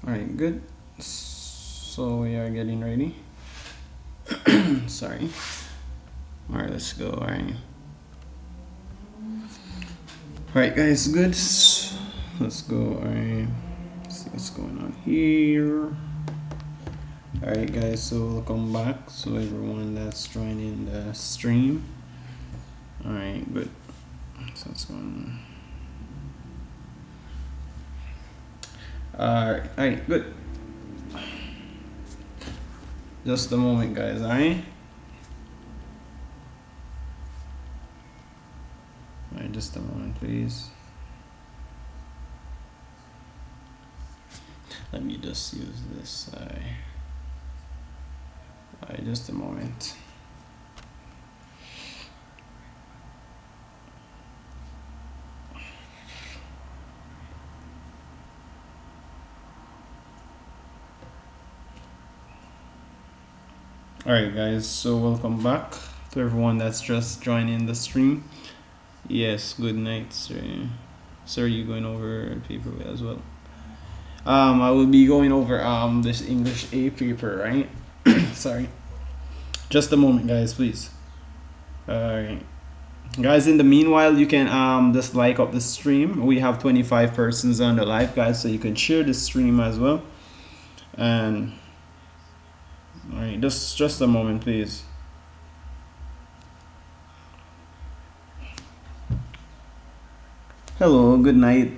Alright, good. So we are getting ready. Sorry. Alright, let's go. Alright guys, good. Let's go. Alright. See what's going on here. Alright guys, so welcome back. So everyone that's joining the stream. Alright, good. So what's going on? Alright, good. Just a moment guys, alright? Alright, just a moment please. Let me just use this. Alright, just a moment. Alright guys, so welcome back to everyone that's just joining the stream. Yes, good night sir. Sir, you going over paper as well? I will be going over this English A paper, right? Sorry. Just a moment guys, please. Alright. Guys, in the meanwhile, you can just like up the stream. We have 25 persons on the live guys, so you can share the stream as well. And alright, just a moment please. Hello, good night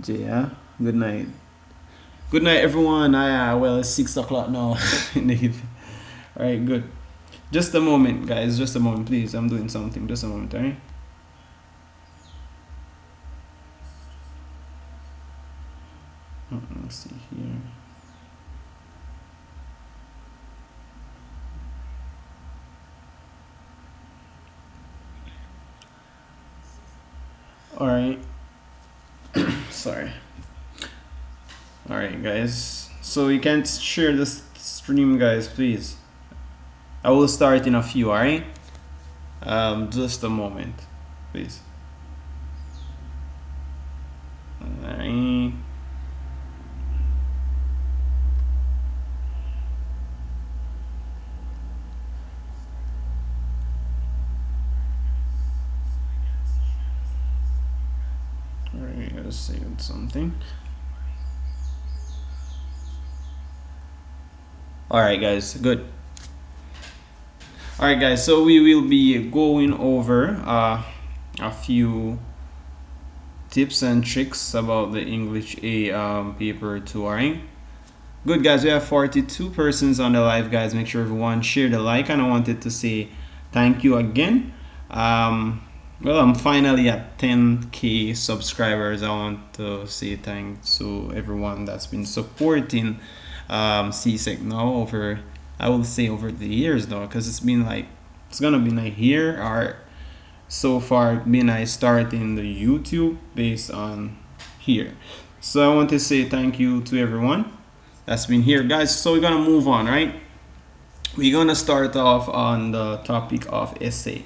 Jaya, good night. Good night everyone. Well, it's 6 o'clock now. Indeed. Alright, good. Just a moment guys, just a moment please. I'm doing something, just a moment. Alright, let's see here. Alright. Sorry. Alright guys, so you can share this stream guys, please. I will start in a few. Alright, just a moment please. Alright. Alright, let's see something. Alright guys, good. Alright guys, so we will be going over a few tips and tricks about the English A paper 2. Alright, good guys, we have 42 persons on the live guys. Make sure everyone share the like, and I wanted to say thank you again. Well, I'm finally at 10k subscribers. I want to say thanks to everyone that's been supporting csecnow over, I will say, over the years though, because it's been like, it's gonna be like here or so far been I starting the YouTube based on here. So I want to say thank you to everyone that's been here guys. So we're gonna move on, right? We're gonna start off on the topic of essay.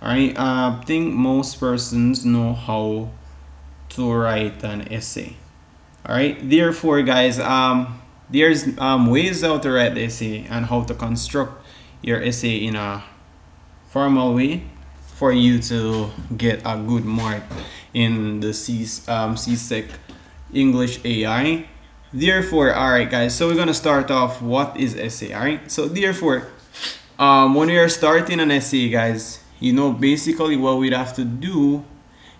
Alright, I think most persons know how to write an essay. Alright, therefore guys, there's ways how to write the essay and how to construct your essay in a formal way for you to get a good mark in the CSEC English AI. Therefore, alright guys, so we're gonna start off what is essay. Alright, so therefore, when we are starting an essay guys, you know, basically what we'd have to do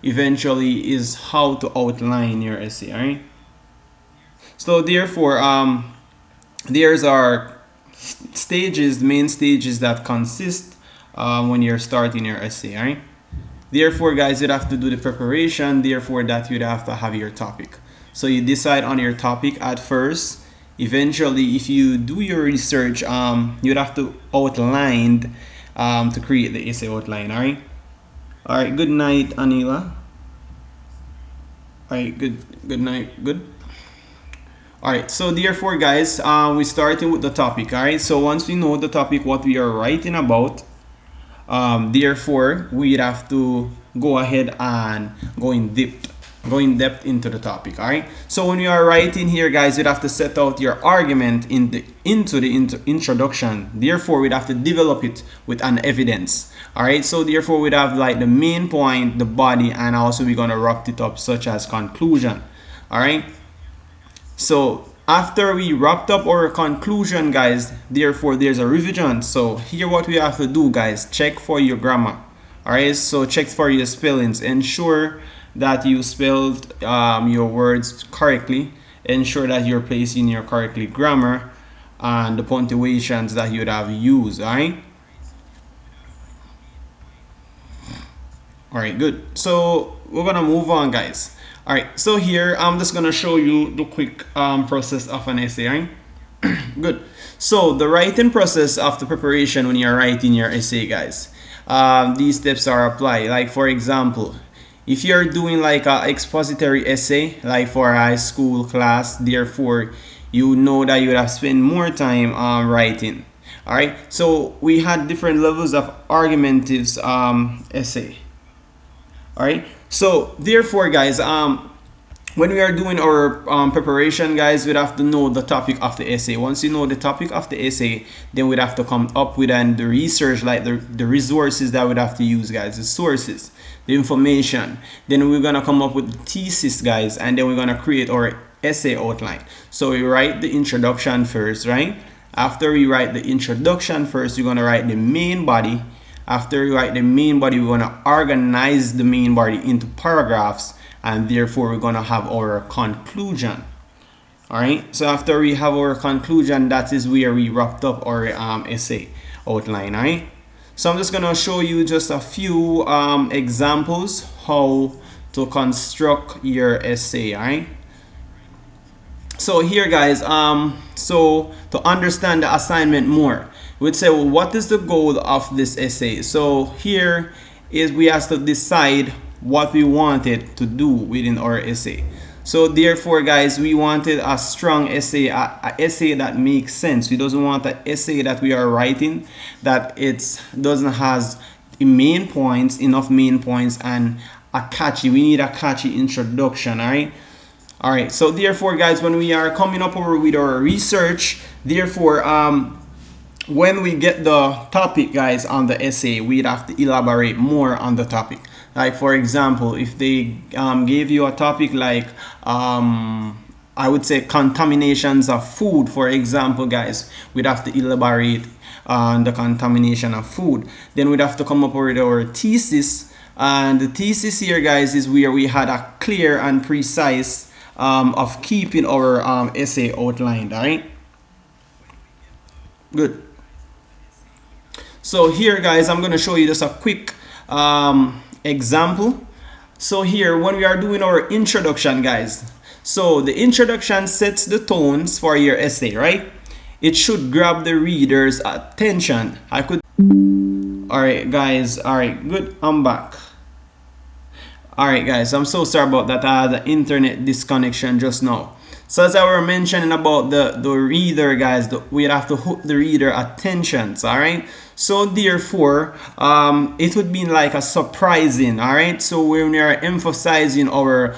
eventually is how to outline your essay. Alright, so therefore there's our stages, main stages that consist when you're starting your essay. Alright, therefore guys, you'd have to do the preparation. Therefore that you'd have to have your topic. So you decide on your topic at first. Eventually, if you do your research, you'd have to outline to create the essay outline. Alright, good night Anila. Alright, good night, good. Alright, so therefore guys, we're starting with the topic. Alright, so once we know the topic, what we are writing about, therefore we'd have to go ahead and go in depth go in depth into the topic. All right, so when you are writing here, guys, you'd have to set out your argument into the introduction. Therefore, we'd have to develop it with an evidence. All right, so therefore we'd have like the main point, the body, and also we're going to wrap it up such as conclusion. All right, so after we wrapped up our conclusion, guys, therefore there's a revision. So here what we have to do, guys, check for your grammar. All right, so check for your spellings. Ensure that you spelled your words correctly. Ensure that you're placing your correctly grammar and the punctuations that you'd have used. All right. All right, good. So we're gonna move on, guys. All right, so here I'm just gonna show you the quick process of an essay. Right? Good. So the writing process of the preparation when you're writing your essay, guys, these steps are applied. Like for example, if you're doing like a expository essay, like for a high school class, therefore you know that you would have spent more time writing. All right, so we had different levels of argumentative essay. All right, so therefore, guys, when we are doing our preparation, guys, we'd have to know the topic of the essay. Once you know the topic of the essay, then we'd have to come up with and the research, like the resources that we'd have to use, guys, the sources, the information. Then we're gonna come up with the thesis, guys, and then we're gonna create our essay outline. So we write the introduction first, right? After we write the introduction first, we're gonna write the main body. After we write the main body, we're gonna organize the main body into paragraphs, and therefore we're gonna have our conclusion. All right, so after we have our conclusion, that is where we wrapped up our essay outline. All right, so I'm just gonna show you just a few examples how to construct your essay. All right, so here, guys, so to understand the assignment more, we'd say, well, what is the goal of this essay? So here is we have to decide what we wanted to do within our essay. So therefore, guys, we wanted a strong essay, a essay that makes sense. We doesn't want an essay that we are writing that it doesn't has main points, enough main points, and we need a catchy introduction. All right, so therefore, guys, when we are coming up with our research, therefore when we get the topic, guys, on the essay, we'd have to elaborate more on the topic. Like for example, if they gave you a topic like I would say contaminations of food, for example, guys, we'd have to elaborate on the contamination of food. Then we'd have to come up with our thesis, and the thesis here, guys, is where we had a clear and precise of keeping our essay outlined. All right, good. So here, guys, I'm going to show you just a quick example. So here, when we are doing our introduction, guys, so the introduction sets the tones for your essay, right? It should grab the reader's attention. All right, guys. All right, good. I'm back. All right, guys, I'm so sorry about that. I had the internet disconnection just now. So as I were mentioning about the reader, guys, we have to hook the reader attentions. All right, so therefore it would be like a surprising. All right, so when we are emphasizing our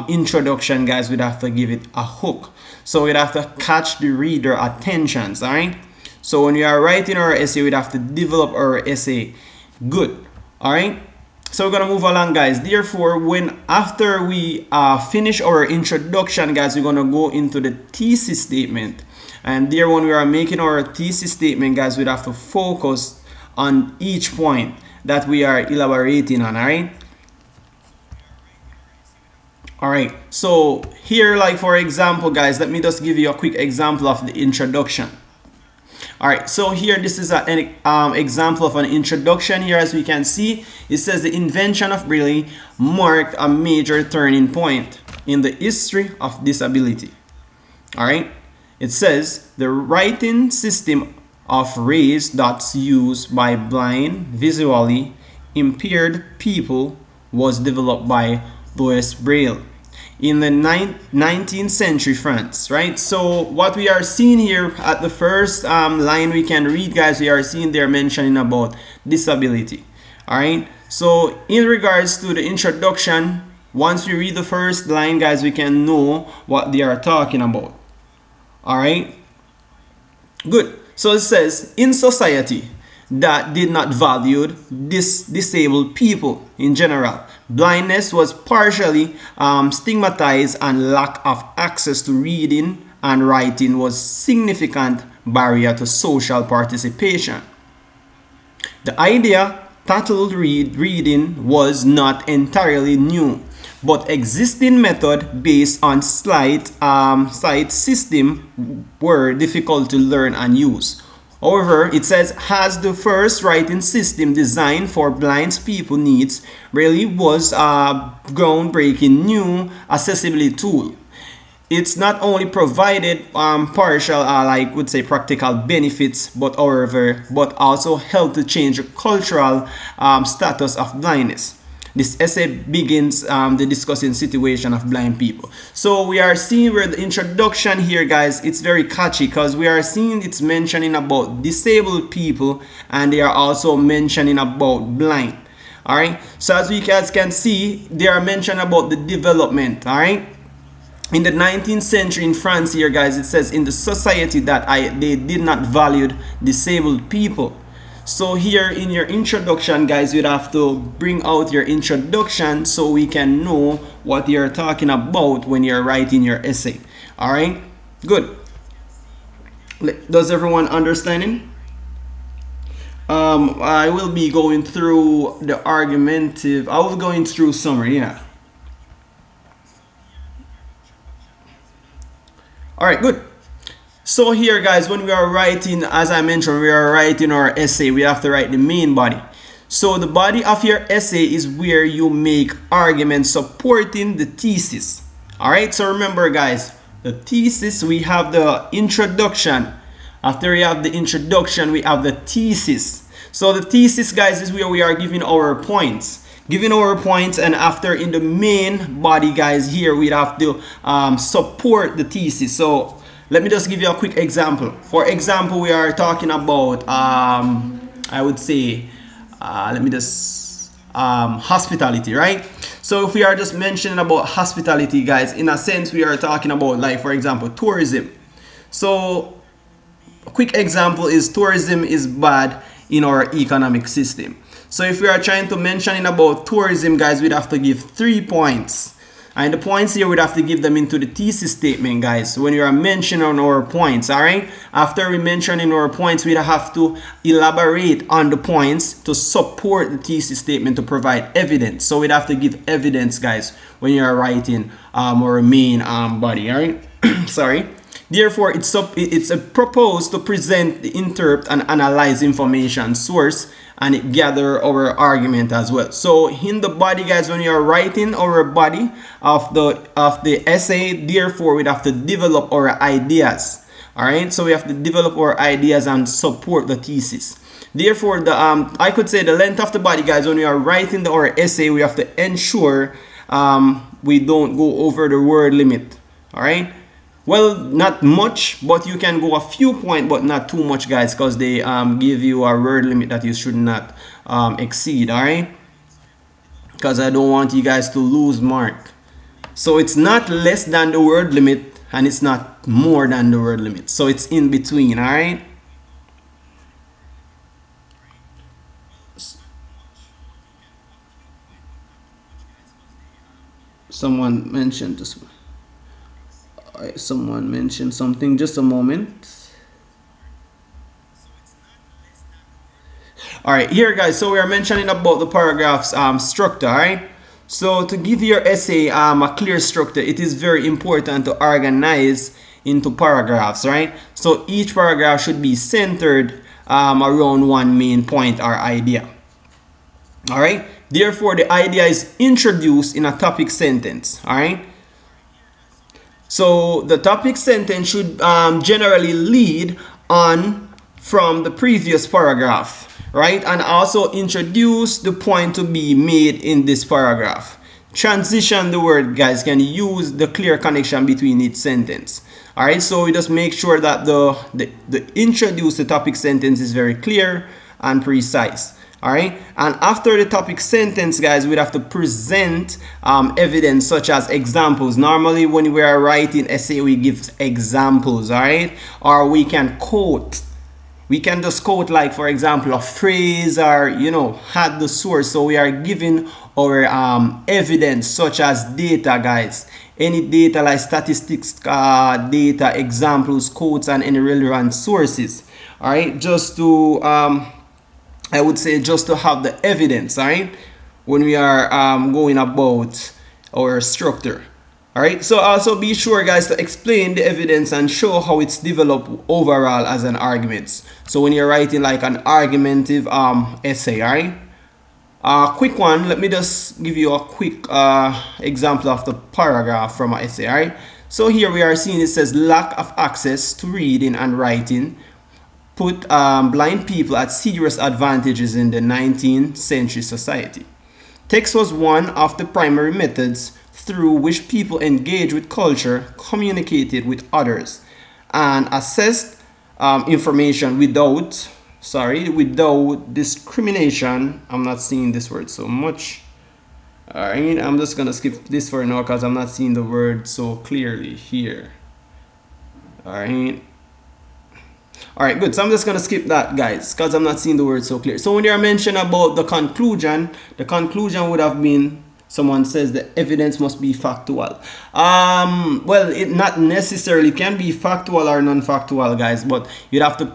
introduction, guys, we'd have to give it a hook, so we'd have to catch the reader attentions. All right, so when we are writing our essay, we'd have to develop our essay good. All right, so we're gonna move along, guys. Therefore, after we finish our introduction, guys, we're gonna go into the thesis statement. And there, when we are making our thesis statement, guys, we'd have to focus on each point that we are elaborating on. All right, so here, like for example, guys, let me just give you a quick example of the introduction. All right, so here, this is an example of an introduction. Here, as we can see, it says the invention of Braille marked a major turning point in the history of disability. All right, it says the writing system of raised dots used by blind, visually impaired people was developed by Louis Braille in the 19th century France, right? So what we are seeing here at the first line we can read, guys, we are seeing they're mentioning about disability. All right, so in regards to the introduction, Once we read the first line, guys, we can know what they are talking about. All right, good. So it says, in society that did not value disabled people in general, blindness was partially stigmatized, and lack of access to reading and writing was significant barrier to social participation. The idea titled reading was not entirely new, but existing method based on sight system were difficult to learn and use. However, it says, has the first writing system designed for blind people needs really was a groundbreaking new accessibility tool. It's not only provided partial, like would say practical benefits, but also helped to change the cultural status of blindness. This essay begins the discussing situation of blind people. So we are seeing where the introduction here, guys, it's very catchy because we are seeing it's mentioning about disabled people, and they are also mentioning about blind. All right. So as we guys can see, they are mentioning about the development. All right. In the 19th century in France here, guys, it says, in the society that they did not value disabled people. So here in your introduction, guys, you'd have to bring out your introduction so we can know what you're talking about when you're writing your essay. All right, good. Does everyone understanding? I will be going through the argumentative. I will be going through summary, yeah. All right, good. So here, guys, when we are writing, as I mentioned, we are writing our essay, we have to write the main body. So the body of your essay is where you make arguments supporting the thesis. All right, so remember, guys, the thesis, we have the introduction. After we have the introduction, we have the thesis. So the thesis, guys, is where we are giving our points. And after in the main body, guys, here we have to support the thesis. So let me just give you a quick example. For example, we are talking about I would say hospitality, right? So if we are just mentioning about hospitality, guys, in a sense we are talking about, like, for example, tourism. So a quick example is tourism is bad in our economic system. So if we are trying to mention about tourism, guys, we'd have to give 3 points. And the points here, we'd have to give them into the thesis statement, guys, when you are mentioning our points. All right, after we mentioning our points, we'd have to elaborate on the points to support the thesis statement, to provide evidence. So we'd have to give evidence, guys, when you are writing our main body. All right. Sorry. Therefore, it's proposed to present, interpret, and analyze information source, and it gather our argument as well. So in the body, guys, when you are writing our body of the essay, therefore we'd have to develop our ideas. All right, so we have to develop our ideas and support the thesis. Therefore, the I could say the length of the body, guys, when we are writing our essay, we have to ensure we don't go over the word limit. All right. Well, not much, but you can go a few points, but not too much, guys, because they give you a word limit that you should not exceed. All right, because I don't want you guys to lose mark. So it's not less than the word limit, and it's not more than the word limit, so it's in between. All right. Someone mentioned this one. Someone mentioned something. Just a moment. All right, here, guys, so we are mentioning about the paragraphs structure. All right, so to give your essay a clear structure, it is very important to organize into paragraphs, right? So each paragraph should be centered around one main point or idea. All right, therefore the idea is introduced in a topic sentence. All right, so the topic sentence should generally lead on from the previous paragraph, right? And also introduce the point to be made in this paragraph. Transition the word, guys, can use the clear connection between each sentence. All right, so we just make sure that the introduce the topic sentence is very clear and precise. All right, and after the topic sentence, guys, we'd have to present evidence such as examples. Normally when we are writing essay, we give examples, all right, or we can quote. We can just quote, like, for example, a phrase, or, you know, had the source. So we are giving our evidence such as data, guys. Any data like statistics, data, examples, quotes, and any relevant sources. All right, just to I would say just to have the evidence, all right, when we are going about our structure. All right, so also be sure, guys, to explain the evidence and show how it's developed overall as an argument. So when you're writing like an argumentative essay, all right, quick one, let me just give you a quick example of the paragraph from an essay. All right, so here we are seeing it says lack of access to reading and writing put blind people at serious advantages in the 19th century society. Text was one of the primary methods through which people engage with culture, communicated with others, and assessed information without discrimination. I'm not seeing this word so much. All right, I'm just gonna skip this for now because I'm not seeing the word so clearly here. All right. All right, good. So I'm just going to skip that, guys, because I'm not seeing the word so clear. So when you are mentioned about the conclusion would have been, someone says the evidence must be factual. Well, it not necessarily can be factual or non-factual, guys, but you'd have to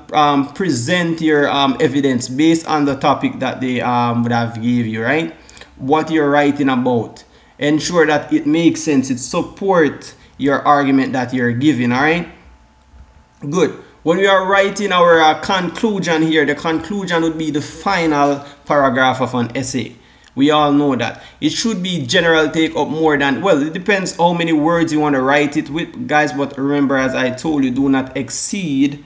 present your evidence based on the topic that they would have gave you, right? What you're writing about. Ensure that it makes sense. It supports your argument that you're giving, all right? Good. When we are writing our conclusion here, the conclusion would be the final paragraph of an essay. We all know that. It should be general, take up more than, well, it depends how many words you want to write it with, guys, but remember, as I told you, do not exceed,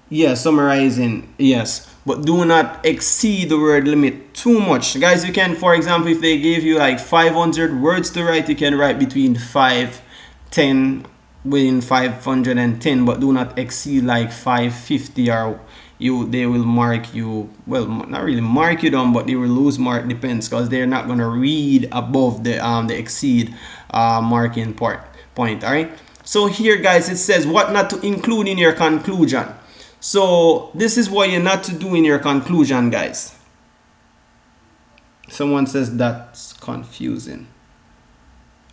yes, summarizing, yes, but do not exceed the word limit too much. Guys, you can, for example, if they gave you like 500 words to write, you can write between 5-10, within 510, but do not exceed like 550, or they will mark you, well, not really mark you down, but they will lose mark, depends, because they're not going to read above the exceed marking point. All right, so here, guys, it says what not to include in your conclusion. So this is what you're not to do in your conclusion, guys. Someone says that's confusing.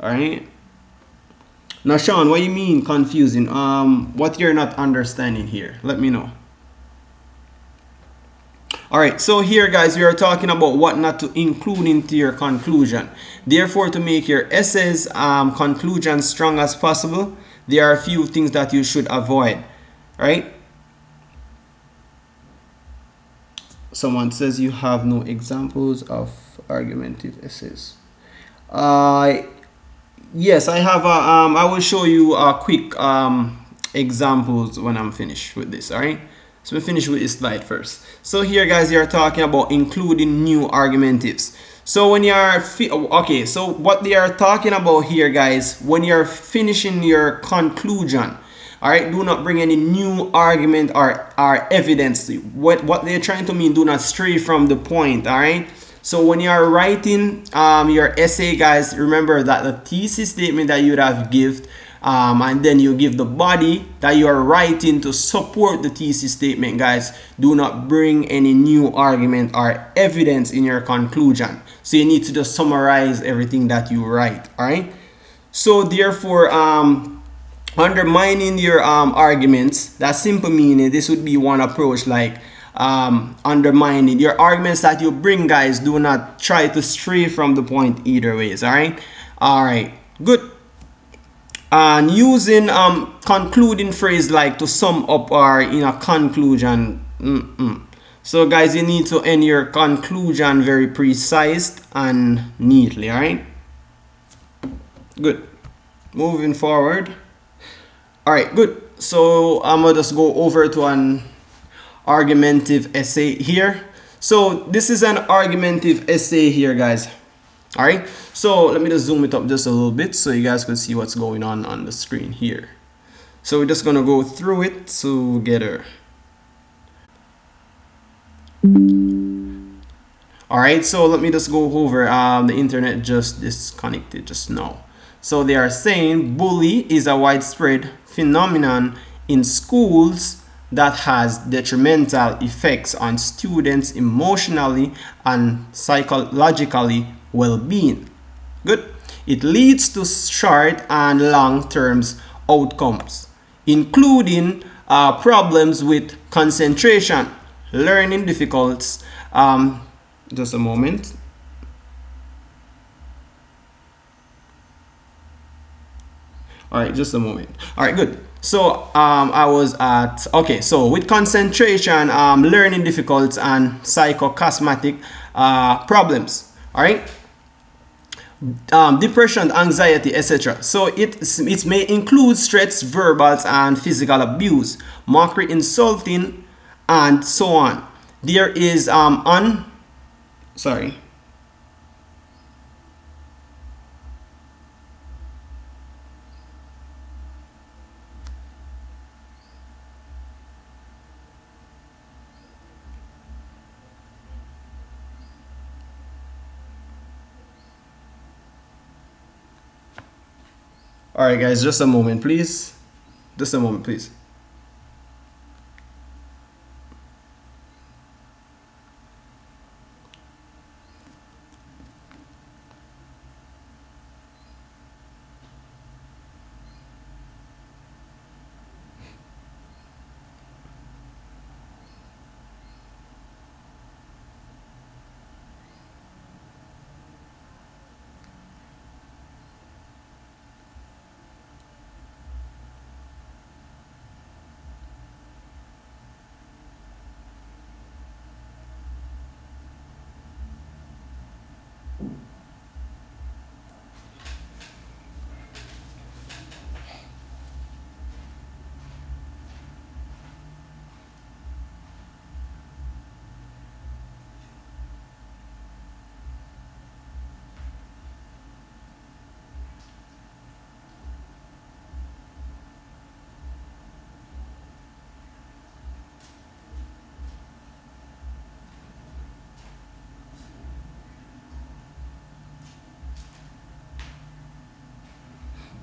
All right, now, Sean, what do you mean confusing? What you're not understanding here? Let me know. All right, so here, guys, we are talking about what not to include into your conclusion. Therefore, to make your essay's conclusion strong as possible, there are a few things that you should avoid. Right? Someone says you have no examples of argumentative essays. Yes, I have. I will show you quick examples when I'm finished with this. All right. So we finish with this slide first. So here, guys, you're talking about including new argumentives. So when you are okay, so what they are talking about here, guys, when you're finishing your conclusion, all right, do not bring any new argument or evidence. What they're trying to mean, do not stray from the point. All right. So when you are writing your essay, guys, remember that the thesis statement that you would have given, and then you give the body that you are writing to support the thesis statement, guys. Do not bring any new argument or evidence in your conclusion. So you need to just summarize everything that you write, all right? So therefore, undermining your arguments, that simple meaning, this would be one approach, like undermining your arguments that you bring, guys. Do not try to stray from the point either ways, all right, good. And using concluding phrase like to sum up or in a conclusion. So, guys, you need to end your conclusion very precise and neatly, all right? Good. Moving forward. All right, good. So I'm gonna just go over to an argumentative essay here. So this is an argumentative essay here, guys. All right, so let me just zoom it up just a little bit so you guys can see what's going on the screen here. So we're just gonna go through it together. All right, so let me just go over. The internet just disconnected just now. So they are saying bully is a widespread phenomenon in schools that has detrimental effects on students emotionally and psychologically well-being. Good. It leads to short and long-term outcomes, including problems with concentration, learning difficulties. Just a moment. All right, just a moment. All right, good. So I was at, okay, so with concentration, learning difficulties and psychocosmetic problems. All right. Depression, anxiety, etc. So it may include threats, verbal and physical abuse, mockery, insulting, and so on. There is sorry. All right, guys, just a moment, please. Just a moment, please.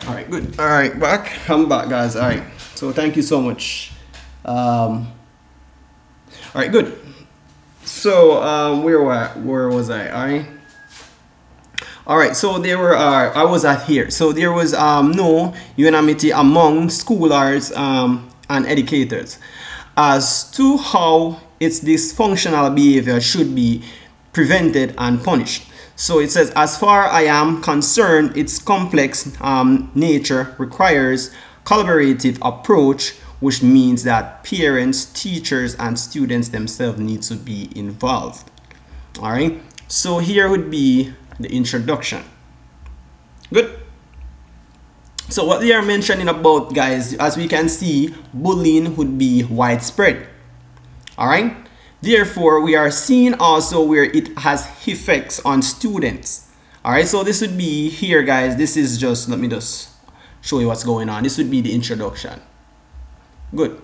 All right, good. All right, I'm back, guys. All right, so thank you so much. All right, good. So where was I? All right, so there were I was at here. So there was no unanimity among scholars and educators as to how its dysfunctional behavior should be prevented and punished. So it says, as far I am concerned, its complex nature requires collaborative approach, which means that parents, teachers, and students themselves need to be involved. All right, so here would be the introduction. Good. So what they are mentioning about, guys, as we can see, bullying would be widespread. All right. Therefore, we are seeing also where it has effects on students. All right, so this would be here, guys. This is just, let me just show you what's going on. This would be the introduction. Good.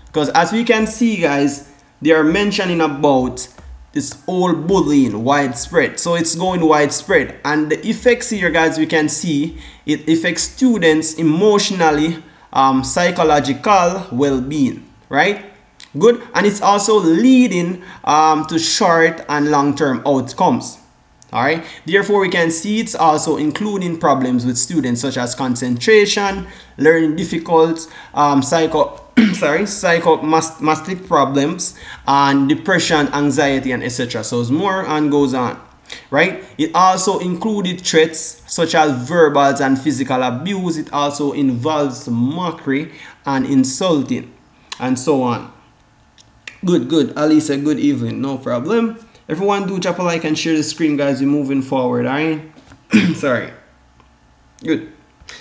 Because as we can see, guys, they are mentioning about this whole bullying widespread. So it's going widespread. And the effects here, guys, we can see it affects students emotionally, psychological well-being, right? Good. And it's also leading to short and long-term outcomes. All right. Therefore, we can see it's also including problems with students such as concentration, learning difficulties, psychomastic problems, and depression, anxiety, and etc. So it's more and goes on. Right. It also included threats such as verbal and physical abuse. It also involves mockery and insulting, and so on. Good, Alisa, good evening. No problem. Everyone do drop a like and share the screen, guys. We're moving forward, alright? Sorry. Good.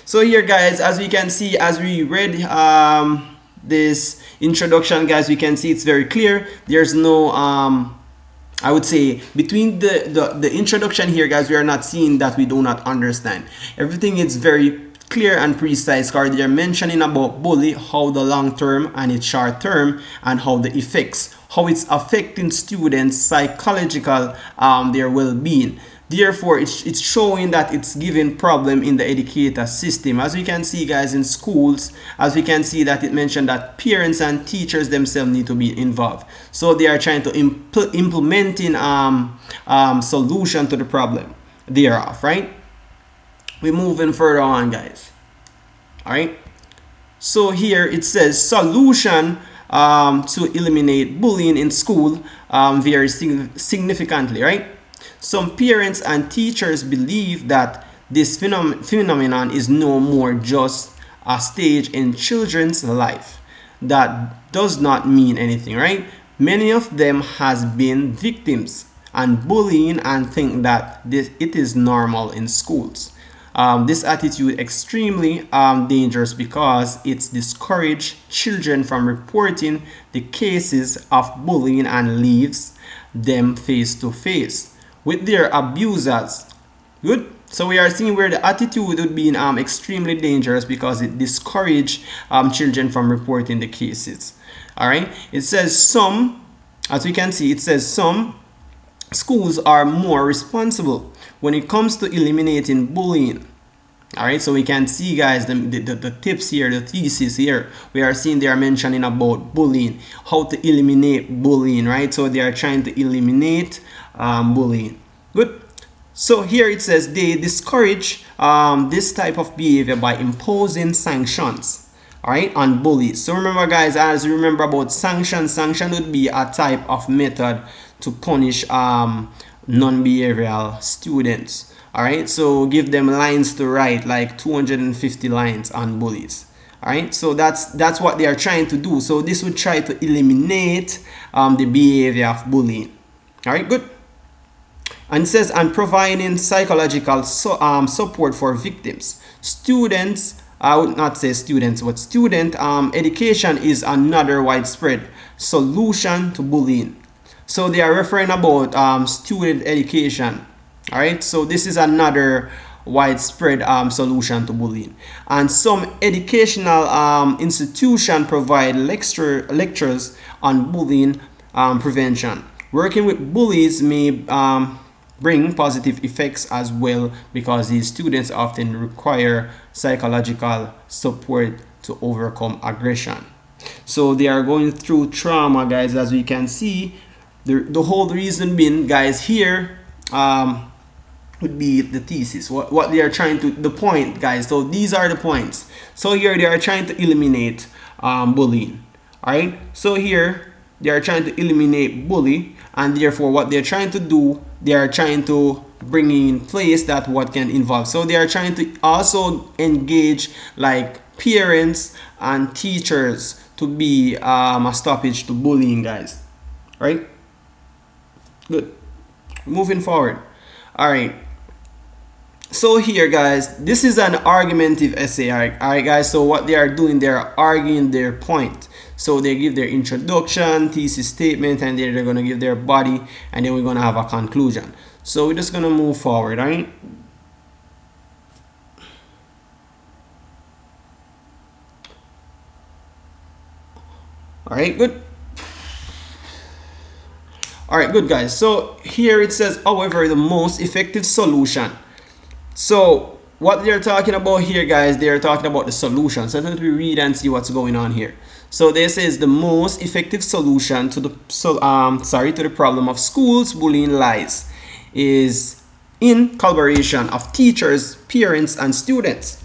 So here, guys, as we can see, as we read this introduction, guys, we can see it's very clear. There's no I would say between the introduction here, guys, we are not seeing that we do not understand. Everything is very clear and precise, because they're mentioning about bully, how the long term and its short term, and how the effects, how it's affecting students' psychological their well-being. Therefore, it's showing that it's giving problem in the educator system. As we can see, guys, in schools, as we can see that it mentioned that parents and teachers themselves need to be involved. So they are trying to implementing solution to the problem thereof, right? We're moving further on, guys. All right. So here it says solution to eliminate bullying in school vary significantly, right? Some parents and teachers believe that this phenomenon is no more just a stage in children's life. That does not mean anything, right? Many of them has been victims and bullying and think that it is normal in schools. This attitude extremely dangerous because it discourages children from reporting the cases of bullying and leaves them face to face with their abusers. Good. So we are seeing where the attitude would be extremely dangerous because it discourages children from reporting the cases. All right. It says some, as we can see, it says some schools are more responsible when it comes to eliminating bullying. All right, so we can see, guys, the tips here, the thesis here. We are seeing they are mentioning about bullying, how to eliminate bullying, right? So they are trying to eliminate bullying. Good. So here it says they discourage this type of behavior by imposing sanctions, all right, on bullies. So remember, guys, as you remember about sanctions, sanction would be a type of method to punish non-behavioral students. All right, so give them lines to write, like 250 lines on bullies. All right, so that's what they are trying to do. So this would try to eliminate the behavior of bullying. All right, good. And it says, and providing psychological support for victims. Students, I would not say students, but student education is another widespread solution to bullying. So they are referring about student education. All right, so this is another widespread solution to bullying. And some educational institutions provide lectures on bullying prevention. Working with bullies may bring positive effects as well because these students often require psychological support to overcome aggression. So they are going through trauma, guys, as we can see. The whole reason being, guys, here would be the thesis, what they are trying to, the point, guys. So these are the points. So here they are trying to eliminate bullying. All right, so here they are trying to eliminate bully, and therefore what they're trying to do, they are trying to bring in place that what can involve. So they are trying to also engage like parents and teachers to be a stoppage to bullying, guys. Right? Good. Moving forward. All right. So here, guys, this is an argumentative essay. All right, guys. So what they are doing, they are arguing their point. So they give their introduction, thesis statement, and they're going to give their body, and then we're going to have a conclusion. So we're just going to move forward. All right. All right, good. All right, good, guys. So here it says, however, the most effective solution. So what they're talking about here, guys, they're talking about the solution. So let me read and see what's going on here. So this is the most effective solution to the to the problem of schools bullying lies is in collaboration of teachers, parents, and students.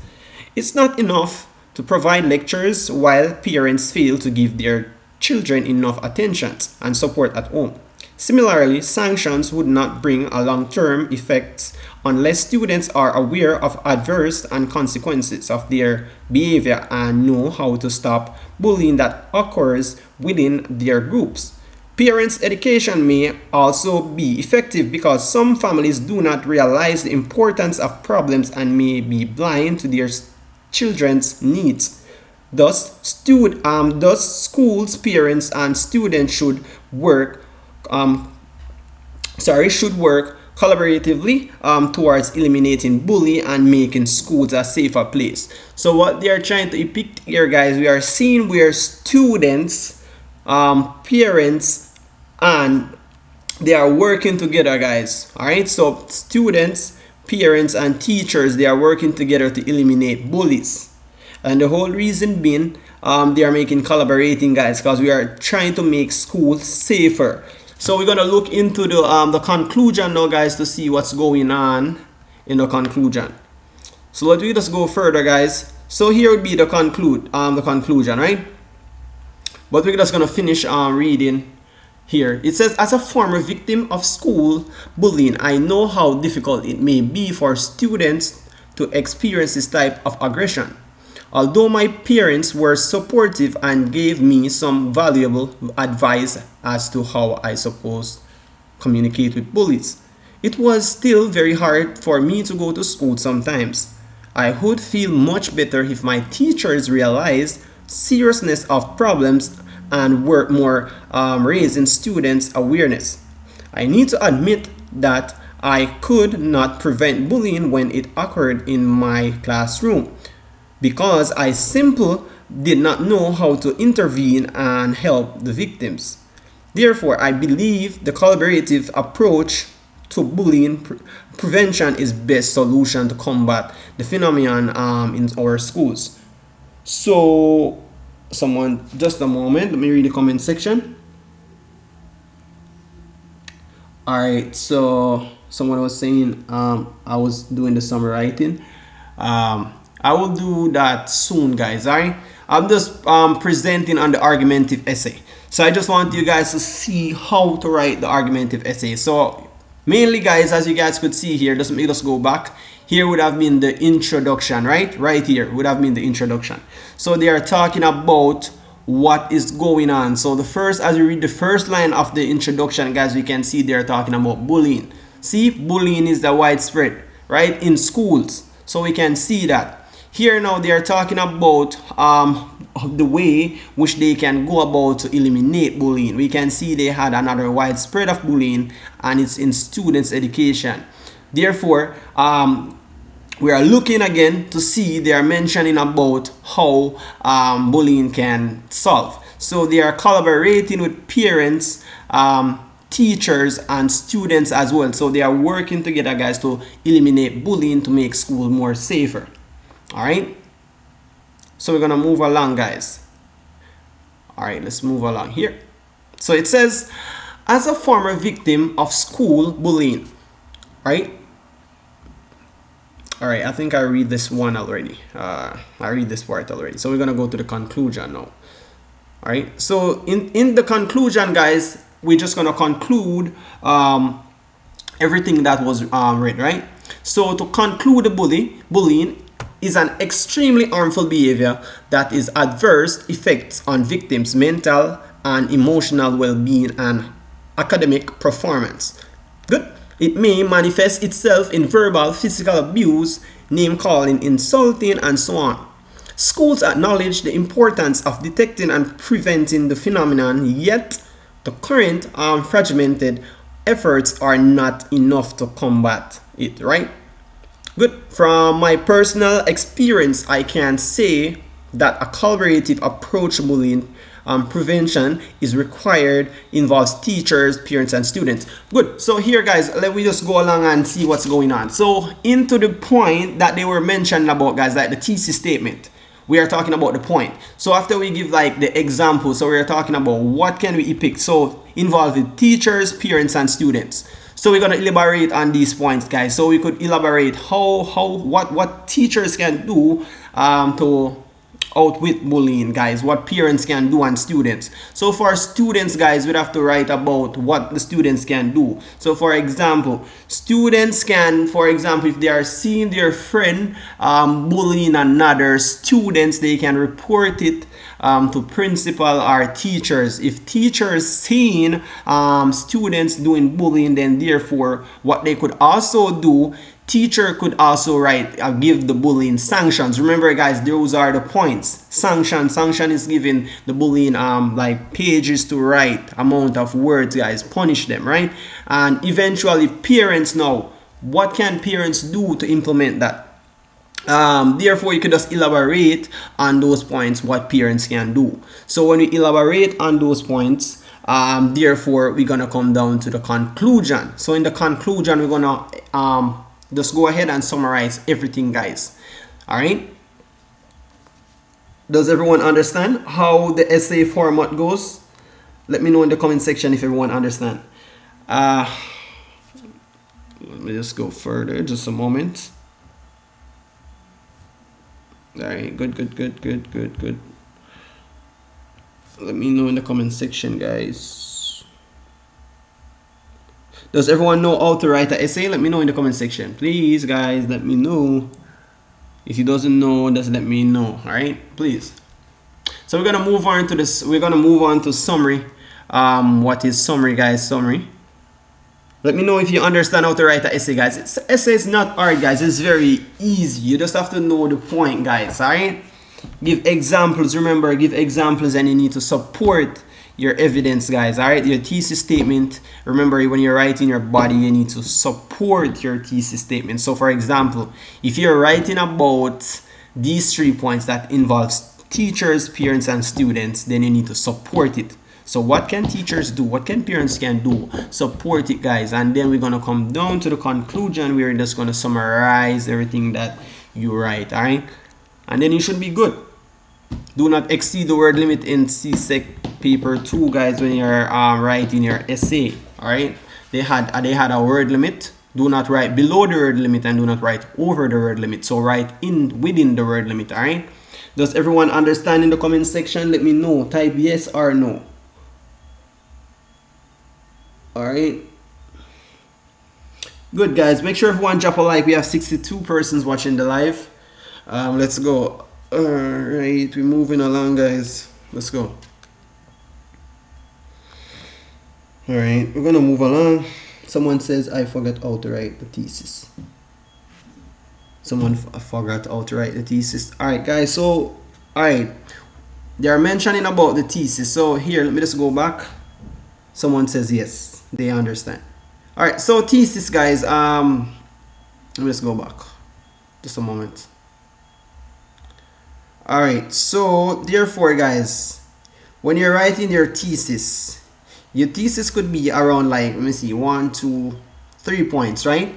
It's not enough to provide lectures while parents fail to give their children enough attention and support at home. Similarly, sanctions would not bring a long-term effects unless students are aware of adverse and consequences of their behavior and know how to stop bullying that occurs within their groups. Parents' education may also be effective because some families do not realize the importance of problems and may be blind to their children's needs. Thus, schools, parents, and students should work collaboratively towards eliminating bullying and making schools a safer place. So what they are trying to depict here, guys, we are seeing where students, parents, and they are working together, guys. All right, so students, parents, and teachers, they are working together to eliminate bullies. And the whole reason being, they are making collaborating, guys, because we are trying to make schools safer. So we're gonna look into the conclusion now, guys, to see what's going on in the conclusion. So let me just go further, guys. So here would be the conclusion, right? But we're just gonna finish reading here. It says, as a former victim of school bullying, I know how difficult it may be for students to experience this type of aggression. Although my parents were supportive and gave me some valuable advice as to how I suppose communicate with bullies, it was still very hard for me to go to school sometimes. I would feel much better if my teachers realized seriousness of problems and work more raising students' awareness. I need to admit that I could not prevent bullying when it occurred in my classroom, because I simply did not know how to intervene and help the victims. Therefore, I believe the collaborative approach to bullying prevention is best solution to combat the phenomenon in our schools. So, someone, just a moment, let me read the comment section. Alright, so someone was saying I was doing the summary writing. I will do that soon, guys. Alright, I'm just presenting on the argumentative essay. So I just want you guys to see how to write the argumentative essay. So mainly, guys, as you guys could see here, just make us go back. Here would have been the introduction, right? Right here would have been the introduction. So they are talking about what is going on. So the first, as you read the first line of the introduction, guys, we can see they're talking about bullying. See, bullying is the widespread, right, in schools. So we can see that. Here now they are talking about the way which they can go about to eliminate bullying. We can see they had another widespread of bullying, and it's in students' education. Therefore, we are looking again to see they are mentioning about how bullying can solve. So they are collaborating with parents, teachers, and students as well. So they are working together, guys, to eliminate bullying, to make school more safer. All right, so we're gonna move along, guys. All right, let's move along here. So it says, as a former victim of school bullying, right? All right, I think I read this one already. I read this part already. So we're gonna go to the conclusion now. All right, so in the conclusion, guys, we're just gonna conclude everything that was read, right? So to conclude, the bullying is an extremely harmful behavior that is adverse effects on victims' mental and emotional well-being and academic performance. Good. It may manifest itself in verbal, physical abuse, name-calling, insulting, and so on. Schools acknowledge the importance of detecting and preventing the phenomenon, yet the current fragmented efforts are not enough to combat it, right? Good. From my personal experience, I can say that a collaborative approach to bullying prevention is required, involves teachers, parents, and students. Good. So here, guys, let me just go along and see what's going on. So into the point that they were mentioning about, guys, like the thesis statement, we are talking about the point. So after we give like the example, so we are talking about what can we pick. So involving teachers, parents, and students. So we're gonna elaborate on these points, guys. So we could elaborate what teachers can do to outwit bullying, guys, what parents can do, and students. So for students, guys, we'd have to write about what the students can do. So for example, students can, for example, if they are seeing their friend bullying another students, they can report it to principal or teachers. If teachers seeing students doing bullying, then therefore what they could also do, teacher could also write give the bullying sanctions. Remember, guys, those are the points. Sanction is giving the bullying like pages to write, amount of words, guys, punish them, right? And eventually parents, now what can parents do to implement that? Therefore you could just elaborate on those points what parents can do. So when we elaborate on those points, Therefore, we're gonna come down to the conclusion. So in the conclusion, we're gonna just go ahead and summarize everything, guys. All right. Does everyone understand how the essay format goes? Let me know in the comment section if everyone understand. Let me just go further, just a moment. All right, good. Let me know in the comment section, guys. Does everyone know how to write an essay? Let me know in the comment section, please, guys. Let me know. If you doesn't know, just let me know. All right, please. So we're gonna move on to this. We're gonna move on to summary. What is summary, guys? Summary. Let me know if you understand how to write an essay, guys. Essay is not hard, guys. It's very easy. You just have to know the point, guys. All right. Give examples. Remember, give examples, and you need to support your evidence, guys. All right. Your thesis statement. Remember, when you're writing your body, you need to support your thesis statement. So, for example, if you're writing about these 3 points that involves teachers, parents, and students, then you need to support it. So what can teachers do? What can parents can do? Support it, guys. And then we're going to come down to the conclusion. We're just going to summarize everything that you write, all right? And then you should be good. Do not exceed the word limit in CSEC paper 2, guys, when you're writing your essay, all right? They had a word limit. Do not write below the word limit and do not write over the word limit. So write within the word limit, all right? Does everyone understand in the comment section? Let me know. Type yes or no. All right, good, guys. Make sure everyone drop a like. We have 62 persons watching the live. Let's go. All right, we're moving along, guys. Let's go. All right, we're gonna move along. Someone says I forgot how to write the thesis. Someone forgot how to write the thesis. All right, guys. So, all right, they are mentioning about the thesis. So here, let me just go back. Someone says yes. They understand. All right, so thesis, guys. Let me just go back just a moment. All right, so therefore, guys, when you're writing your thesis could be around, like, let me see, 1, 2, 3 points, right?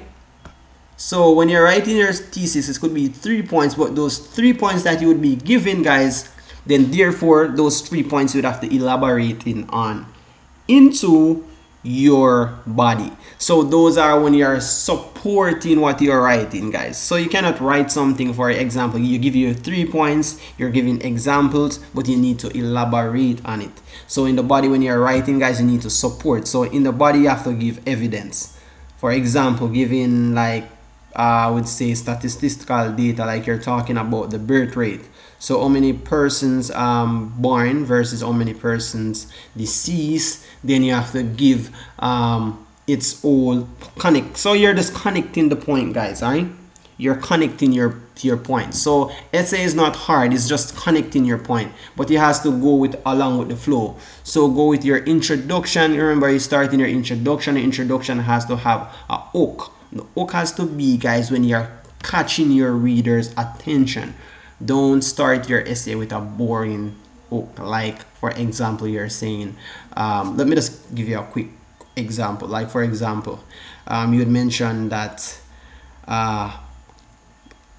So when you're writing your thesis, it could be 3 points, but those 3 points that you would be given, guys, then therefore those 3 points you would have to elaborate on into your body. So those are when you are supporting what you're writing, guys. So you cannot write something, for example, you give you 3 points, you're giving examples, but you need to elaborate on it. So in the body, when you're writing, guys, you need to support. So in the body, you have to give evidence. For example, giving, like, I would say statistical data, like you're talking about the birth rate. So how many persons born versus how many persons deceased. Then you have to give its all connect. So you're just connecting the point, guys, right? You're connecting your point. So essay is not hard, it's just connecting your point, but it has to go along with the flow. So go with your introduction. Remember, you start in your introduction. The introduction has to have a hook. The hook has to be, guys, when you're catching your reader's attention. Don't start your essay with a boring hook. Like, for example, you're saying, let me just give you a quick example. Like, for example, you had mentioned that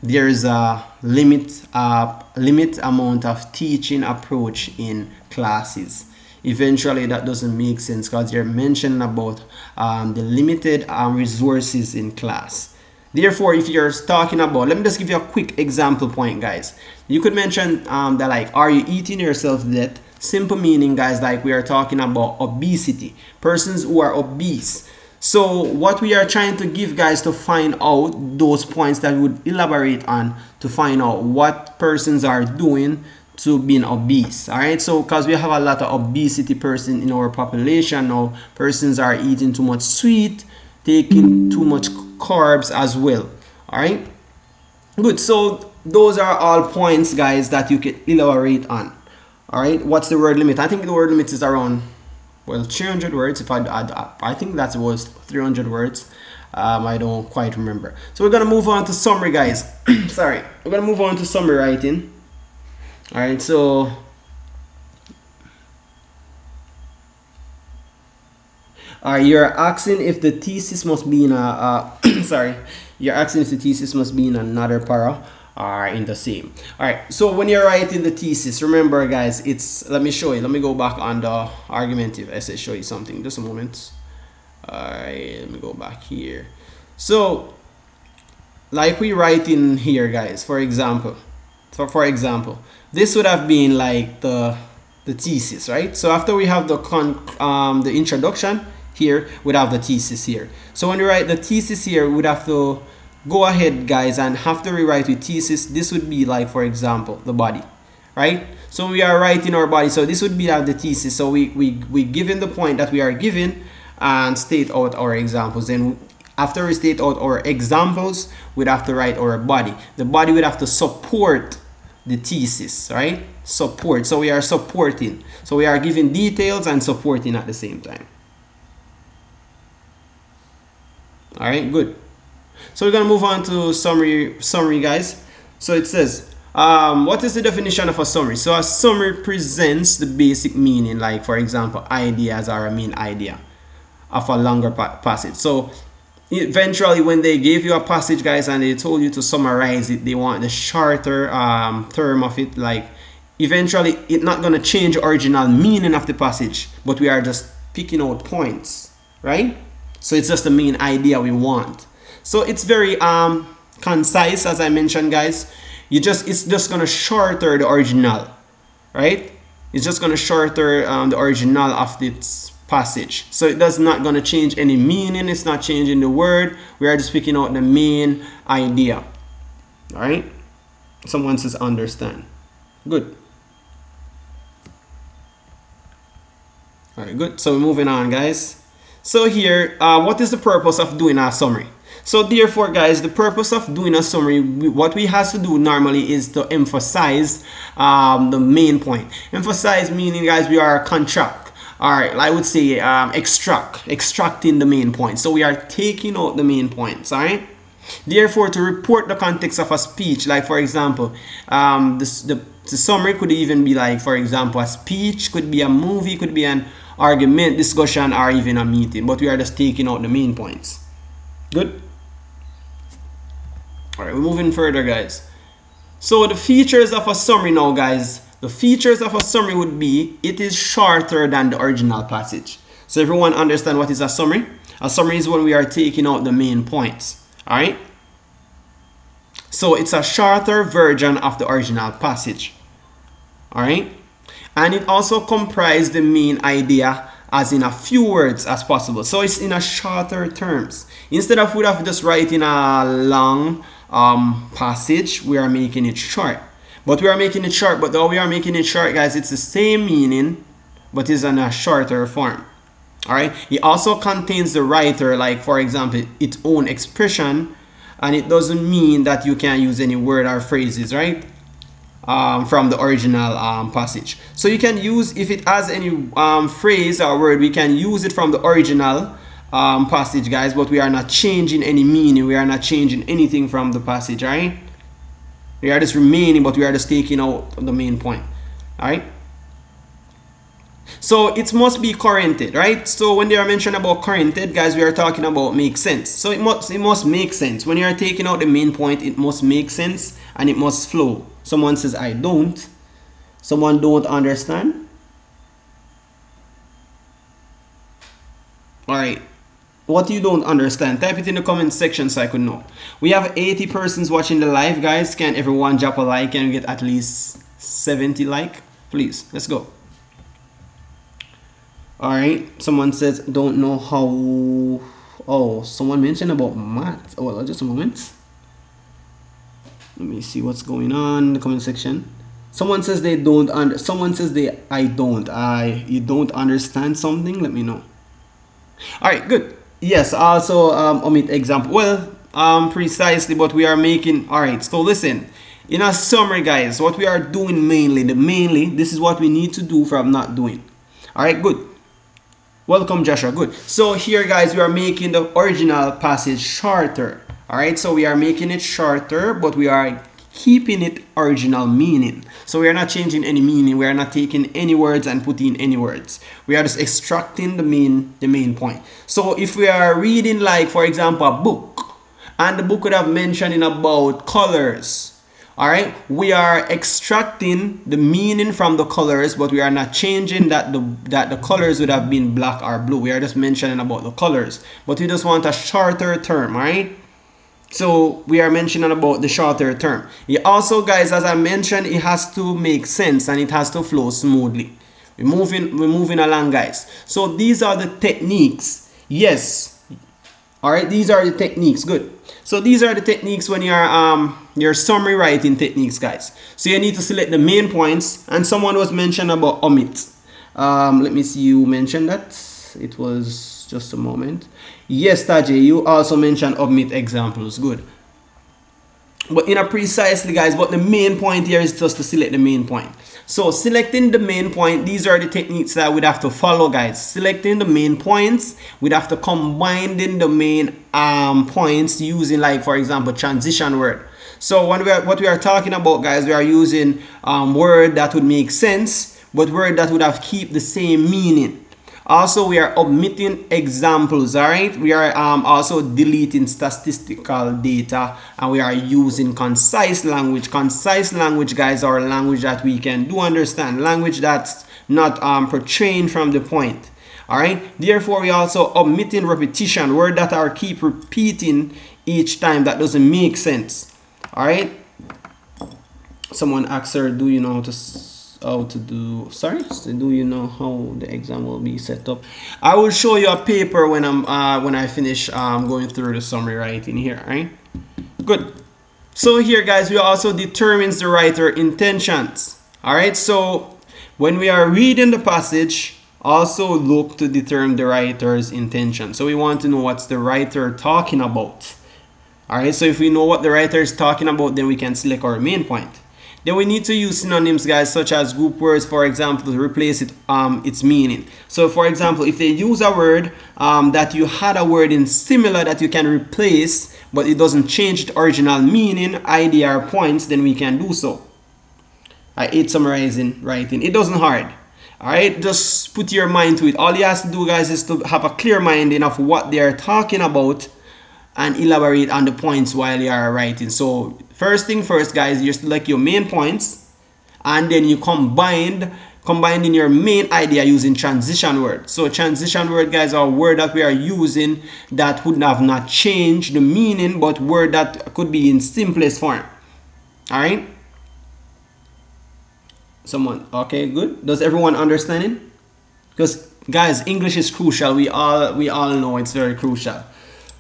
there is a limit amount of teaching approach in classes. Eventually that doesn't make sense because you're mentioning about the limited resources in class. Therefore, if you're talking about, let me just give you a quick example point, guys. You could mention that, like, are you eating yourself to death? Simple meaning, guys, like we are talking about obesity, persons who are obese. So what we are trying to give, guys, to find out those points that we would elaborate on, to find out what persons are doing to being obese. All right, so because we have a lot of obesity person in our population now, persons are eating too much sweet, taking too much carbs as well. All right, good. So those are all points, guys, that you can elaborate on. All right, what's the word limit? I think the word limit is around, well, 300 words. If I think that was 300 words. I don't quite remember. So we're gonna move on to summary, guys. Sorry, we're gonna move on to summary writing. All right, so You're asking if the thesis must be in a sorry, you're asking if the thesis must be in another para or in the same. All right, so when you're writing the thesis, remember guys, it's, let me show you, let me go back on the argumentative essay, show you something, just a moment. All right, let me go back here. So like we write in here guys, for example, this would have been like the thesis, right? So after we have the introduction here, we'd have the thesis here. So when we write the thesis here, we'd have to go ahead guys and have to rewrite with thesis. This would be like, for example, the body, right? So we are writing our body, so this would be the thesis. So we given the point that we are given and state out our examples. Then after we state out our examples, we'd have to write our body. The body would have to support the thesis, right? Support. So we are supporting. So we are giving details and supporting at the same time. All right, good. So we're gonna move on to summary guys. So it says, what is the definition of a summary? So a summary presents the basic meaning, like for example, ideas or a main idea of a longer passage. So eventually when they gave you a passage guys and they told you to summarize it, they want the shorter term of it. Like eventually it's not going to change the original meaning of the passage, but we are just picking out points, right? So it's just the main idea we want. So it's very concise, as I mentioned guys. It's just going to shorter the original, right? It's just going to shorter the original of its passage. So it does not going to change any meaning. It's not changing the word. We are just picking out the main idea. All right, someone says understand. Good. All right, good. So we're moving on guys. So here, what is the purpose of doing a summary? So therefore guys, the purpose of doing a summary, what we have to do normally is to emphasize the main point. Emphasize meaning guys, we are contract. Alright, I would say extracting the main point. So we are taking out the main points, alright? Therefore, to report the context of a speech, like for example, the summary could even be like, for example, a speech, could be a movie, could be an argument, discussion, or even a meeting. But we are just taking out the main points. Good? Alright, we're moving further, guys. So the features of a summary now, guys. The features of a summary would be, it is shorter than the original passage. So everyone understand what is a summary? A summary is when we are taking out the main points. Alright? So it's a shorter version of the original passage. Alright? And it also comprises the main idea as in a few words as possible. So it's in a shorter terms. Instead of we have just writing a long passage, we are making it short. But we are making it short, but though we are making it short, guys, it's the same meaning, but it's in a shorter form. Alright? It also contains the writer, like for example, its own expression, and it doesn't mean that you can't use any word or phrases, right? From the original passage. So you can use, if it has any phrase or word, we can use it from the original passage, guys, but we are not changing any meaning. We are not changing anything from the passage, right? We are just remaining, but we are just taking out the main point. Alright? So it must be currented, right? So when they are mentioned about currented, guys, we are talking about make sense. So it must make sense. When you are taking out the main point, it must make sense and it must flow. Someone says, I don't. Someone don't understand. Alright. What you don't understand, type it in the comment section so I could know. We have 80 persons watching the live, guys. Can everyone drop a like? Can we get at least 70 like? Please, let's go. Alright, someone says, don't know how. Oh, someone mentioned about math. Oh, well, just a moment. Let me see what's going on in the comment section. Someone says they don't someone says I don't. You don't understand something? Let me know. Alright, good. Yes, also omit example. Well, precisely, but we are making. Alright, so listen. In a summary, guys, what we are doing mainly, this is what we need to do from not doing. Alright, good. Welcome, Joshua. Good. So here, guys, we are making the original passage shorter. Alright, so we are making it shorter, but we are keeping it original meaning. So we are not changing any meaning. We are not taking any words and putting any words. We are just extracting the main point. So if we are reading, like for example, a book, and the book would have mentioning about colors, all right, we are extracting the meaning from the colors, but we are not changing that the colors would have been black or blue. We are just mentioning about the colors, but we just want a shorter term, all right? So we are mentioning about the shorter term. It also, guys, as I mentioned, it has to make sense and it has to flow smoothly. We're moving along, guys. So these are the techniques. Yes. All right, these are the techniques. Good. So these are the techniques when you're your summary writing techniques, guys. So you need to select the main points, and someone was mentioned about omit. Let me see, you mentioned that. It was just a moment. Yes, Tajay, you also mentioned omit examples. Good. But in a precisely, guys, but the main point here is just to select the main point. So selecting the main point, these are the techniques that we'd have to follow, guys. Selecting the main points, we'd have to combine the main points using, like for example, transition word. So when what we are talking about, guys, we are using word that would make sense, but word that would have keep the same meaning. Also, we are omitting examples, all right? We are also deleting statistical data, and we are using concise language. Concise language, guys, are language that we can do understand, language that's not portraying from the point, all right? Therefore, we also omitting repetition, word that are keep repeating each time that doesn't make sense, all right? Someone asked her, do you know how to do, sorry, so do you know how the exam will be set up? I will show you a paper when I finish going through the summary writing here, right? Good. So here, guys, we also determines the writer intentions, all right? So when we are reading the passage, also look to determine the writer's intention. So we want to know what's the writer talking about, all right? So if we know what the writer is talking about, then we can select our main point. Then we need to use synonyms, guys, such as group words, for example, to replace its meaning. So, for example, if they use a word that you had a word in similar that you can replace, but it doesn't change the original meaning, idea, or points, then we can do so. I hate summarizing writing. It doesn't hard. All right, just put your mind to it. All you have to do, guys, is to have a clear minding of what they are talking about and elaborate on the points while you are writing. So first thing first, guys, you select your main points, and then you combine in your main idea using transition word. So transition word, guys, are a word that we are using that would have not changed the meaning, but word that could be in simplest form. All right. Someone, okay, good. Does everyone understand it? Because, guys, English is crucial. We all know it's very crucial.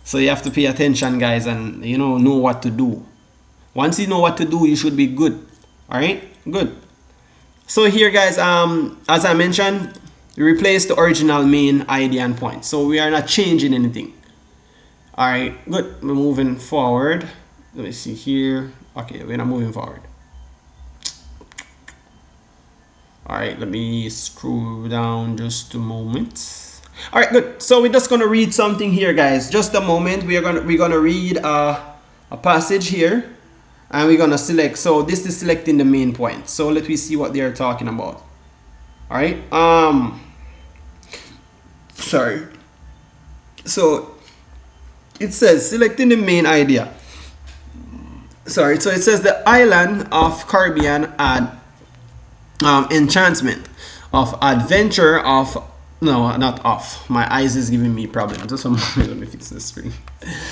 So you have to pay attention, guys, and know what to do. Once you know what to do, you should be good. All right, good. So here, guys, as I mentioned, we replace the original main idea and point. So we are not changing anything. All right, good. We're moving forward. Let me see here. Okay, we're not moving forward. All right, let me scroll down just a moment. All right, good. So we're just gonna read something here, guys. Just a moment. We're gonna read a passage here, and we're gonna select. So this is selecting the main point. So let me see what they are talking about. All right. Sorry. So it says selecting the main idea. Sorry. So it says the island of Caribbean and enchantment of adventure of. No, not off. My eyes is giving me problem. Just a moment, let me fix the screen.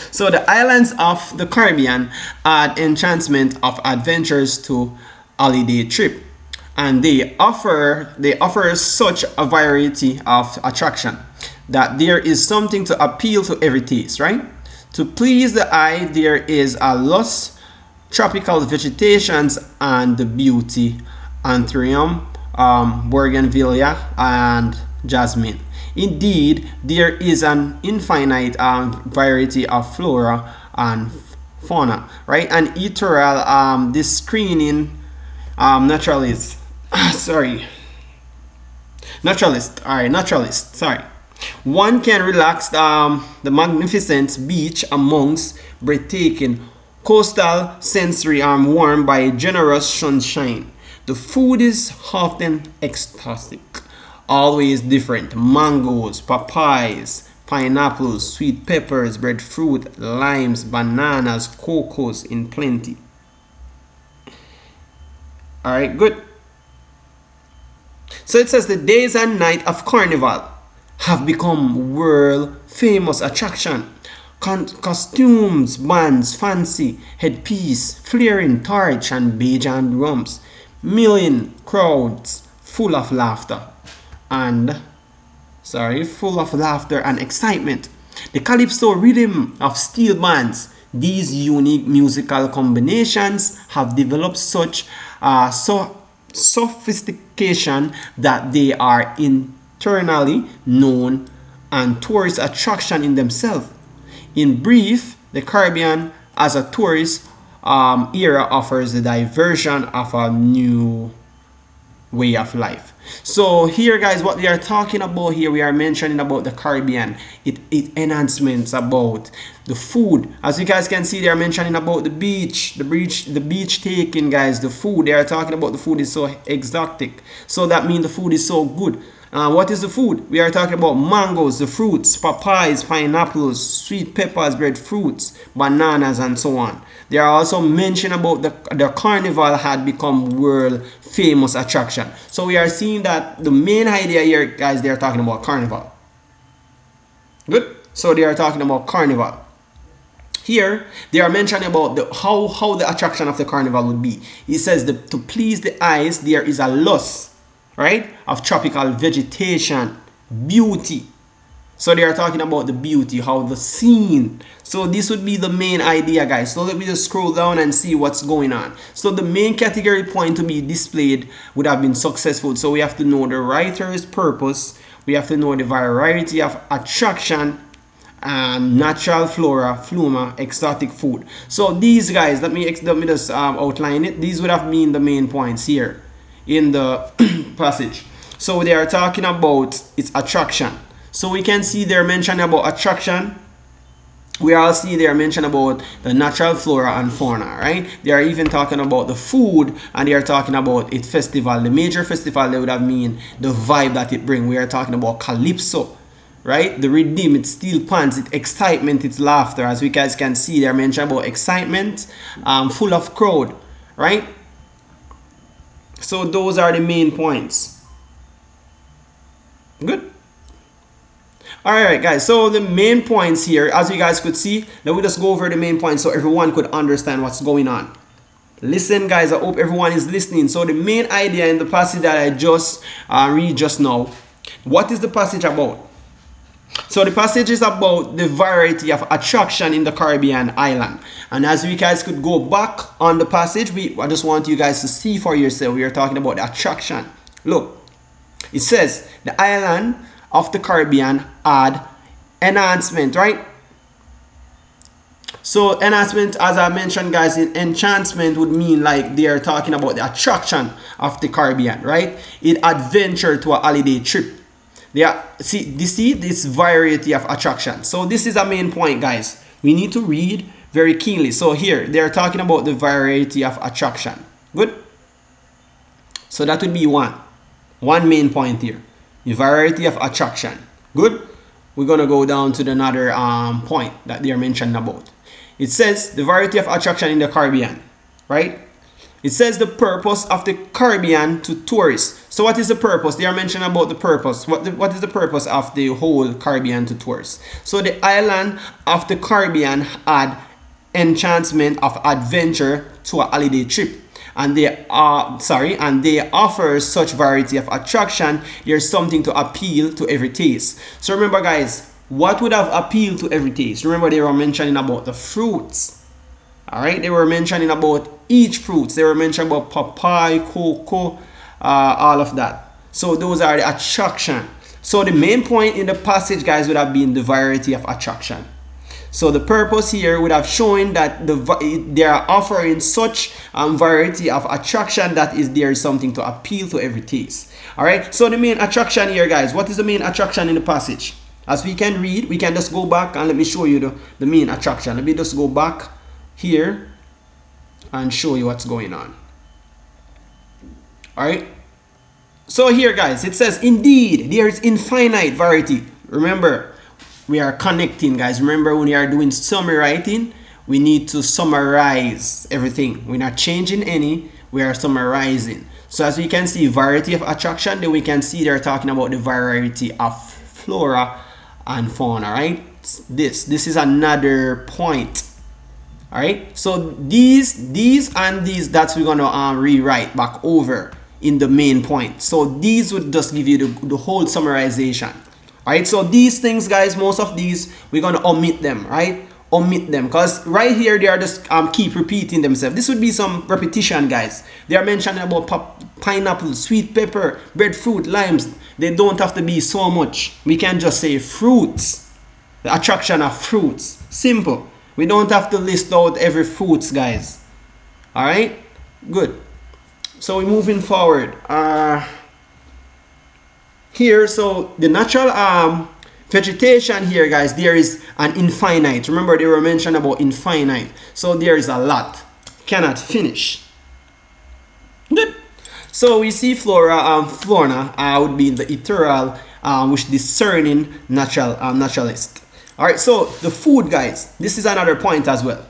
So the islands of the Caribbean add enchantment of adventures to holiday trip, and they offer such a variety of attraction that there is something to appeal to every taste, right? To please the eye, there is a lush tropical vegetations and the beauty anthurium, bougainvillea, and jasmine. Indeed, there is an infinite variety of flora and fauna, right? And ethereal this screening naturalist sorry, one can relax the magnificent beach amongst breathtaking Coastal sensory arm warmed by generous sunshine. The food is often ecstatic, always different. Mangoes, papayas, pineapples, sweet peppers, breadfruit, limes, bananas, cocos in plenty. Alright, good. So it says the days and night of carnival have become world famous attraction. Costumes, bands, fancy headpiece, flaring torch and Bajan drums, million crowds full of laughter and excitement. The calypso rhythm of steel bands. These unique musical combinations have developed such sophistication that they are internally known and tourist attraction in themselves. In brief, the Caribbean as a tourist era offers the diversion of a new way of life. So here, guys, what we are talking about here, we are mentioning about the Caribbean. It enhancements about the food. As you guys can see, they are mentioning about the beach taking, guys. The food, they are talking about the food is so exotic. So that means the food is so good. What is the food? We are talking about mangoes, the fruits, papayas, pineapples, sweet peppers, breadfruits, bananas, and so on. They are also mentioning about the carnival had become world famous attraction. So we are seeing that the main idea here, guys, they are talking about carnival. Good. So they are talking about carnival. Here they are mentioning about how the attraction of the carnival would be. It says to please the eyes there is a lust, right, of tropical vegetation, beauty. So they are talking about the beauty, how the scene. So this would be the main idea, guys. So let me just scroll down and see what's going on. So the main category point to be displayed would have been successful. So we have to know the writer's purpose. We have to know the variety of attraction, natural flora, fauna, exotic food. So these, guys, let me just outline it. These would have been the main points here in the passage. So they are talking about its attraction. So we can see they're mentioning about attraction. We all see they're mentioning about the natural flora and fauna, right? They are even talking about the food, and they are talking about its festival. The major festival, they would have mean the vibe that it brings. We are talking about calypso, right? The rhythm, its steel pans, its excitement, its laughter. As we guys can see, they're mentioning about excitement, full of crowd, right? So those are the main points. Good. Alright, guys, so the main points here, as you guys could see, let me just go over the main points so everyone could understand what's going on. Listen, guys, I hope everyone is listening. So the main idea in the passage that I just read just now, what is the passage about? So the passage is about the variety of attraction in the Caribbean island. And as you guys could go back on the passage, I just want you guys to see for yourself. We are talking about the attraction. Look, it says the island of the Caribbean add enhancement, right? So enhancement, as I mentioned, guys, enhancement would mean like they are talking about the attraction of the Caribbean, right? It adventure to a holiday trip. See this variety of attraction. So this is a main point, guys. We need to read very keenly. So here they are talking about the variety of attraction. Good. So that would be one main point here. The variety of attraction. Good. We're gonna go down to another point that they are mentioning about. It says the variety of attraction in the Caribbean, right? It says the purpose of the Caribbean to tourists. So what is the purpose? They are mentioning about the purpose. What is the purpose of the whole Caribbean to tourists? So the island of the Caribbean add enchantment of adventure to a holiday trip. And they offer such variety of attraction. There's something to appeal to every taste. So remember, guys, what would have appealed to every taste? Remember, they were mentioning about the fruits. All right, they were mentioning about each fruits. They were mentioning about papaya, cocoa, all of that. So those are the attraction. So the main point in the passage, guys, would have been the variety of attraction. So the purpose here would have shown that they are offering such variety of attraction that there is something to appeal to every taste. All right. So the main attraction here, guys, what is the main attraction in the passage? As we can read, we can just go back and let me show you the main attraction. Let me just go back here and show you what's going on. All right. So here, guys, it says, indeed, there is infinite variety. Remember, we are connecting, guys. Remember, when we are doing summary writing, we need to summarize everything. We're not changing any, we are summarizing. So as we can see, variety of attraction, then we can see they're talking about the variety of flora and fauna, right? This is another point. All right, so these and these, that's we're gonna rewrite back over in the main point. So these would just give you the whole summarization. All right, so these things, guys, most of these we're gonna omit them, right? Omit them, because right here they are just keep repeating themselves. This would be some repetition, guys. They are mentioning about pineapple, sweet pepper, breadfruit, limes. They don't have to be so much. We can just say fruits, the attraction of fruits. Simple. We don't have to list out every fruits, guys. All right, good. So we're moving forward here. So the natural vegetation here, guys, there is an infinite. Remember, they were mentioned about infinite. So there is a lot. Cannot finish. Good. So we see flora, fauna would be the ethereal, which discerning naturalist. All right. So the food, guys, this is another point as well.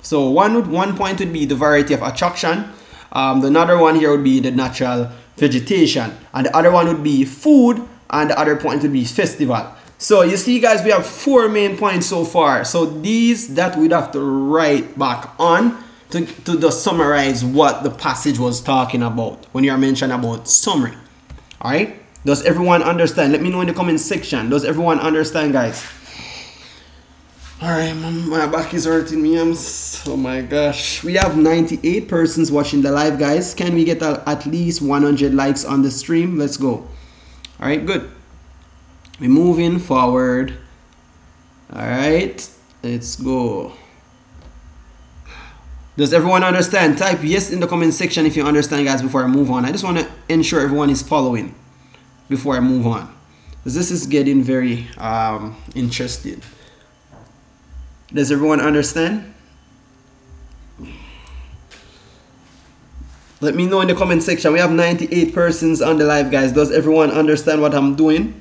So one point would be the variety of attraction. Another one here would be the natural vegetation, and the other one would be food, and the other point would be festival. So you see, guys, we have 4 main points so far. So these that we'd have to write back on to just summarize what the passage was talking about when you are mentioning about summary. All right, does everyone understand? Let me know in the comment section. Does everyone understand, guys? All right, my back is hurting me. Oh my gosh, we have 98 persons watching the live, guys. Can we get at least 100 likes on the stream? Let's go. All right, good. We're moving forward. All right, let's go. Does everyone understand? Type yes in the comment section if you understand, guys, before I move on. I just want to ensure everyone is following before I move on, because this is getting very interesting. Does everyone understand? Let me know in the comment section. We have 98 persons on the live, guys. Does everyone understand what I'm doing?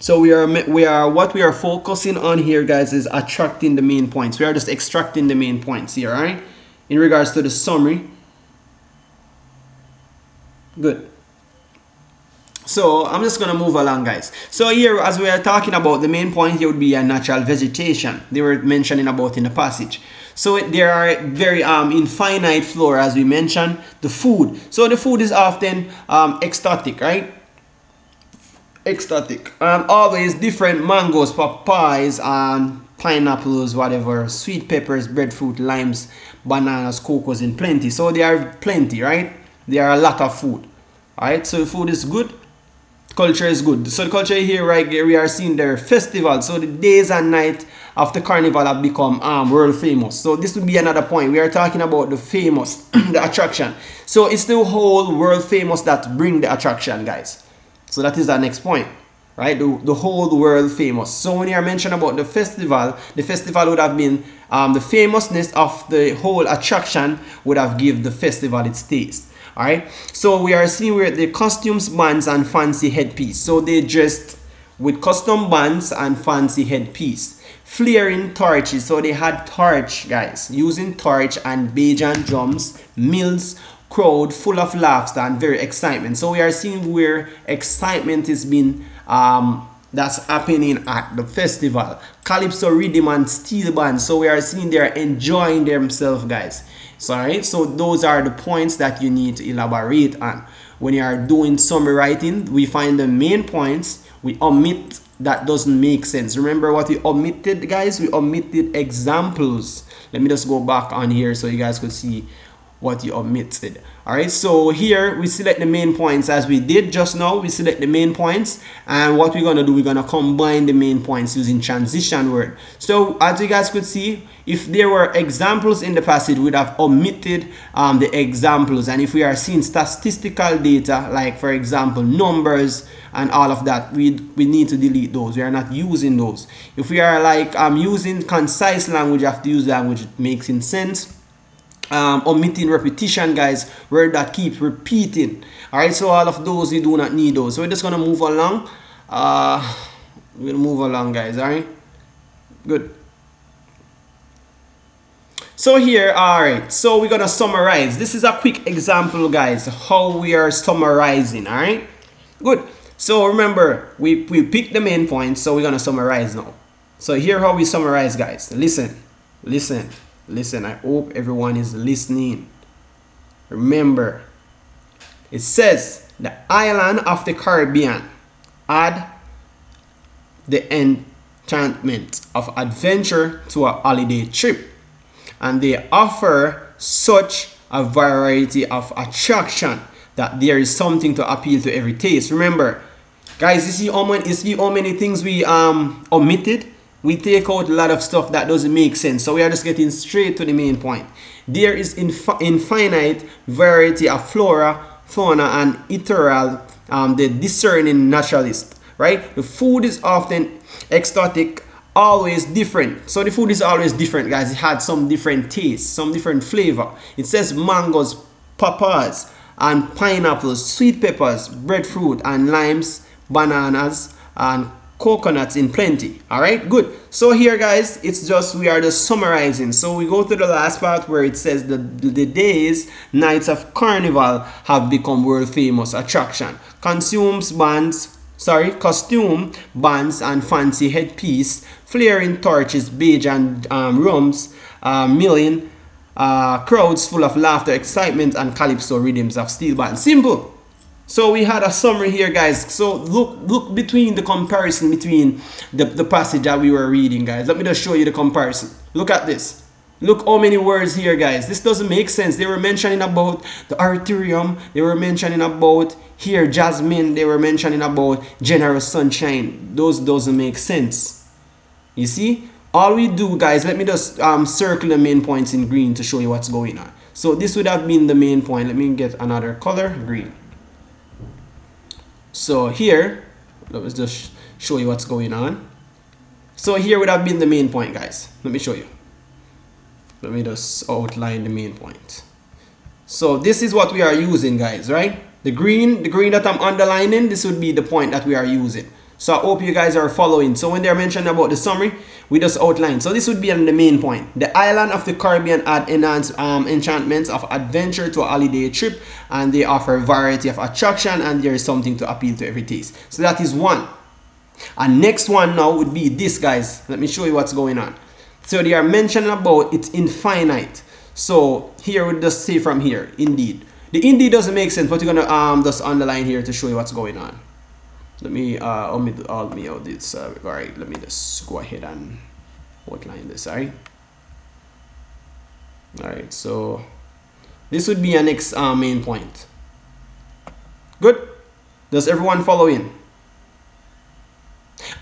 So what we are focusing on here, guys, is attracting the main points. We are just extracting the main points here, all right? In regards to the summary. Good. So I'm just gonna move along, guys. So here, as we are talking about, the main point here would be a natural vegetation. They were mentioning about in the passage. So there are very infinite flora, as we mentioned. The food. So the food is often exotic, right? Exotic. Always different mangoes, papayas, and pineapples, whatever, sweet peppers, breadfruit, limes, bananas, cocoas in plenty. So there are plenty, right? There are a lot of food. All right. So food is good. Culture is good. So the culture here, right here, we are seeing their festival. So the days and night of the carnival have become world famous. So this would be another point. We are talking about the famous, the attraction. So it's the whole world famous that bring the attraction, guys. So that is our next point, right? The whole world famous. So when you are mentioning about the festival would have been the famousness of the whole attraction would have given the festival its taste. All right, so we are seeing where the costumes, bands, and fancy headpiece. So they dressed with custom bands and fancy headpiece. Flaring torches. So they had torch, guys, using torch and Bajan drums, mills, crowd full of laughter and very excitement. So we are seeing where excitement is being that's happening at the festival. Calypso rhythm and steel band. So we are seeing they're enjoying themselves, guys. Sorry, so those are the points that you need to elaborate on. When you are doing summary writing, we find the main points, we omit that doesn't make sense. Remember what we omitted, guys? We omitted examples. Let me just go back on here so you guys could see what you omitted. All right, so here we select the main points as we did just now. We select the main points, and what we're gonna do, we're gonna combine the main points using transition word. So as you guys could see, if there were examples in the passage, we'd have omitted the examples. And if we are seeing statistical data, like for example numbers and all of that, we need to delete those. We are not using those. If we are like using concise language, you have to use language that makes sense. omitting repetition, guys, where that keeps repeating. All right, so all of those, we do not need those. So we're just gonna move along. We'll move along, guys. All right, good. So here, all right, so we're gonna summarize. This is a quick example, guys, how we are summarizing. All right, good. So remember, we picked the main points, so we're gonna summarize now. So here how we summarize, guys. Listen, listen, listen. I hope everyone is listening. Remember, it says the island of the Caribbean add the enchantment of adventure to a holiday trip, and they offer such a variety of attraction that there is something to appeal to every taste. Remember, guys, you see how many things we omitted? We take out a lot of stuff that doesn't make sense. So we are just getting straight to the main point. There is infinite variety of flora, fauna, and ethereal, the discerning naturalist, right? The food is often exotic, always different. So the food is always different, guys. It had some different taste, some different flavor. It says mangoes, papayas, and pineapples, sweet peppers, breadfruit, and limes, bananas, and coconuts in plenty. All right, good. So here, guys, it's just, we are just summarizing. So we go to the last part where it says the days, nights of carnival have become world famous attraction. Costume bands, and fancy headpiece, flaring torches, beige and rums, million crowds full of laughter, excitement, and calypso rhythms of steel bands. Simple. So we had a summary here, guys. So look between the comparison between the passage that we were reading, guys. Let me just show you the comparison. Look at this. Look how many words here, guys. This doesn't make sense. They were mentioning about the arterium. They were mentioning about here jasmine. They were mentioning about generous sunshine. Those doesn't make sense. You see? All we do, guys, let me just circle the main points in green to show you what's going on. So this would have been the main point. Let me get another color, green. So here, let me just show you what's going on. So here would have been the main point, guys. Let me show you. Let me just outline the main point. So this is what we are using, guys, right? The green that I'm underlining, this would be the point that we are using. So I hope you guys are following. So when they're mentioning about the summary, we just outline. So this would be on the main point. The island of the Caribbean add enhanced enchantments of adventure to a holiday trip, and they offer a variety of attraction, and there is something to appeal to every taste. So that is one. And next one now would be this, guys. Let me show you what's going on. So they are mentioning about it's infinite. So here we just say from here, indeed. The indeed doesn't make sense, but you're gonna just underline here to show you what's going on. Let me omit all this. All right, let me just go ahead and outline this. All right, so this would be our next main point. Good. Does everyone follow in?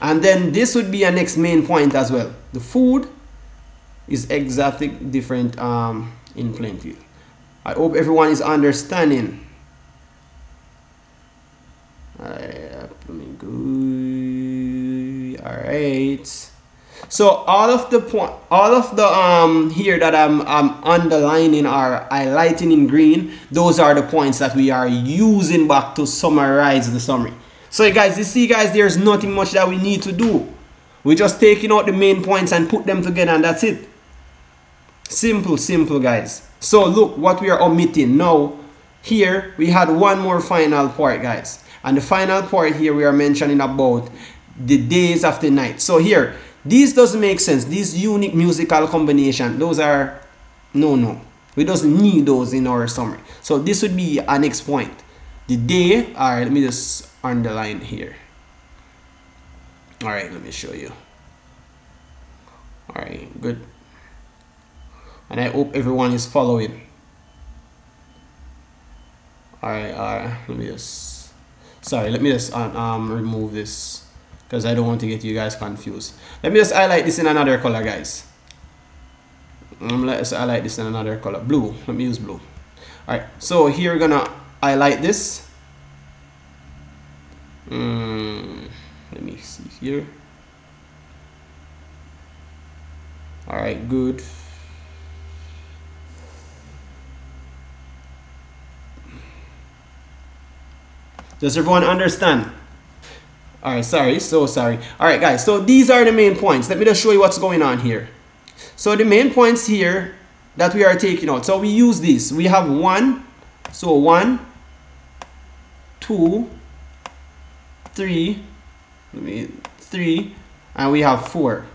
And then this would be our next main point as well. The food is exotic, different in plenty. I hope everyone is understanding. All right. So all of the here that I'm underlining or highlighting in green, those are the points that we are using back to summarize the summary. So guys, you see, guys, there's nothing much that we need to do. We're just taking out the main points and put them together, and that's it. Simple, guys. So look what we are omitting now. Here we had one more final part, guys. And the final part here, we are mentioning about the days of the night. So here, these doesn't make sense. These unique musical combination, those are no. We doesn't need those in our summary. So this would be our next point. The day. All right, let me just underline here. All right, let me show you. All right, good. And I hope everyone is following. All right, let me just. Sorry, let me just remove this because I don't want to get you guys confused. Let me just highlight this in another color, guys. Let's highlight this in another color, blue. Let me use blue. All right, so here we're gonna highlight this. Let me see here. All right, good. Does everyone understand? All right, sorry, so sorry. All right, guys, so these are the main points. Let me just show you what's going on here. So the main points here that we are taking out. So we use this. We have 1. So 1, 2, 3, 3, and we have 4.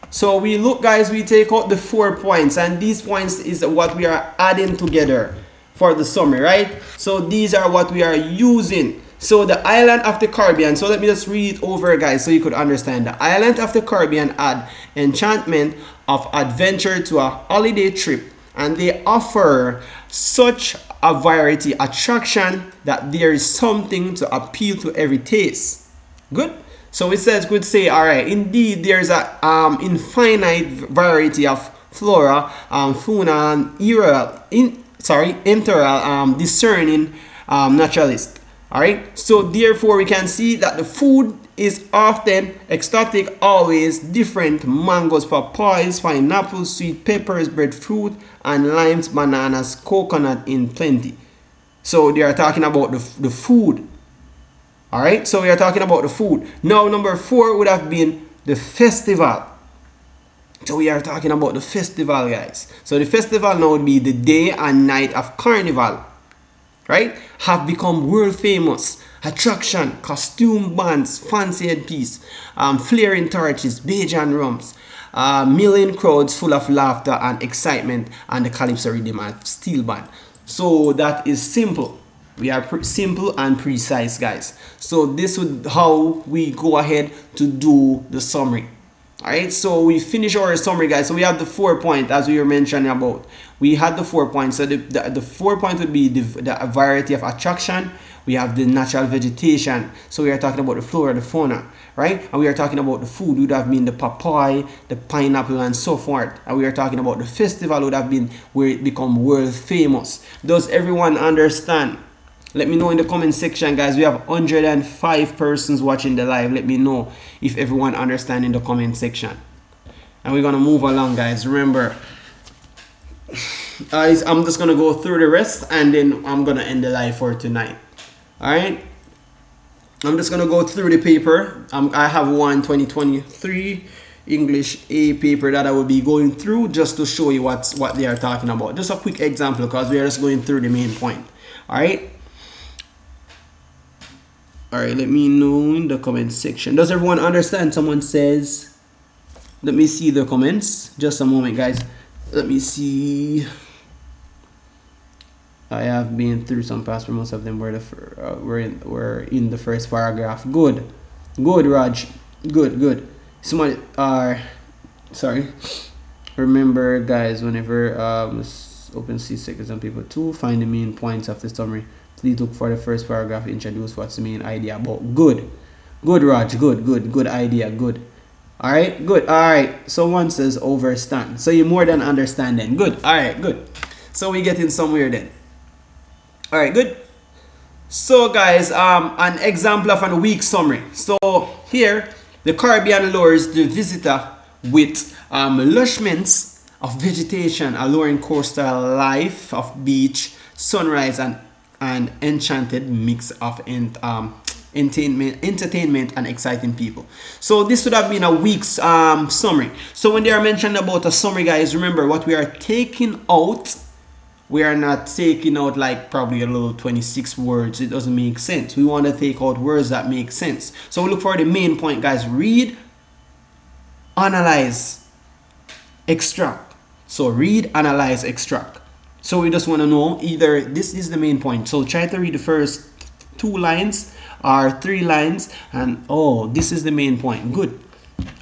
So we look, guys, we take out the 4 points, and these points is what we are adding together for the summary, right? So these are what we are using. So the island of the Caribbean, so let me just read it over, guys, so you could understand. The island of the Caribbean add enchantment of adventure to a holiday trip, and they offer such a variety attraction that there is something to appeal to every taste. Good. So it says, could say, all right, indeed there's a infinite variety of flora, fauna, and enteral, discerning naturalist. All right, so therefore we can see that the food is often exotic, always different: mangoes, papayas, pineapples, sweet peppers, breadfruit, and limes, bananas, coconut in plenty. So they are talking about the food. All right, so we are talking about the food. Now number 4 would have been the festival. So we are talking about the festival, guys. So the festival now would be the day and night of carnival, right? Have become world famous. Attraction, costume bands, fancy headpiece, flaring torches, Bajan rums, million crowds full of laughter and excitement, and the calypso rhythm and steel band. So that is simple. We are simple and precise, guys. So this is how we go ahead to do the summary. Alright, so we finish our summary, guys. So we have the 4 points as we were mentioning about. We had the 4 points. So the 4 points would be the variety of attraction. We have the natural vegetation. So we are talking about the flora, the fauna, right? And we are talking about the food. Would have been the papaya, the pineapple, and so forth. And we are talking about the festival. Would have been where it become world famous. Does everyone understand? Let me know in the comment section, guys. We have 105 persons watching the live. Let me know if everyone understands in the comment section. And we're going to move along, guys. Remember, I'm just going to go through the rest, and then I'm going to end the live for tonight. Alright? I'm just going to go through the paper. I have one 2023 English A paper that I will be going through just to show you what they are talking about. Just a quick example, because we are just going through the main point. Alright? Alright, let me know in the comment section. Does everyone understand? Someone says, let me see the comments. Just a moment, guys. Let me see. I have been through some past, but most of them were in the first paragraph. Good, Raj. Good. Somebody sorry. Remember, guys, whenever open CSEC exam paper 2, find the main points of the summary. Please look for the first paragraph, introduce what's the main idea about. Good, Raj. Good idea. Good. Alright, good. Alright, so one says overstand. So you more than understand then. Good. Alright, good. So we getting somewhere then. Alright, good. So guys, an example of a week summary. So here, the Caribbean lures the visitor with lushments of vegetation, alluring coastal life of beach, sunrise, and enchanted mix of entertainment and exciting people. So this would have been a week's summary. So when they are mentioned about a summary, guys, remember what we are taking out. We are not taking out like probably a little 26 words. It doesn't make sense. We want to take out words that make sense. So we look for the main point, guys. Read, analyze, extract. So read, analyze, extract. So we just want to know either this is the main point. So try to read the first 2 lines or 3 lines, and oh, this is the main point. Good.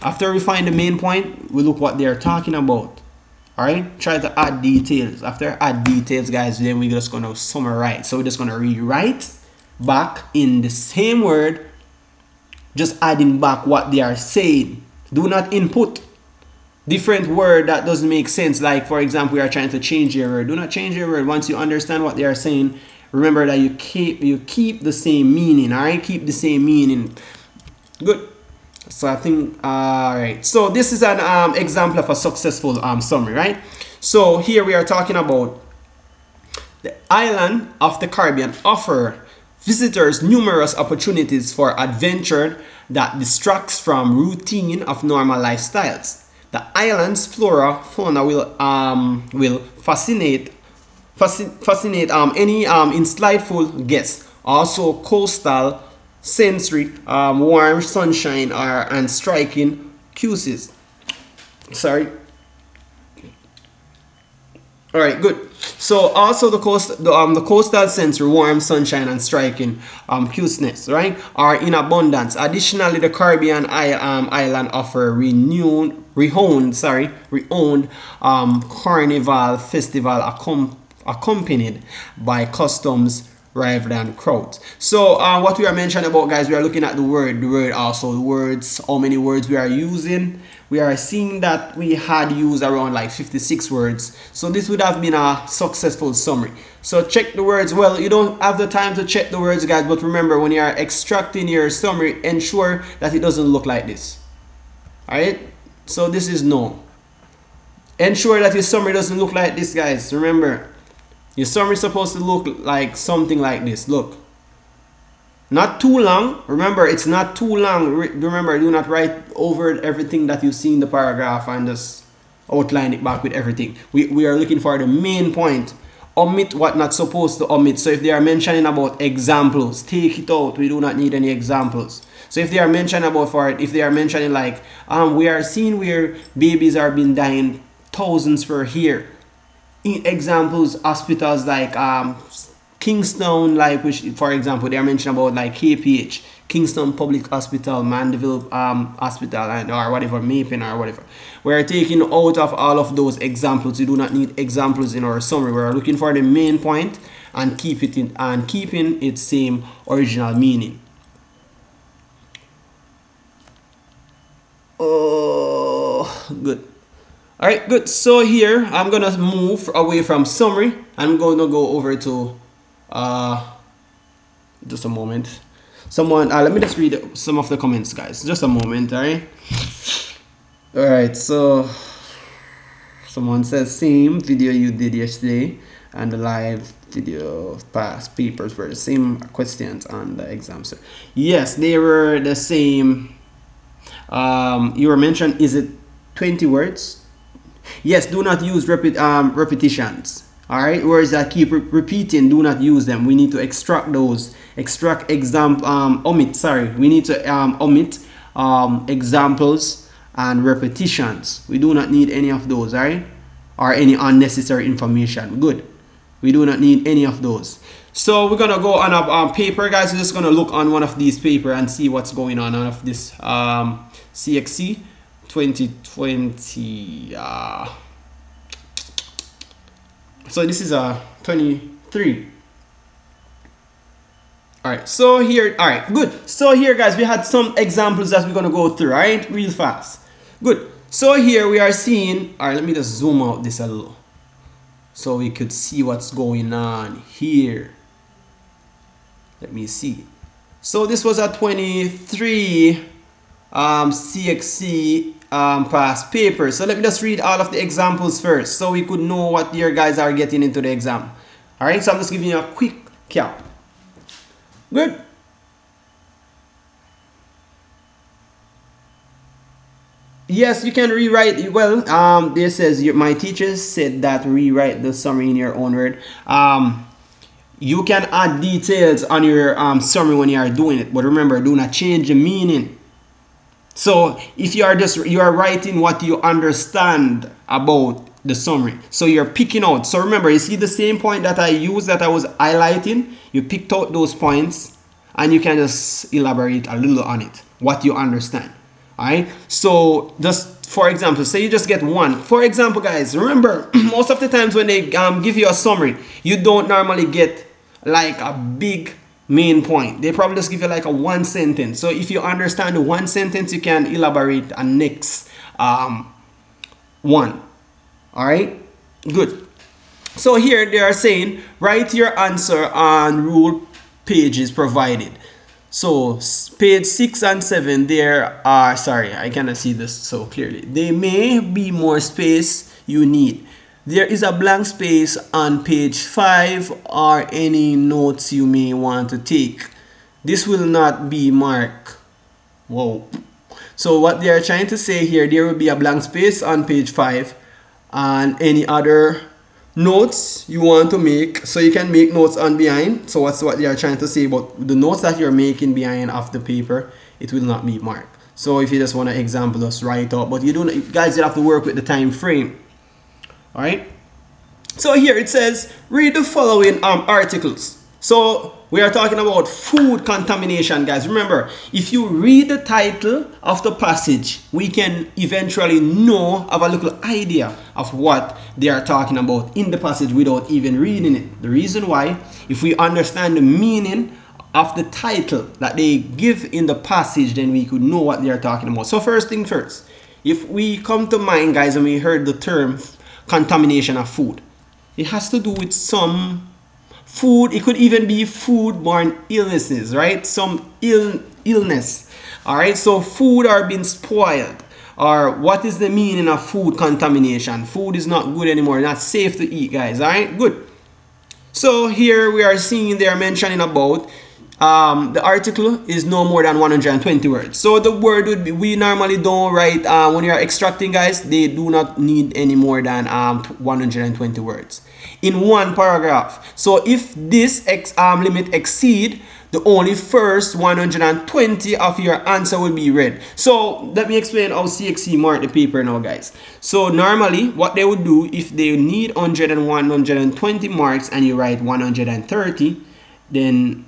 After we find the main point, we look what they are talking about. Alright, try to add details. After add details, guys, then we're just going to summarize. So we're just going to rewrite back in the same word, just adding back what they are saying. Do not input different word that doesn't make sense. Like, for example, we are trying to change your word. Do not change your word. Once you understand what they are saying, remember that you keep the same meaning. Alright, keep the same meaning. Good. So I think, alright, so this is an example of a successful summary, right? So here we are talking about the island of the Caribbean offer visitors numerous opportunities for adventure that distracts from routine of normal lifestyles. The island's fauna will fascinate any insightful guest. Also, coastal sensory, warm sunshine and striking cues. Sorry. All right, good. So also the coastal sensory, warm sunshine and striking cuteness, right, are in abundance. Additionally, the Caribbean island offer renowned carnival festival accompanied by customs rather than crowds. So what we are mentioning about, guys, we are looking at the word also, the words, how many words we are using. We are seeing that we had used around like 56 words. So this would have been a successful summary. So check the words. Well, you don't have the time to check the words, guys, but remember, when you are extracting your summary, ensure that it doesn't look like this. All right, so this is no. Ensure that your summary doesn't look like this, guys. Remember, your summary is supposed to look like something like this. Look, not too long. Remember, it's not too long. Remember, do not write over everything that you see in the paragraph and just outline it back with everything. We are looking for the main point. Omit what not supposed to omit. So if they are mentioning about examples, take it out. We do not need any examples. So if they are mentioning if they are mentioning like we are seeing where babies are being dying thousands per year. In examples, hospitals like Kingston, like, which, for example, they are mentioning about like KPH, Kingston Public Hospital, Mandeville Hospital, and or whatever, Mapen or whatever. We are taking out of all of those examples. We do not need examples in our summary. We are looking for the main point and keeping its same original meaning. Oh, good. All right, good. So here I'm gonna move away from summary. I'm gonna go over to just a moment. Let me just read some of the comments, guys. Just a moment. All right, so someone says same video you did yesterday and the live video past papers were the same questions on the exam, sir. Yes, they were the same. You were mentioned, is it 20 words? Yes, do not use repetitions. All right, words that keep repeating, do not use them. We need to extract those. Omit. Sorry, we need to omit examples and repetitions. We do not need any of those. All right, or any unnecessary information. Good. We do not need any of those. So we're gonna go on a paper, guys. We're just gonna look on one of these paper and see what's going on of this CXC 2020. So this is a 23. All right, so here, all right, good. So here, guys, we had some examples that we're gonna go through, all right, real fast. Good. So here we are seeing, all right, let me just zoom out this a little so we could see what's going on here. Let me see. So this was a 23 CXC past paper. So let me just read all of the examples first so we could know what your guys are getting into the exam. All right, so I'm just giving you a quick cap. Good. Yes, you can rewrite. Well, this says my teachers said that rewrite the summary in your own word. You can add details on your summary when you are doing it, but remember, do not change the meaning. So if you are writing what you understand about the summary, so you're picking out. So remember, you see the same point that I used, that I was highlighting. You picked out those points, and you can just elaborate a little on it, what you understand. All right. So just for example, say you just get one. For example, guys, remember, most of the times when they give you a summary, you don't normally get like a big main point. They probably just give you like a one sentence. So if you understand the one sentence, you can elaborate a next one. All right, good. So here they are saying write your answer on rule pages provided. So page 6 and 7, there are, sorry, I cannot see this so clearly. There may be more space you need. there is a blank space on page 5 or any notes you may want to take. This will not be marked. Whoa. So what they are trying to say here, there will be a blank space on page 5 and any other notes you want to make. So you can make notes on behind. So what's what they are trying to say about the notes that you're making behind of the paper, it will not be marked. So if you just want to example, just write out. But you don't, guys, you have to work with the time frame. All right. So here it says, read the following articles. So we are talking about food contamination, guys. Remember, if you read the title of the passage, we can eventually have a little idea of what they are talking about in the passage without even reading it. The reason why, if we understand the meaning of the title that they give in the passage, then we could know what they are talking about. So first thing first, if we come to mind, guys, and we heard the term contamination of food, it has to do with some food. It could even be food-borne illnesses, right? Some illness. All right, so food are being spoiled. Or what is the meaning of food contamination? Food is not good anymore, not safe to eat, guys. All right, good. So here we are seeing they are mentioning about the article is no more than 120 words. So the word would be, we normally don't write, when you are extracting, guys, they do not need any more than 120 words in one paragraph. So if this limit exceed, the only first 120 of your answer will be read. So let me explain how CXC mark the paper now, guys. So normally what they would do, if they need 100 and 120 marks and you write 130, then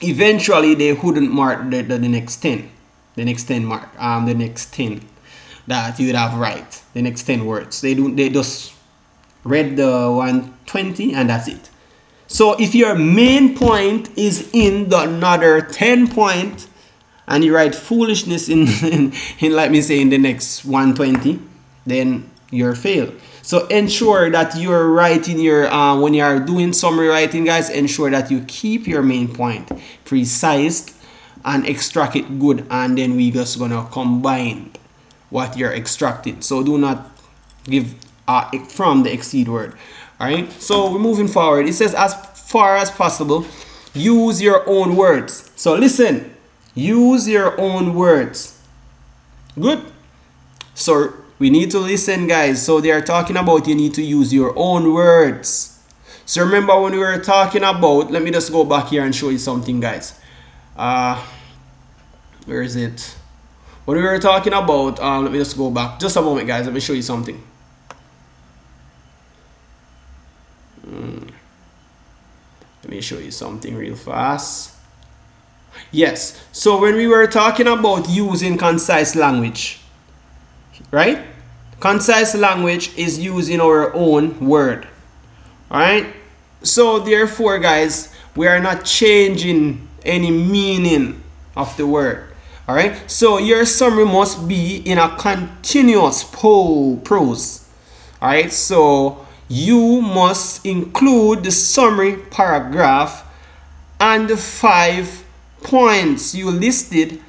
eventually they wouldn't mark the next 10. The next 10 mark, the next 10 that you would have right, the next 10 words. They just read the 120 and that's it. So if your main point is in the another 10 point and you write foolishness in let me say in the next 120, then you're failed. So ensure that you're writing your when you are doing summary writing, guys, ensure that you keep your main point precise and extract it good, and then we just gonna combine what you're extracting. So do not give from the exceed word. All right, so we're moving forward. It says, as far as possible, use your own words. So listen, use your own words. Good. So we need to listen, guys. So they are talking about you need to use your own words. So remember when we were talking about, let me just go back here and show you something, guys. Where is it? When we were talking about, let me just go back just a moment, guys. Let me show you something. Let me show you something real fast. Yes, so when we were talking about using concise language, right? Concise language is using our own word. All right, so therefore, guys, we are not changing any meaning of the word. All right, so your summary must be in a continuous prose. All right, so you must include the summary paragraph and the 5 points you listed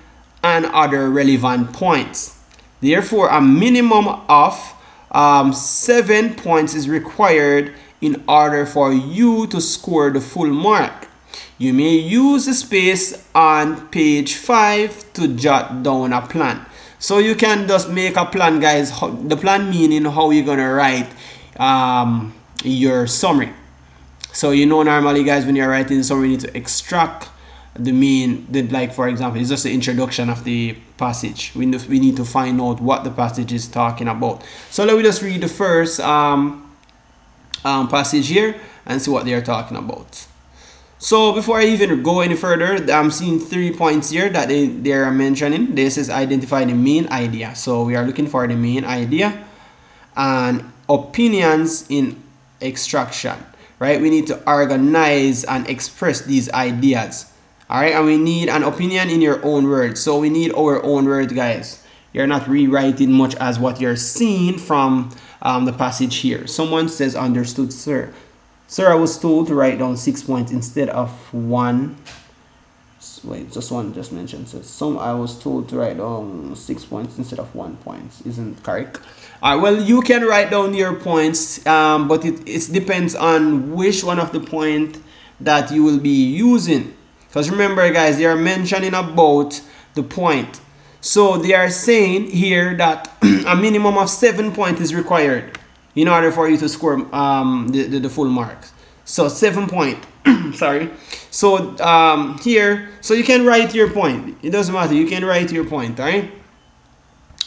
and other relevant points. Therefore, a minimum of 7 points is required in order for you to score the full mark. You may use the space on page 5 to jot down a plan. So you can just make a plan, guys. The plan meaning how you're gonna write your summary. So you know, normally, guys, when you're writing summary, you need to extract the main, like for example, it's just the introduction of the passage. We need to find out what the passage is talking about. So let me just read the first passage here and see what they are talking about. So before I even go any further, I'm seeing 3 points here that they are mentioning. This is identify the main idea. So we are looking for the main idea and opinions in extraction, right? We need to organize and express these ideas. All right, and we need an opinion in your own words. So we need our own words, guys. You're not rewriting much as what you're seeing from the passage here. Someone says, understood, sir. Sir, I was told to write down 6 points instead of 1. Wait, just one just mentioned. So some I was told to write down 6 points instead of 1 point. Isn't correct? Alright, well you can write down your points, but it depends on which one of the point that you will be using. Because remember guys, they are mentioning about the point. So they are saying here that a minimum of 7 points is required in order for you to score the full marks. So 7 points. Sorry. So here, so you can write your point. It doesn't matter. You can write your point. All right.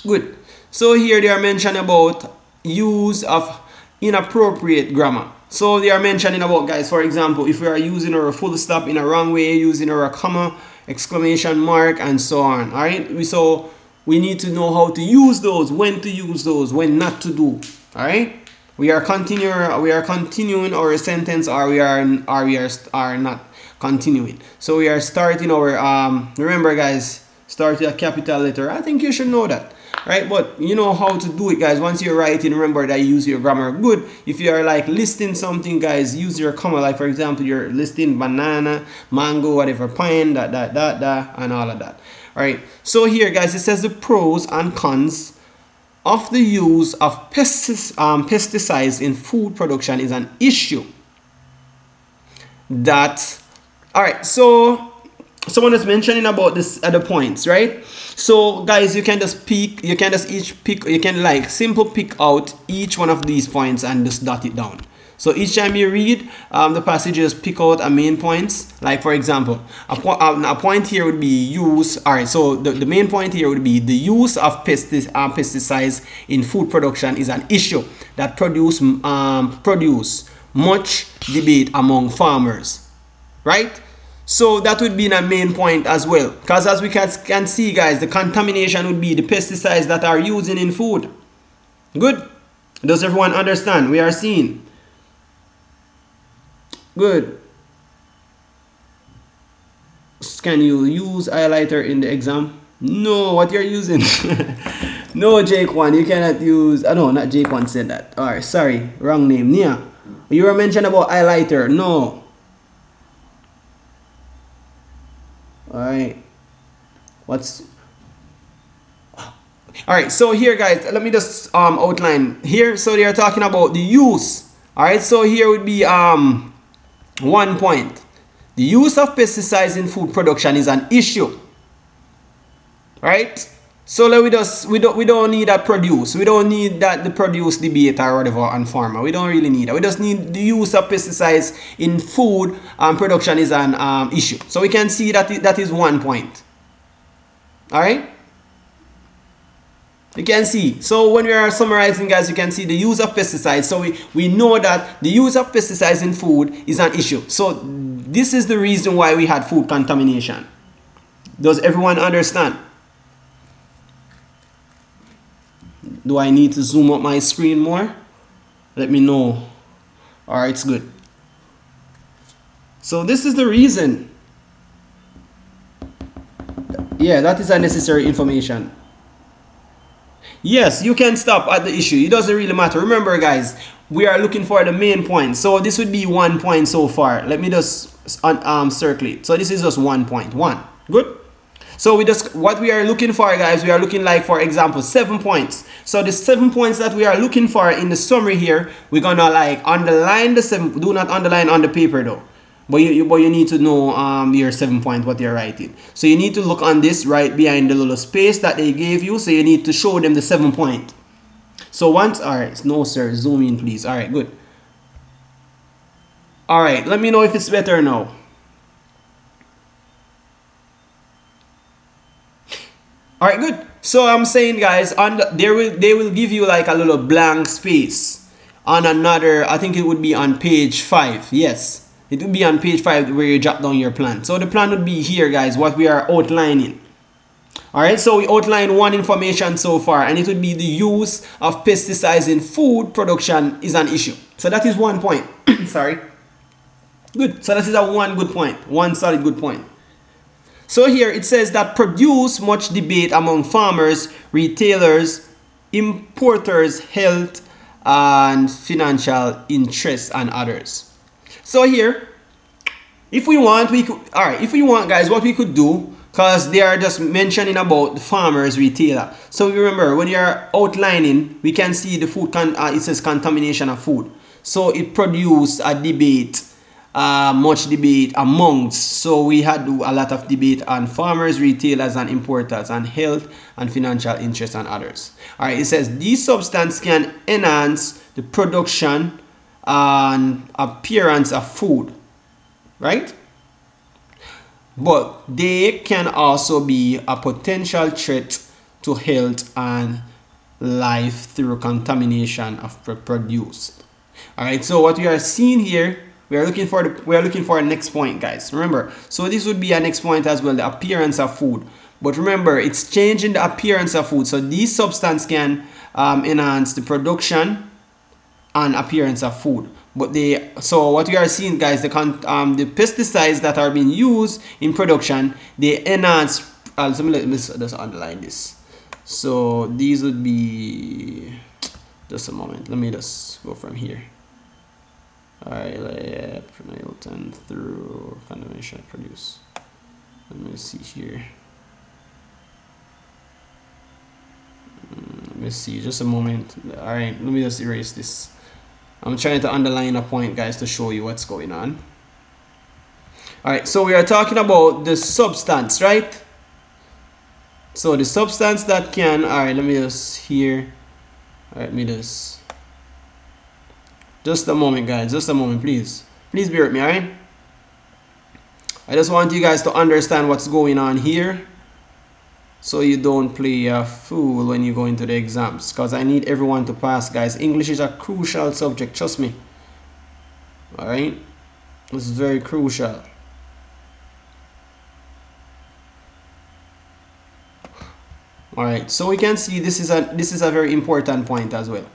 Good. So here they are mentioning about use of inappropriate grammar. So they are mentioning about, guys, for example, if we are using our full stop in a wrong way, using our comma, exclamation mark, and so on. All right. So we need to know how to use those, when to use those, when not to do. All right. We are continuing our sentence, or we are not continuing. So we are starting our remember guys, start with a capital letter. I think you should know that, right? But you know how to do it, guys. Once you're writing, remember that you use your grammar. Good. If you are like listing something, guys, use your comma. Like for example, you're listing banana, mango, whatever, pine, and all of that. All right. So here, guys, it says the pros and cons of the use of pesticides in food production is an issue that, all right, so someone is mentioning about this at the points, right? So guys, you can just pick, you can like simple pick out each one of these points and just dot it down. So each time you read the passage, just pick out a main points. Like for example, a point here would be use. All right, so the main point here would be the use of pesticides in food production is an issue that produce much debate among farmers, right? So that would be a main point as well, because as we can see, guys, the contamination would be the pesticides that are used in food. Good. Does everyone understand? We are seeing. Good. Can you use highlighter in the exam? No, what you're using? No, Jake one, you cannot use. No, not Jake one said that. All right, sorry, wrong name. Nia, you were mentioned about highlighter. No. All right. What's? All right. So here, guys, let me just outline here. So they are talking about the use. All right. So here would be 1 point. The use of pesticides in food production is an issue, right? So we don't need that produce. We don't need that the produce debate or whatever on farmer. We don't really need that. We just need the use of pesticides in food production is an issue. So we can see that that is 1 point. All right. You can see. So when we are summarizing, guys, you can see the use of pesticides. So we know that the use of pesticides in food is an issue. So this is the reason why we had food contamination. Does everyone understand? Do I need to zoom up my screen more? Let me know. All right, it's good. So this is the reason. Yeah, that is unnecessary information. Yes, you can stop at the issue. It doesn't really matter. Remember, guys, we are looking for the main point. So this would be 1 point so far. Let me just circulate. So this is just 1 point. 1. Good. So what we are looking for, guys, we are looking like, for example, 7 points. So the 7 points that we are looking for in the summary here, we're gonna like underline the 7. Do not underline on the paper though. But you need to know your 7 point, what you're writing. So you need to look on this right behind the little space that they gave you. So you need to show them the 7 point. So once, all right, no sir, zoom in please. All right, good. All right, let me know if it's better now. All right, good. So I'm saying, guys, they will give you like a little blank space on another. I think it would be on page 5. Yes. It would be on page 5 where you jot down your plan. So the plan would be here, guys, what we are outlining. Alright, so we outlined 1 information so far, and it would be the use of pesticides in food production is an issue. So that is 1 point. Sorry. Good. So that is a 1 good point. 1 solid good point. So here it says that produce much debate among farmers, retailers, importers, health and financial interests and others. So here, If we want, we could, all right, if we want, guys, what we could do, because they are just mentioning about the farmers retailer. So remember, when you're outlining, we can see the food, it says contamination of food. So it produced a debate, much debate amongst. So we had a lot of debate on farmers, retailers, and importers, and health and financial interests and others. All right, it says these substances can enhance the production and appearance of food, right? But they can also be a potential threat to health and life through contamination of produce. All right, so what we are seeing here, we are looking for a next point, guys. Remember, so this would be a next point as well, the appearance of food. But remember, it's changing the appearance of food. So these substances can enhance the production and appearance of food. But so what we are seeing, guys, the pesticides that are being used in production, they enhance. So let me just underline this. So these would be, just a moment. Let me just go from here. All right, Newton through contamination produce. Let me see here. Let me see, just a moment. All right, let me just erase this. I'm trying to underline a point, guys, to show you what's going on. All right, so we are talking about the substance, right? So the substance that can, all right, let me just here. All right, let me just a moment, guys, just a moment, please bear with me. All right, I just want you guys to understand what's going on here, so you don't play a fool when you go into the exams, because I need everyone to pass, guys. English is a crucial subject, trust me. All right, this is very crucial. All right, so we can see this is a very important point as well.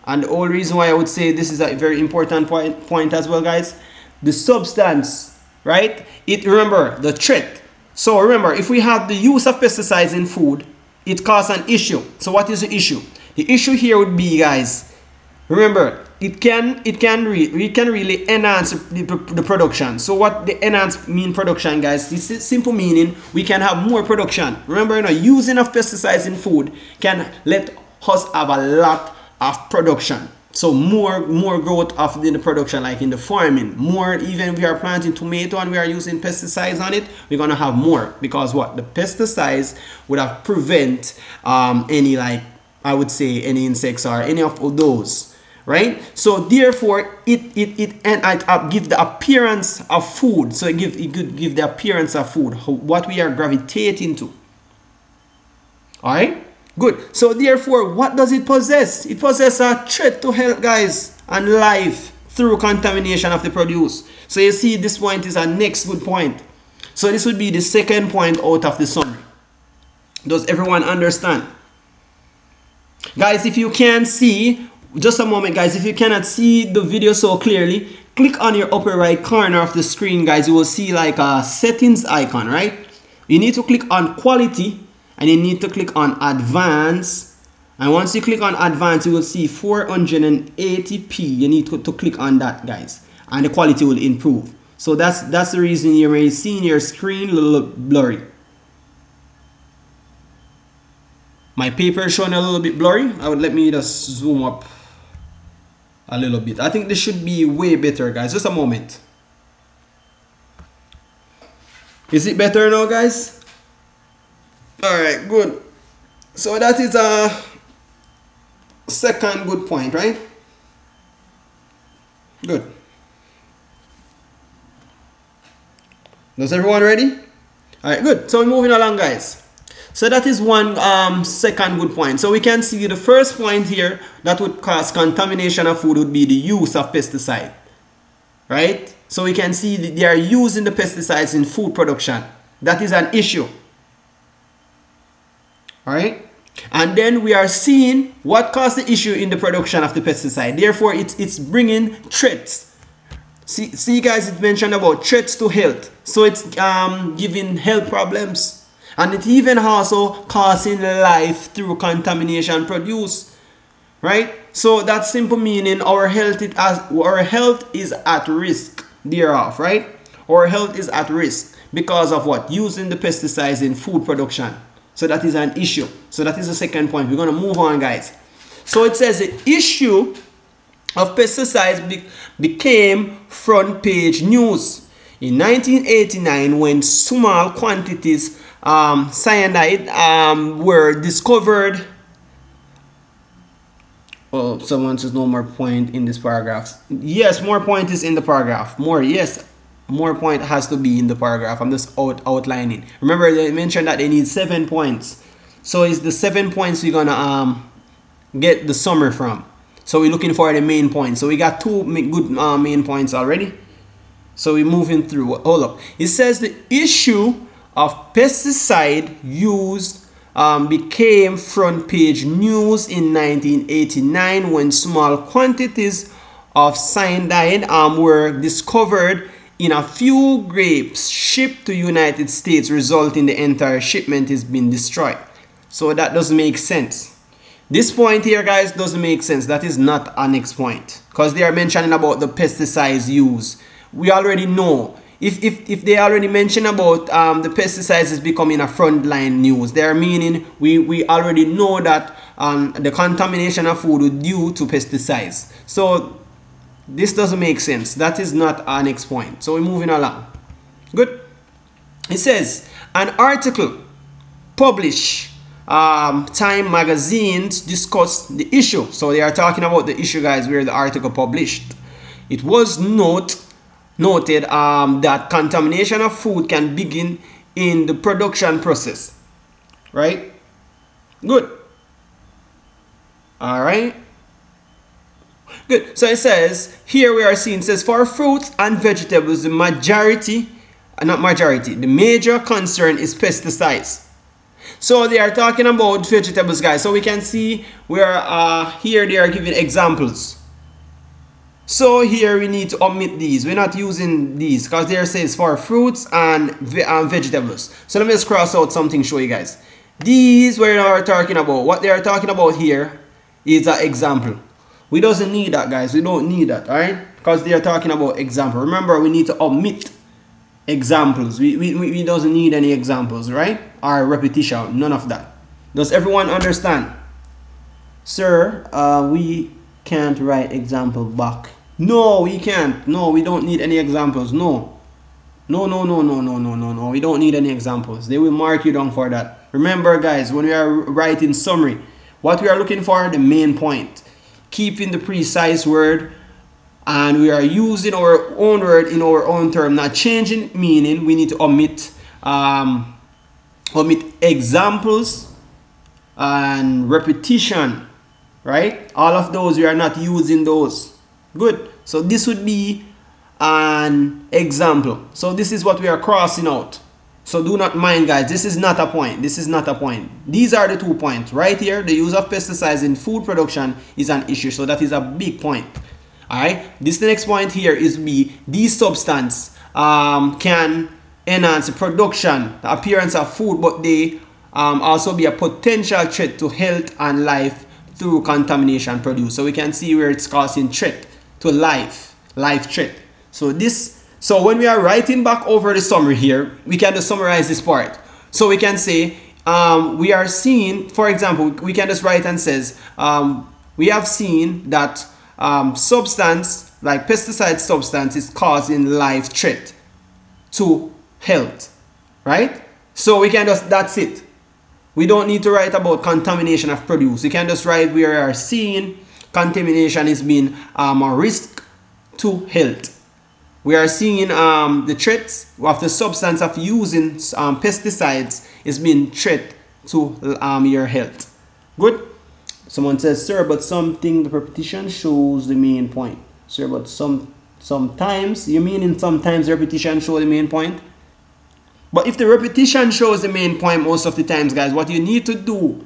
And the whole reason why I would say this is a very important point as well, guys, the substance, right? Remember the threat. So remember, if we have the use of pesticides in food, it causes an issue. So what is the issue? The issue here would be, guys, remember, we can really enhance the production. So what the enhance mean production, guys? This is simple meaning we can have more production. Remember, using of pesticides in food can let us have a lot of production. So more growth of the production, like in the farming, more. Even if we are planting tomato and we are using pesticides on it, we're gonna have more, because what the pesticides would have prevent any, like I would say, any insects or any of those, right? So therefore it give the appearance of food. So it could give the appearance of food, what we are gravitating to. All right, good. So therefore, what does it possess? It possesses a threat to health, guys, and life through contamination of the produce. So you see, this point is our next good point. So this would be the second point out of the summary. Does everyone understand? Guys, if you can see, just a moment, guys, if you cannot see the video so clearly, click on your upper right corner of the screen, guys. You will see like a settings icon, right? You need to click on quality, and you need to click on advanced. And once you click on advanced, you will see 480p. You need to click on that, guys, and the quality will improve. So that's the reason you may see your screen a little blurry. My paper is showing a little bit blurry. Let me just zoom up a little bit. I think this should be way better, guys. Just a moment. Is it better now, guys? All right, good. So that is a second good point, right? Good. Is everyone ready? All right, good. So we're moving along, guys. So that is one second good point. So we can see the first point here that would cause contamination of food would be the use of pesticide, right? So we can see that they are using the pesticides in food production. That is an issue. All right, and then we are seeing what caused the issue in the production of the pesticide. Therefore, it's bringing threats. See, guys, it mentioned about threats to health. So it's giving health problems, and it even also causing life through contamination produce. Right. So that simple meaning our health is at risk thereof. Right. Our health is at risk because of what? Using the pesticides in food production. So that is an issue. So that is the second point. We're going to move on, guys. So it says the issue of pesticides became front page news in 1989 when small quantities cyanide were discovered. Oh, someone says no more point in this paragraph. Yes, more point is in the paragraph. More, yes, more point has to be in the paragraph. I'm just outlining. Remember, they mentioned that they need 7 points. So it's the 7 points we're gonna get the summary from. So we're looking for the main points. So we got 2 good main points already. So we're moving through. Hold up. It says the issue of pesticide use became front page news in 1989 when small quantities of cyanide were discovered in a few grapes shipped to United States, resulting the entire shipment is being destroyed. So that doesn't make sense. This point here, guys, doesn't make sense. That is not our next point, because they are mentioning about the pesticides used. We already know. If they already mentioned about the pesticides is becoming a frontline news, they are meaning we already know that the contamination of food is due to pesticides. So this doesn't make sense. That is not our next point. So we're moving along. Good. It says an article published Time magazines discuss the issue. So they are talking about the issue, guys, where the article published. It was noted that contamination of food can begin in the production process. Right? Good. All right. Good. So it says here we are seeing, it says for fruits and vegetables, the major concern is pesticides. So they are talking about vegetables, guys. So we can see where here they are giving examples. So here we need to omit these. We're not using these because there says for fruits and vegetables. So let me just cross out something, show you guys. These we are talking about. What they are talking about here is an example. We doesn't need that, guys. We don't need that, alright? Because they are talking about example. Remember, we need to omit examples. We doesn't need any examples, right? Or repetition. None of that. Does everyone understand? Sir, we can't write example back. No, we can't. No, we don't need any examples. No. No. We don't need any examples. They will mark you down for that. Remember, guys, when we are writing summary, what we are looking for, the main point. Keeping the precise word, and we are using our own word in our own term, not changing meaning. We need to omit examples and repetition, right? All of those, we are not using those. Good. So this would be an example. So this is what we are crossing out. So do not mind, guys. This is not a point. This is not a point. These are the 2 points. Right here, the use of pesticides in food production is an issue. So that is a big point. Alright. This next point here is B. These substances can enhance the production, the appearance of food, but they also be a potential threat to health and life through contamination produced. So we can see where it's causing threat to life threat. So when we are writing back over the summary here, we can just summarize this part. So we can say we are seeing, for example, we can just write and says we have seen that substance like pesticide substance is causing life threat to health, right? So we can just, that's it. We don't need to write about contamination of produce. We can just write we are seeing contamination is being a risk to health. We are seeing the threats of the substance of using pesticides is being threat to your health. Good. Someone says, sir, but something the repetition shows the main point. Sir, but sometimes, you mean in sometimes repetition show the main point? But if the repetition shows the main point most of the times, guys, what you need to do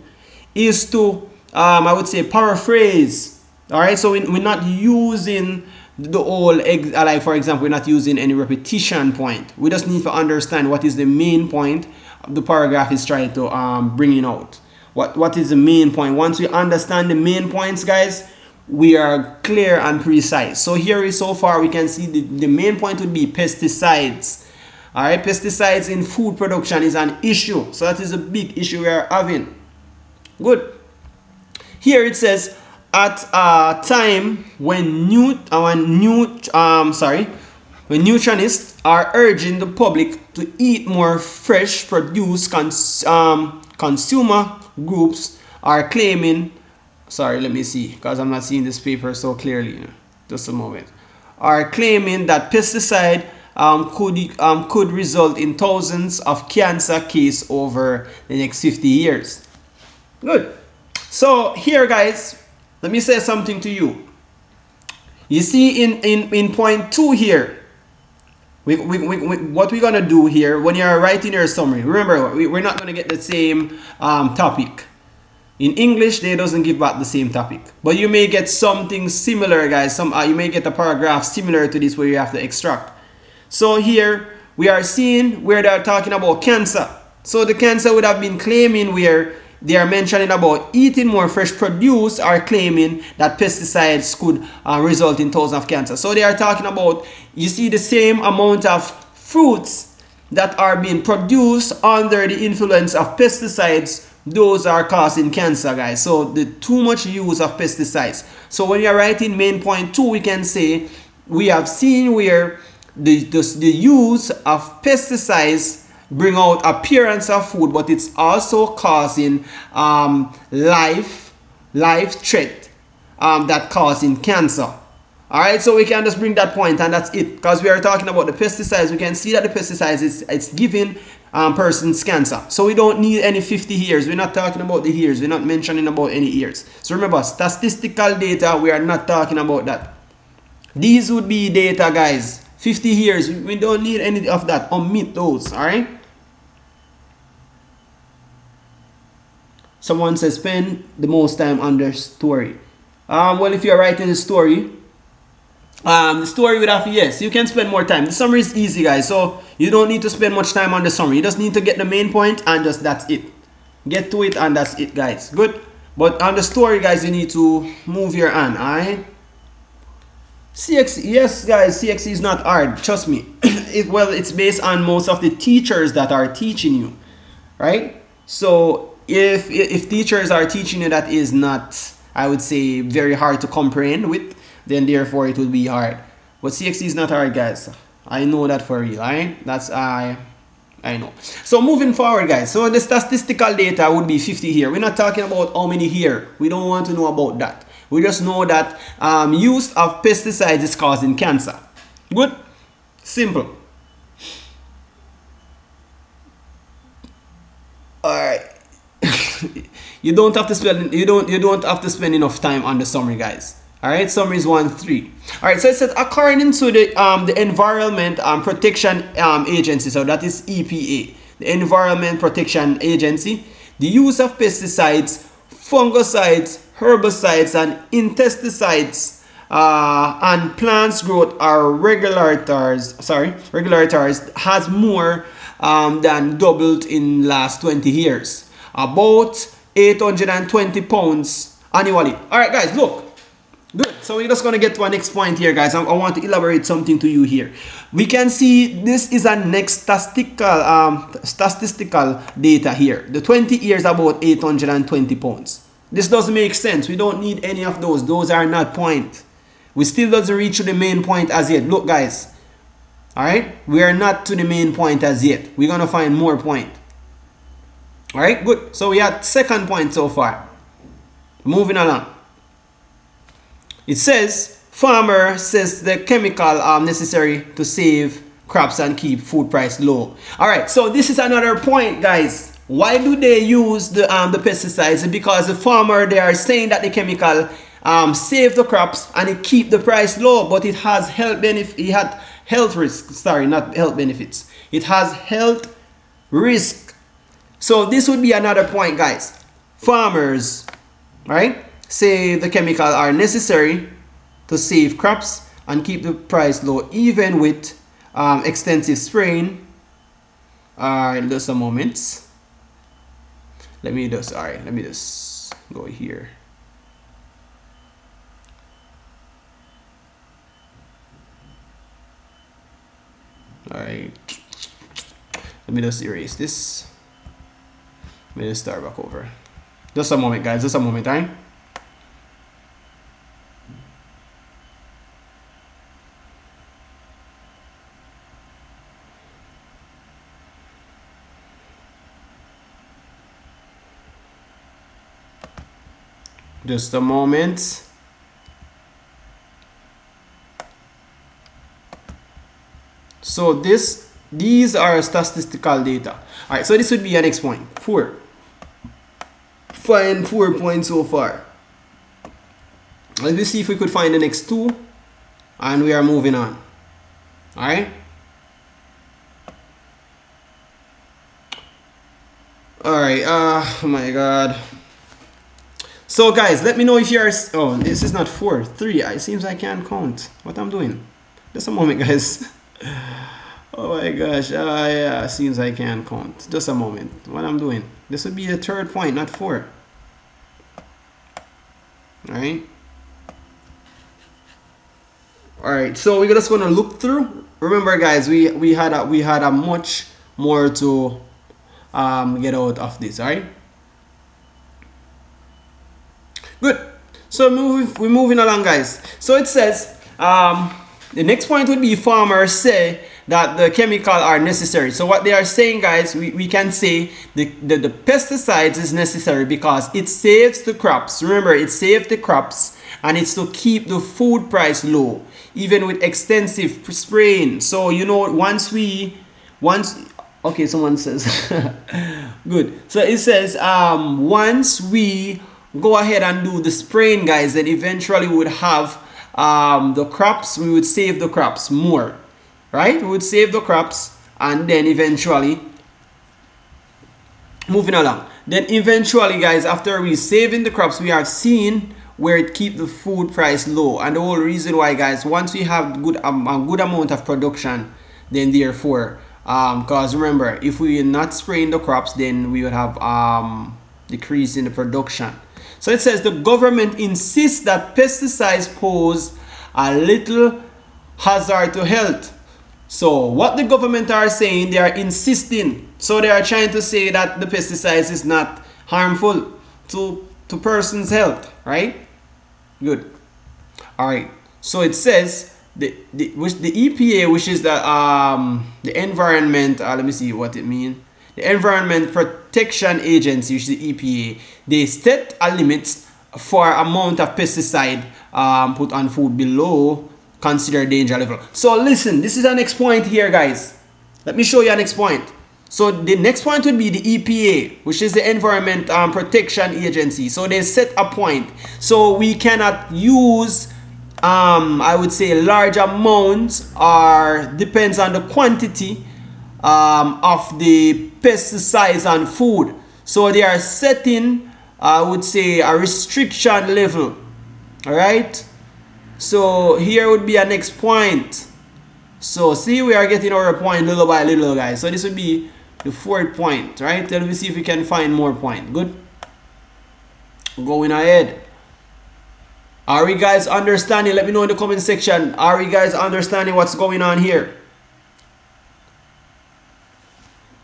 is to, I would say, paraphrase. All right, so we're not using the whole, like for example, we're not using any repetition point. We just need to understand what is the main point the paragraph is trying to bring out. What is the main point? Once we understand the main points, guys, we are clear and precise. So here so far we can see the main point would be pesticides. All right, pesticides in food production is an issue. So that is a big issue we are having. Good. Here it says at a time when when nutritionists are urging the public to eat more fresh produce, consumer groups are claiming, sorry, let me see, because I'm not seeing this paper so clearly. Just a moment. Are claiming that pesticide could result in thousands of cancer cases over the next 50 years. Good. So here, guys, let me say something to you. You see in point 2 here, what we're gonna do here when you're writing your summary. Remember, we're not gonna get the same topic. In English, they doesn't give back the same topic, but you may get something similar, guys. You may get a paragraph similar to this where you have to extract. So here we are seeing where they're talking about cancer. So the cancer would have been claiming where they are mentioning about eating more fresh produce, are claiming that pesticides could result in thousands of cancer. So they are talking about, you see, the same amount of fruits that are being produced under the influence of pesticides, those are causing cancer, guys. So the too much use of pesticides. So when you're writing main point 2, we can say we have seen where the use of pesticides bring out appearance of food, but it's also causing life threat that causing cancer. All right, so we can just bring that point, and that's it, because we are talking about the pesticides. We can see that the pesticides it's giving persons cancer. So we don't need any 50 years. We're not talking about the years. We're not mentioning about any years. So remember, statistical data, we are not talking about that. These would be data, guys. 50 years, we don't need any of that. Omit those. All right. Someone says spend the most time on their story. Well, if you're writing a story, the story would have, yes, you can spend more time. The summary is easy, guys, so you don't need to spend much time on the summary. You just need to get the main point and just that's it. Get to it and that's it, guys. Good. But on the story, guys, you need to move your hand. All right. CXE, yes, guys, CXE is not hard. Trust me. Well, it's based on most of the teachers that are teaching you, right? So if teachers are teaching you that is not, I would say, very hard to comprehend with, then therefore it will be hard. But CXE is not hard, guys. I know that for real, right? That's I know. So moving forward, guys. So the statistical data would be 50 here. We're not talking about how many here. We don't want to know about that. We just know that use of pesticides is causing cancer. Good? Simple. Alright. you don't have to spend enough time on the summary, guys. Alright, summary is 1-3. Alright, so it says according to the Environment Protection Agency, so that is EPA, the Environment Protection Agency, the use of pesticides, fungicides, herbicides, and insecticides and plants growth are regulators has more than doubled in last 20 years, about 820 pounds annually. All right, guys, look. Good. So we're just going to get to our next point here, guys. I want to elaborate something to you here. We can see this is a next statistical data here. The 20 years about 820 pounds. This doesn't make sense. We don't need any of those. Those are not point. We still doesn't reach to the main point as yet. Look, guys. All right. We are not to the main point as yet. We're going to find more point. All right. Good. So we had second point so far. Moving along. It says, farmer says the chemical necessary to save crops and keep food price low. All right, so this is another point, guys. Why do they use the pesticides? Because the farmer, they are saying that the chemical save the crops and it keep the price low, but it has health benefit. It had health risks. Sorry, not health benefits. It has health risk. So this would be another point, guys. Farmers, right, say the chemical are necessary to save crops and keep the price low, even with extensive spraying. Just a moment. Let me just go here. Let me just erase this. Let me just start back over. Just a moment, guys. Just a moment, right? Just a moment. So these are statistical data. All right, so this would be your next point. 4. Find 4 points so far. Let me see if we could find the next 2, and we are moving on. All right. All right. Oh my God. So guys, let me know if you're. Oh, this is not 4, 3. It seems I can't count. What I'm doing? Just a moment, guys. Oh my gosh. Yeah, seems I can't count. Just a moment. What I'm doing? This would be the 3rd point, not 4. All right. All right. So we're just gonna look through. Remember, guys, we had a much more to get out of this. All right. Good. So we're moving along, guys. So it says the next point would be farmers say that the chemical are necessary. So what they are saying, guys, we can say the pesticides is necessary because it saves the crops. Remember, it saves the crops, and it's to keep the food price low, even with extensive spraying. So you know, okay, someone says good. So it says once we go ahead and do the spraying, guys, then eventually we would have the crops, we would save the crops more, right? We would save the crops, and then eventually moving along, then eventually, guys, after we saving the crops, we have seen where it keep the food price low. And the whole reason why, guys, once we have a good amount of production, then therefore because remember, if we are not spraying the crops, then we would have decrease in the production. So it says the government insists that pesticides pose a little hazard to health. So what the government are saying, they are insisting. So they are trying to say that the pesticides is not harmful to person's health, right? Good. All right. So it says the EPA, which is the environment. Let me see what it means. The Environment Protection Agency, which is the EPA, they set a limit for amount of pesticide put on food below considered danger level. So listen, this is our next point here, guys. Let me show you our next point. So the next point would be the EPA, which is the Environment Protection Agency. So they set a point. So we cannot use I would say large amounts, or depends on the quantity of the pesticides on food. So they are setting, I would say, a restriction level. All right. So here would be a next point. So see, we are getting our point little by little, guys. So this would be the 4th point, right? Let me see if we can find more point. Good. Going ahead. Are we guys understanding? Let me know in the comment section. Are we guys understanding what's going on here?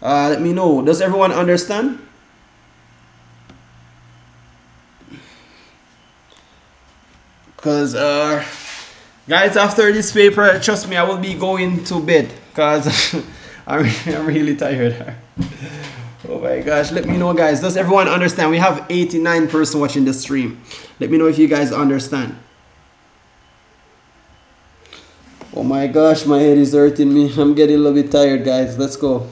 Let me know. Does everyone understand? Because guys, after this paper, trust me, I will be going to bed because I'm really tired. Oh my gosh, let me know, guys. Does everyone understand? We have 89% watching the stream. Let me know if you guys understand. Oh my gosh, my head is hurting me. I'm getting a little bit tired, guys. Let's go.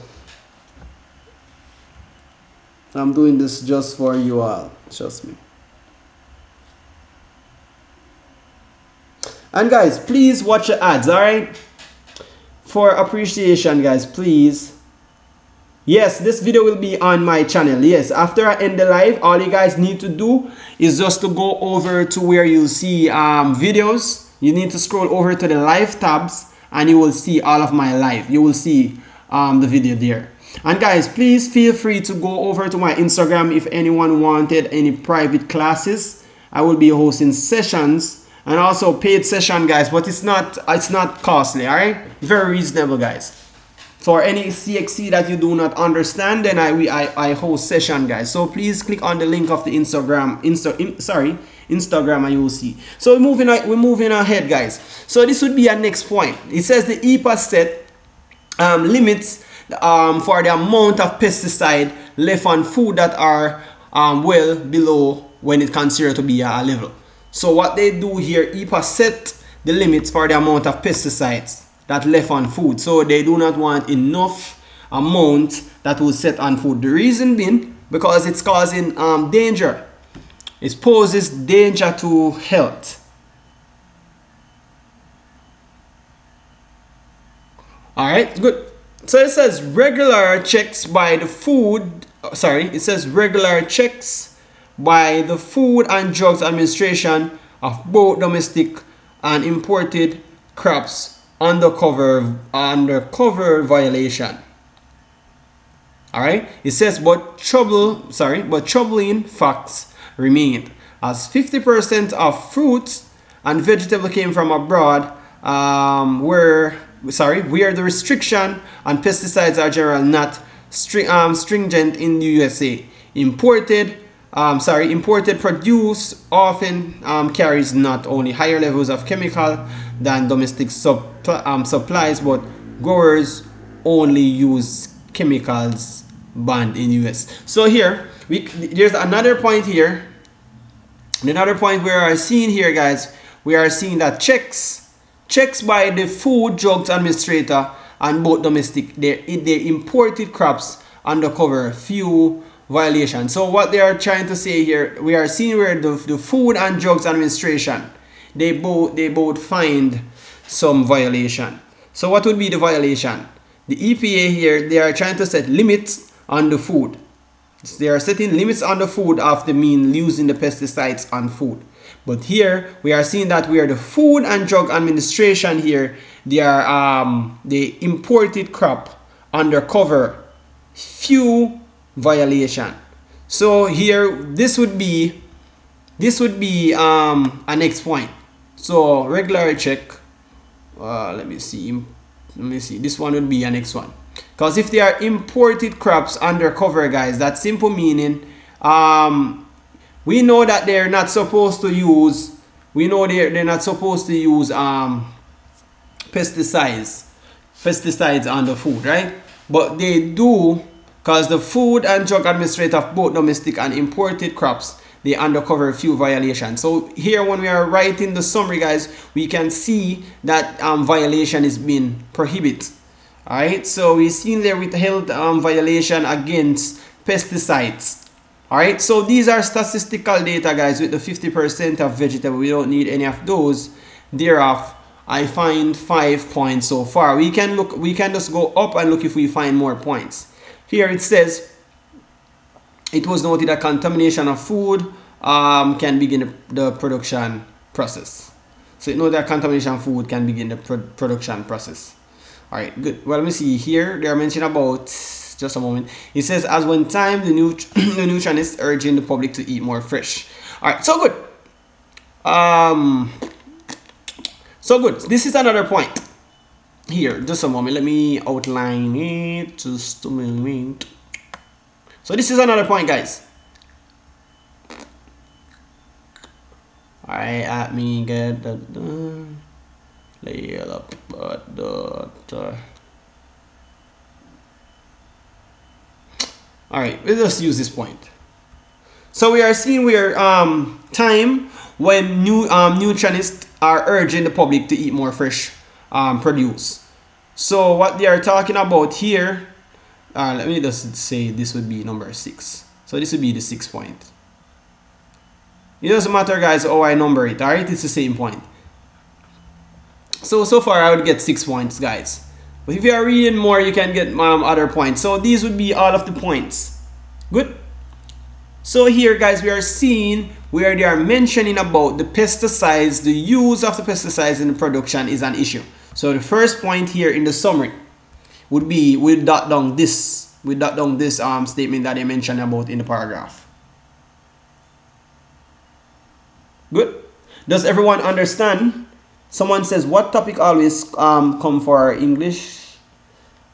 I'm doing this just for you all. Trust me. And guys, please watch the ads, alright? For appreciation, guys, please. Yes, this video will be on my channel. Yes, after I end the live, all you guys need to do is just to go over to where you see videos. You need to scroll over to the live tabs, and you will see all of my live. You will see the video there. And guys, please feel free to go over to my Instagram if anyone wanted any private classes. I will be hosting sessions and also paid session, guys, but it's not costly, all right? Very reasonable, guys. For any CXC that you do not understand, then I host session, guys. So please click on the link of the Instagram, Instagram, and you'll see. So we're moving ahead, guys. So this would be our next point. It says the EPA set limits for the amount of pesticide left on food that are well below when it considered to be a level. So what they do here, EPA set the limits for the amount of pesticides that left on food. So they do not want enough amount that was set on food. The reason being because it's causing danger. It poses danger to health. Alright, good. So it says regular checks by the food, it says regular checks by the Food and Drugs Administration of both domestic and imported crops undercover violation. Alright, it says but troubling facts remained, as 50% of fruits and vegetables came from abroad, where the restriction on pesticides are generally not stringent in the USA. Imported produce often carries not only higher levels of chemical than domestic supplies, but growers only use chemicals banned in US. So here there's another point here. Another point we are seeing here, guys, we are seeing that checks by the Food Drugs Administrator and both domestic, their imported crops undercover few violations. So what they are trying to say here, we are seeing where the Food and Drugs Administration, they both find some violation. So what would be the violation? The EPA here, they are trying to set limits on the food. They are setting limits on the food of the mean using the pesticides on food. But here we are seeing that we are the Food and Drug Administration here, they are the imported crop undercover few violation. So here this would be a next point. So regular check, let me see, this one would be a next one, because if they are imported crops undercover, guys, that's simple meaning we know that they're not supposed to use, they're not supposed to use pesticides on the food, right? But they do, because the Food and Drug Administrator of both domestic and imported crops, they undercover a few violations. So here when we are writing the summary, guys, we can see that violation is being prohibited. Alright, so we've seen there withheld violation against pesticides. Alright, so these are statistical data, guys, with the 50% of vegetable. We don't need any of those. Thereof, I find 5 points so far. We can just go up and look if we find more points. Here it says, it was noted that contamination of food can begin the production process. So it knows that contamination of food can begin the production process. Alright, good. Well, let me see here. They are mentioning about, just a moment. It says, as one time, the nutritionist urging the public to eat more fresh. Alright, so good. So good. This is another point. Here, just a moment. Let me outline it. Just a moment. So this is another point, guys. Alright, let me get that done. Lay it up, Alright, let's just use this point. So we are seeing where time when nutritionists are urging the public to eat more fresh produce. So what they are talking about here, let me just say this would be number 6. So this would be the 6th point. It doesn't matter, guys, how I number it. Alright, it's the same point. So far I would get 6 points, guys. But if you are reading more, you can get other points. So these would be all of the points. Good. So here, guys, we are seeing where they are mentioning about the pesticides. The use of the pesticides in the production is an issue. So the first point here in the summary would be, we'll dot down this statement that they mentioned about in the paragraph. Good. Does everyone understand? Someone says, what topic always come for English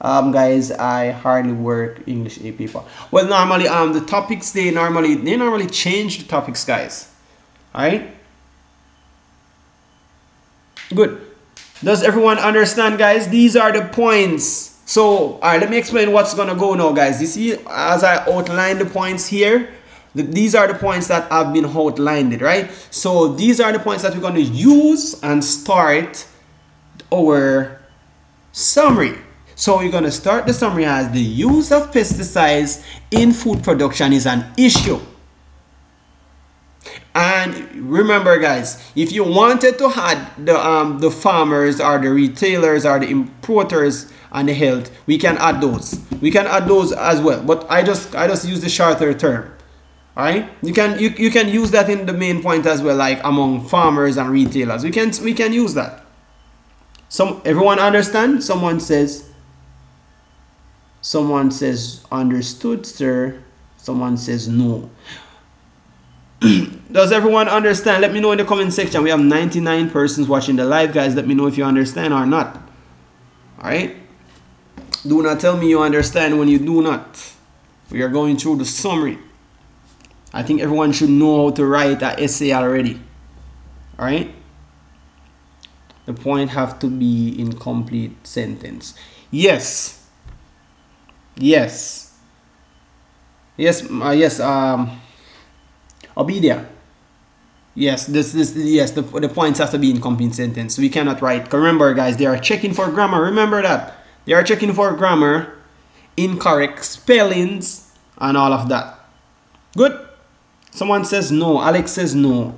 guys, I hardly work English A paper. Well, normally the topics they normally change the topics, guys. All right. Good. Does everyone understand, guys? These are the points. So, all right, let me explain what's gonna go now, guys. You see, as I outlined the points here, these are the points that have been outlined, right? So these are the points that we're going to use and start our summary. So we're going to start the summary as the use of pesticides in food production is an issue. And remember, guys, if you wanted to add the farmers or the retailers or the importers and the health, we can add those. We can add those as well. But I just use the shorter term. All right, you can use that in the main point as well, like among farmers and retailers. We can use that. Everyone understand? Someone says understood, sir. Someone says no. Does everyone understand? Let me know in the comment section. We have 99 persons watching the live, guys. Let me know if you understand or not. All right, do not tell me you understand when you do not. We are going through the summary. I think everyone should know how to write an essay already. All right. The point have to be in complete sentence. Yes. Yes. Yes. Yes. Obedia. Yes. Yes. The points have to be in complete sentence. We cannot write. Remember, guys, they are checking for grammar. Remember that they are checking for grammar, incorrect spellings, and all of that. Good. Someone says no. Alex says no.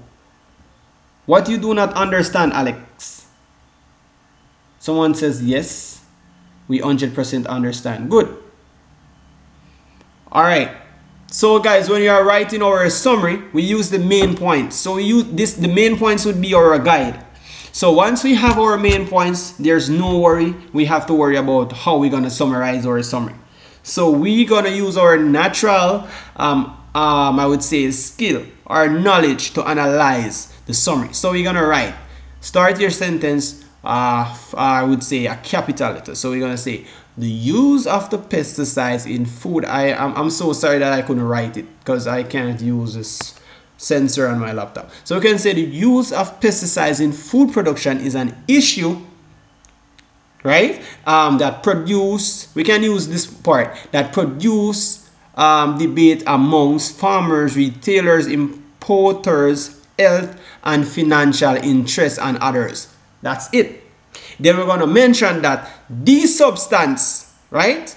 What you do not understand, Alex? Someone says yes. We 100% understand. Good. All right. So, guys, when you are writing our summary, we use the main points. So we use this. The main points would be our guide. So once we have our main points, there's no worry. We have to worry about how we're gonna summarize our summary. So we're gonna use our natural I would say skill or knowledge to analyze the summary. So we're gonna write, start your sentence, I would say a capital letter. So we're gonna say the use of the pesticides in food. I'm so sorry that I couldn't write it because I can't use this sensor on my laptop. So we can say the use of pesticides in food production is an issue, right? That produce, we can use this part, that produce debate amongst farmers, retailers, importers, health and financial interests and others. That's it. Then we're going to mention that this substance, right?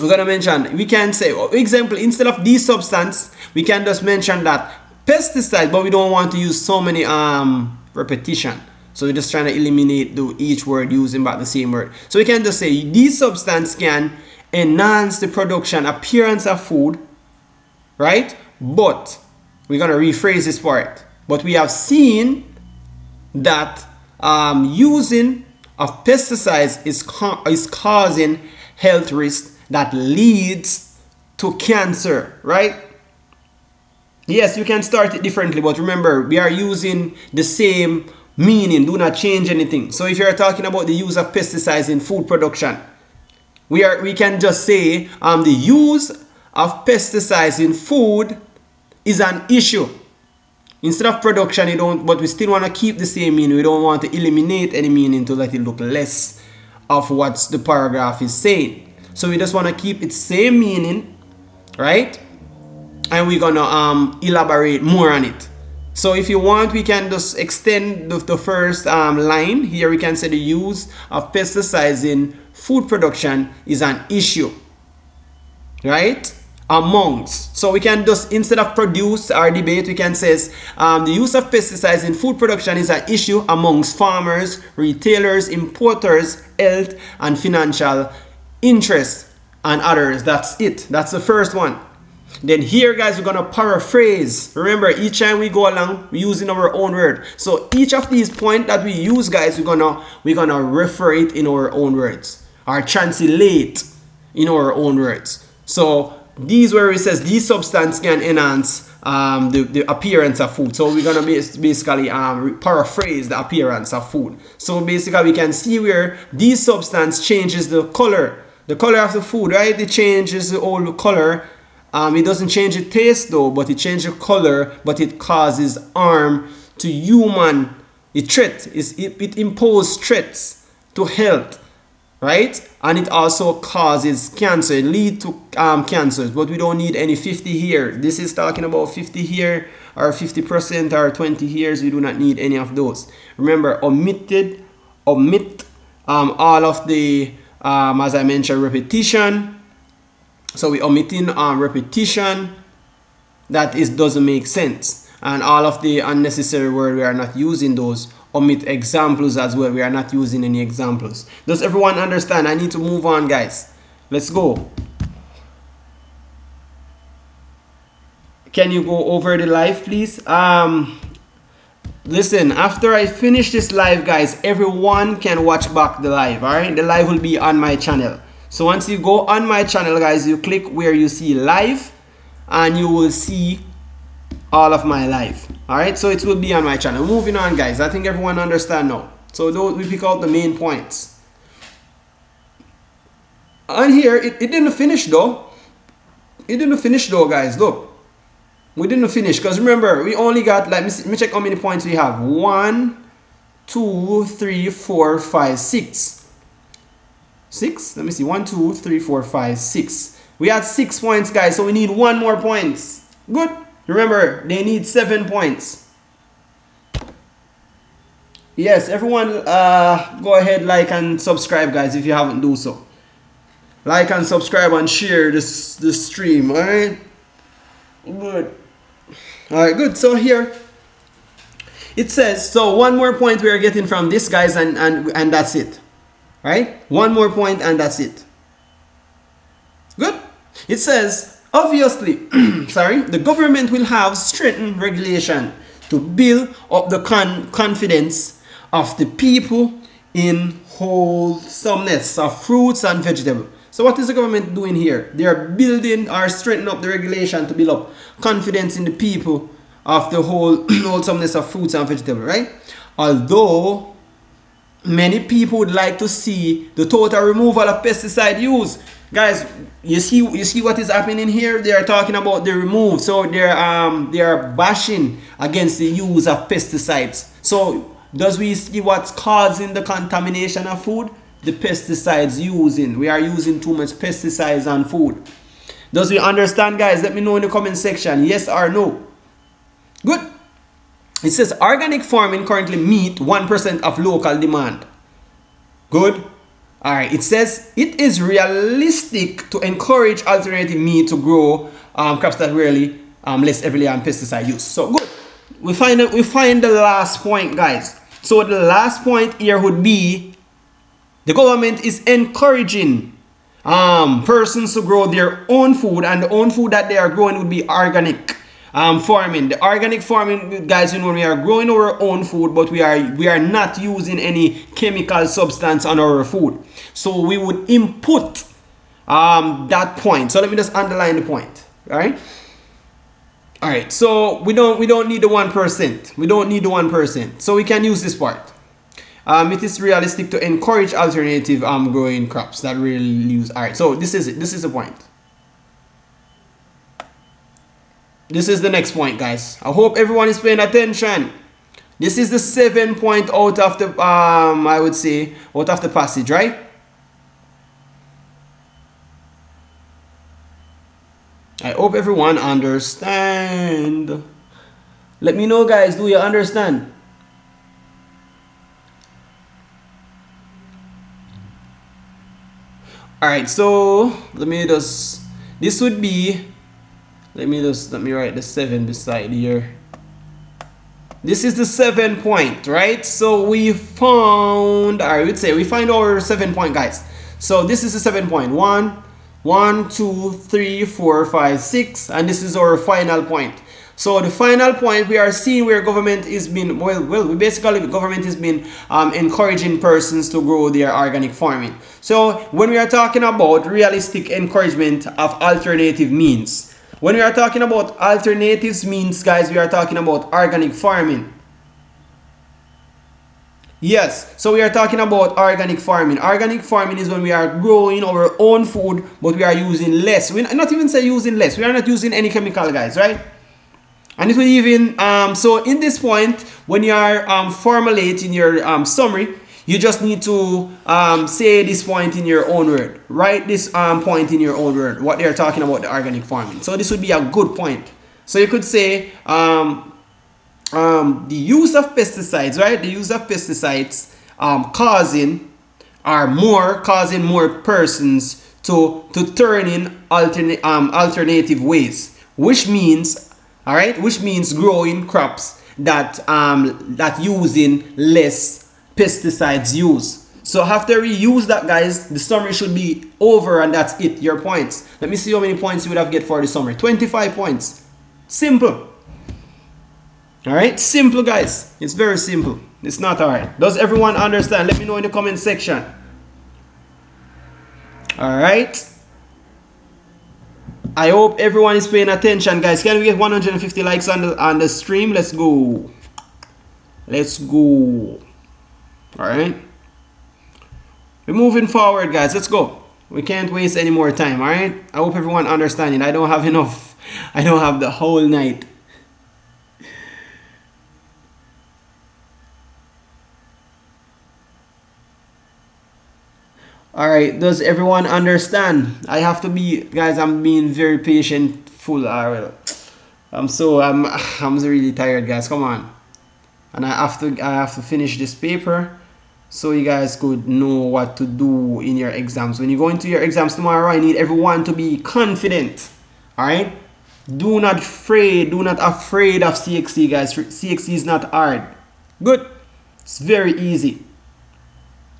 We're going to mention, we can say, for example, instead of this substance, we can just mention that pesticide, but we don't want to use so many repetition. So we're just trying to eliminate each word using about the same word. So we can just say this substance can enhance the production appearance of food, right? But we're going to rephrase this part. But we have seen that using of pesticides is causing health risks that leads to cancer, right? Yes, you can start it differently, but remember, we are using the same meaning. Do not change anything. So if you're talking about the use of pesticides in food production, we can just say the use of pesticides in food is an issue. Instead of production, but we still want to keep the same meaning. We don't want to eliminate any meaning to let it look less of what the paragraph is saying. So we just want to keep its same meaning, right? And we're gonna elaborate more on it. So if you want, we can just extend the first line. Here we can say the use of pesticides in food production is an issue, right? Amongst. So we can just, instead of produce or debate, we can say the use of pesticides in food production is an issue amongst farmers, retailers, importers, health and financial interests and others. That's it. That's the first one. Then here, guys, we're gonna paraphrase. Remember, each time we go along, we're using our own word. So each of these points that we use, guys, we're gonna refer it in our own words or translate in our own words. So these where it says these substances can enhance the appearance of food. So we're gonna basically paraphrase the appearance of food. So basically we can see where these substance changes the color of the food, right? It changes the whole color. It doesn't change the taste though, but it changes the color, but it causes harm to human. It imposes threats to health, right? And it also causes cancer. It leads to cancers, but we don't need any 50 here. This is talking about 50 here or 50% or 20 years. We do not need any of those. Remember, omit all of the as I mentioned, repetition. So we omitting repetition that doesn't make sense, and all of the unnecessary word, we are not using those. Omit examples as well, we are not using any examples. Does everyone understand? I need to move on, guys. Let's go. Can you go over the live, please? Listen, after I finish this live, guys, everyone can watch back the live. All right, the live will be on my channel. So once you go on my channel, guys, you click where you see live and you will see all of my live. All right, so it will be on my channel. Moving on, guys. I think everyone understand now. So we pick out the main points. On here, it didn't finish though. It didn't finish though, guys. Look, we didn't finish because remember, we only got, let me check how many points we have. 1, 2, 3, 4, 5, 6. 6. Let me see. 1, 2, 3, 4, 5, 6. We had 6 points, guys. So we need 1 more points. Good. Remember, they need 7 points. Yes, everyone, go ahead, like and subscribe, guys, if you haven't do so. Like and subscribe and share this stream. All right. Good. All right. Good. So here it says, so 1 more point we are getting from this, guys, and that's it. Right? 1 more point and that's it. Good. It says, obviously, sorry, the government will have strengthened regulation to build up the confidence of the people in wholesomeness of fruits and vegetables. So what is the government doing here? They are building or strengthening up the regulation to build up confidence in the people of the wholesomeness of fruits and vegetables, right? Although many people would like to see the total removal of pesticide use. Guys, you see what is happening here? They are talking about the remove. So they are bashing against the use of pesticides. So does we see what's causing the contamination of food? The pesticides using. We are using too much pesticides on food. Does we understand, guys? Let me know in the comment section. Yes or no? Good. It says organic farming currently meet 1% of local demand. Good. All right. It says it is realistic to encourage alternative meat to grow crops that really less heavily on pesticide use. So good. We find the last point, guys. So the last point here would be the government is encouraging persons to grow their own food, and the own food that they are growing would be organic farming. The organic farming, guys, you know, we are growing our own food, but we are not using any chemical substance on our food. So we would input that point. So let me just underline the point. All right. All right. So we don't need the 1%. We don't need the 1%. So we can use this part. It is realistic to encourage alternative growing crops that really use. All right. So this is it. This is the point. This is the next point, guys. I hope everyone is paying attention. This is the 7 point out of the I would say out of the passage, right? I hope everyone understand. Let me know, guys. Do you understand? All right. So let me just. This would be. Let me write the 7 beside here. This is the 7 point, right? So we found, I would say we find our 7 point, guys. So this is the 7 point. 1, 2, 3, 4, 5, 6, and this is our final point. So the final point, we are seeing where government is been basically government has been encouraging persons to grow their organic farming. So when we are talking about realistic encouragement of alternative means, when we are talking about alternatives means, guys, we are talking about organic farming. Yes, so we are talking about organic farming. Organic farming is when we are growing our own food, but we are using less. We're not even say using less. We are not using any chemical, guys, right? And it will even, so in this point, when you are formulating your summary, you just need to say this point in your own word. Write this point in your own word, what they are talking about the organic farming. So this would be a good point. So you could say, the use of pesticides, right? The use of pesticides causing more persons to turn in alternative ways, which means, all right, which means growing crops that using less pesticides use. So after we use that, guys, the summary should be over, and that's it, your points. Let me see how many points you would have get for the summary. 25 points. Simple. All right, simple, guys. It's very simple. It's not hard. Does everyone understand? Let me know in the comment section. All right, I hope everyone is paying attention, guys. Can we get 150 likes on the stream? Let's go. Let's go. All right, we're moving forward, guys. Let's go. We can't waste any more time. All right, I hope everyone understanding. I don't have enough. I don't have the whole night. All right, does everyone understand? I have to be, guys, I'm being very patient, full. I'm really tired, guys. Come on. And I have to finish this paper so you guys could know what to do in your exams. When you go into your exams tomorrow, I need everyone to be confident. All right? Do not afraid of CXC, guys. CXC is not hard. Good. It's very easy.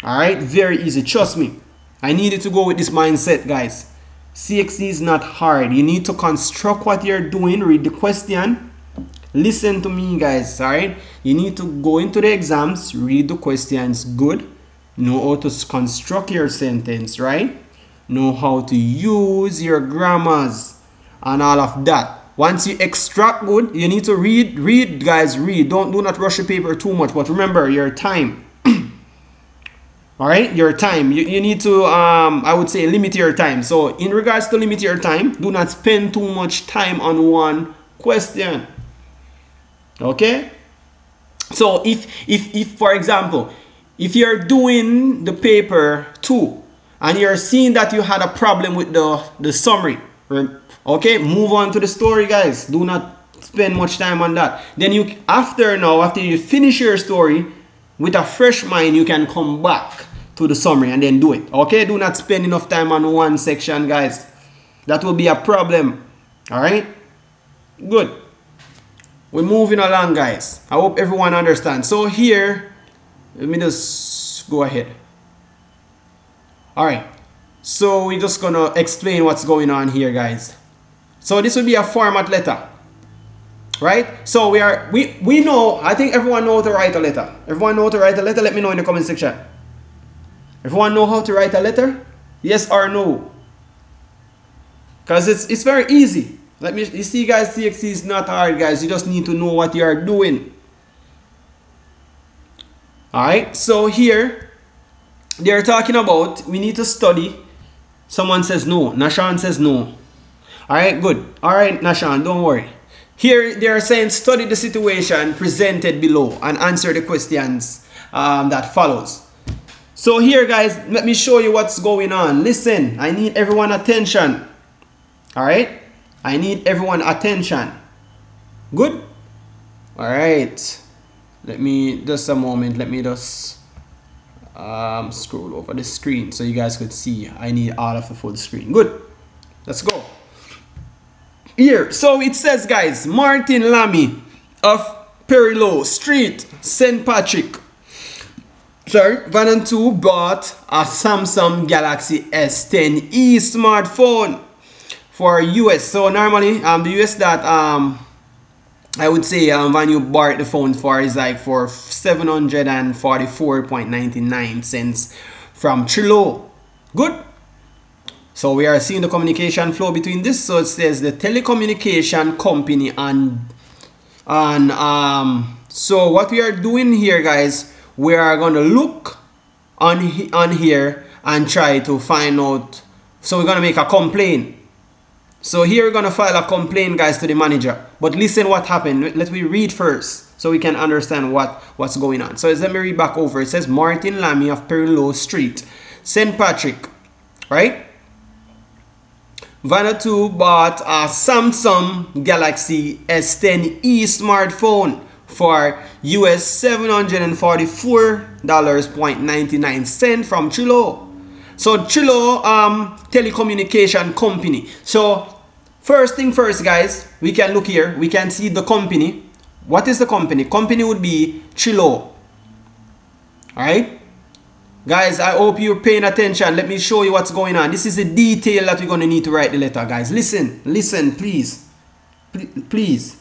All right? Very easy. Trust me. I needed to go with this mindset, guys. CXC is not hard. You need to construct what you're doing, read the question. Listen to me, guys, all right? You need to go into the exams, read the questions good, know how to construct your sentence, right? Know how to use your grammars and all of that. Once you extract good, you need to read, guys, read. Do not rush the paper too much, but remember your time. All right, your time. You need to, I would say, limit your time. So in regards to limit your time, do not spend too much time on one question. Okay? So if for example, if you're doing the paper 2 and you're seeing that you had a problem with the summary, okay, move on to the story, guys. Do not spend much time on that. Then after you finish your story, with a fresh mind, you can come back to the summary and then do it. Okay, do not spend enough time on one section, guys. That will be a problem. All right, good. We're moving along, guys. I hope everyone understands. So here, let me just go ahead. All right, so we're just gonna explain what's going on here, guys. So this will be a format letter, right? So we know, I think everyone knows how to write a letter. Everyone know how to write a letter? Let me know in the comment section. Everyone know how to write a letter? Yes or no? Because it's very easy. You see, guys, CXC is not hard, guys. You just need to know what you are doing. Alright, so here they're talking about we need to study. Someone says no. Nashan says no. Alright, good. Alright, Nashan, don't worry. Here they are saying study the situation presented below and answer the questions that follows. So here, guys, let me show you what's going on. Listen, I need everyone attention. All right, I need everyone attention. Good. All right, let me just a moment. Let me just scroll over the screen so you guys could see. I need all of the full screen. Good. Let's go. Here, so it says, guys, Martin Lamy of Perillo Street, St. Patrick. Sorry, Van and 2 bought a Samsung Galaxy S10e smartphone for US. So normally, the US that I would say when you bought the phone for is like for 744.99 cents from Trilo. Good. So we are seeing the communication flow between this. So it says the telecommunication company so what we are doing here, guys, we are going to look on here and try to find out. So we're going to make a complaint. So here we're going to file a complaint, guys, to the manager. But listen what happened. Let me read first so we can understand what's going on. So let me read back over. It says Martin Lamy of Perillo Street, St. Patrick, right? Vanuatu bought a Samsung Galaxy S10e smartphone for US $744.99 from Trilo. So Trilo telecommunication company. So first thing first, guys, we can look here. We can see the company. What is the company? Company would be Trilo. Alright? Guys, I hope you're paying attention. Let me show you what's going on. This is the detail that we're going to need to write the letter, guys. Listen, please. Please.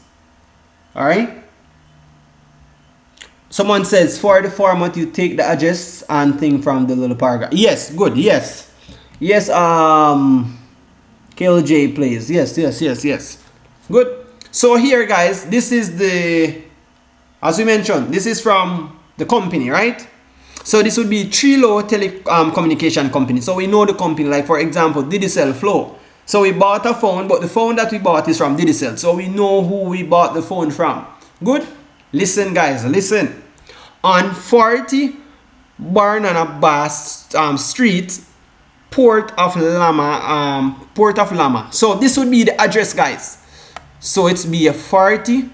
Alright? Someone says, for the format, you take the address and thing from the little paragraph. Yes, good, yes. Yes, KLJ please. Yes. Good. So here, guys, this is the, as we mentioned, this is from the company, right? So this would be Trilo telecommunication company. So we know the company, like for example, Digicel Flow. So we bought a phone, but the phone that we bought is from Digicel. So we know who we bought the phone from. Good? Listen, guys, listen. On 40 Barnabas Street, Port of Lama. So this would be the address, guys. So it's be a 40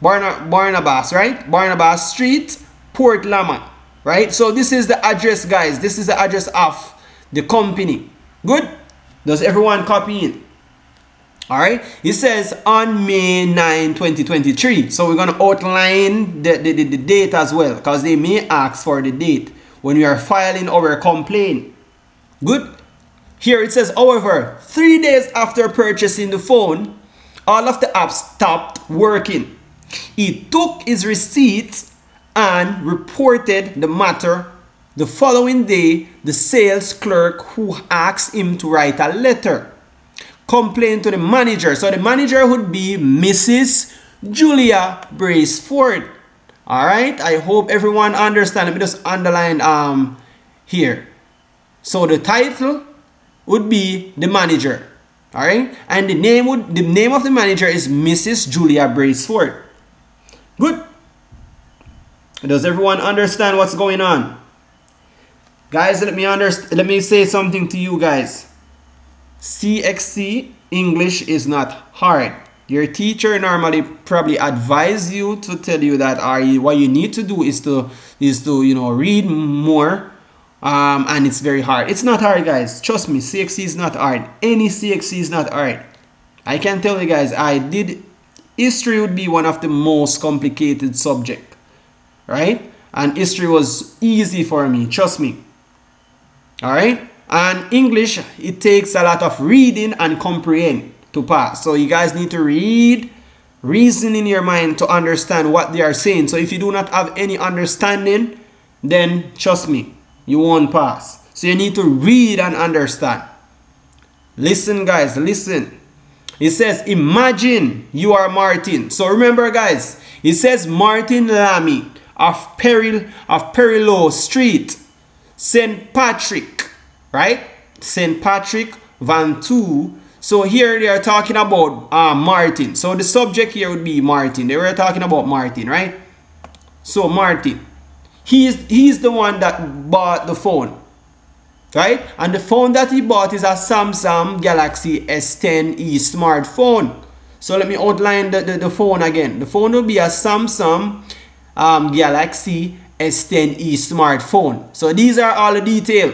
Barnabas, right? Barnabas Street, Port Lama, right? So this is the address, guys. This is the address of the company. Good? Does everyone copy in? All right. It says on May 9, 2023. So we're going to outline the date as well, because they may ask for the date when we are filing our complaint. Good. Here it says, however, 3 days after purchasing the phone, all of the apps stopped working. He took his receipt and reported the matter. The following day, the sales clerk who asked him to write a letter complained to the manager. So the manager would be Mrs. Julia Braceford. All right, I hope everyone understands. Let me just underline here. So the title would be the manager. All right, and the name of the manager is Mrs. Julia Braceford. Good. Does everyone understand what's going on? Guys, let me say something to you guys. CSEC English is not hard. Your teacher normally probably advise you to tell you that what you need to do is to read more, and it's very hard. It's not hard, guys. Trust me, CSEC is not hard. Any CSEC is not hard. I can tell you guys, history would be one of the most complicated subject, right? And history was easy for me, trust me. All right. And English, it takes a lot of reading and comprehend to pass. So you guys need to read, reason in your mind to understand what they are saying. So if you do not have any understanding, then trust me, you won't pass. So you need to read and understand. Listen, guys, listen. It says, imagine you are Martin. So remember, guys, it says Martin Lamy of Perillo Street, St. Patrick. Right? St. Patrick, Vanuatu. So here they are talking about Martin. So the subject here would be Martin. They were talking about Martin, right? So Martin, he's the one that bought the phone, right? And the phone that he bought is a Samsung Galaxy S10e smartphone. So let me outline the phone again. The phone will be a Samsung Galaxy S10e smartphone. So these are all the details.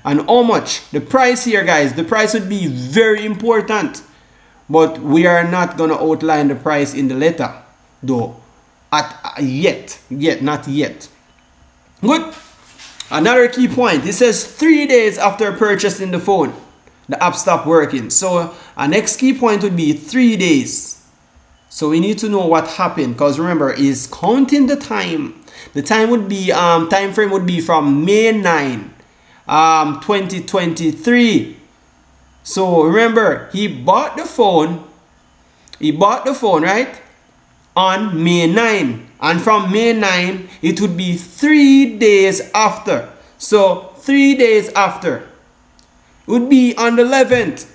And how much? The price here, guys, the price would be very important. But we are not going to outline the price in the letter, though. Not yet. Good. Another key point. It says 3 days after purchasing the phone, the app stopped working. So our next key point would be 3 days. So we need to know what happened, because remember, is counting the time. The time would be time frame would be from May 9, 2023. So remember, he bought the phone, right, on May 9, and from May 9 it would be 3 days after. So 3 days after would be on the 11th.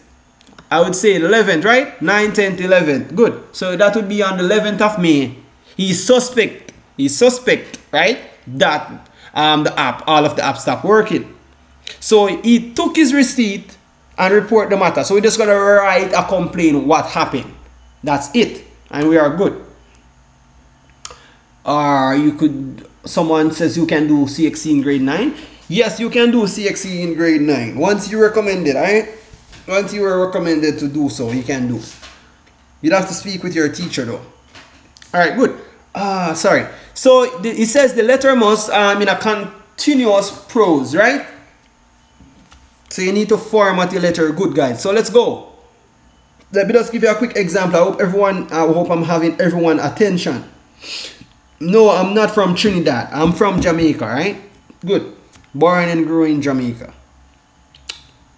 I would say 11th, right? 9, 10th, 11th. Good. So that would be on the 11th of May. He's suspect, right, that all of the apps stopped working. So he took his receipt and report the matter. So we're just gonna write a complaint what happened. That's it, and we are good. Or someone says you can do CXC in grade 9. Yes, you can do CXC in grade 9. Once you recommended, right? Once you were recommended to do so, you can do. You'd have to speak with your teacher though. Alright, good. Sorry. So it says the letter must in a continuous prose, right? So you need to format your letter. Good, guys. So let's go. Let me just give you a quick example. I hope I'm having everyone attention. No, I'm not from Trinidad. I'm from Jamaica, right? Good. Born and grew in Jamaica.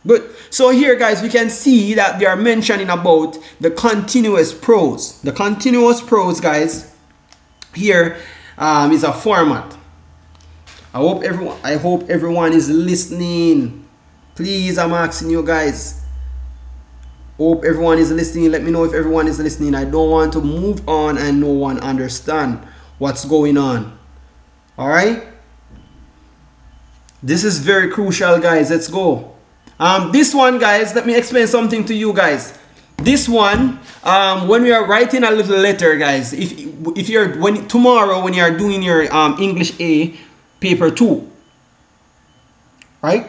Good. So here, guys, we can see that they are mentioning about the continuous prose. The continuous prose, guys, here is a format. I hope everyone is listening. Please, I'm asking you guys. Hope everyone is listening. Let me know if everyone is listening. I don't want to move on and no one understand what's going on. All right. This is very crucial, guys. Let's go. This one, guys, let me explain something to you guys. This one, when we are writing a little letter, guys, if you're tomorrow when you are doing your English A paper 2, right?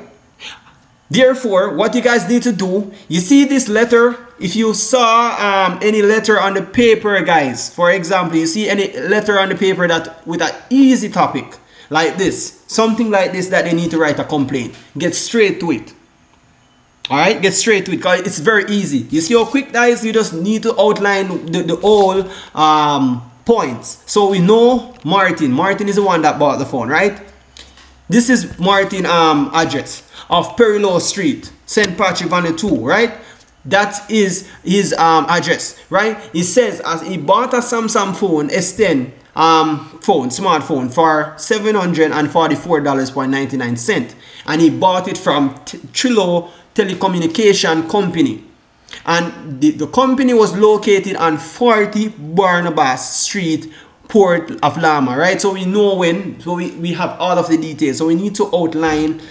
Therefore, what you guys need to do, you see this letter, if you saw any letter on the paper, guys, for example, you see any letter on the paper that with an easy topic like this, something like this that they need to write a complaint, get straight to it. All right, get straight to it because it's very easy. You see how quick that is? You just need to outline the whole points. So we know Martin. Martin is the one that bought the phone, right? This is Martin address of Perillo Street, St. Patrick Avenue 2, right? That is his address, right? He says as he bought a Samsung phone S10 smartphone for $744.99, and he bought it from Trillo Telecommunication Company, and the company was located on 40 Barnabas Street, Port of Lama, right? So we know we have all of the details, so we need to outline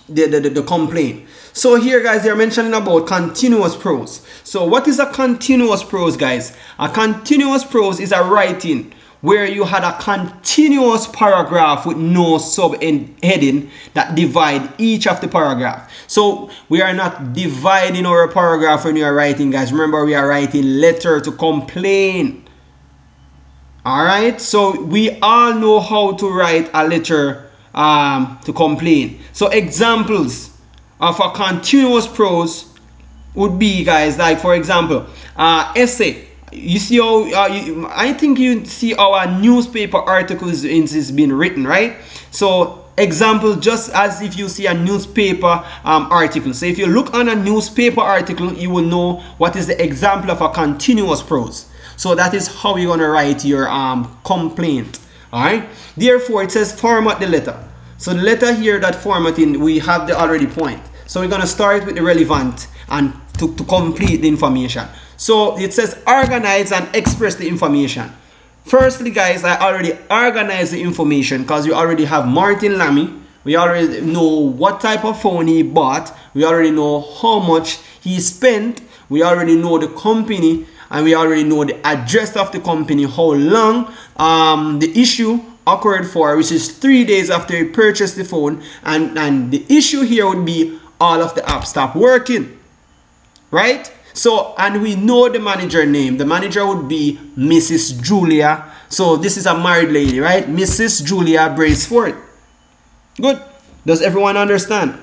the complaint. So here, guys, they're mentioning about continuous prose. So what is a continuous prose, guys? A continuous prose is a writing where you had a continuous paragraph with no subheading that divide each of the paragraph. So we are not dividing our paragraph when we are writing, guys. Remember, we are writing letter to complain. All right, so we all know how to write a letter to complain. So examples of a continuous prose would be, guys, like for example, essay. You see how I think you see our newspaper articles is being written, right? So example, just as if you see a newspaper article. So if you look on a newspaper article, you will know what is the example of a continuous prose. So that is how you're gonna write your complaint. All right. Therefore, it says format the letter. So the letter here, that formatting, we have the already point. So we're gonna start with the relevant and to complete the information. So it says organize and express the information. Firstly, guys, I already organized the information because we already have Martin Lamy. We already know what type of phone he bought. We already know how much he spent. We already know the company, and we already know the address of the company, how long the issue occurred for, which is 3 days after he purchased the phone. And the issue here would be all of the apps stopped working, right? So, and we know the manager name. The manager would be Mrs. Julia. So this is a married lady, right? Mrs. Julia Braceford. Good. Does everyone understand?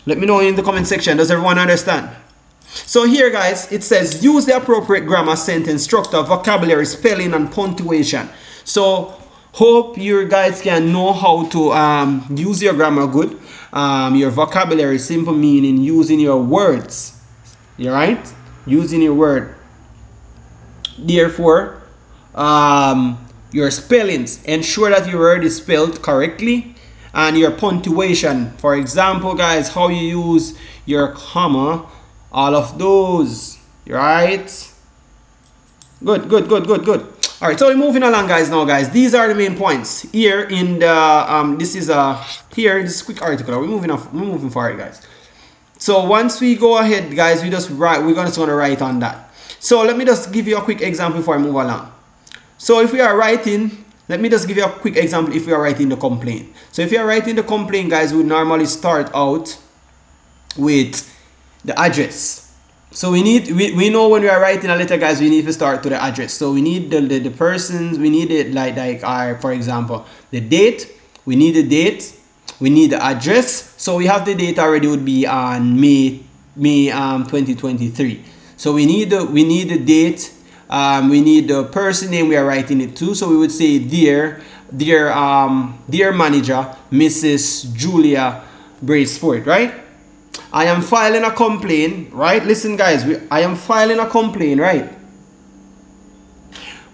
Let me know in the comment section. Does everyone understand? So here, guys, it says use the appropriate grammar, sentence structure, vocabulary, spelling, and punctuation. So hope you guys can know how to use your grammar good, your vocabulary, simple meaning, using your words. You right? Using your word. Therefore, your spellings, ensure that your word is spelled correctly, and your punctuation. For example, guys, how you use your comma, all of those, right? Good. All right, so we're moving along, guys. Now, guys, these are the main points here in the this is this quick article. We're moving forward, guys. So once we go ahead, guys, we're just gonna write on that. So let me just give you a quick example before I move along. So if we are writing, let me just give you a quick example if we are writing the complaint. So if you are writing the complaint, guys, we normally start out with the address. So we know when we are writing a letter, guys, we need to start to the address. So we need the persons, we need it like our, for example, the date. We need the date, we need the address. So we have the date already, would be on May 2023. So we need the date, we need the person name we are writing it to. So we would say dear manager, Mrs. Julia Braceford, right? I am filing a complaint, right? Listen, guys, I am filing a complaint, right?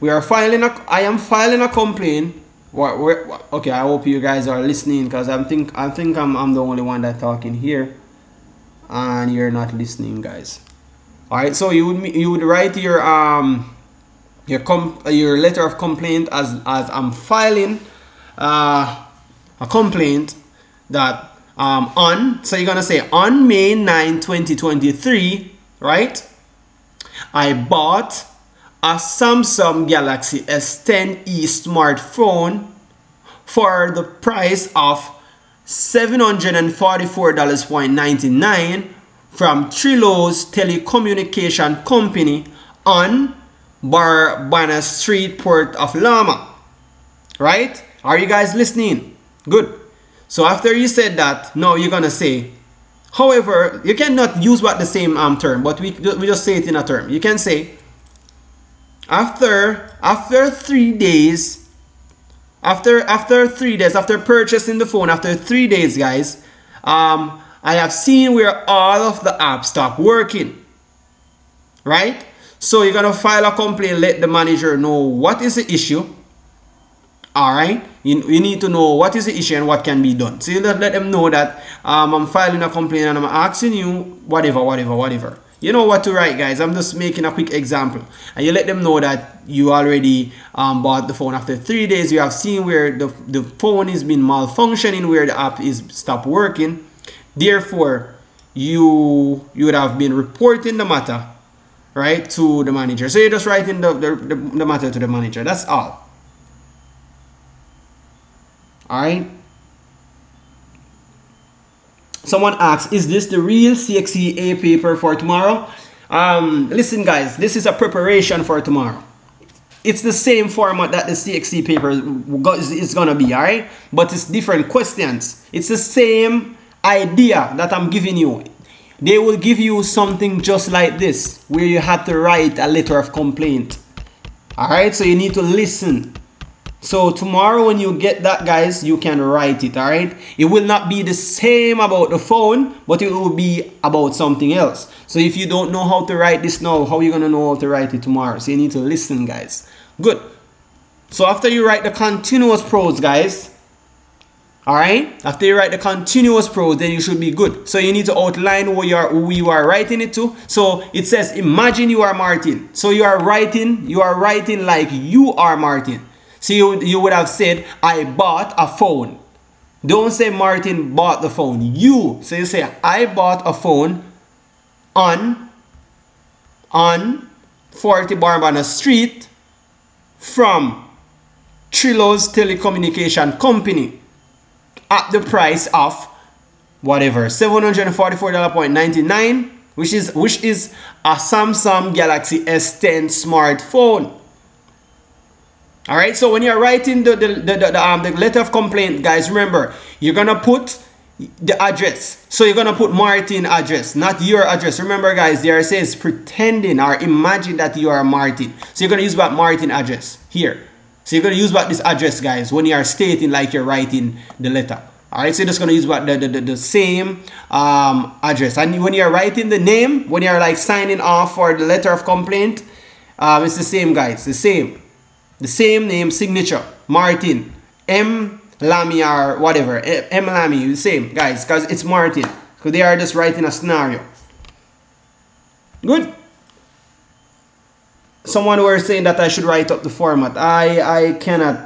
I am filing a complaint. Okay, I hope you guys are listening, because I think I'm the only one that's talking here, and you're not listening, guys. All right, so you would write your letter of complaint as I'm filing a complaint that so you're gonna say on May 9, 2023, right? I bought a Samsung Galaxy S10e smartphone for the price of $744.99 from Trilo's Telecommunication Company on Barbana Street, Port of Lama. Right? Are you guys listening? Good. So after you said that, now you're gonna say, however, you cannot use the same term, but we just say it in a term. You can say after 3 days, after purchasing the phone, after 3 days, guys, I have seen where all of the apps stop working. Right? So you're gonna file a complaint, let the manager know what is the issue. All right, you need to know what is the issue and what can be done. So you let them know that I'm filing a complaint and I'm asking you whatever. You know what to write, guys. I'm just making a quick example, and you let them know that you already bought the phone after 3 days. You have seen where the phone is been malfunctioning, where the app is stopped working. Therefore, you would have been reporting the matter, right, to the manager. So you're just writing the matter to the manager. That's all. Alright. Someone asks, is this the real CSEC A paper for tomorrow? Listen, guys, this is a preparation for tomorrow. It's the same format that the CSEC paper is gonna be, alright? But it's different questions. It's the same idea that I'm giving you. They will give you something just like this, where you have to write a letter of complaint. Alright, so you need to listen. So tomorrow when you get that, guys, you can write it, all right? It will not be the same about the phone, but it will be about something else. So if you don't know how to write this now, how are you going to know how to write it tomorrow? So you need to listen, guys. Good. So after you write the continuous prose, guys, all right? After you write the continuous prose, then you should be good. So you need to outline who you are writing it to. So it says, imagine you are Martin. So you are writing like you are Martin. So you would have said, I bought a phone. Don't say Martin bought the phone. You. So you say, I bought a phone on 40 Barbana Street from Trilo's Telecommunication Company at the price of whatever, $744.99, which is a Samsung Galaxy S10 smartphone. All right, so when you're writing the letter of complaint, guys, remember, you're gonna put the address. So you're gonna put Martin address, not your address. Remember guys, there it says pretending or imagine that you are Martin. So you're gonna use what Martin address here. So you're gonna use what this address, guys, when you are stating like you're writing the letter. Alright, so you're just gonna use what the same address. And when you're writing the name, when you're like signing off for the letter of complaint, it's the same, guys, the same name, signature, Martin, M Lamy or whatever, M Lamy, the same, guys, because it's Martin, because they are just writing a scenario. Good. Someone were saying that I should write up the format. I cannot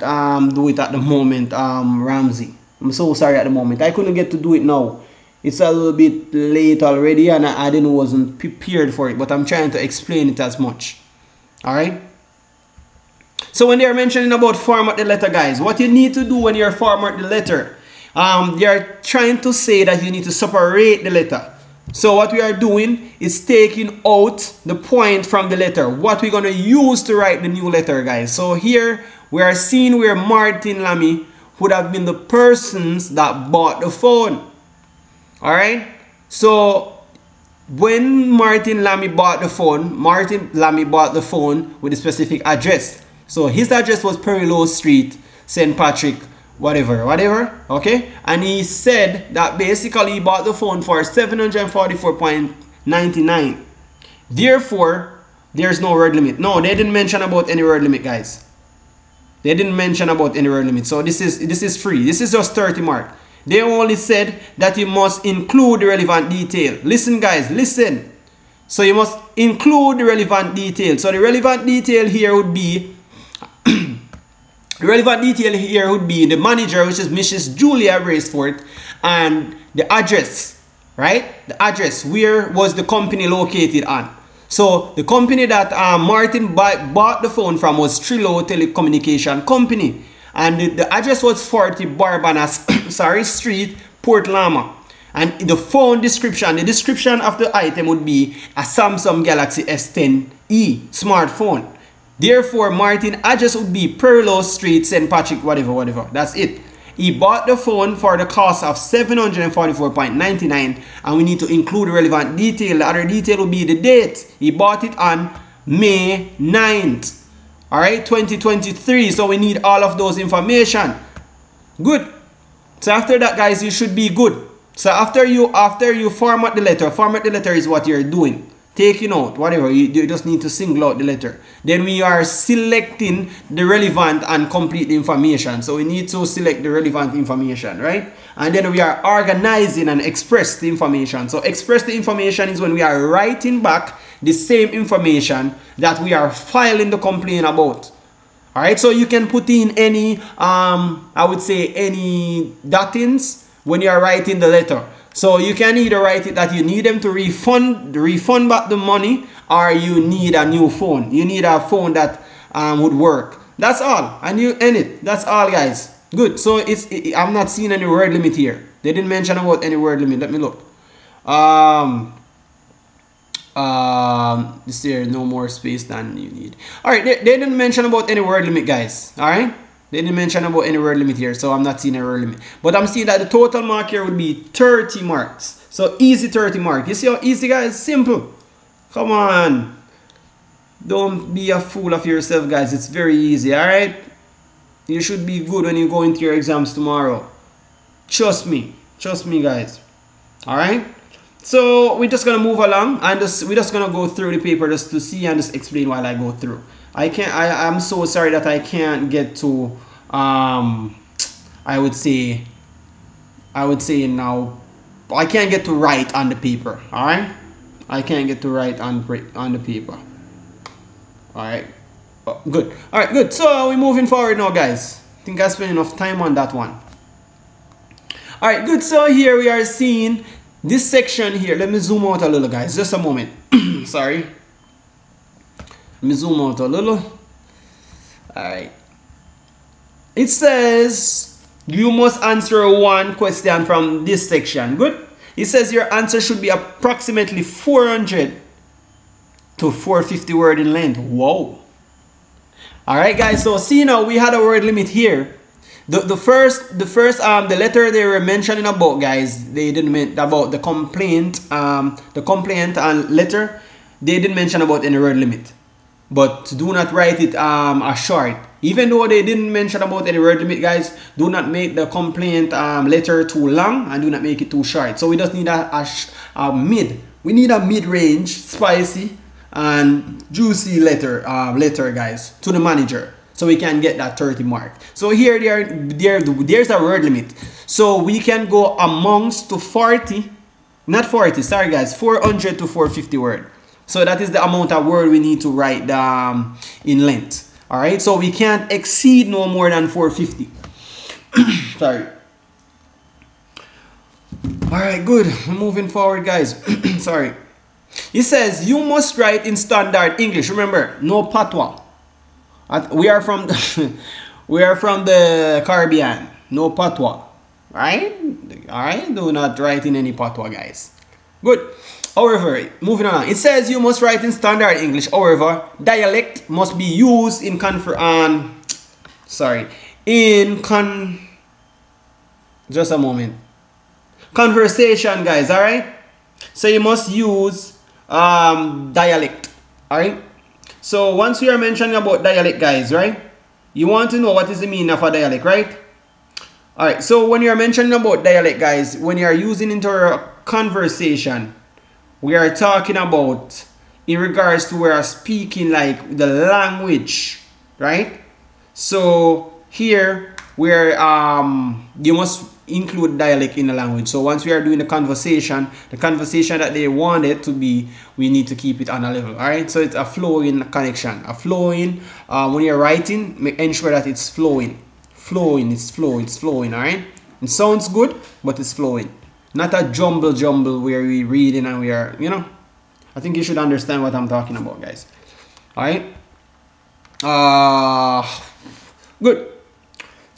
do it at the moment, Ramsey. I'm so sorry at the moment. I couldn't get to do it now. It's a little bit late already and I wasn't prepared for it, but I'm trying to explain it as much. Alright? So when they are mentioning about format the letter, guys, what you need to do when you're format the letter, they are trying to say that you need to separate the letter. So what we are doing is taking out the point from the letter, what we're going to use to write the new letter, guys. So here we are seeing where Martin Lamy would have been the persons that bought the phone. Alright? So when Martin Lamy bought the phone, Martin Lamy bought the phone with a specific address. So his address was Perillo Street, St. Patrick, whatever, okay? And he said that basically he bought the phone for $744.99. Therefore, there's no word limit. No, they didn't mention about any word limit, guys. They didn't mention about any word limit. So this is free. This is just 30 mark. They only said that you must include the relevant detail. Listen, guys, listen. So you must include the relevant detail. So the relevant detail here would be the manager, which is Mrs. Julia Bracefort, and the address, right? The address, where was the company located on? So the company that Martin bought the phone from was Trillo Telecommunication Company, and the address was 40 Barbanas Street, Port Lama. And the phone description, the description of the item would be a Samsung Galaxy S10e smartphone. Therefore, Martin address would be Perillo Street, St. Patrick, whatever. That's it. He bought the phone for the cost of $744.99, and we need to include the relevant detail. The other detail will be the date. He bought it on May 9th. Alright, 2023. So we need all of those information. Good. So after that, guys, you should be good. So after you format the letter is what you're doing. Taking out whatever, you just need to single out the letter. Then we are selecting the relevant and complete information. So we need to select the relevant information, right? And then we are organizing and express the information. So express the information is when we are writing back the same information that we are filing the complaint about. Alright, so you can put in any I would say any dottings when you are writing the letter. So you can either write it that you need them to refund back the money, or you need a new phone. You need a phone that would work. That's all. And you end it. That's all, guys. Good. So I'm not seeing any word limit here. They didn't mention about any word limit. Let me look. Is there no more space than you need? All right. They didn't mention about any word limit, guys. All right. They didn't mention about any word limit here, so I'm not seeing a word limit. But I'm seeing that the total mark here would be 30 marks. So easy 30 mark. You see how easy, guys? Simple. Come on. Don't be a fool of yourself, guys. It's very easy, alright? You should be good when you go into your exams tomorrow. Trust me. Trust me, guys. Alright? So we're just going to move along, and we're just going to go through the paper just to see and just explain while I go through. I'm so sorry that I can't get to I would say now I can't get to write on the paper. All right, I can't get to write on the paper. All right, good. All right, good. So we're moving forward now, guys. I think I spent enough time on that one. All right, good. So here we are seeing this section here. Let me zoom out a little, guys, just a moment. Sorry. Let me zoom out a little. Alright. It says you must answer one question from this section. Good. It says your answer should be approximately 400 to 450 word in length. Whoa. Alright, guys. So see now we had a word limit here. The letter they were mentioning about, guys, they didn't mention about the complaint and letter. They didn't mention about any word limit, but do not write it as short. Even though they didn't mention about any word limit, guys, do not make the complaint letter too long, and do not make it too short. So we just need a mid. We need a mid-range, spicy and juicy letter, guys, to the manager, so we can get that 30 mark. So here there's a word limit. So we can go amongst to 40, not 40, sorry guys, 400 to 450 word. So that is the amount of word we need to write in length. All right, so we can't exceed no more than 450. Sorry. All right, good. We're moving forward, guys. Sorry. It says you must write in standard English. Remember, no patois. We are from the Caribbean. No patois. Right? All right. Do not write in any patois, guys. Good. However, moving on. It says you must write in standard English. However, dialect must be used in just a moment. Conversation, guys. All right. So you must use dialect. All right. So once we are mentioning about dialect, guys, right? You want to know what is the meaning of a dialect, right? All right. So when you are mentioning about dialect, guys, when you are using into a conversation, we are talking about in regards to we are speaking like the language, right? So here where you must include dialect in the language. So once we are doing the conversation that they want it to be, we need to keep it on a level. All right, so it's a flowing connection, a flowing. When you're writing, ensure that it's flowing. It's flowing. All right, it sounds good, but it's flowing, not a jumble where we reading and we are, I think you should understand what I'm talking about, guys. All right, good.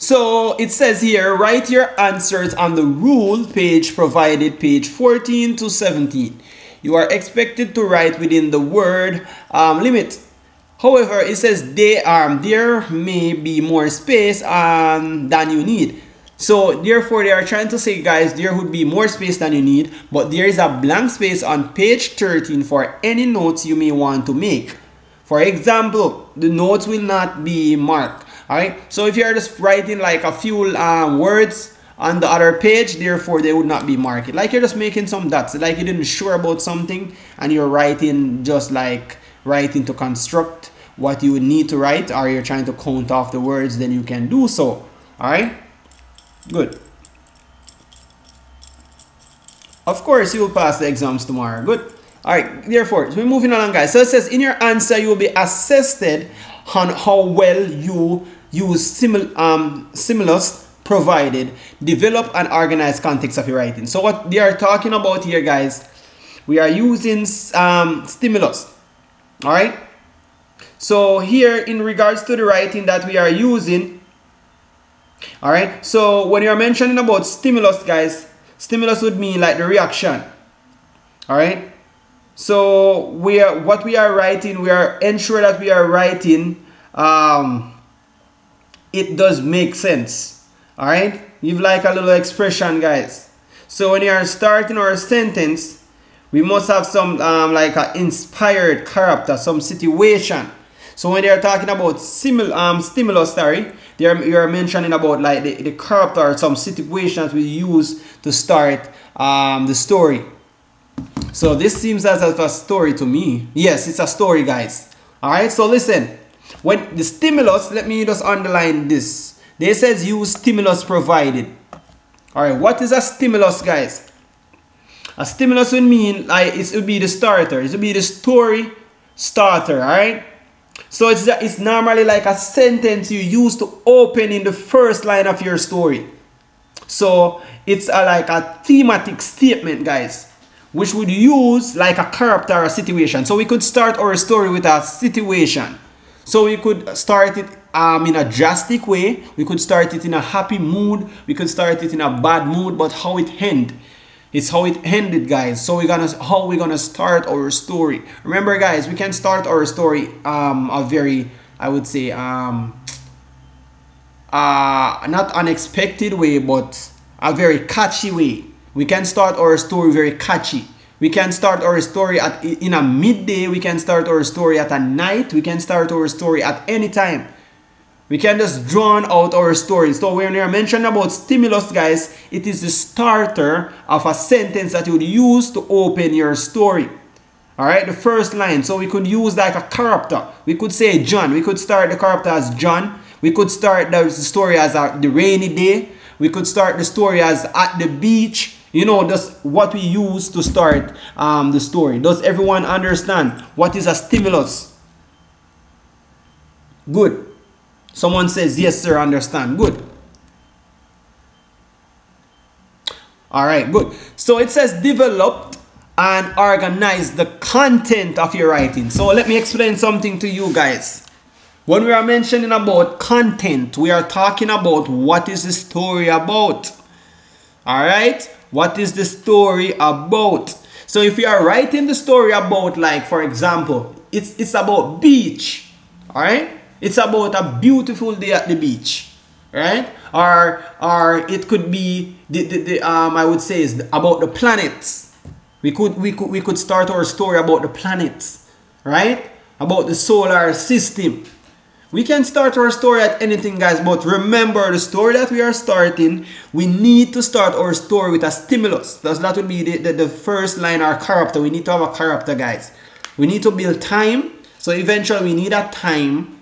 So it says here, write your answers on the rule page provided, page 14 to 17. You are expected to write within the word limit. However, it says there may be more space than you need. So therefore, they are trying to say, guys, there would be more space than you need, but there is a blank space on page 13 for any notes you may want to make. For example, the notes will not be marked. Alright, so if you're just writing like a few words on the other page, therefore they would not be marked. Like you're just making some dots, like you didn't sure about something and you're writing just like writing to construct what you would need to write, or you're trying to count off the words, then you can do so. Alright, good. Of course, you will pass the exams tomorrow. Good. Alright, therefore, so we're moving along, guys. So it says in your answer, you will be assessed on how well you use stimulus provided, develop and organize context of your writing. So what they are talking about here, guys, we are using stimulus. All right. So here in regards to the writing that we are using, all right. So when you are mentioning about stimulus, guys, stimulus would mean like the reaction. All right. So what we are writing, we are ensure that we are writing it does make sense. All right, give like a little expression, guys. So when you are starting our sentence, we must have some like an inspired character, some situation. So when they are talking about stimulus, sorry, you are mentioning about like the character or some situations we use to start the story. So this seems as a story to me. Yes, it's a story, guys. All right, so listen. When the stimulus, let me just underline this. They says use stimulus provided. All right, what is a stimulus, guys? A stimulus would mean like it would be the starter. It would be the story starter. All right. So it's normally like a sentence you use to open in the first line of your story. So it's like a thematic statement, guys, which would use like a character or a situation. So we could start our story with a situation. So we could start it in a drastic way. We could start it in a happy mood. We could start it in a bad mood. But how it end, it's how it ended, guys. So how we're gonna start our story. Remember, guys, we can start our story a very, I would say, not unexpected way, but a very catchy way. We can start our story very catchy. We can start our story in a midday. We can start our story at a night. We can start our story at any time. We can just draw out our story. So when we are mentioning about stimulus, guys, it is the starter of a sentence that you would use to open your story. All right, the first line. So we could use like a character. We could say John. We could start the character as John. We could start the story as the rainy day. We could start the story as at the beach. You know, that's what we use to start the story. Does everyone understand what is a stimulus? Good. Someone says, yes, sir, understand. Good. All right, good. So it says develop and organize the content of your writing. So let me explain something to you guys. When we are mentioning about content, we are talking about what is the story about. All right? What is the story about? So if you are writing the story about, like, for example, it's about beach. All right? It's about a beautiful day at the beach. Right? Or it could be I would say is about the planets. We could start our story about the planets, right? About the solar system. We can start our story at anything, guys, but remember the story that we are starting, we need to start our story with a stimulus. That would be the first line, our character. We need to have a character, guys. We need to build time. So eventually we need a time.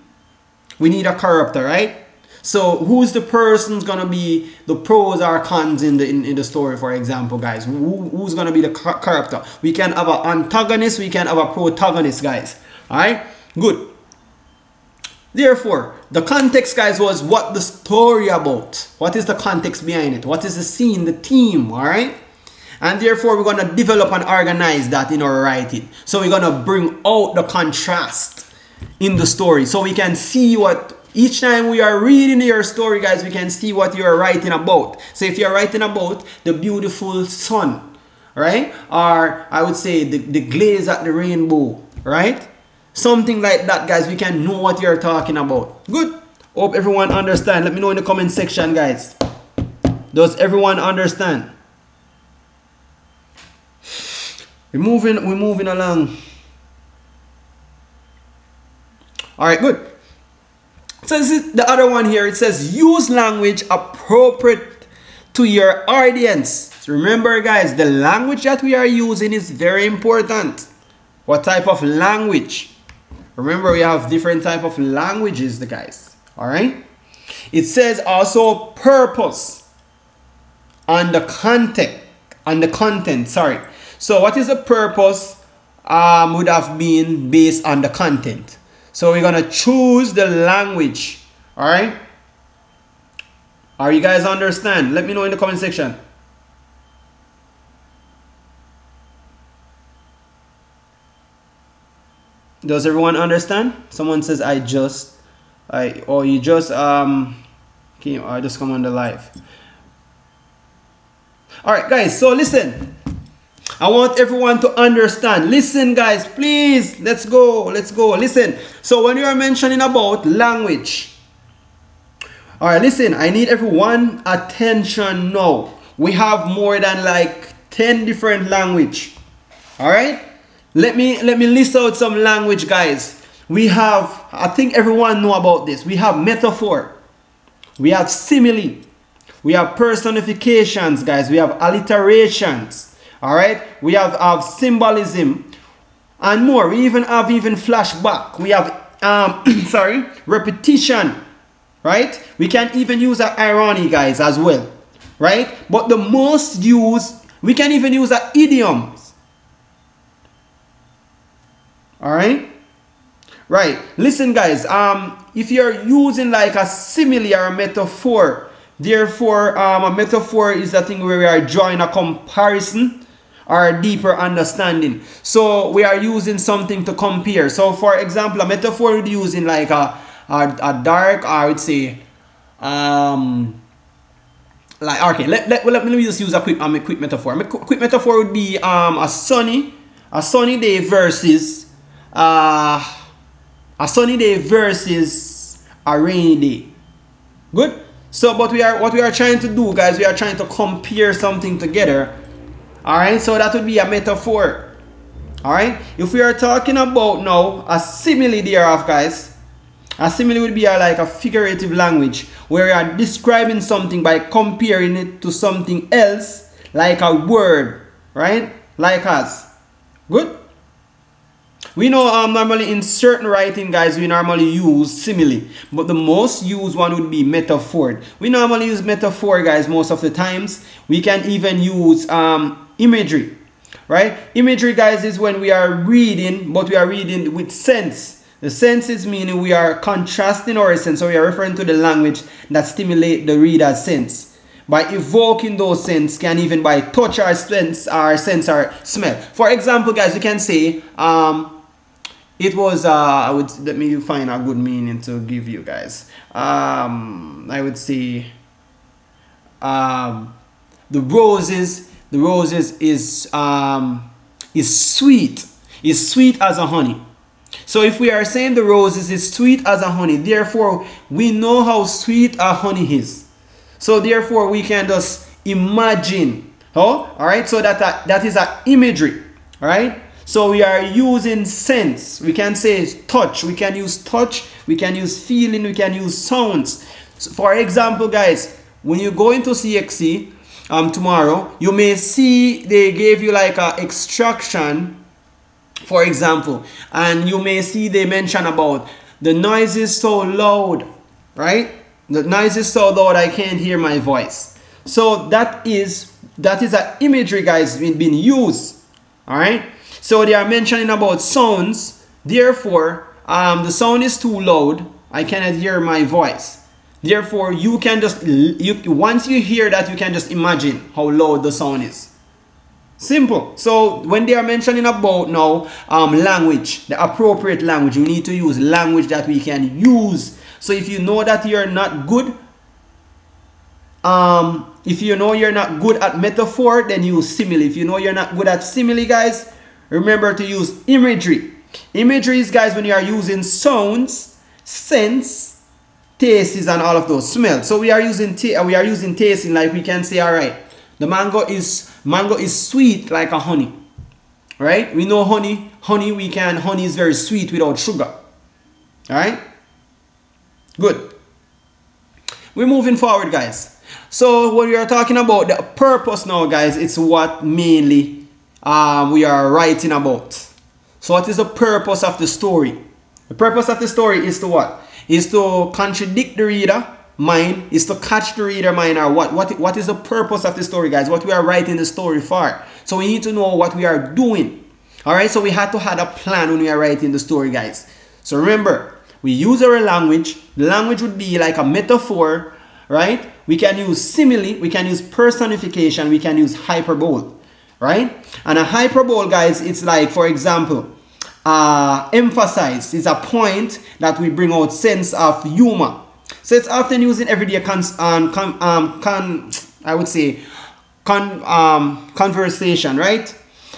We need a character, right? So who's the person's gonna be the pros or cons in the story, for example, guys? Who's gonna be the character? We can have an antagonist, we can have a protagonist, guys. Alright? Good. Therefore, the context, guys, was what the story about. What is the context behind it? What is the scene, the theme, alright? And therefore, we're going to develop and organize that in our writing. So we're going to bring out the contrast in the story. So we can see what, each time we are reading your story, guys, we can see what you are writing about. So if you're writing about the beautiful sun, right? Or I would say the glaze at the rainbow, right? Something like that, guys, we can know what you're talking about. Good. Hope everyone understand. Let me know in the comment section, guys. Does everyone understand? We're moving along. All right, good. So this is the other one here. It says use language appropriate to your audience. So remember, guys, the language that we are using is very important. What type of language? Remember, we have different type of languages, the guys. All right. It says also purpose and the content. Sorry. So what is the purpose? Would have been based on the content. So we're gonna choose the language. All right. Are you guys understand? Let me know in the comment section. Does everyone understand? Someone says I just came, I just come on the live. Alright, guys, so listen. I want everyone to understand. Listen, guys, please. Let's go. Listen. So when you are mentioning about language, alright, listen, I need everyone attention now. We have more than like 10 different language. Alright? Let me list out some language, guys. We have, I think everyone know about this. We have metaphor. We have simile. We have personifications, guys. We have alliterations. All right. We have symbolism and more. We even have flashback. We have repetition. Right. We can even use an irony, guys, as well. Right. But the most used, we can even use an idiom. All right. Right. Listen, guys. If you're using like a simile or a metaphor, therefore, a metaphor is a thing where we are drawing a comparison or a deeper understanding. So we are using something to compare. So, for example, a metaphor would be using like a dark, I would say, like okay. Let me just use a quick metaphor. A quick metaphor would be a sunny day versus a sunny day versus a rainy day. Good. So, but what we are trying to do, guys, we are trying to compare something together. All right. So that would be a metaphor. All right. If we are talking about now a simile thereof, guys, a simile would be like a figurative language where you are describing something by comparing it to something else, like a word, right? Like us. Good. We know normally in certain writing, guys, we normally use simile, but the most used one would be metaphor. We normally use metaphor, guys, most of the times. We can even use imagery, right? Imagery, guys, is when we are reading, but we are reading with sense. The sense is meaning we are contrasting our sense, so we are referring to the language that stimulate the reader's sense. By evoking those sense, can even by touch or sense or smell. For example, guys, you can say it was let me find a good meaning to give you guys. I would say the roses is sweet as a honey. So if we are saying the roses is sweet as a honey, therefore we know how sweet a honey is. So therefore we can just imagine. Oh, all right. So that is an imagery. All right. So we are using sense. We can say touch. We can use touch. We can use feeling. We can use sounds. So for example, guys, when you go into CXC tomorrow, you may see they gave you like a extraction, for example, and you may see they mention about the noise is so loud, right? The noise is so loud I can't hear my voice. So that is an imagery, guys, being used. All right. So they are mentioning about sounds. Therefore, the sound is too loud. I cannot hear my voice. Therefore, you can just once you hear that, you can just imagine how loud the sound is. Simple. So when they are mentioning about now language, the appropriate language, we need to use language that we can use. So if you know that you're not good, if you know you're not good at metaphor, then use simile. If you know you're not good at simile, guys, remember to use imagery. Imagery is, guys, when you are using sounds, sense, tastes, and all of those smells. So we are using tasting, like we can say, all right, the mango is sweet like a honey, right? We know honey is very sweet without sugar. All right, good. We're moving forward, guys. So what we are talking about, the purpose now, guys, it's what mainly we are writing about. So what is the purpose of the story? The purpose of the story is to what? Is to contradict the reader mind, is to catch the reader mind, or what is the purpose of the story, guys? What we are writing the story for. So we need to know what we are doing. All right, so we had to have a plan when we are writing the story, guys. So remember, we use our language. The language would be like a metaphor, right? We can use simile, we can use personification, we can use hyperbole, right? And a hyperbole, guys, it's like, for example, emphasize is a point that we bring out sense of humor. So it's often used in everyday conversation, right?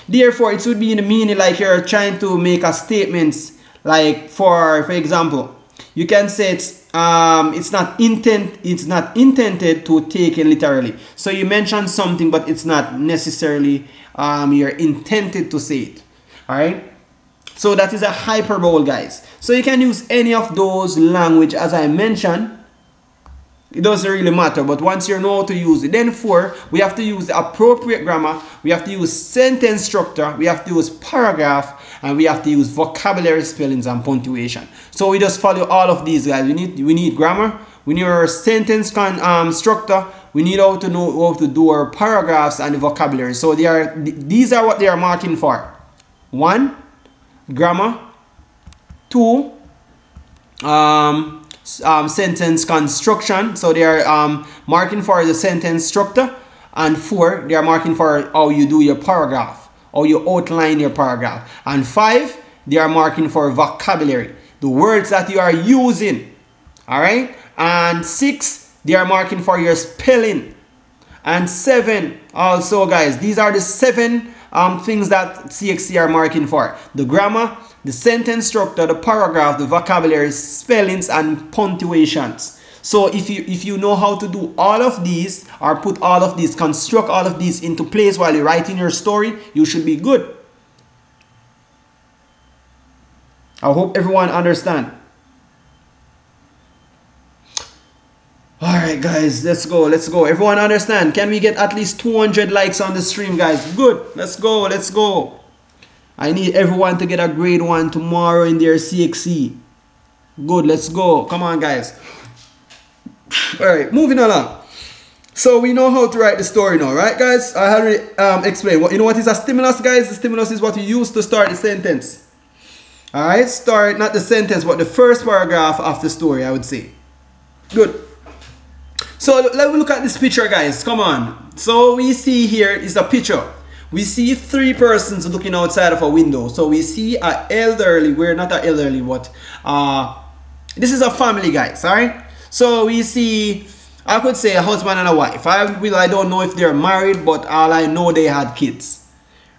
Therefore, it would be in the meaning like you're trying to make a statement, like for example, you can say it's not intended to take it literally. So you mention something, but it's not necessarily you're intended to say it. All right. So that is a hyperbole, guys. So you can use any of those language as I mentioned. It doesn't really matter, but once you know how to use it, then we have to use the appropriate grammar, we have to use sentence structure, we have to use paragraph, and we have to use vocabulary, spellings, and punctuation. So we just follow all of these, guys. We need grammar, we need our sentence structure, we need how to know how to do our paragraphs and the vocabulary. So these are what they are marking for. 1, grammar. 2, sentence construction, so they are marking for the sentence structure. And 4, they are marking for how you do your paragraph, how you outline your paragraph. And 5, they are marking for vocabulary, the words that you are using. All right. And 6, they are marking for your spelling. And 7 also, guys, these are the 7 things that CXC are marking for: the grammar, the sentence structure, the paragraph, the vocabulary, spellings, and punctuations. So if you know how to do all of these, or put all of these, construct all of these into place while you're writing your story, you should be good. I hope everyone understand. Alright guys, let's go. Everyone understand? Can we get at least 200 likes on the stream, guys? Good. Let's go. I need everyone to get a grade 1 tomorrow in their CXC. Good, let's go. Come on, guys. Alright, moving along. So we know how to write the story now, right, guys? I already explained. You know what is a stimulus, guys? The stimulus is what you use to start the sentence. Alright, start not the sentence, but the first paragraph of the story, I would say. Good. So let me look at this picture, guys. Come on. So we see here is a picture. We see 3 persons looking outside of a window. So we see an elderly. We're not an elderly, but this is a family, guys. All right. So we see, I could say, a husband and a wife. I don't know if they're married, but all I know, they had kids.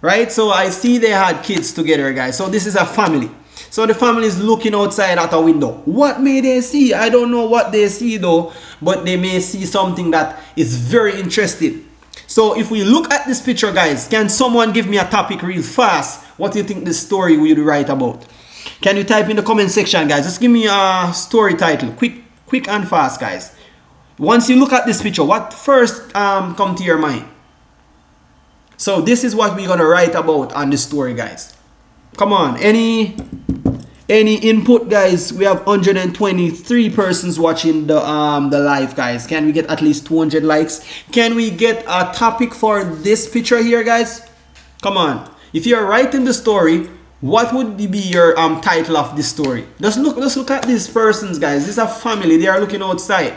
Right. So I see they had kids together, guys. So this is a family. So the family is looking outside at a window. What may they see? I don't know what they see though, but they may see something that is very interesting. So if we look at this picture, guys, can someone give me a topic real fast? What do you think this story will write about? Can you type in the comment section, guys? Just give me a story title. Quick and fast, guys. Once you look at this picture, what first come to your mind? So this is what we're going to write about on this story, guys. Come on, any input, guys? We have 123 persons watching the live, guys. Can we get at least 200 likes? Can we get a topic for this picture here, guys? Come on. If you're writing the story, what would be your title of this story? Let's look at these persons, guys. This is a family. They are looking outside.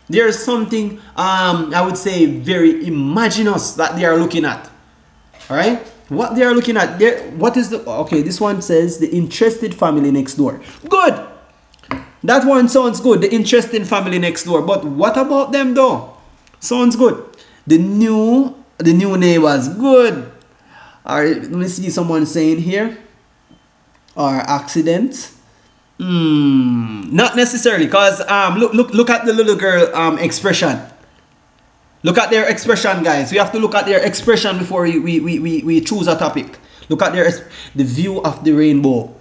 There's something I would say very imaginous that they are looking at. All right. What they are looking at there, what is the, okay, this one says the interested family next door. Good. That one sounds good, the interesting family next door. But what about them though? Sounds good. The new neighbors. Good. All right, let me see someone saying here. Or accident. Not necessarily, because look at the little girl expression. Look at their expression, guys. We have to look at their expression before we choose a topic. Look at the view of the rainbow.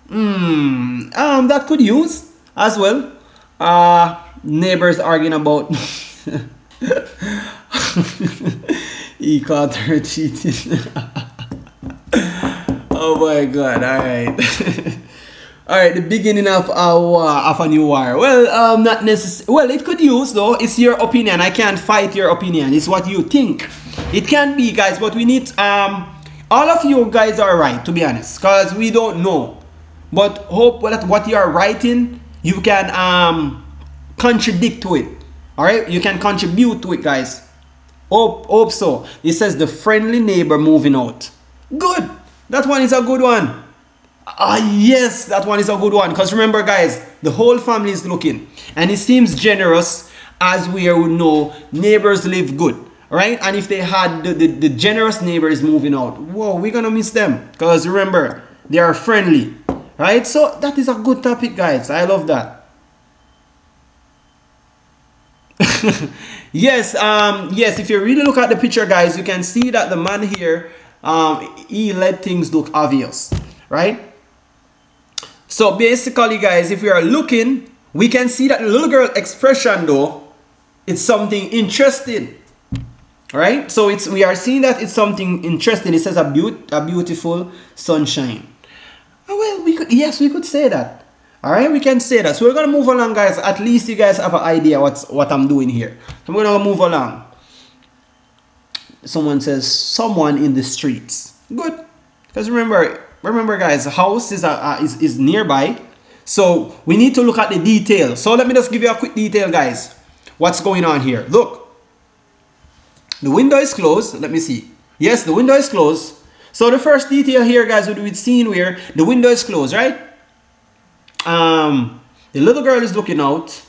That could use as well. Neighbors arguing about he caught her cheating. Oh my god, alright. Alright, the beginning of a new war. Well, not necessarily. Well, it could use though. It's your opinion. I can't fight your opinion. It's what you think. It can be, guys, but we need all of you guys are right, to be honest, because we don't know. But hope that what you are writing, you can contradict to it. Alright? You can contribute to it, guys. Hope so. It says the friendly neighbor moving out. Good. That one is a good one. Yes, that one is a good one. Because remember, guys, the whole family is looking. And it seems generous, as we know, neighbors live good. Right? And if they had the generous neighbors moving out, whoa, we're going to miss them. Because remember, they are friendly. Right? So that is a good topic, guys. I love that. Yes, yes, if you really look at the picture, guys, you can see that the man here, he let things look obvious. Right? So basically, guys, if we are looking, we can see that the little girl expression though, it's something interesting. Right? So we are seeing that it's something interesting. It says a beautiful sunshine. Well, we could say that. Alright, we can say that. So we're gonna move along, guys. At least you guys have an idea what I'm doing here. So we're gonna move along. Someone says someone in the streets. Good. Because remember, guys, the house is nearby, so we need to look at the detail. So let me just give you a quick detail, guys. What's going on here? Look, the window is closed. Let me see. Yes, the window is closed. So the first detail here, guys, would be seen where the window is closed, right? The little girl is looking out,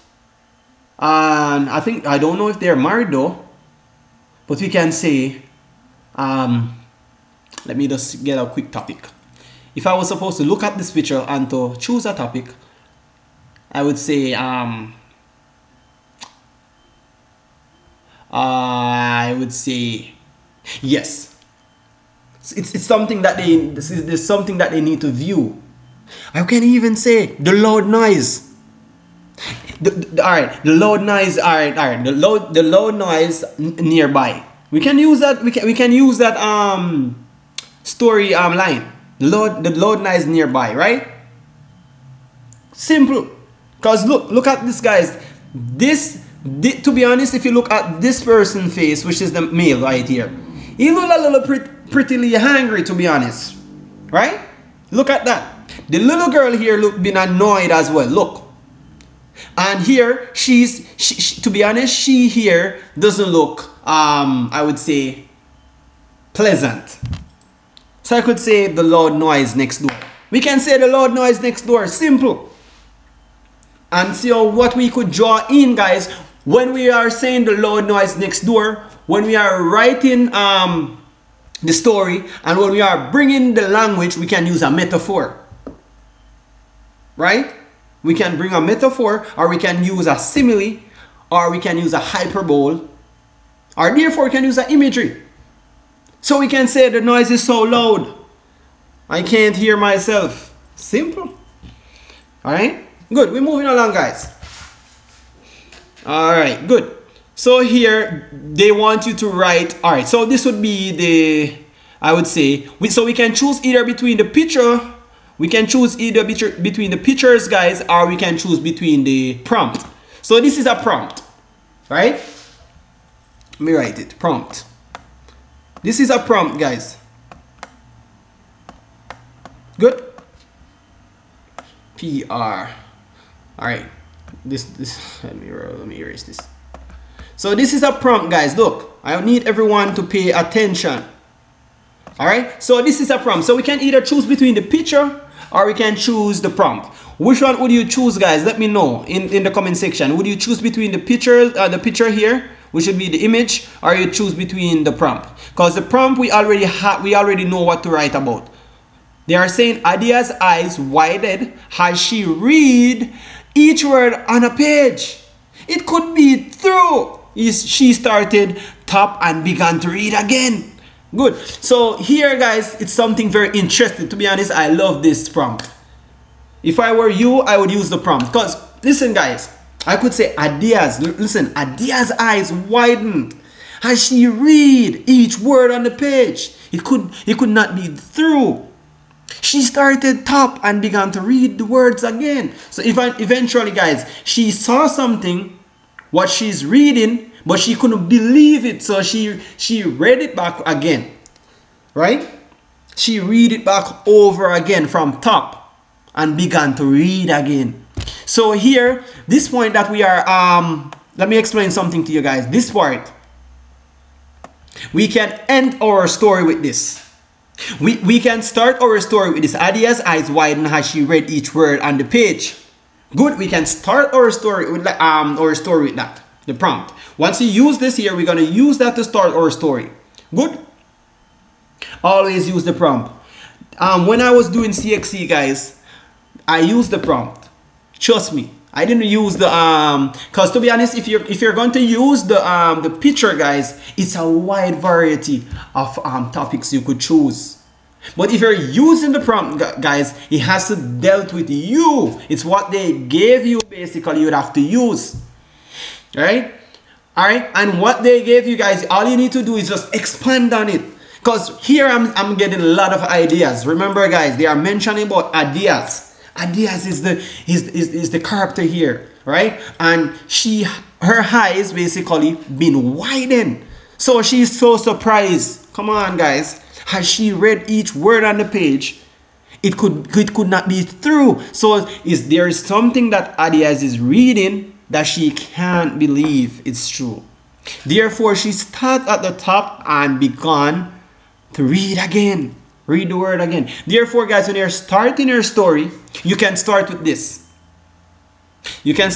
and I don't know if they're married though, but we can say, let me just get a quick topic. If I was supposed to look at this picture and to choose a topic, I would say I would say yes. It's something that there's something that they need to view. I can even say the loud noise. All right, the loud noise. All right. The loud noise nearby. We can use that. We can use that story line. The loud noise nearby, right? Simple. Cause look at this, guys. To be honest, if you look at this person's face, which is the male right here, he look a little prettily angry, to be honest, right? Look at that. The little girl here look been annoyed as well. Look. And here she to be honest, she here doesn't look I would say pleasant. So I could say the loud noise next door. We can say the loud noise next door. Simple. And see what we could draw in, guys, when we are saying the loud noise next door, when we are writing the story, and when we are bringing the language, we can use a metaphor, right? We can bring a metaphor, or we can use a simile, or we can use a hyperbole, or therefore we can use an imagery. So we can say the noise is so loud, I can't hear myself. Simple. All right, good. We're moving along, guys. All right, good. So here they want you to write. All right, so this would be the, I would say, so we can choose either between the picture. We can choose either between the pictures, guys, or we can choose between the prompt. So this is a prompt, right? Let me write it. Prompt. This is a prompt, guys. Good. PR. All right. This. Let me erase this. So this is a prompt, guys. Look, I need everyone to pay attention. All right. So this is a prompt. So we can either choose between the picture or we can choose the prompt. Which one would you choose, guys? Let me know in the comment section. Would you choose between the picture here, which would be the image, or you choose between the prompt? Because the prompt we already know what to write about. They are saying Adia's eyes widened as she read each word on a page. It could be through. She started top and began to read again. Good. So here, guys, it's something very interesting. To be honest, I love this prompt. If I were you, I would use the prompt. Because, listen, guys, I could say Adia's eyes widened as she read each word on the page. It could not be through. She started top and began to read the words again. So eventually, guys, she saw something, what she's reading, but she couldn't believe it. So she read it back again, right? She read it back over again from top and began to read again. So here, this point that we are, let me explain something to you guys. This part, we can end our story with this. We can start our story with this. Adia's eyes widened as she read each word on the page. Good. We can start our story with that. The prompt. Once you use this here, we're gonna use that to start our story. Good. Always use the prompt. When I was doing CXC, guys, I used the prompt. Trust me. I didn't use the because to be honest, if you're going to use the picture, guys, it's a wide variety of topics you could choose. But if you're using the prompt, guys, it has to dealt with you. It's what they gave you, basically, you'd have to use. Right? Alright? And what they gave you, guys, all you need to do is just expand on it. Because here I'm getting a lot of ideas. Remember, guys, they are mentioning about ideas. Adias is the character here, right? And her eyes basically been widened. So she's so surprised. Come on, guys. As she read each word on the page, it could not be through. So there is something that Adias is reading that she can't believe it's true. Therefore, she started at the top and began to read again. Read the word again. Therefore, guys, when you're starting your story, you can start with this. You can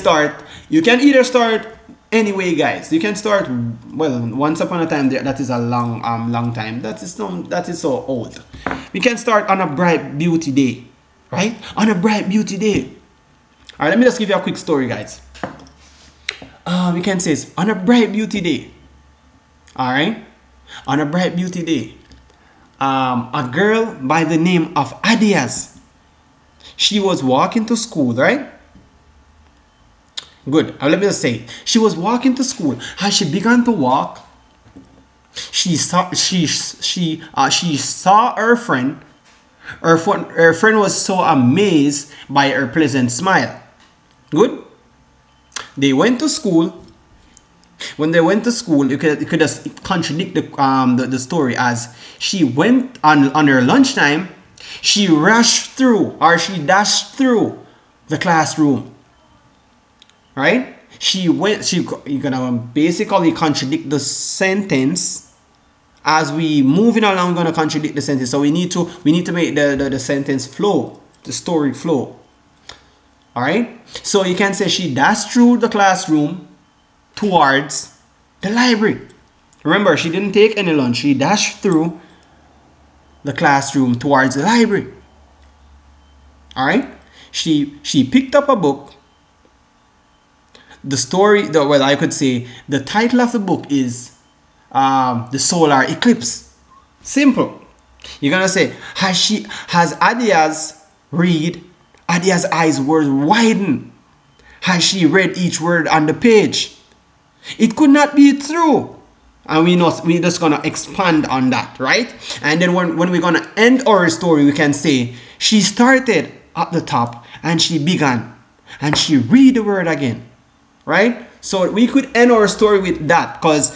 either start anyway, guys. You can start, well, once upon a time, that is a long time. That is so old. We can start on a bright, beauty day, right? On a bright, beauty day. All right, let me just give you a quick story, guys. We can say, on a bright, beauty day, All right. On a bright beauty day, a girl by the name of Adias, she was walking to school, right? Good. Let me just say, she was walking to school. As she began to walk, she saw her friend. Her friend was so amazed by her pleasant smile. Good. They went to school. When they went to school, you could just contradict the story as she went on her lunchtime. She rushed through, or she dashed through the classroom. Right? You're gonna basically contradict the sentence. As we moving along, gonna contradict the sentence. So we need to make the sentence flow, the story flow. All right. So you can say she dashed through the classroom towards the library. Remember, she didn't take any lunch. She dashed through the classroom towards the library. All right. She picked up a book. The story, well, I could say the title of the book is the solar eclipse. Simple. You're gonna say, has Adia's read? Adia's eyes were widened. Has she read each word on the page? It could not be true. And we're just gonna expand on that, right? And then when we're gonna end our story, we can say she started at the top and she began and she read the word again, right? So we could end our story with that, because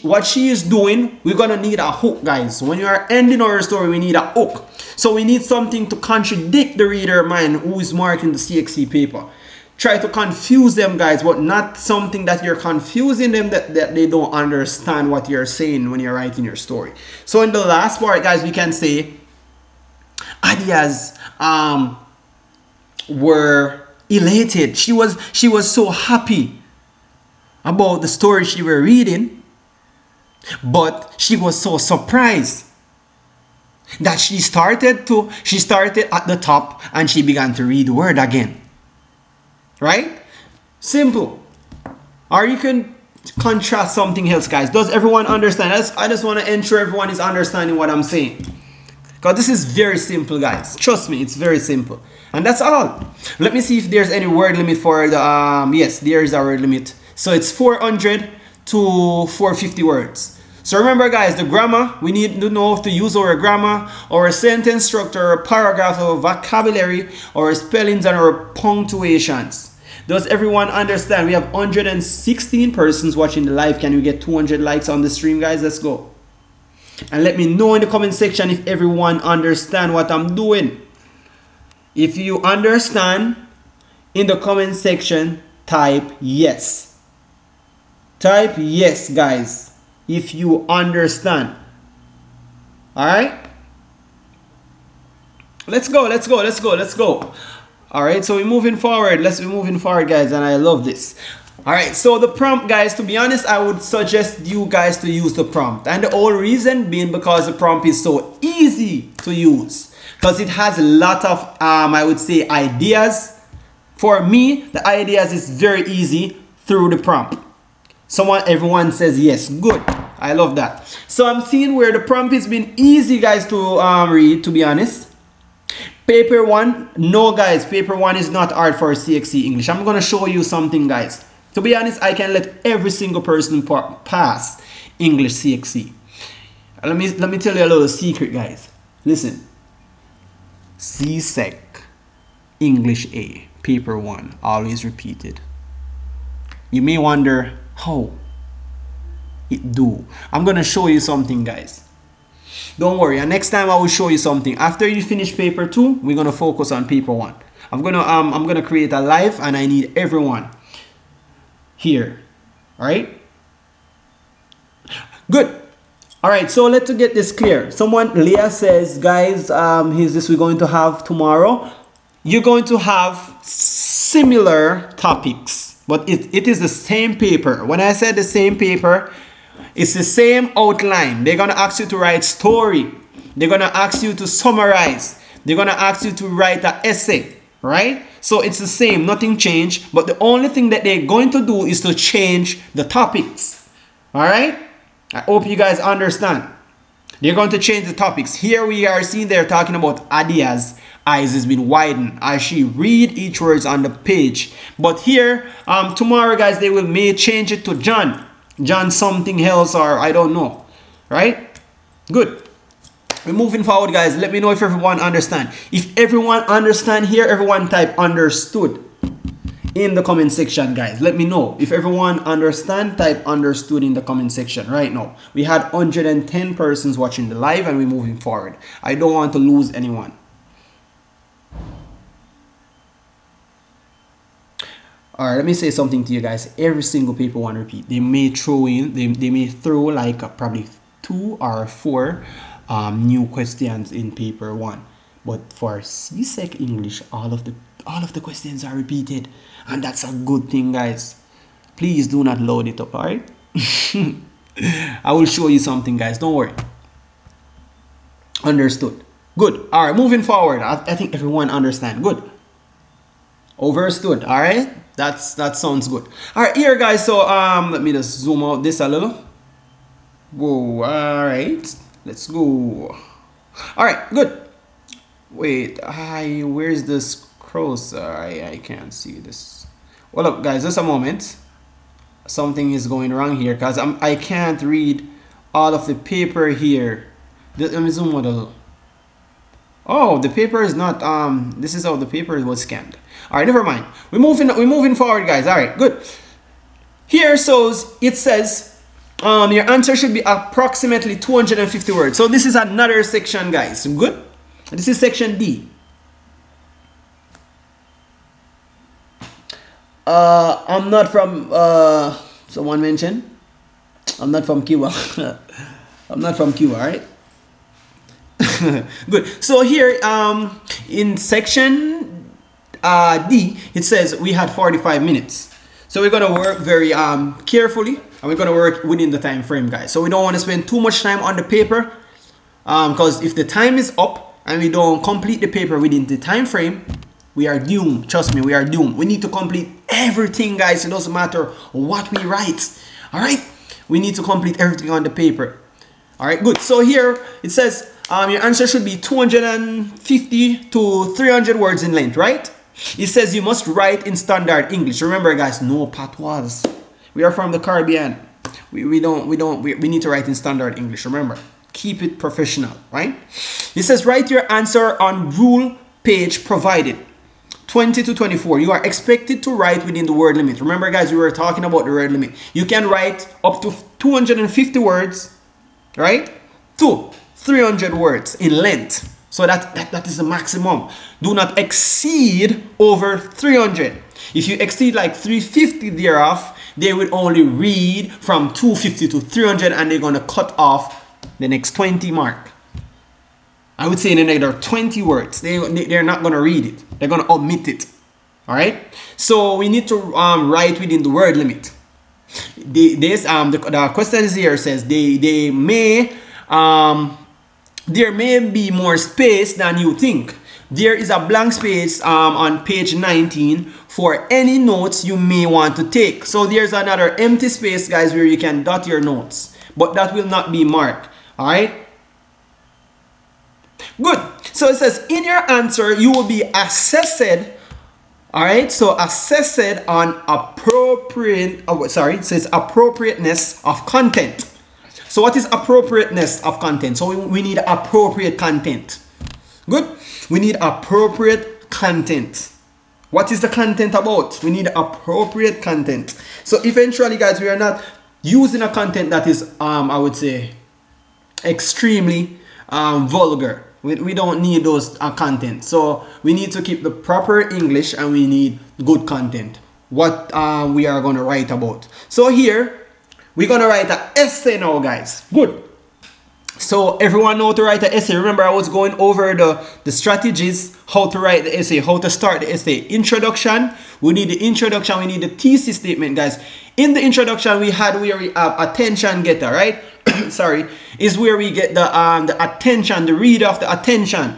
what she is doing, we're gonna need a hook, guys. When you are ending our story, we need a hook. So we need something to contradict the reader mind who is marking the CXC paper. Try to confuse them, guys, but not something that you're confusing them that they don't understand what you're saying when you're writing your story. So in the last part, guys, we can say Adias were elated. She was so happy about the story she were reading, but she was so surprised that she started at the top and she began to read the word again. Right? Simple. Or you can contrast something else, guys. Does everyone understand? I just want to ensure everyone is understanding what I'm saying, because this is very simple, guys. Trust me, it's very simple. And that's all. Let me see if there's any word limit for the yes, there is a word limit. So it's 400 to 450 words. So remember, guys, the grammar, we need to know to use our grammar, our sentence structure, our paragraph, our vocabulary, our spellings, and our punctuations. Does everyone understand? We have 116 persons watching the live. Can we get 200 likes on the stream, guys? Let's go. And let me know in the comment section if everyone understand what I'm doing. If you understand, in the comment section, type yes. Type yes, guys, if you understand. All right? Let's go. All right, so we're moving forward. Let's be moving forward, guys, and I love this. All right, so the prompt, guys, to be honest, I would suggest you guys to use the prompt. And the whole reason being because the prompt is so easy to use. Because it has a lot of, I would say, ideas. For me, the ideas is very easy through the prompt. Everyone says yes. Good. I love that. So I'm seeing where the prompt has been easy, guys, to read, to be honest. Paper 1, no, guys, paper 1 is not hard for CXC English. I'm going to show you something, guys. To be honest, I can let every single person pass English CXC. Let me tell you a little secret, guys. Listen. CSEC English A, paper 1, always repeated. You may wonder how it do. I'm gonna show you something, guys. Don't worry, and next time I will show you something. After you finish paper 2, we're gonna focus on paper 1. I'm gonna create a live, and I need everyone here. All right. Good. All right, so let's get this clear. Leah says, guys, here's this we're going to have tomorrow. You're going to have similar topics, but it is the same paper. When I said the same paper, it's the same outline. They're going to ask you to write story. They're going to ask you to summarize. They're going to ask you to write an essay, right? So it's the same, nothing changed, but the only thing that they're going to do is to change the topics. All right? I hope you guys understand. They're going to change the topics. Here we are seeing they're talking about Adia's eyes has been widened as she read each words on the page. But here, tomorrow, guys, they may change it to John. John something else, or I don't know. Right? Good. We're moving forward, guys. Let me know if everyone understand. If everyone understand here, everyone type understood in the comment section, guys. Let me know if everyone understand. Type understood in the comment section right now. We had 110 persons watching the live, and we're moving forward. I don't want to lose anyone. All right, let me say something to you guys. Every single paper one repeat. They may throw in, they may throw like probably 2 or 4 new questions in paper 1. But for CSEC English, all of the questions are repeated, and that's a good thing, guys. Please do not load it up. All right. I will show you something, guys. Don't worry. Understood. Good. All right, moving forward. I think everyone understand. Good. Overstood. All right. That sounds good. All right, here, guys. So let me just zoom out this a little. Whoa. All right. Let's go. All right. Good. Wait. Where's this cursor? I can't see this. Well, up, guys. Just a moment. Something is going wrong here because I can't read all of the paper here. Let me zoom out a little. Oh, the paper is not this is how the paper was scanned. All right, never mind. We're moving forward, guys. All right, good. Here, so it says your answer should be approximately 250 words. So this is another section, guys. Good. This is section D. I'm not from someone mentioned. I'm not from Cuba. I'm not from Cuba, all right? Good. So here in section D, it says we had 45 minutes. So we're gonna work very carefully, and we're gonna work within the time frame, guys. So we don't want to spend too much time on the paper, because if the time is up and we don't complete the paper within the time frame, we are doomed. Trust me, we are doomed. We need to complete everything, guys. It doesn't matter what we write. All right, we need to complete everything on the paper. All right, good. So here it says your answer should be 250 to 300 words in length, right? It says you must write in standard English. Remember, guys, no patois. We are from the Caribbean. We need to write in standard English. Remember, keep it professional, right? It says write your answer on rule page provided. 20 to 24. You are expected to write within the word limit. Remember, guys, we were talking about the word limit. You can write up to 250 words, right? To 300 words in length. So that is the maximum. Do not exceed over 300. If you exceed like 350 thereof, they will only read from 250 to 300, and they're going to cut off the next 20 mark. I would say in another 20 words. They're not going to read it. They're going to omit it. All right. So we need to write within the word limit. The question here says there may be more space than you think. There is a blank space on page 19 for any notes you may want to take. So there's another empty space, guys, where you can dot your notes, but that will not be marked. All right. Good. So it says in your answer you will be assessed. All right. So assessed on it says appropriateness of content. So what is appropriateness of content? So we need appropriate content. Good. We need appropriate content. What is the content about? We need appropriate content. So eventually, guys, we are not using a content that is, I would say, extremely vulgar. We don't need those content. So we need to keep the proper English, and we need good content. What we are going to write about. So here, we're going to write an essay now, guys. Good. So everyone know how to write an essay. Remember, I was going over the strategies, how to write the essay, how to start the essay. Introduction. We need the introduction. We need the thesis statement, guys. In the introduction, we had where we have attention getter, right? Sorry, is where we get the attention, the reader of the attention.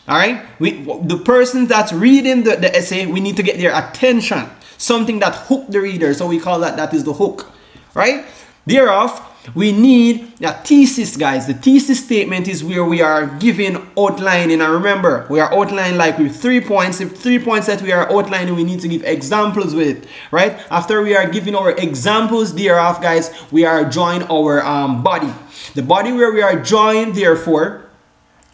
All right. The person that's reading the essay, we need to get their attention. Something that hook the reader. So we call that is the hook, right? Thereof, we need a thesis, guys. The thesis statement is where we are giving outlining, and remember, we are outlining like with 3 points. If 3 points that we are outlining, we need to give examples with it, right? After we are giving our examples thereof, guys, we are drawing our body. The body where we are drawing, therefore,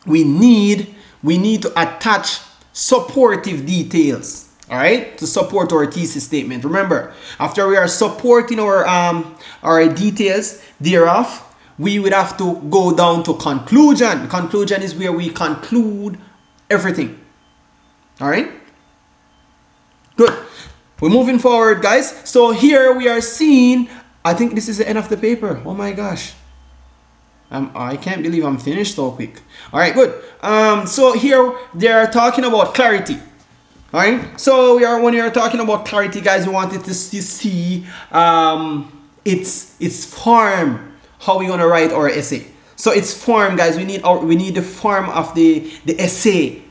we need to attach supportive details, all right, to support our thesis statement. Remember, after we are supporting our details thereof, we would have to go down to conclusion. Conclusion is where we conclude everything. All right, good. We're moving forward, guys. So here we are seeing, I think this is the end of the paper. Oh my gosh, I can't believe I'm finished so quick. All right, good. So here they are talking about clarity. All right. So when we are talking about clarity, guys, we wanted to see its form. How we gonna write our essay? So its form, guys. We need the form of the essay.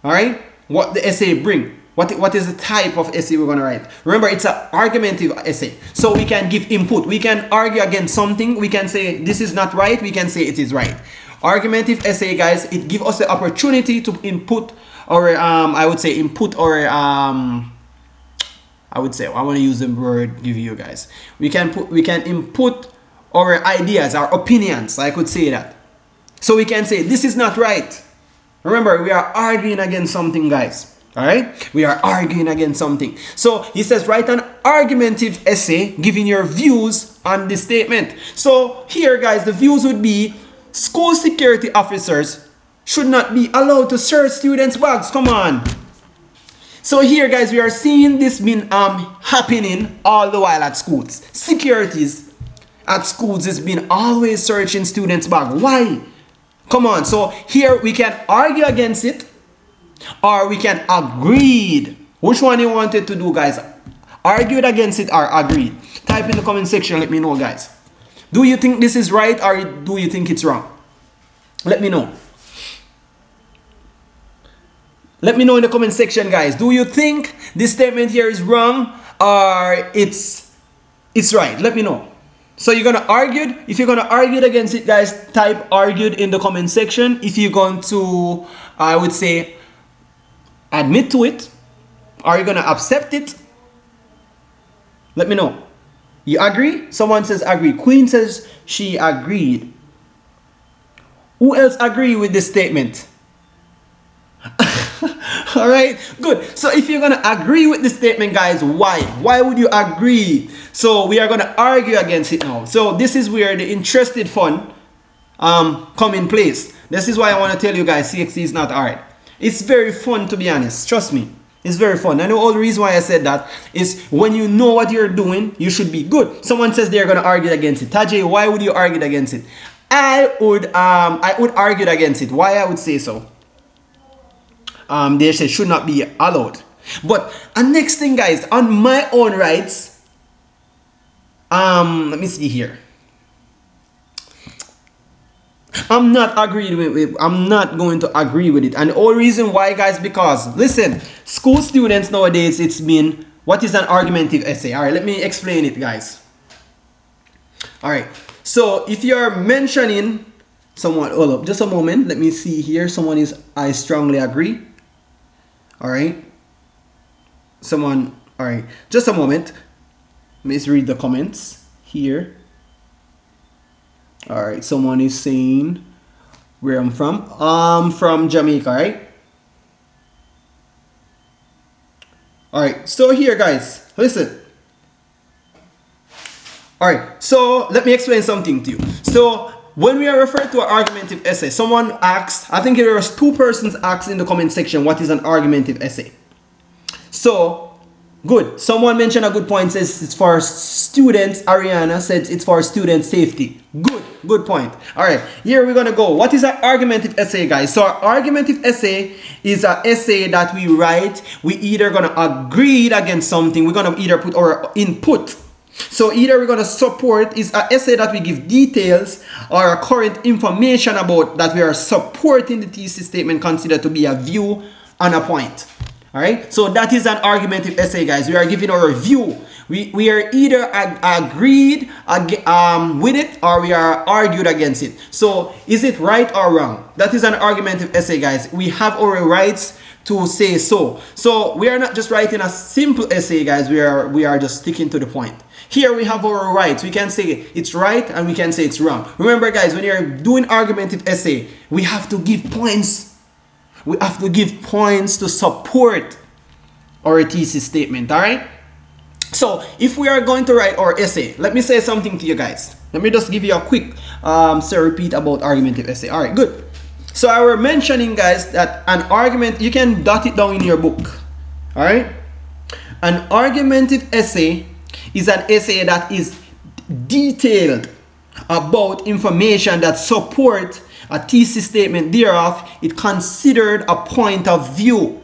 All right. What the essay bring? What is the type of essay we're gonna write? Remember, it's an argumentative essay. So we can give input. We can argue against something. We can say this is not right. We can say it is right. Argumentative essay, guys, it gives us the opportunity to input, or I would say input, or I want to use the word give you guys. We can input our ideas, our opinions. I could say that. So we can say this is not right. Remember, we are arguing against something, guys. All right, we are arguing against something. So he says, write an argumentative essay giving your views on this statement. So here, guys, the views would be school security officers should not be allowed to search students' bags. Come on. So here, guys, we are seeing this been happening all the while at schools. Securities at schools has been always searching students' bags. Why? Come on. So here we can argue against it, or we can agree. Which one you wanted to do, guys? Argued against it or agreed? Type in the comment section. Let me know, guys. Do you think this is right, or do you think it's wrong? Let me know. Let me know in the comment section, guys. Do you think this statement here is wrong, or it's right? Let me know. So you're gonna argue. If you're gonna argue against it, guys, type argued in the comment section. If you're going to, I would say, admit to it, are you gonna accept it? Let me know. You agree? Someone says agree. Queen says she agreed. Who else agree with this statement? All right, good. So if you're gonna agree with this statement, guys, why would you agree? So we are gonna argue against it now. So this is where the interested fun come in place. This is why I want to tell you guys, CXC is not hard. It's very fun, to be honest. Trust me. It's very fun. I know all the reason why I said that is when you know what you're doing, you should be good. Someone says they're going to argue against it. Tajay, why would you argue against it? I would argue against it. Why I would say so? They say should not be allowed. But next thing, guys, on my own rights, let me see here. I'm not agreed with it. I'm not going to agree with it. And the only reason why, guys, because listen, school students nowadays, it's been, what is an argumentative essay? All right, let me explain it, guys. All right, so if you're mentioning someone, hold up, just a moment. Let me see here. Someone is, I strongly agree. All right, someone, all right, just a moment. Let me just read the comments here. All right, someone is saying where I'm from. I'm from Jamaica, right? All right, so here, guys, listen. All right, so let me explain something to you. So when we are referring to an argumentative essay, someone asked, I think there was 2 persons asked in the comment section, what is an argumentative essay? So good. Someone mentioned a good point, says it's for students. Ariana said it's for student safety. Good point. All right, here we're gonna go. What is an argumentative essay, guys? So our argumentative essay is an essay that we write. We either gonna agree against something. We're gonna either put our input. So either we're gonna support, is an essay that we give details or current information about that we are supporting the thesis statement considered to be a view on a point. All right, so that is an argumentative essay, guys. We are giving our view. We are either agreed with it, or we are argued against it. So is it right or wrong? That is an argumentative essay, guys. We have our rights to say so. So we are not just writing a simple essay, guys. We are just sticking to the point. Here we have our rights. We can say it's right and we can say it's wrong. Remember, guys, when you're doing argumentative essay, we have to give points. We have to give points to support our thesis statement, all right? So if we are going to write our essay, let me say something to you guys. Let me just give you a quick repeat about argumentative essay. All right, good. So I was mentioning, guys, that an argument, you can dot it down in your book, all right? An argumentative essay is an essay that is detailed about information that support a thesis statement. Thereof, it considered a point of view.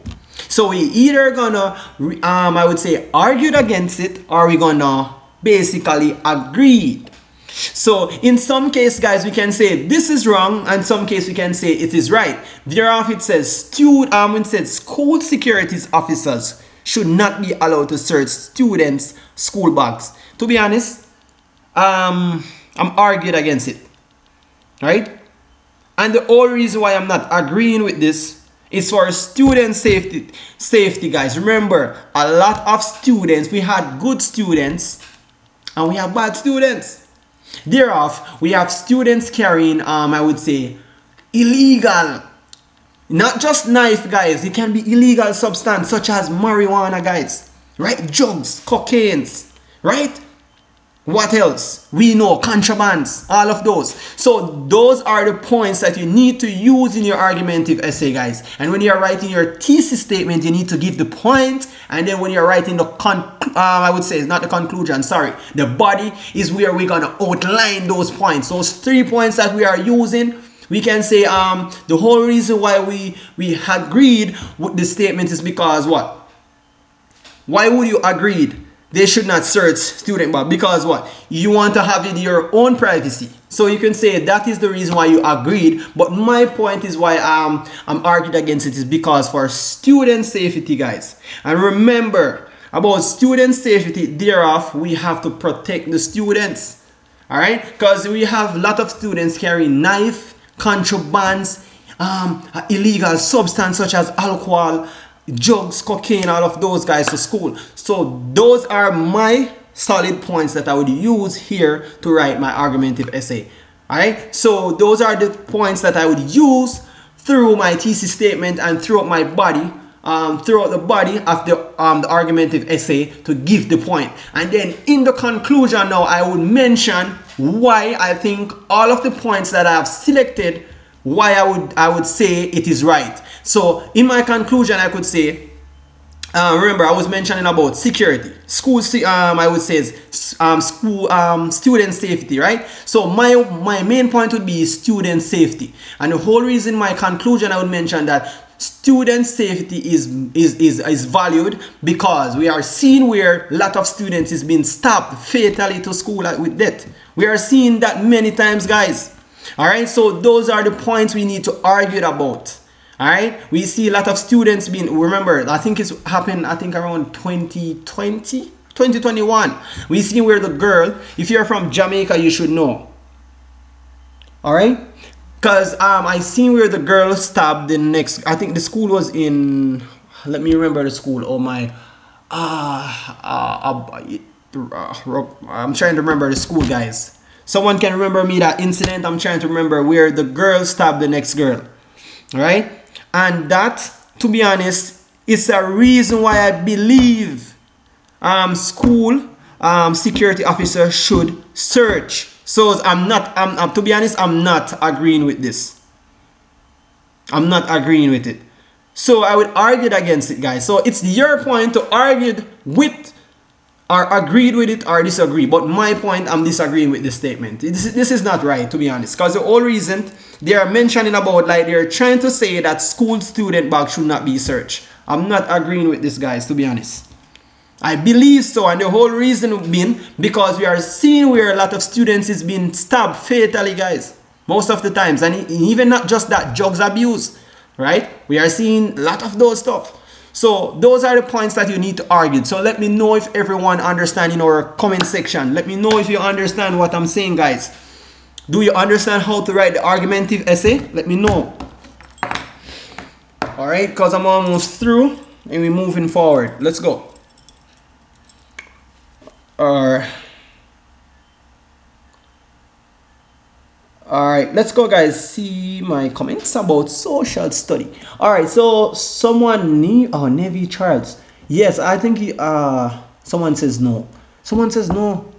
So we either gonna, I would say, argued against it, or we gonna basically agreed. So in some case, guys, we can say this is wrong, and some case we can say it is right. Thereof, it says it says school securities officers should not be allowed to search students' school bags. To be honest, I'm argued against it, right? And the only reason why I'm not agreeing with this is for student safety, guys. Remember, a lot of students, we had good students and we have bad students. Thereof, we have students carrying, I would say, illegal, not just knife, guys. It can be illegal substance such as marijuana, guys, right? Drugs, cocaines, right? What else? We know contrabands, all of those. So those are the points that you need to use in your argumentative essay, guys. And when you're writing your thesis statement, you need to give the point. And then when you're writing the I would say it's not the conclusion, sorry. The body is where we're gonna outline those points. Those 3 points that we are using, we can say the whole reason why we agreed with the statement is because what? Why would you agreed? They should not search student bag because what? You want to have it your own privacy. So you can say that is the reason why you agreed. But my point is why I'm argued against it is because for student safety, guys. And remember about student safety, thereof, we have to protect the students. All right? Because we have a lot of students carrying knife, contrabands, illegal substance such as alcohol, drugs, cocaine, all of those guys to school. So those are my solid points that I would use here to write my argumentative essay. All right, so those are the points that I would use through my thesis statement and throughout my body, throughout the body of the argumentative essay to give the point. And then in the conclusion now, I would mention why I think all of the points that I have selected, why I would say it is right. So in my conclusion, I could say, remember I was mentioning about security, school, I would say school student safety, right? So my main point would be student safety, and the whole reason my conclusion I would mention that student safety is valued because we are seeing where a lot of students is being stopped fatally to school with death. We are seeing that many times, guys. All right, so those are the points we need to argue about. All right, we see a lot of students being, remember, I think it's happened, I think around 2020, 2021. We see where the girl, if you're from Jamaica, you should know. All right, because I seen where the girl stabbed the next, I think the school was in, let me remember the school. Oh my, I'm trying to remember the school, guys. Someone can remember me that incident. I'm trying to remember where the girl stabbed the next girl. All right, and that, to be honest, is a reason why I believe school security officer should search. So I'm to be honest, I'm not agreeing with this. I'm not agreeing with it. So I would argue against it, guys. So it's your point to argue with or agreed with it or disagree. But my point, I'm disagreeing with this statement. This is not right, to be honest. Because the whole reason they are mentioning about, like, they're trying to say that school student bag should not be searched. I'm not agreeing with this, guys, to be honest. I believe so, and the whole reason being because we are seeing where a lot of students is being stabbed fatally, guys, most of the times, and even not just that, drugs abuse, right? We are seeing a lot of those stuff. So those are the points that you need to argue. So let me know if everyone understands in our comment section. Let me know if you understand what I'm saying, guys. Do you understand how to write the argumentative essay? Let me know. All right, because I'm almost through and we're moving forward. Let's go. Alright, let's go, guys. See my comments about social study. Alright, so someone Navy Charles. Yes, I think someone says no. Someone says no.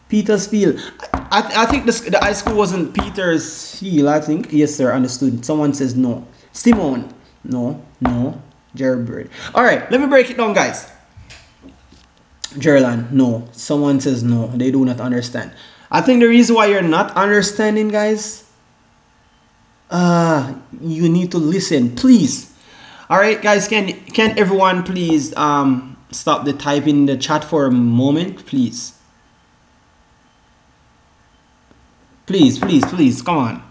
Petersfield. I think the high school wasn't Petersfield, I think. Yes, sir, understood. Someone says no. Simone. No. Jared. Alright, let me break it down, guys. Gerland, no. Someone says no. They do not understand. I think the reason why you're not understanding, guys, you need to listen, please. All right, guys, can everyone please stop the typing in the chat for a moment, please? Please, come on.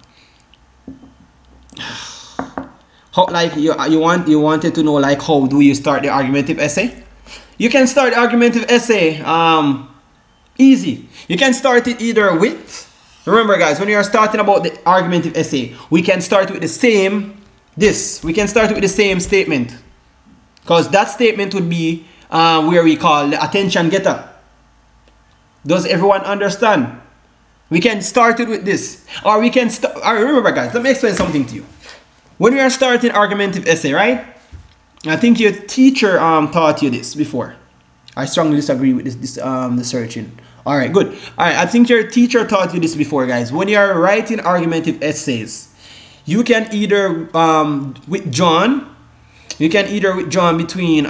How, like you wanted to know, like, how do you start the argumentative essay? You can start the argumentative essay easy. You can start it either with, remember, guys, when you are starting about the argumentative essay, we can start with the same we can start with the same statement, because that statement would be where we call the attention getter. Does everyone understand? We can start it with this, or we can remember, guys, let me explain something to you. When we are starting argumentative essay, right? I think your teacher taught you this before. I strongly disagree with the searching. All right, good. All right, I think your teacher taught you this before, guys. When you are writing argumentative essays, you can either withdraw between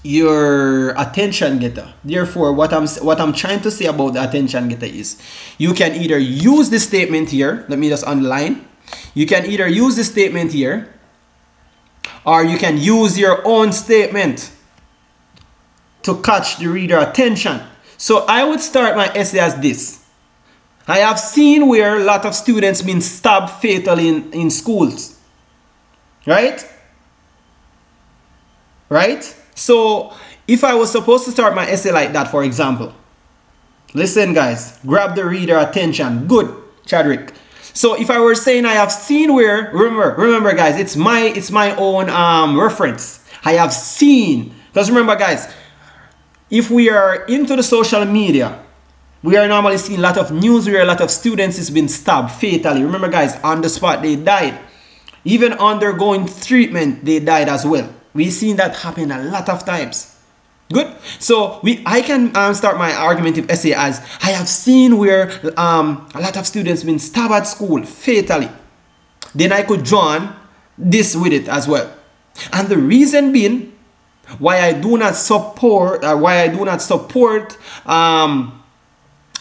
your attention getter. Therefore, what I'm trying to say about the attention getter is, you can either use this statement here. Let me just underline. You can either use this statement here, or you can use your own statement to catch the reader attention. So I would start my essay as this. I have seen where a lot of students been stabbed fatally in schools. Right? So if I was supposed to start my essay like that, for example, listen, guys, grab the reader attention. Good, Chadwick. So if I were saying I have seen where, remember, guys, it's my own reference. I have seen, because remember, guys, if we are into the social media, we are normally seeing a lot of news where a lot of students has been stabbed fatally. Remember, guys, on the spot they died. Even undergoing treatment, they died as well. We've seen that happen a lot of times. Good. So I can start my argumentative essay as, I have seen where a lot of students been stabbed at school fatally. Then I could join this with it as well. And the reason being why I do not support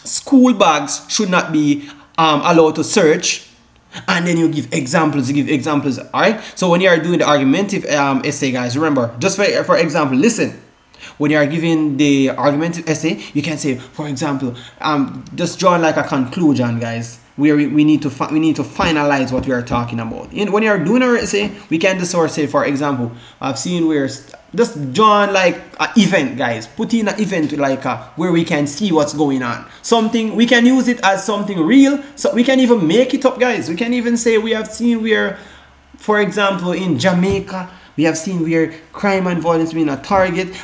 school bags should not be allowed to search. And then you give examples, all right? So when you are doing the argumentative essay, guys, remember, just for example, listen. When you are giving the argumentative essay, you can say, for example, just draw like a conclusion, guys, where we need to finalize what we are talking about. When you are doing our essay, we can just sort of say, for example, I've seen where just draw like an event, guys. Put in an event like where we can see what's going on. Something we can use it as something real. So we can even make it up, guys. We can even say we have seen where, for example, in Jamaica, we have seen where crime and violence being a target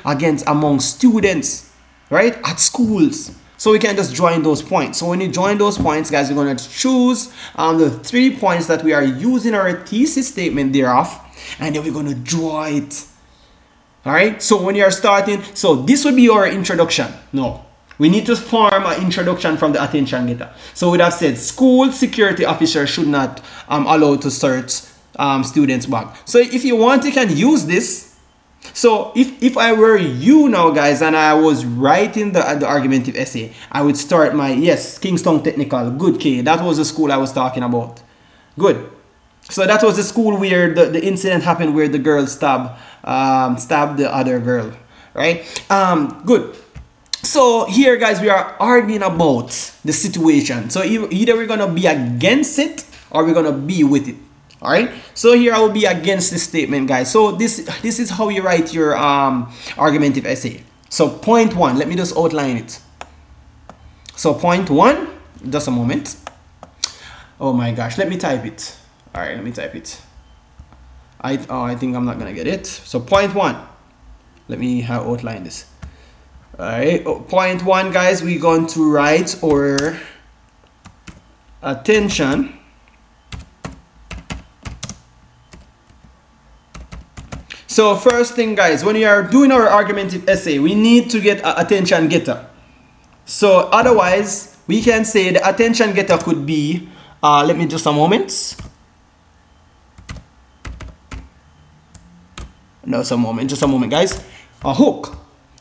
among students, right, at schools. So we can just join those points. So when you join those points, guys, you're going to choose the 3 points that we are using our thesis statement thereof, and then we're going to draw it. All right. So when you are starting, so this would be our introduction. No, we need to form an introduction from the attention getter. So we'd have said school security officer should not allow to search students' bag. So if you want, you can use this. So if I were you now, guys, and I was writing the argumentative essay, I would start my, yes, Kingston Technical, good K. That was the school I was talking about. Good. So that was the school where the incident happened, where the girl stabbed the other girl, right? Good. So here, guys, we are arguing about the situation. So either we're gonna be against it or we're gonna be with it. All right, so here I will be against this statement, guys. So this is how you write your argumentative essay. So point one, let me just outline it. So point one, just a moment. Oh my gosh, let me type it. All right, let me type it. I think I'm not gonna get it. So point one, let me outline this. All right, point one, guys, we're going to write our attention So first thing, guys, when we are doing our argumentative essay, we need to get an attention getter. So otherwise, we can say the attention getter could be, let me just a moment. No, just a moment, guys. A hook.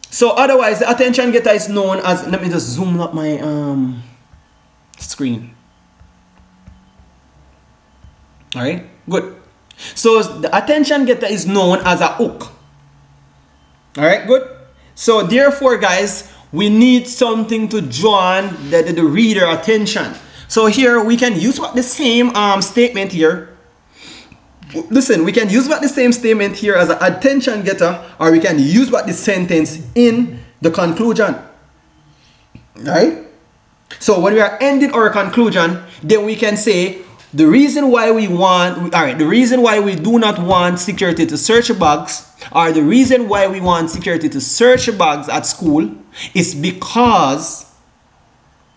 So otherwise, the attention getter is known as, let me just zoom up my screen. All right, good. So the attention getter is known as a hook. All right, good. So therefore, guys, we need something to draw the reader attention. So here we can use what the same statement here. Listen, we can use what the same statement here as an attention getter, or we can use what the sentence in the conclusion. Right? So when we are ending our conclusion, then we can say the reason why we do not want security to search bugs, or the reason why we want security to search bugs at school is because,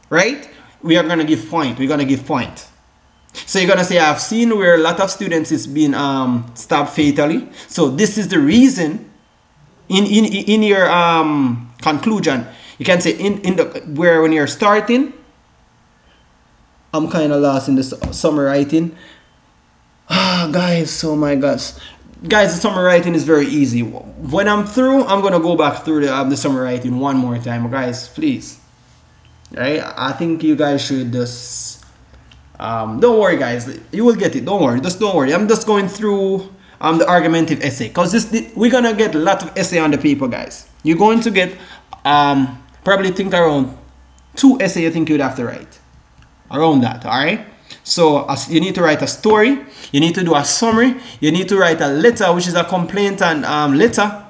right? We are going to give point. We're going to give point. So you're going to say, I've seen where a lot of students is being stabbed fatally. So this is the reason in your conclusion. You can say where when you're starting, I'm kind of lost in the summary writing. Guys, oh my gosh. Guys, the summary writing is very easy. When I'm through, I'm going to go back through the summary writing one more time. Guys, please. Right? I think you guys should just... don't worry, guys. You will get it. Don't worry. Just don't worry. I'm just going through the argumentative essay. Because we're going to get a lot of essay on the paper, guys. You're going to get probably think around 2 essays you think you'd have to write. Around that, all right? So you need to write a story, you need to do a summary, you need to write a letter, which is a complaint and letter,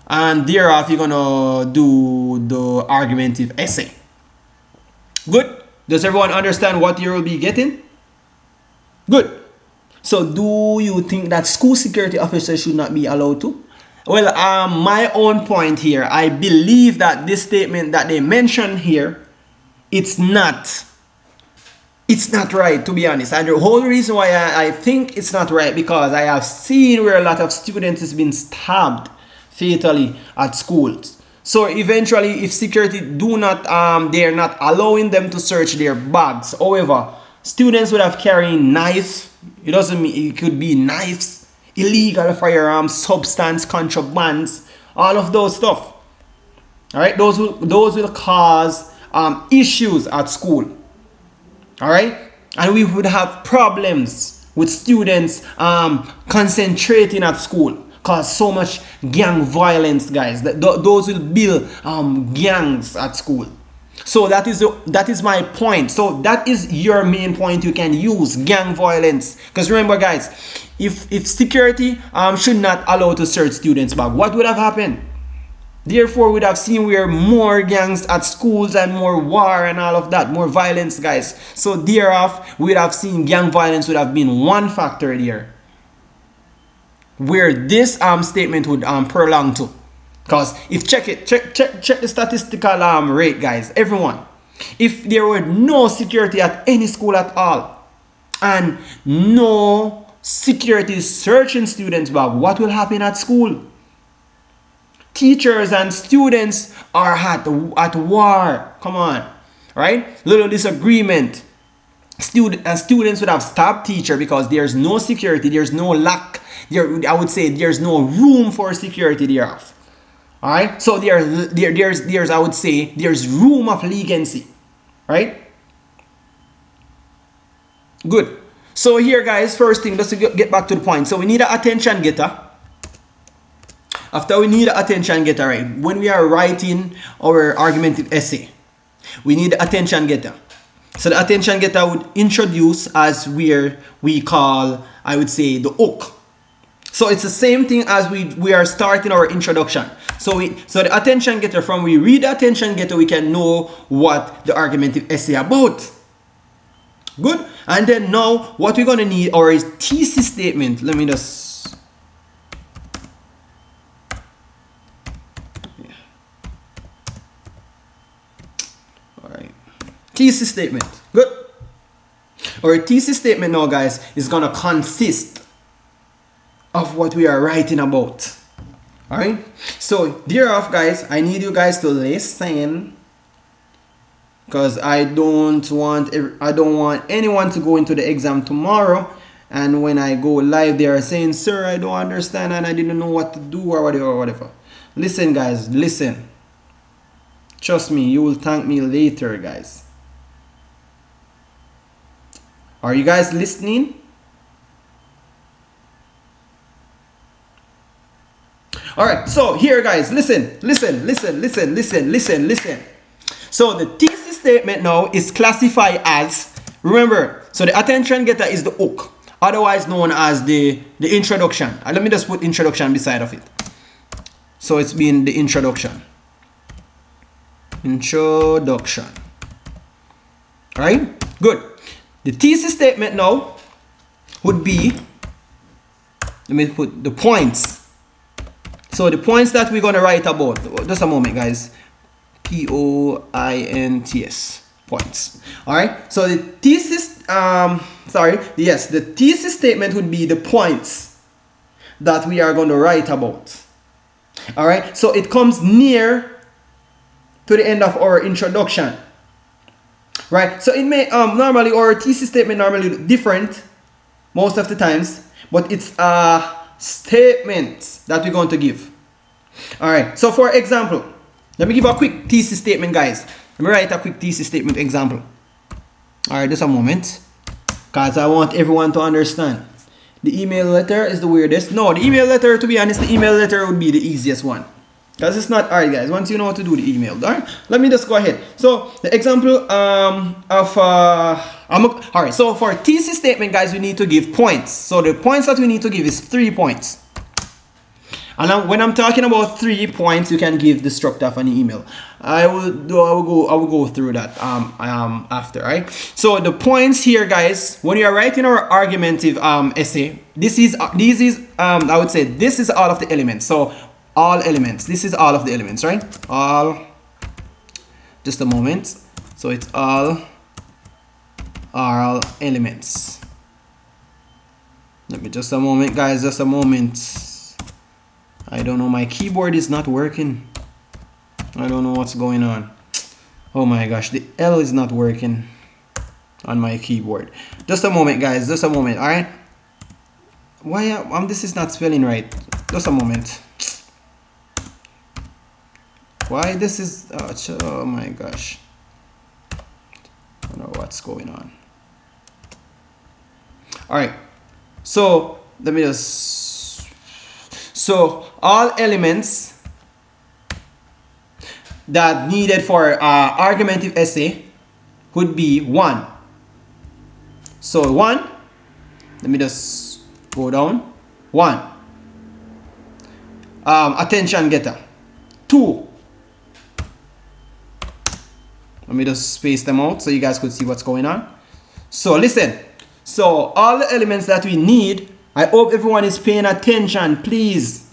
and thereafter you're gonna do the argumentative essay. Good? Does everyone understand what you will be getting? Good. So do you think that school security officers should not be allowed to? Well, my own point here, I believe that this statement that they mentioned here, it's not right, to be honest. And the whole reason why I think it's not right, because I have seen where a lot of students has been stabbed fatally at schools. So eventually, if security they are not allowing them to search their bags. However, students would have carrying knives. It doesn't mean it could be knives, illegal firearms, substance contrabands, all of those stuff. All right, those will cause issues at school. All right, and we would have problems with students concentrating at school, cause so much gang violence, guys. Those will build gangs at school. So that is my point. So that is your main point you can use, gang violence. Because remember, guys, if security should not allow to search students' bag, what would have happened? Therefore, we'd have seen where more gangs at schools and more war and all of that, more violence, guys. So thereof, we'd have seen gang violence would have been one factor there, where this statement would prolong to. Because if check the statistical rate, guys, everyone. If there were no security at any school at all, and no security searching students' bag, what will happen at school? Teachers and students are at war. Come on, right? Little disagreement. Students would have stopped teacher because there's no security. There's no lack. I would say there's no room for security thereof. All right. So there's I would say there's room of leniency, right? Good. So here, guys, first thing, let's get back to the point. So we need an attention getter. After we need an attention getter, right? When we are writing our argumentative essay, we need an attention getter. So the attention getter would introduce as where we call, I would say, the hook. So it's the same thing as we are starting our introduction. So the attention getter, from we read the attention getter, we can know what the argumentative essay about. Good. And then now what we're going to need our is thesis statement. Let me just all right. Thesis statement. Good. Our thesis statement now, guys, is going to consist of what we are writing about. All right. So thereof, guys, I need you guys to listen, because I don't want anyone to go into the exam tomorrow and when I go live they are saying, sir, I don't understand and I didn't know what to do or whatever. Listen, guys, listen. Trust me, you will thank me later, guys. Are you guys listening? All right, so here, guys, listen. So the thesis statement now is classified as, remember, so the attention getter is the hook, otherwise known as the introduction. Let me just put introduction beside of it. So it's been the introduction. Introduction. All right, good. The thesis statement now would be, let me put the points. So the points that we're going to write about, just a moment, guys. Points, points. All right. So the thesis, the thesis statement would be the points that we are going to write about. All right. So it comes near to the end of our introduction. Right. So it may normally our thesis statement normally different most of the times, but it's statement that we're going to give. All right. So for example, let me give a quick thesis statement, guys. Let me write a quick thesis statement example. All right, just a moment, because I want everyone to understand. The email letter is the weirdest. No, the email letter, to be honest, the email letter would be the easiest one, because it's not. All right, guys, once you know how to do the email, all right, let me just go ahead. So the example all right, so for thesis statement, guys, we need to give points. So the points that we need to give is 3 points. And when I'm talking about 3 points, you can give the structure of an email. I will go through that after, right? So the points here, guys, when you are writing our argumentative essay, this is I would say this is all of the elements. So all elements. This is all of the elements, right? All. Just a moment. So it's all elements. Let me just a moment, guys. Just a moment. I don't know, my keyboard is not working. I don't know what's going on. Oh my gosh, the L is not working on my keyboard. Just a moment, guys, just a moment. All right, why this is not spelling right. Just a moment. Why this is oh my gosh, I don't know what's going on. All right, so let me just. So all elements that needed for argumentative essay would be 1. So 1, let me just go down. 1, attention getter. 2, let me just space them out so you guys could see what's going on. So listen, so all the elements that we need, I hope everyone is paying attention, please,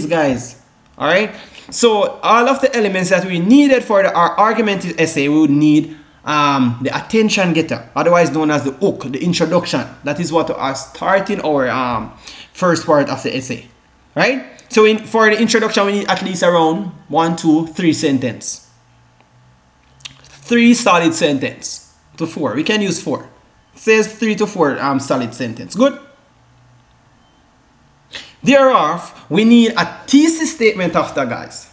guys. All right, so all of the elements that we needed for our argumentative essay, we would need the attention getter, otherwise known as the hook, the introduction. That is what are starting our first part of the essay, right? So for the introduction, we need at least around 1, 2, 3 sentence, 3 solid sentence to 4. We can use 4. It says 3 to 4 solid sentence. Good. Thereof, we need a thesis statement after, guys.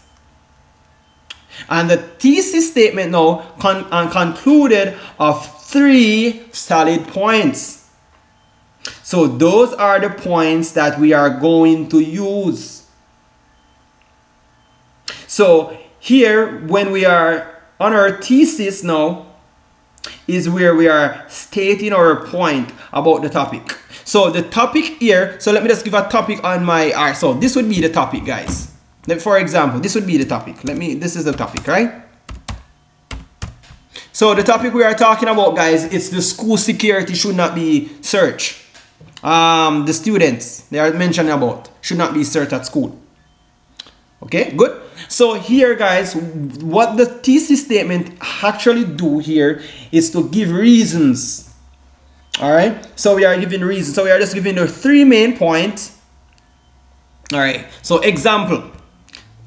And the thesis statement now concluded of 3 solid points. So those are the points that we are going to use. So here, when we are on our thesis now, is where we are stating our point about the topic. So the topic here, so let me just give a topic on my, alright, so this would be the topic, guys. For example, this would be the topic. This is the topic, right? So the topic we are talking about, guys, it's the school security should not be searched. The students they are mentioning about should not be searched at school. Okay, good. So here, guys, what the thesis statement actually do here is to give reasons. All right, so we are giving reasons. So we are just giving the 3 main points. All right, so example.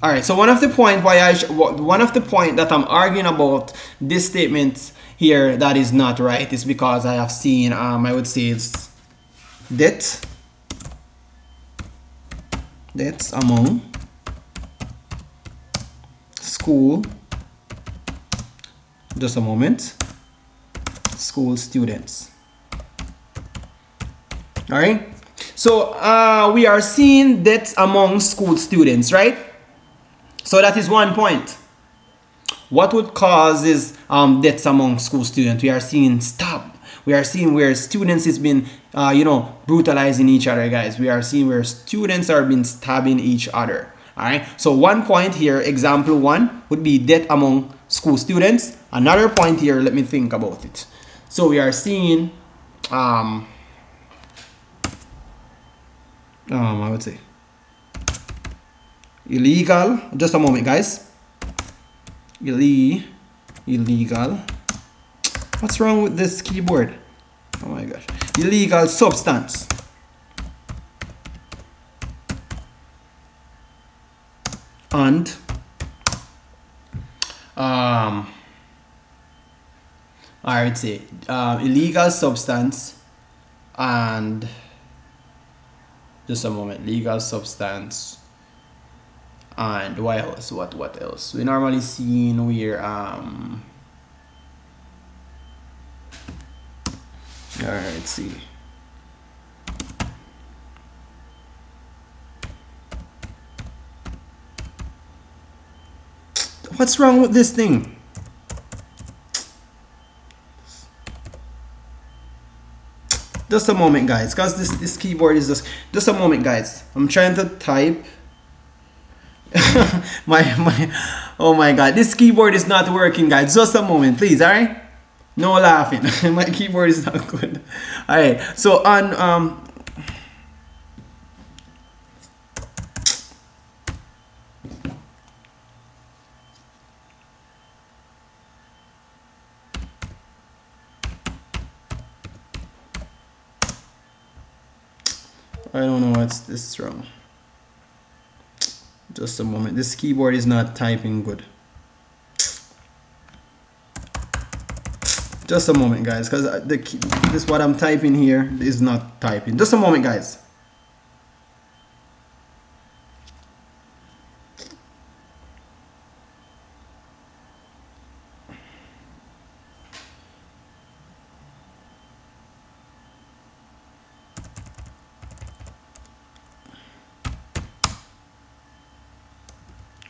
All right, so one of the point that I'm arguing about this statement here that is not right is because I have seen I would say it's deaths among school, just a moment, school students. All right, so we are seeing deaths among school students, right? So that is one point. What would cause is deaths among school students? We are seeing we are seeing where students has been brutalizing each other, guys. We are seeing where students are been stabbing each other. All right, so one point here, example 1 would be death among school students. Another point here, let me think about it. So we are seeing I would say illegal, just a moment, guys. Illegal, what's wrong with this keyboard? Oh my gosh. Illegal substance and I would say illegal substance and just a moment, legal substance and what else? What else? We normally see where alright, let's see. What's wrong with this thing? Just a moment, guys, because this keyboard is just a moment, guys. I'm trying to type. Oh my god, this keyboard is not working, guys. Just a moment, please. All right, no laughing. My keyboard is not good. All right, so on I don't know what's this wrong. Just a moment, this keyboard is not typing good. Just a moment, guys, because this what I'm typing here is not typing. Just a moment, guys.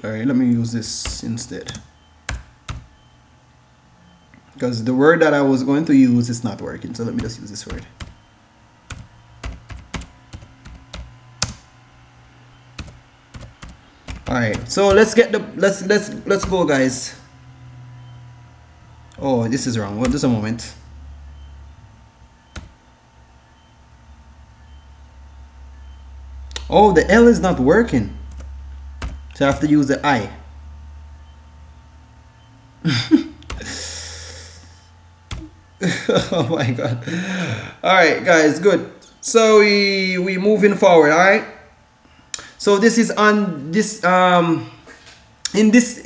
Alright, let me use this instead, because the word that I was going to use is not working. So let me just use this word. Alright, so let's get the let's go, guys. Oh, this is wrong. Well, just a moment. Oh, the L is not working. So I have to use the I. Oh my god. Alright, guys, good. So we moving forward, alright? So this is on this in this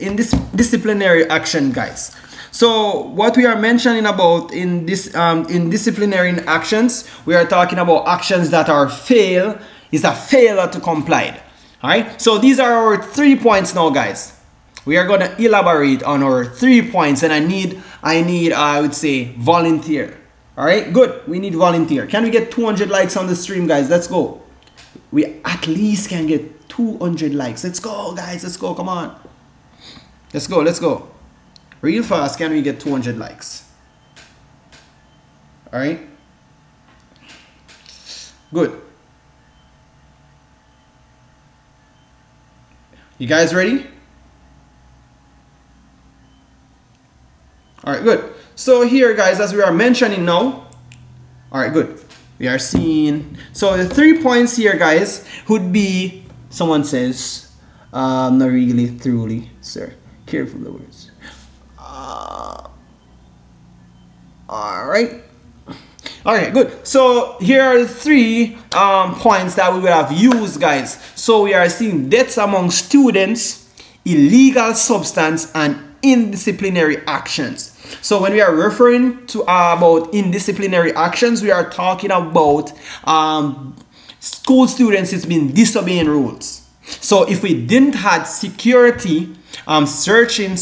disciplinary action, guys. So what we are mentioning about in this in disciplinary actions, we are talking about actions that are failure to comply. Alright, so these are our 3 points now, guys. We are gonna elaborate on our 3 points, and I need I would say volunteer. Alright, good. We need volunteer. Can we get 200 likes on the stream, guys? Let's go. We at least can get 200 likes. Let's go, guys. Let's go. Come on. Let's go. Let's go. Real fast, can we get 200 likes? All right. Good. You guys ready? All right, good. So here, guys, as we are mentioning now, all right, good. We are seeing, so the 3 points here, guys, would be, someone says, not really, truly, sir. Careful the words. All right. All right, good. So here are the 3 points that we will have used, guys. So we are seeing deaths among students, illegal substance, and indisciplinary actions. So when we are referring to about indisciplinary actions, we are talking about school students has been disobeying rules. So if we didn't have security searching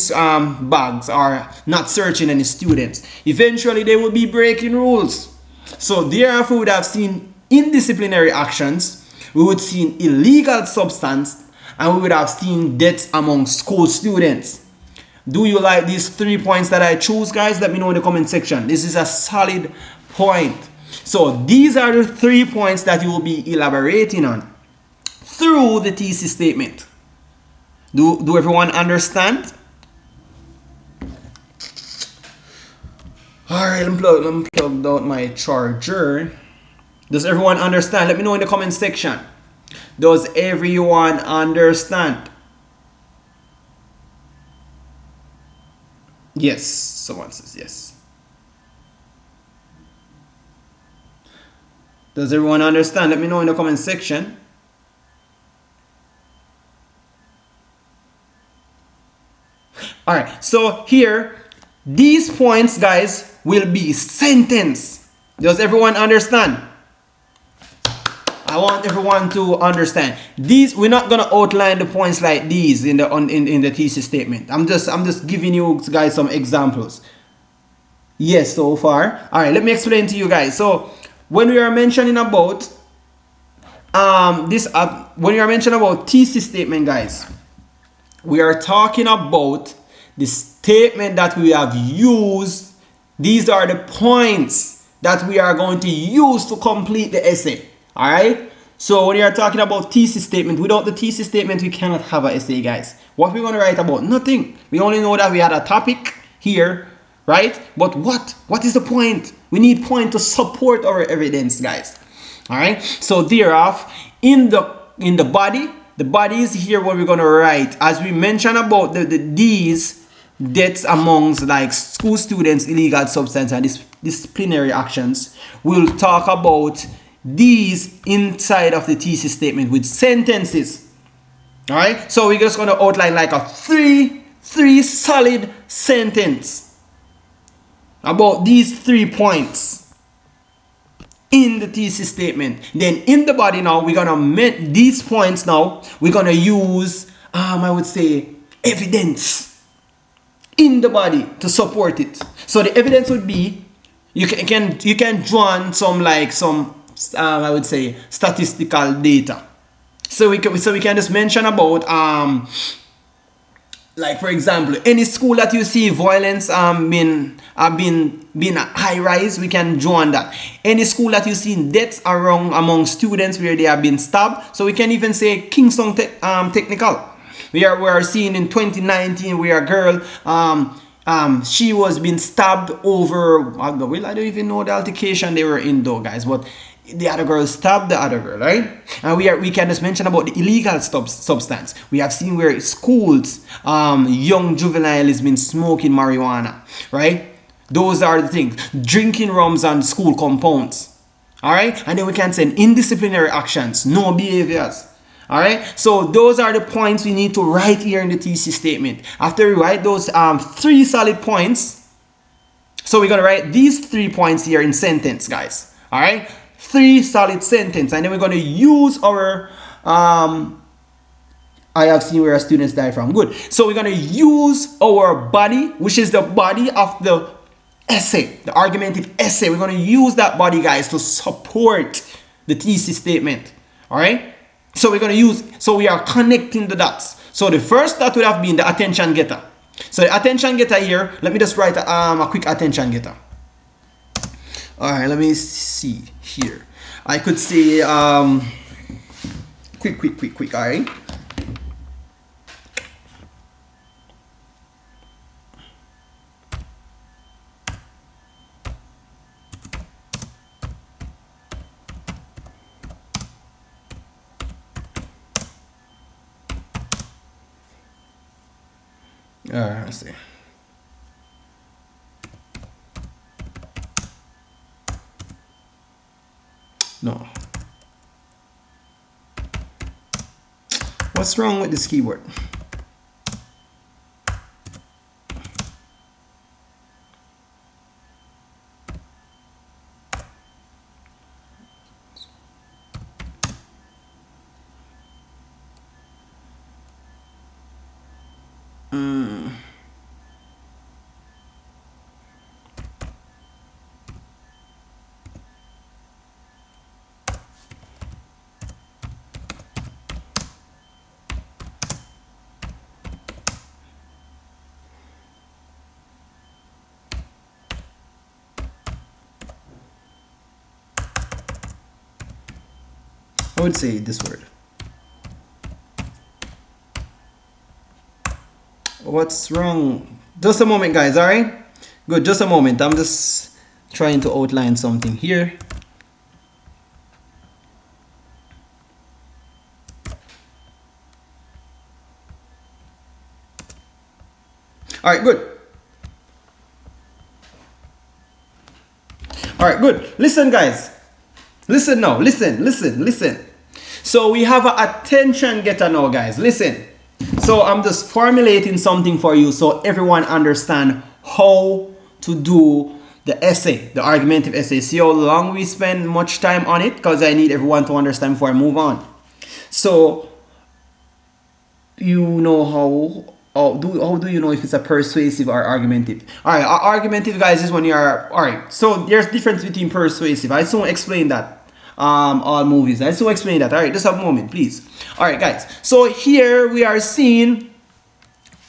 bags or not searching any students, eventually they will be breaking rules. So therefore we would have seen indisciplinary actions, we would see illegal substance, and we would have seen deaths among school students. Do you like these 3 points that I choose, guys? Let me know in the comment section. This is a solid point. So these are the 3 points that you will be elaborating on through the thesis statement. Do everyone understand? Alright, let me plug out my charger. Does everyone understand? Let me know in the comment section. Does everyone understand? Yes, someone says yes. Does everyone understand? Let me know in the comment section. Alright, so here, these points, guys, will be sentence. Does everyone understand? I want everyone to understand. These, we're not gonna outline the points like these in the thesis statement. I'm just giving you guys some examples. Yes, so far. All right, let me explain to you guys. So when we are mentioning about when we are mentioning about thesis statement, guys, we are talking about the statement that we have used. These are the points that we are going to use to complete the essay. All right. So when you are talking about thesis statement, without the thesis statement, we cannot have an essay, guys. What we're going to write about? Nothing. We only know that we had a topic here, right? But what is the point? We need point to support our evidence, guys. All right. So thereof, in the body is here what we're going to write. As we mentioned about these deaths amongst like school students, illegal substance, and disciplinary actions, we'll talk about these inside of the thesis statement with sentences. All right, so we're just going to outline like a three solid sentence about these 3 points in the thesis statement. Then in the body now, we're going to make these points now, we're going to use I would say evidence in the body to support it. So the evidence would be, you can draw on some I would say statistical data. So we can just mention about like for example, any school that you see violence been high rise, we can draw on that. Any school that you see deaths among students where they have been stabbed, so we can even say Kingston Technical. We are seeing in 2019 where a girl she was being stabbed over, I don't even know the altercation they were in though, guys, but the other girl stabbed the other girl, right? And we can just mention about the illegal substance. We have seen where schools, young juvenile has been smoking marijuana, right? Those are the things. Drinking rums on school compounds, all right? And then we can send indisciplinary actions, no behaviors. All right, so those are the points we need to write here in the thesis statement. After we write those 3 solid points, so we're going to write these 3 points here in sentence, guys. All right, 3 solid sentence, and then we're going to use our I have seen where our students die from. Good. So we're going to use our body, which is the body of the essay, the argumentative essay. We're going to use that body, guys, to support the thesis statement. All right. So we're going to use, so we are connecting the dots. So the first dot would have been the attention getter. So the attention getter here, let me just write a quick attention getter. All right, let me see here. I could say quick. All right. Let's see. No. What's wrong with this keyboard? I would say this word. What's wrong? Just a moment, guys. All right, good. Just a moment. I'm just trying to outline something here. All right, good. All right, good. Listen, guys. Listen now. Listen. So we have an attention getter now, guys. Listen. So I'm just formulating something for you so everyone understand how to do the essay, the argumentative essay. See how long we spend much time on it? Because I need everyone to understand before I move on. So you know how do you know if it's a persuasive or argumentative? All right, argumentative, guys, is when you are all right. So there's difference between persuasive. I just want to explain that. All movies. I just want to explain that. All right, just a moment, please. All right, guys. So here we are seeing.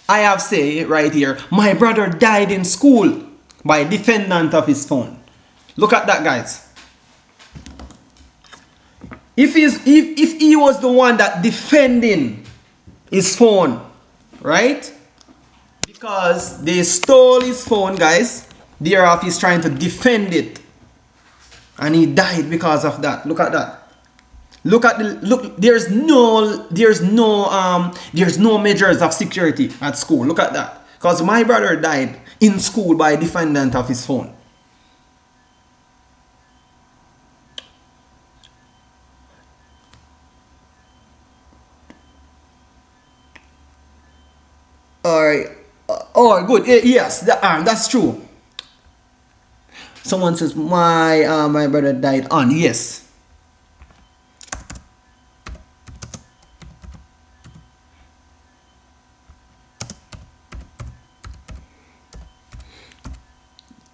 I have say right here. My brother died in school by defendant of his phone. Look at that, guys. If he was the one that defending his phone, right? Because they stole his phone, guys. Thereof he's trying to defend it. And he died because of that. Look at that. Look. There's no measures of security at school. Look at that. Because my brother died in school by a defendant of his phone. All right. Oh, good. Yes, that's true. Someone says my brother died on. Yes.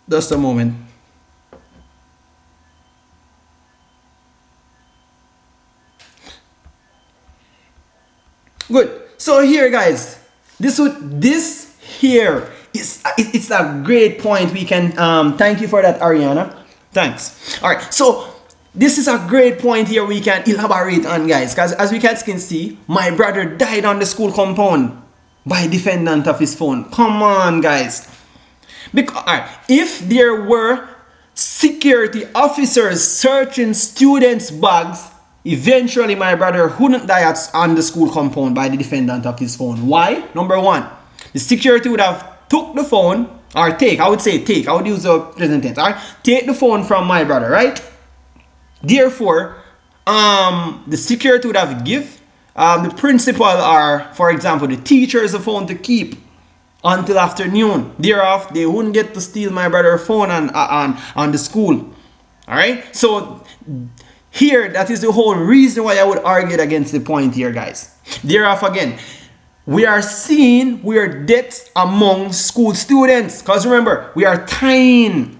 Just a moment. Good. So here, guys, this here is it's a great point. We can thank you for that, Ariana. Thanks. All right. So this is a great point here we can elaborate on, guys, because as we can see, my brother died on the school compound by defendant of his phone. Come on, guys. Because if there were security officers searching students' bags, eventually my brother wouldn't die on the school compound by the defendant of his phone. Why? Number one, the security would have took the phone, or take, I would say take, I would use the present tense, all right? Take the phone from my brother, right? Therefore, the security would have give the principal, or for example, the teachers the phone to keep until afternoon. Thereof, they wouldn't get to steal my brother's phone on the school. All right. So here, that is the whole reason why I would argue against the point here, guys. Thereof, again, we are seeing deaths among school students. Because remember, we are tying,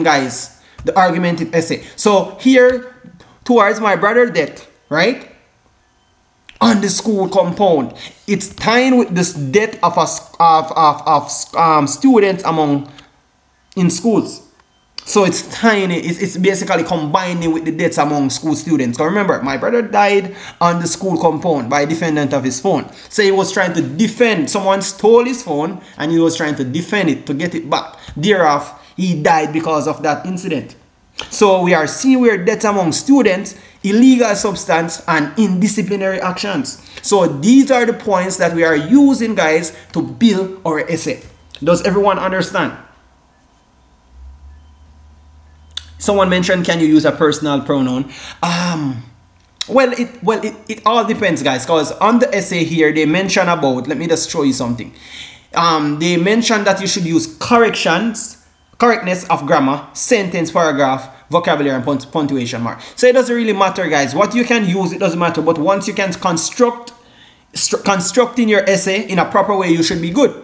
guys, the argumentative essay. So here, towards my brother's death, right? On the school compound, it's tying with this death of students in schools. So it's tiny. It's basically combining with the deaths among school students. So remember, my brother died on the school compound by a defendant of his phone. So he was trying to defend. Someone stole his phone and he was trying to defend it to get it back. Thereof, he died because of that incident. So we are seeing where deaths among students, illegal substance, and indisciplinary actions. So these are the points that we are using, guys, to build our essay. Does everyone understand? Someone mentioned, can you use a personal pronoun? Well, it all depends, guys, because on the essay here, they mention about, let me just show you something. They mention that you should use correctness of grammar, sentence, paragraph, vocabulary, and punctuation mark. So it doesn't really matter, guys. What you can use, it doesn't matter. But once you can constructing your essay in a proper way, you should be good.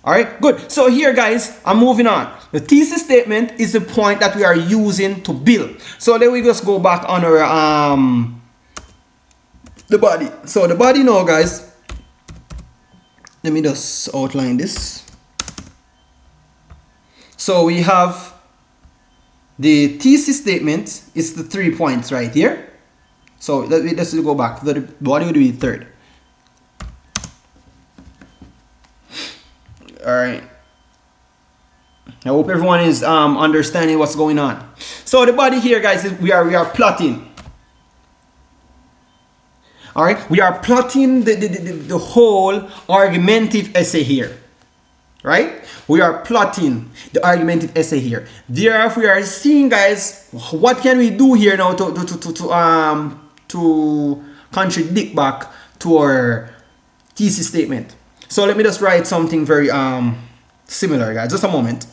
All right, good. So here, guys, I'm moving on. The thesis statement is the point that we are using to build. So then we just go back on our the body. So the body now, guys, let me just outline this. So we have the thesis statement is the 3 points right here. So let's go back. The body would be third. All right. I hope everyone is understanding what's going on. So the body here, guys, is we are plotting. All right, we are plotting the whole argumentative essay here. Right? We are plotting the argumentative essay here. Therefore, we are seeing, guys, what can we do here now to contradict back to our thesis statement. So let me just write something very similar, guys. Just a moment.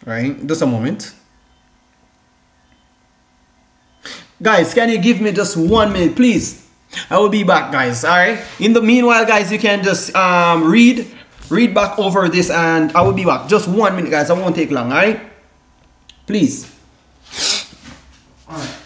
Right? Just a moment. Guys, can you give me just 1 minute, please? I will be back, guys. All right. In the meanwhile, guys, you can just read back over this, and I will be back. Just 1 minute, guys. I won't take long. All right. Please. All right.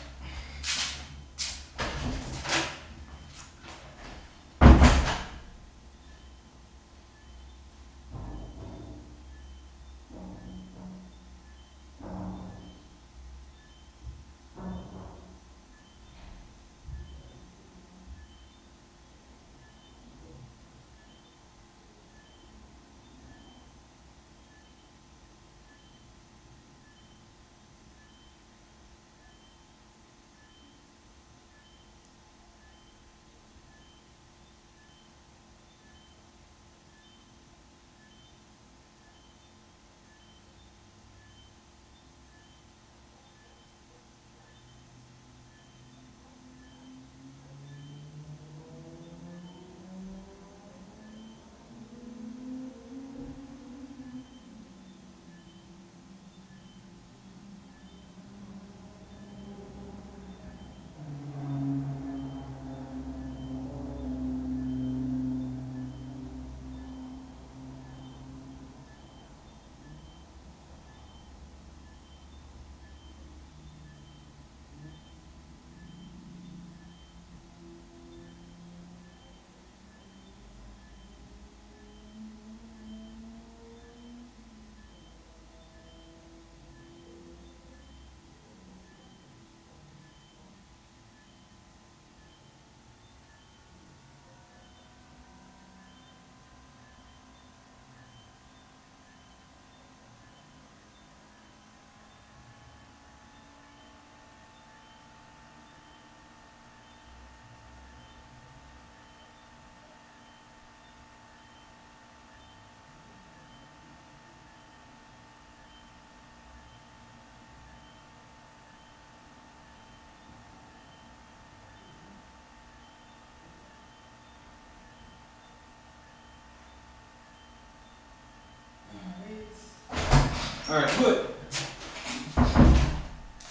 All right, good.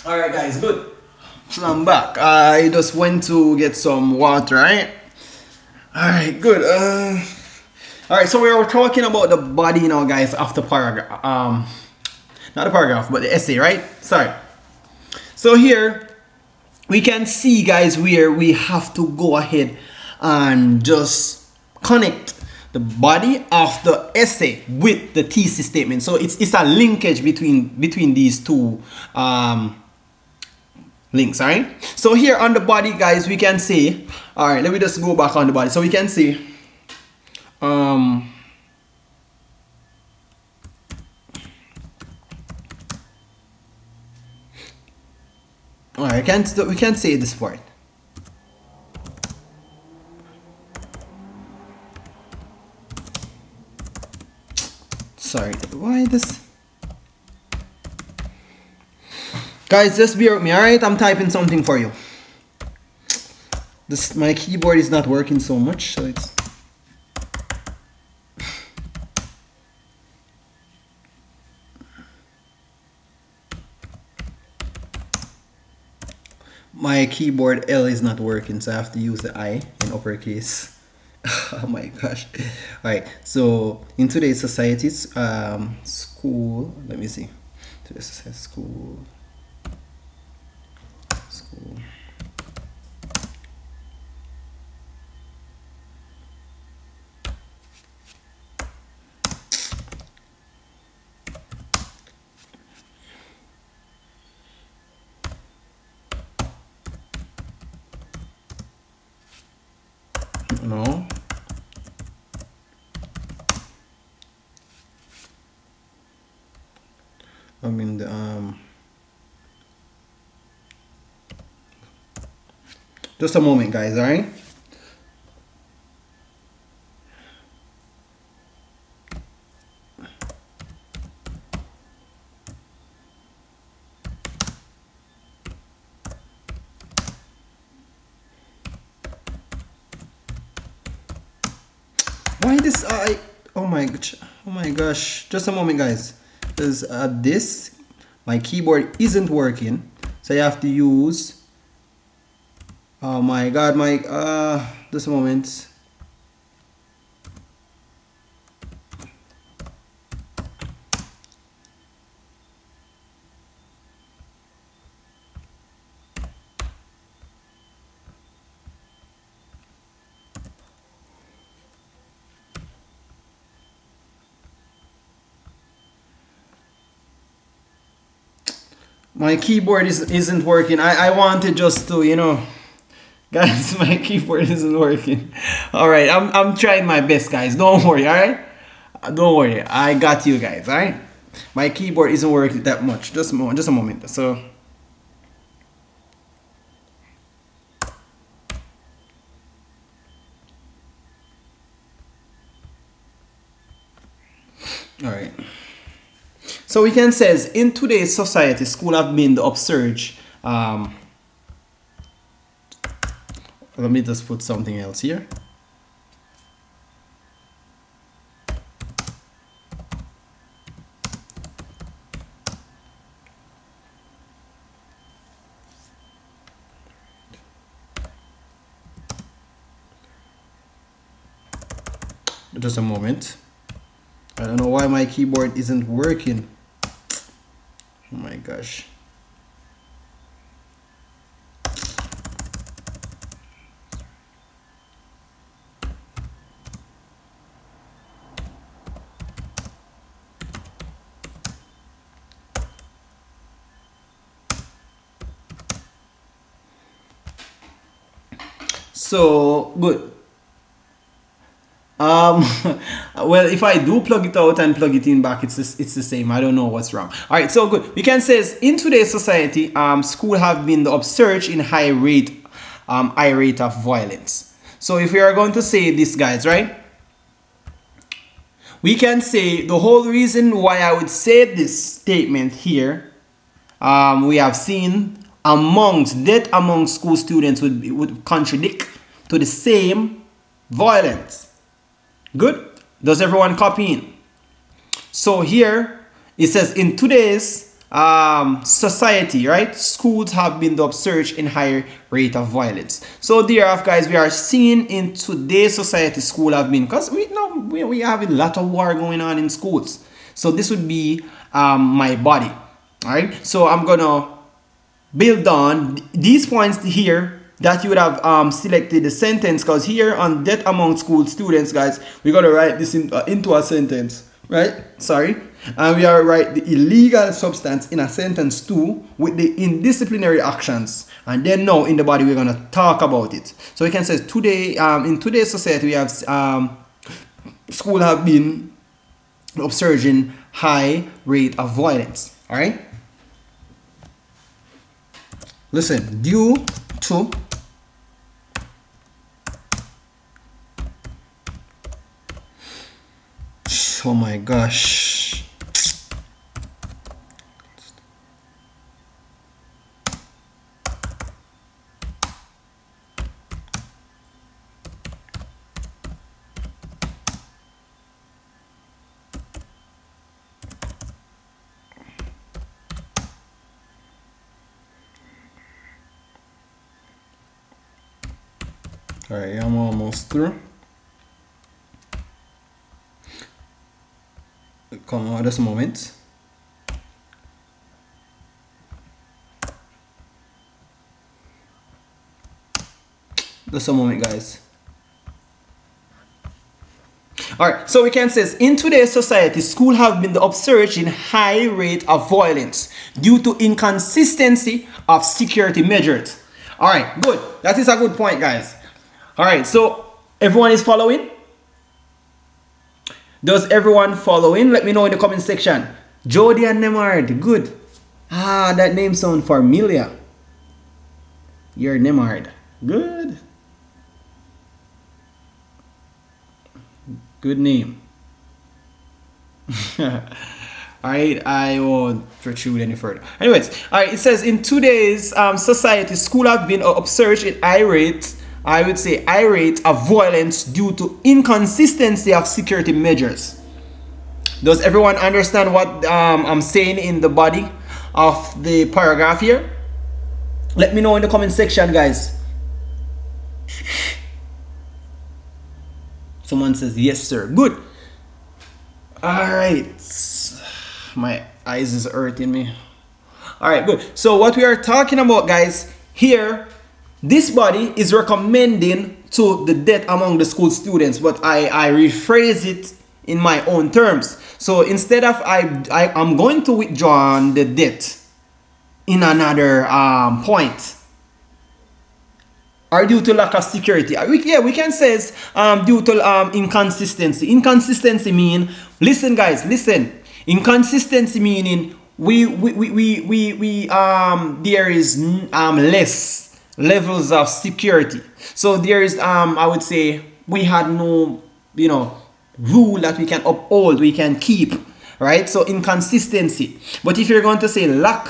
All right, guys, good. So I'm back. I just went to get some water, right? All right, good. All right, so we were talking about the body now, guys, of the paragraph. Not the paragraph, but the essay, right? Sorry. So here we can see, guys, where we have to go ahead and just connect the body of the essay with the thesis statement. So it's a linkage between these two links. All right, so here on the body, guys, we can say, all right, let me just go back on the body. So we can say all right, we can say this part. Sorry, why this? Guys, just bear with me, alright? I'm typing something for you. My keyboard is not working so much, so it's... My keyboard L is not working, so I have to use the I in uppercase. Oh my gosh. Alright, so in today's society's school, let me see. Today's society, school. No. I mean the just a moment, guys, all right? Why this oh my gosh, just a moment, guys, because this, my keyboard isn't working, so you have to use, oh my god, just a moment. My keyboard isn't working. I wanted just to, you know, guys, my keyboard isn't working. All right, I'm trying my best, guys. Don't worry, all right? Don't worry, I got you guys, all right? My keyboard isn't working that much. Just a moment. So, all right. So we can say, in today's society, school have been the upsurge. Let me just put something else here. Just a moment. I don't know why my keyboard isn't working. Oh my gosh. So good. Well, if I do plug it out and plug it in back, it's the same. I don't know what's wrong. All right, so good. We can say, in today's society, school have been the upsurge in high rate of violence. So if we are going to say this, guys, right, we can say the whole reason why I would say this statement here, we have seen death among school students would contradict to the same violence. Good? Does everyone copy in? So here it says, in today's society, right, schools have been the upsurge in higher rate of violence. So thereof, guys, we are seeing in today's society, school have been, because we know we have a lot of war going on in schools. So this would be my body. All right, so I'm gonna build on these points here. that you would have selected the sentence, because here on death among school students, guys, we're going to write this into a sentence, right? Sorry. And we are write the illegal substance in a sentence too with the indisciplinary actions. And then now in the body we're going to talk about it. So we can say today, in today's society, we have school have been observing high rate of violence. All right. Listen, due to oh my gosh. All right, I'm almost through. Come on, just a moment. Just a moment, guys. All right, so we can say in today's society, schools have been observed in high rate of violence due to inconsistency of security measures. All right, good. That is a good point, guys. All right, so everyone is following? Does everyone following? Let me know in the comment section. Jody and Nemard, good. Ah, that name sounds familiar. You're Nemard, good. Good name. Alright, I won't protrude any further. Anyways, alright, it says in today's society, schools have been observed in high rate of violence due to inconsistency of security measures. Does everyone understand what I'm saying in the body of the paragraph here? Let me know in the comment section, guys. Someone says yes, sir. Good. All right. My eyes is hurting me. All right, good. So what we are talking about, guys, here, this body is recommending to the death among the school students, but I rephrase it in my own terms. So instead of I'm going to withdraw the death in another point. Or due to lack of security. We can say due to inconsistency. Inconsistency mean, listen guys, listen. Inconsistency meaning there is less levels of security. So there is I would say we had no rule that we can uphold, we can keep, right? So inconsistency. But if you're going to say lack,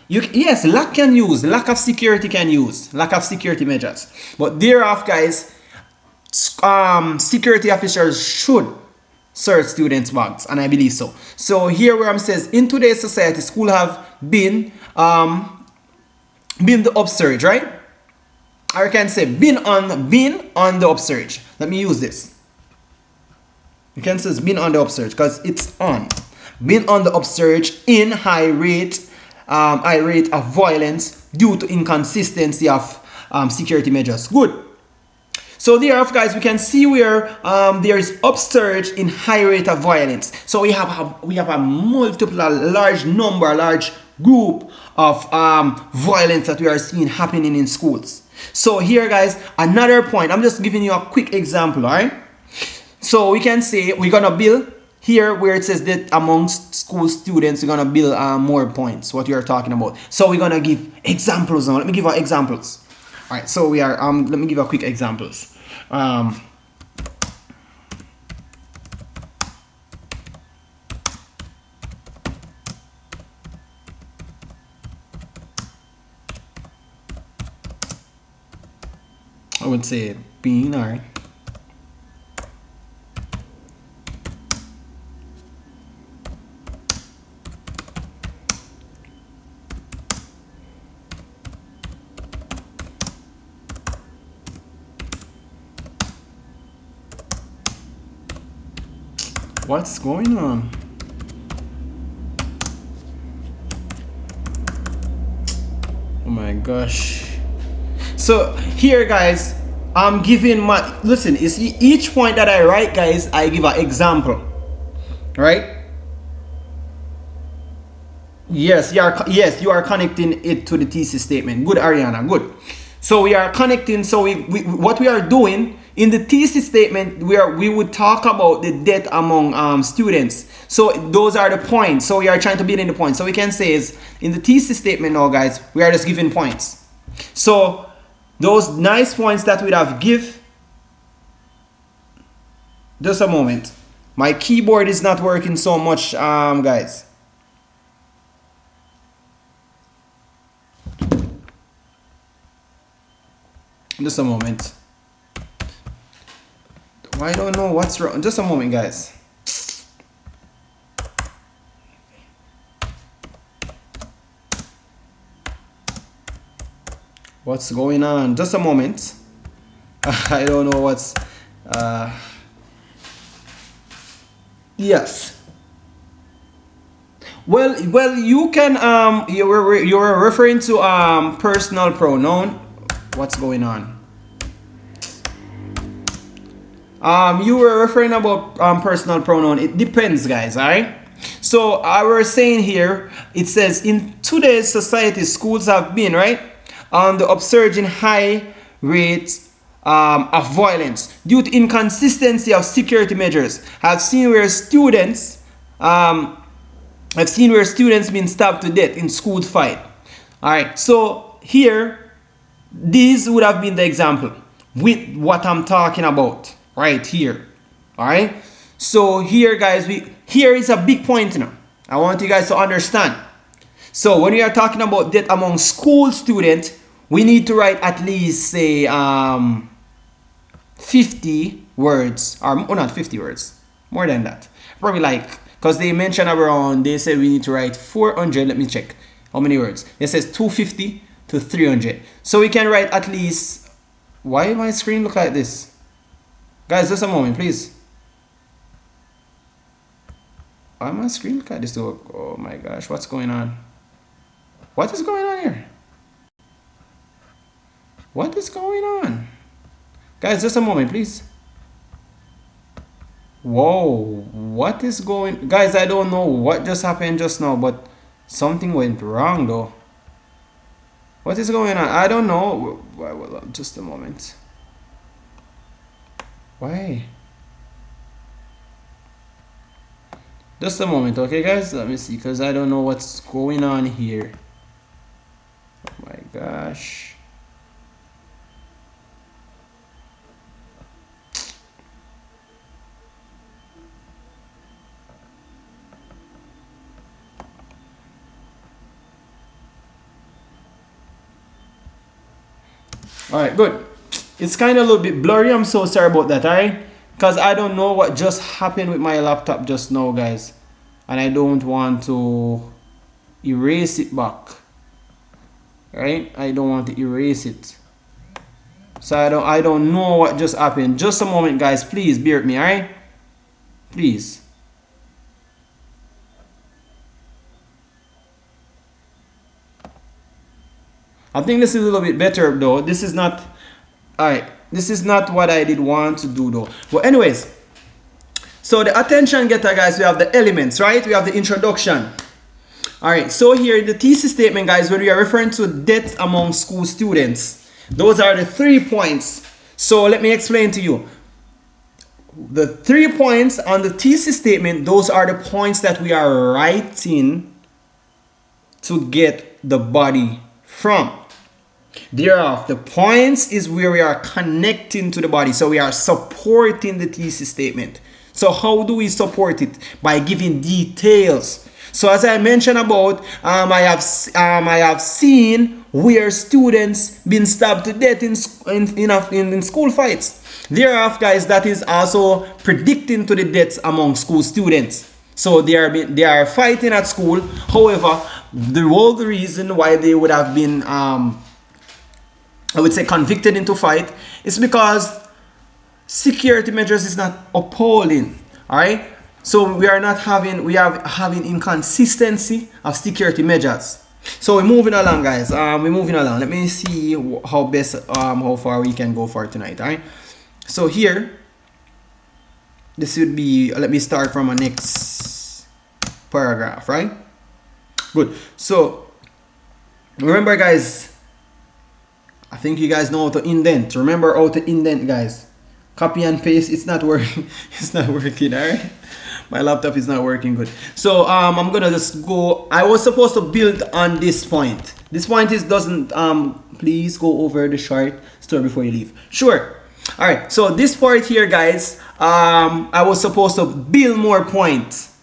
yes, lack can use, lack of security can use, lack of security measures. But thereof, guys, security officers should search students' bags, and I believe so. So here where I'm says in today's society, school have been the upsurge, right? Or I can say been on the upsurge. Let me use this. You can say it's been on the upsurge because it's on. Been on the upsurge in high rate of violence due to inconsistency of security measures. Good. So thereof, guys, we can see where there is upsurge in high rate of violence. So we have a large group of violence that we are seeing happening in schools. So here, guys, another point. I'm just giving you a quick example, all right? So we can say we're gonna build here where it says that amongst school students, we're gonna build more points. What we are talking about. So we're gonna give examples now. Let me give our examples. All right, so we are let me give a quick examples. I would say being, all right. What's going on? Oh my gosh. So here, guys, I'm giving my, listen, you see, each point that I write, guys, I give an example, right? Yes, you are connecting it to the thesis statement. Good, Ariana, good. So we are connecting. So what we are doing in the thesis statement, we would talk about the debt among students. So those are the points. So we are trying to build in the points. So we can say is in the thesis statement now, guys, we are just giving points. So those nice points that we'd have give. Just a moment. My keyboard is not working so much, guys. Just a moment. I don't know what's wrong. Just a moment, guys. What's going on? Just a moment. I don't know what's yes. Well, you can you're referring to personal pronoun. What's going on? You were referring about personal pronoun. It depends, guys. All right. So I was saying here, it says in today's society, schools have been right on the upsurge in high rates of violence due to inconsistency of security measures. I've seen where students been stabbed to death in school fight. All right. So here. These would have been the example with what I'm talking about right here. All right. So here, guys, here is a big point now. I want you guys to understand. So when we are talking about death among school students, we need to write at least say 50 words, or not 50 words, more than that. Probably like, because they mentioned around, they said we need to write 400. Let me check how many words. It says 250 to 300. So we can write at least, why my screen look like this? Guys, just a moment, please. Why my screen look like this? Oh my gosh, what's going on? What is going on here? What is going on? Guys, just a moment, please. Whoa, what is going, guys, I don't know what just happened just now, but something went wrong though. What is going on? I don't know. Well, just a moment. Why? Just a moment, okay, guys? Let me see, because I don't know what's going on here. Oh my gosh. Alright, good. It's kind of a little bit blurry. I'm so sorry about that, alright? Because I don't know what just happened with my laptop just now, guys. And I don't want to erase it back. Right? I don't want to erase it. So I don't know what just happened. Just a moment, guys. Please bear with me, alright? Please. I think this is a little bit better though. This is not, alright, this is not what I did want to do though. But anyways, so the attention getter, guys, we have the elements, right? We have the introduction. Alright, so here in the thesis statement, guys, when we are referring to death among school students, those are the 3 points. So let me explain to you. The 3 points on the thesis statement, those are the points that we are writing to get the body from. Thereof, the points is where we are connecting to the body. So we are supporting the thesis statement. So how do we support it? By giving details. So as I mentioned about, I have seen where students been stabbed to death in school fights. Thereof, guys, that is also predicting to the deaths among school students. So they are fighting at school. However, the whole reason why they would have been I would say convicted into fight is because security measures is not upholding. All right, so we are having inconsistency of security measures. So we're moving along, guys. We're moving along. Let me see how best how far we can go for tonight. All right. So here, this would be. Let me start from a next paragraph. Right. Good. So remember, guys. I think you guys know how to indent. Remember how to indent, guys. Copy and paste. It's not working. It's not working. All right. My laptop is not working good. So I'm gonna just go. I was supposed to build on this point. This point is doesn't please go over the short story before you leave. Sure. All right. So this part here, guys, I was supposed to build more points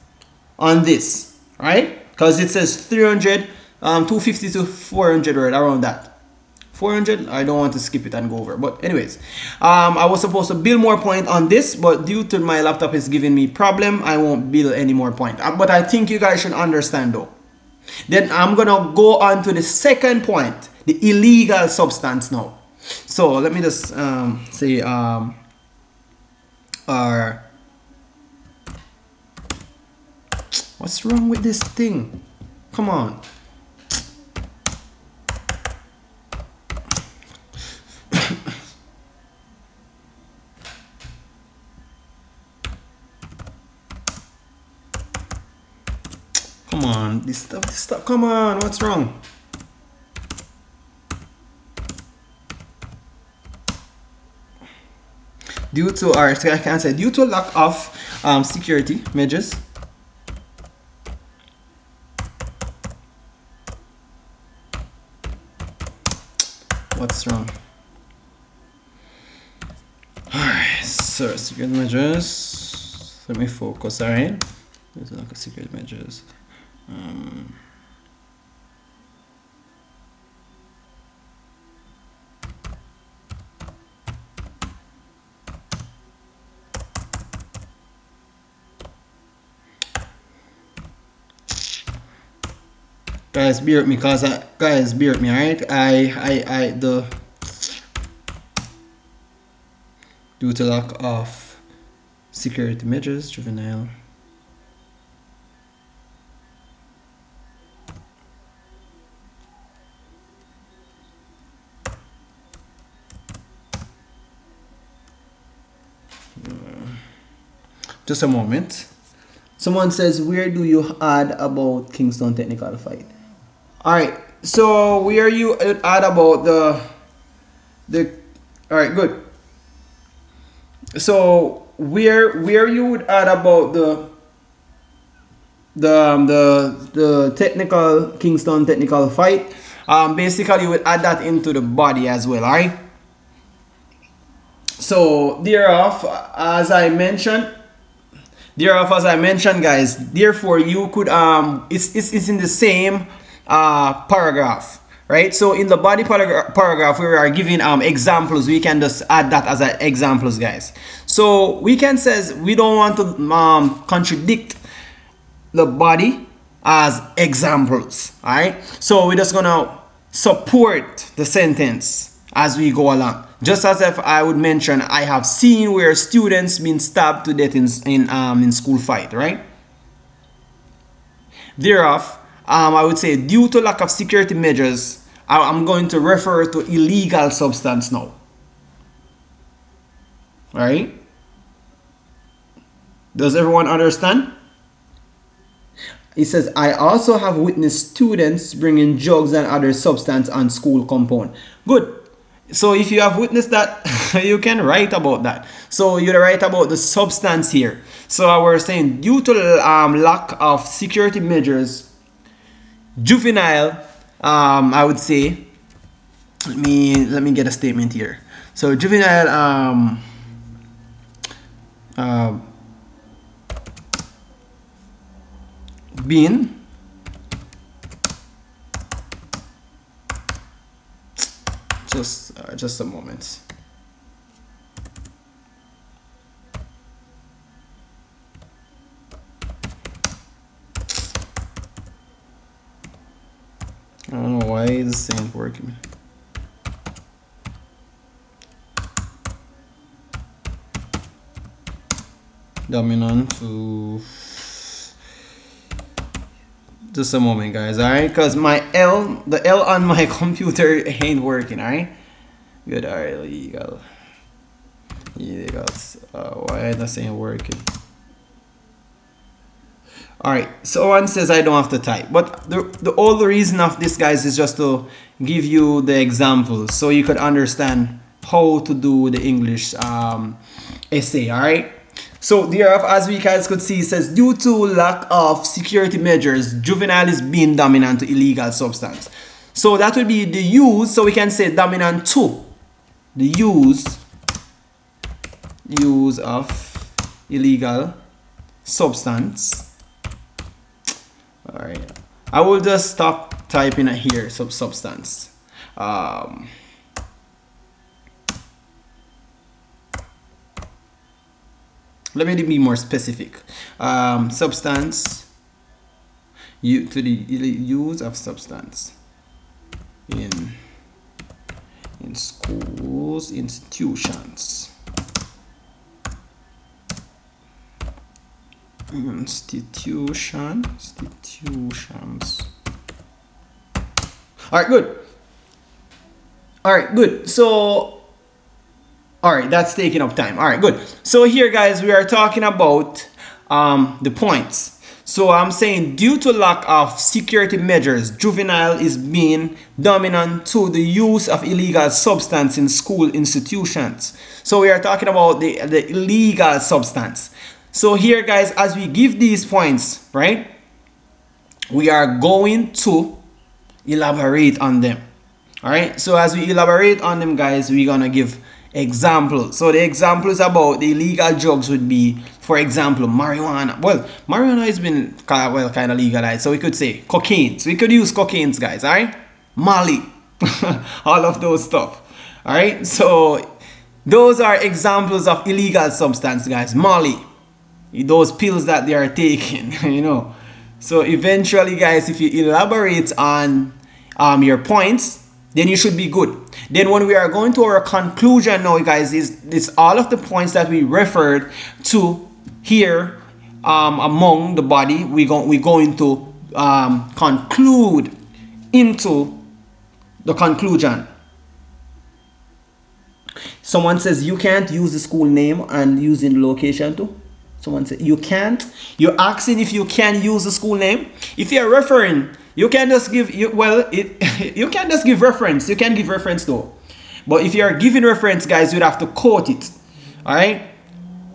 on this, all right? Because it says 300, 250 to 400 word around that. 400, I don't want to skip it and go over, but anyways, I was supposed to build more point on this, but due to my laptop is giving me problem, I won't build any more point. But I think you guys should understand though. Then I'm gonna go on to the second point, the illegal substance now. So let me just say what's wrong with this thing? Come on. Come on, this stuff, come on, what's wrong? Due to, or I can say, due to lack of security measures, what's wrong? Alright, so security measures, let me focus, alright? There's a lack of security measures. Guys, bear with me, guys, bear with me, alright? Due to lack of security measures, juvenile. Just a moment. Someone says, where do you add about Kingston technical fight? All right. So where you add about the all right, good. So where you would add about the technical Kingston technical fight, basically you would add that into the body as well, all right? So thereof, as I mentioned, guys, therefore you could it's in the same paragraph, right? So in the body paragraph we are giving examples, we can just add that as examples, guys. So we can says we don't want to contradict the body as examples, all right? So we're just gonna support the sentence as we go along. Just as if I would mention, I have seen where students been stabbed to death in school fight, right? Thereof, I would say due to lack of security measures, I'm going to refer to illegal substance now. All right? Does everyone understand? It says, I also have witnessed students bringing drugs and other substance on school compound. Good. So if you have witnessed that, you can write about that. So you write about the substance here. So I was saying, due to lack of security measures, juvenile, I would say, let me get a statement here. So juvenile, being just a moment. I don't know why this ain't working. Dominant to Just a moment, guys. All right, because the L on my computer ain't working. All right. Good. All right. Illegal. Why that ain't working? All right. So one says I don't have to type, but the whole reason of this, guys, is just to give you the examples so you could understand how to do the English essay. All right. So there, as we guys could see, it says due to lack of security measures, juvenile is being dominant to illegal substance. So that would be the use. So we can say dominant to the use of illegal substance. All right. I will just stop typing it here. Substance. Let me be more specific. Substance, to the use of substance in schools, institutions. Institutions. All right, good. All right, good. So, all right, that's taking up time. All right, good. So here, guys, we are talking about the points. So I'm saying due to lack of security measures, juvenile is being dominant to the use of illegal substance in school institutions. So we are talking about the illegal substance. So here, guys, as we give these points, right, we are going to elaborate on them. All right. So as we elaborate on them, guys, we're gonna give examples. So the examples about the illegal drugs would be, for example, marijuana. Well, marijuana has been kind of legalized, so we could say cocaine. So we could use cocaines, guys. All right. Molly, all of those stuff. All right. So those are examples of illegal substance, guys. Molly, those pills that they are taking, you know. So eventually, guys, if you elaborate on your points, then you should be good. Then when we are going to our conclusion now, guys, is all of the points that we referred to here among the body. We're going to conclude into the conclusion. Someone says you can't use the school name and using the location too. Someone said you can't. You're asking if you can use the school name. If you're referring, you can just give you can just give reference. You can give reference though. But if you're giving reference, guys, you'd have to quote it. All right.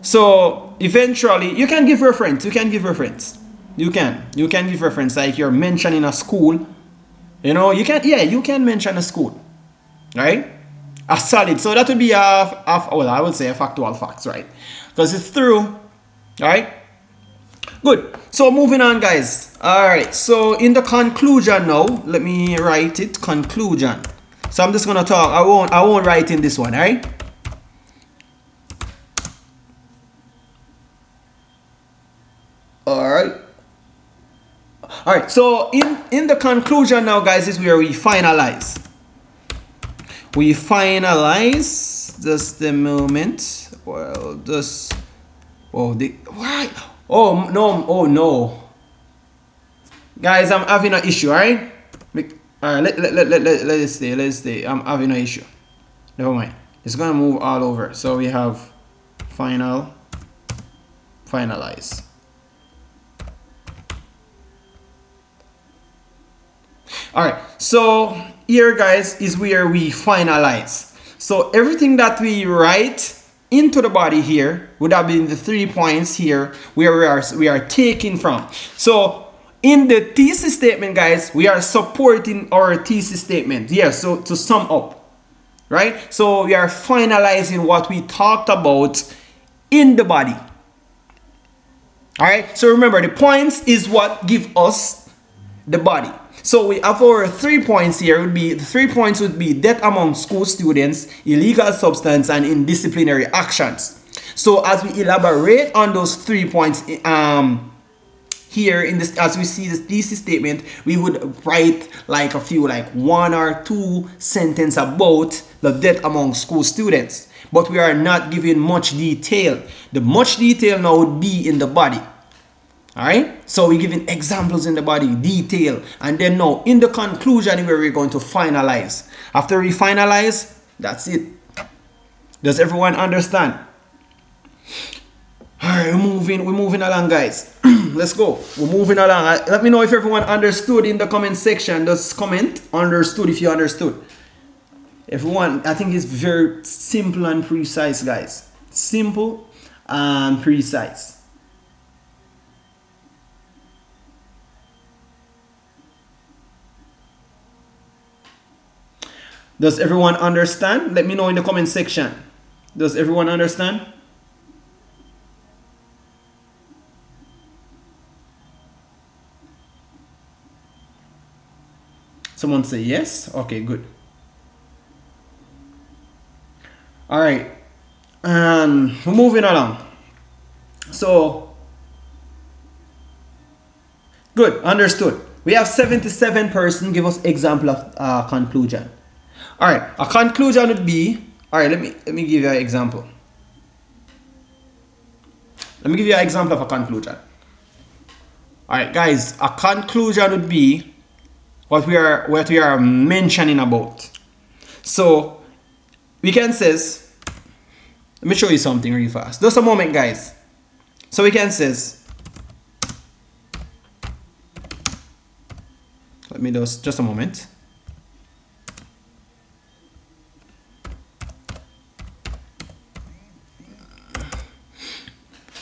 So eventually, you can give reference. You can give reference. You can give reference. Like you're mentioning a school. You know, you can. Yeah, you can mention a school. Right. A solid. So that would be well, I would say a factual facts, right? Because it's through. All right. Good. So moving on, guys. All right. So in the conclusion now, let me write it. Conclusion. So I'm just gonna talk. I won't write in this one. All right. All right. All right. So in the conclusion now, guys, is where we finalize. We finalize. Just a moment. Well, just. Oh, why? Oh no, guys, I'm having an issue. All right, let's stay. I'm having an issue. Never mind. It's gonna move all over. So we have finalize. All right. So here, guys, is where we finalize. So everything that we write into the body here would have been the 3 points here where we are taking from. So in the thesis statement, guys, we are supporting our thesis statement. Yeah, so to sum up, right? So we are finalizing what we talked about in the body. All right. So remember, the points is what give us the body. So we have our 3 points here. The 3 points would be death among school students, illegal substance, and indisciplinary actions. So as we elaborate on those 3 points here in this, as we see this thesis statement, we would write like a few, like 1 or 2 sentences about the death among school students. But we are not giving much detail. The much detail now would be in the body. All right, so we're giving examples in the body, detail, and then now in the conclusion where we're going to finalize. After we finalize, that's it. Does everyone understand? All right, we're moving along, guys. Let's go. We're moving along. Let me know if everyone understood in the comment section. Just comment understood if you understood. Everyone, I think it's very simple and precise, guys. Simple and precise. Does everyone understand? Let me know in the comment section. Does everyone understand? Someone say yes. Okay, good. All right, and we're moving along. So good, understood. We have 77% give us example of conclusion. All right, a conclusion would be, all right, let me give you an example. Let me give you an example of a conclusion. All right, guys, a conclusion would be what we are mentioning about. So we can says, let me show you something really fast. Just a moment, guys. So we can says, let me just a moment.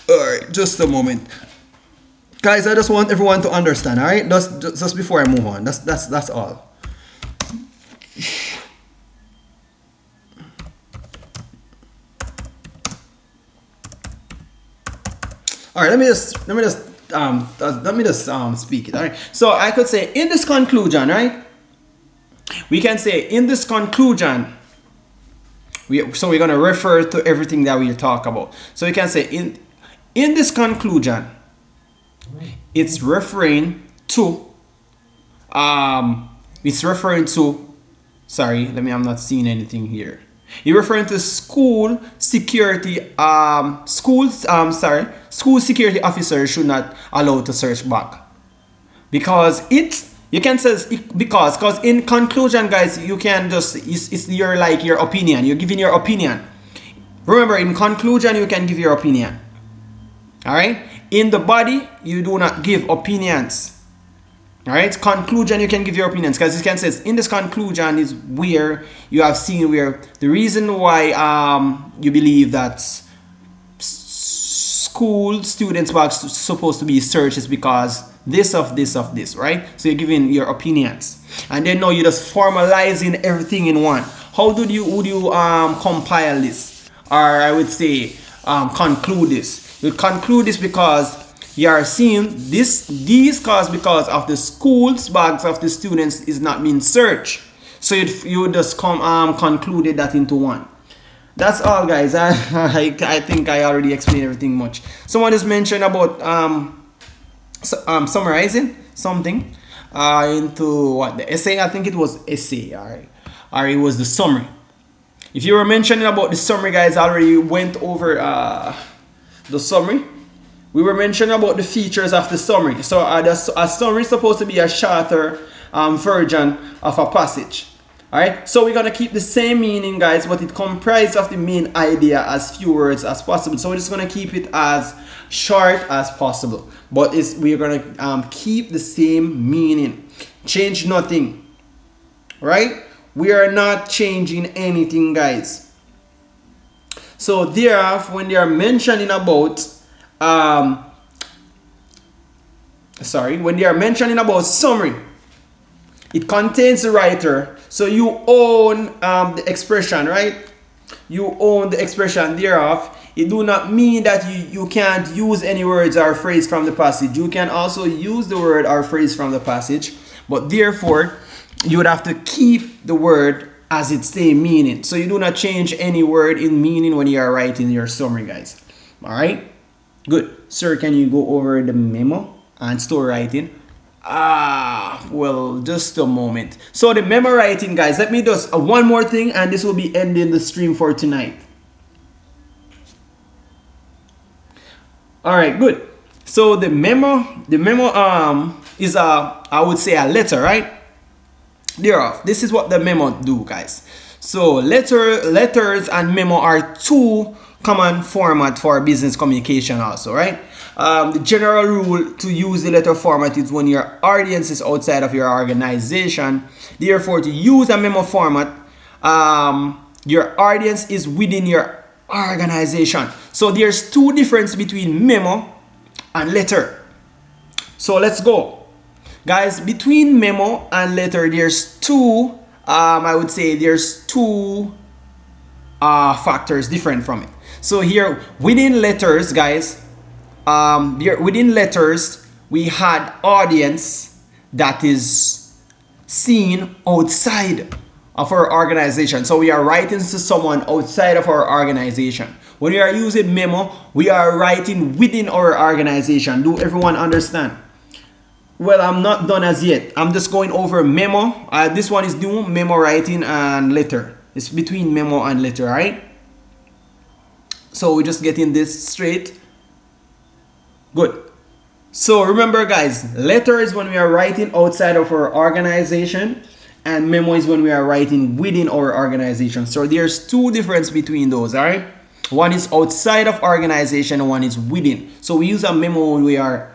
All right, just a moment, guys. I just want everyone to understand. All right, just before I move on. That's all. All right, let me just speak it. All right, so I could say in this conclusion, right? We can say in this conclusion, we're gonna refer to everything that we talk about. So we can say in this conclusion, it's referring to sorry, I'm not seeing anything here. You're referring to school security school security officers should not allow to search back, because because in conclusion, guys, you can just it's your opinion. You're giving your opinion. Remember, in conclusion you can give your opinion. All right, in the body you do not give opinions. All right, conclusion you can give your opinions, because it can says in this conclusion is where you have seen where the reason why you believe that school students were supposed to be searched is because this, right? So you're giving your opinions, and then now you're just formalizing everything in one. How would you compile this, or I would say conclude this? You conclude this because you are seeing these cause because of the school's bags of the students is not being searched. So you just concluded that into one. That's all, guys. I think I already explained everything much. Someone just mentioned about summarizing something into what, the essay. I think it was essay. All right, or it was the summary. If you were mentioning about the summary, guys, I already went over the summary. We were mentioning about the features of the summary. So a summary is supposed to be a shorter version of a passage. Alright, so we're going to keep the same meaning, guys, but it comprises of the main idea as few words as possible. So we're just going to keep it as short as possible. But we're going to keep the same meaning. Change nothing. Right? We are not changing anything, guys. So thereafter, when they are mentioning about when they are mentioning about summary, it contains the writer, so you own the expression, right? You own the expression thereof. It do not mean that you can't use any words or phrase from the passage. You can also use the word or phrase from the passage, but therefore you would have to keep the word as its same meaning. So you do not change any word in meaning when you are writing your summary, guys. All right, good. Sir, can you go over the memo and story writing? Well, just a moment. So the memo writing, guys, let me just one more thing, and this will be ending the stream for tonight. All right, good. So the memo is I would say a letter, right? Thereof, this is what the memo do, guys. So letters and memo are two common format for business communication also, right? The general rule to use the letter format is when your audience is outside of your organization. Therefore, to use a memo format, your audience is within your organization. So there's two differences between memo and letter. So let's go, guys. Between memo and letter, there's two I would say there's two factors different from it. So here within letters, guys, within letters we had audience that is seen outside of our organization. So we are writing to someone outside of our organization. When we are using memo, we are writing within our organization. Do everyone understand? Well, I'm not done as yet. I'm just going over memo. This one is new, memo writing and letter. It's between memo and letter, right? So we're just getting this straight. Good. So remember, guys, letter is when we are writing outside of our organization, and memo is when we are writing within our organization. So there's two differences between those, all right? One is outside of organization and one is within. So we use a memo when we are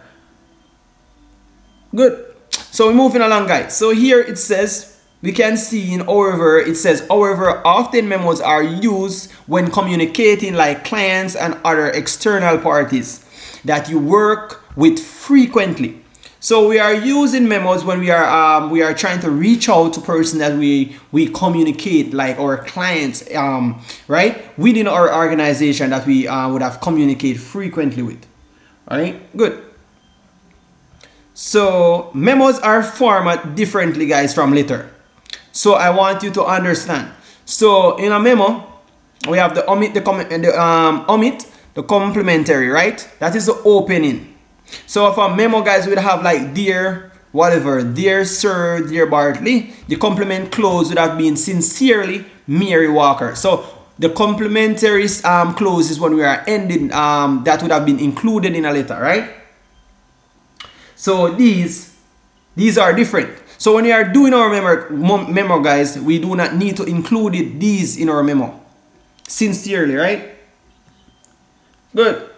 good. So we're moving along, guys. So here it says, we can see in however, it says, however, often memos are used when communicating like clients and other external parties that you work with frequently. So we are using memos when we are trying to reach out to person that we communicate, like our clients, right, within our organization that we would have communicate frequently with. All right, good. So memos are formatted differently, guys, from letter. So I want you to understand. So in a memo, we have the omit, the comment, and the omit, the complementary, right? That is the opening. So for a memo, guys, we'd have like dear whatever, dear sir, dear Bartley. The complement close would have been sincerely Mary Walker. So the complementary close is when we are ending, that would have been included in a letter, right? So these are different. So when we are doing our memo, guys, we do not need to include these in our memo. Sincerely, right? Good.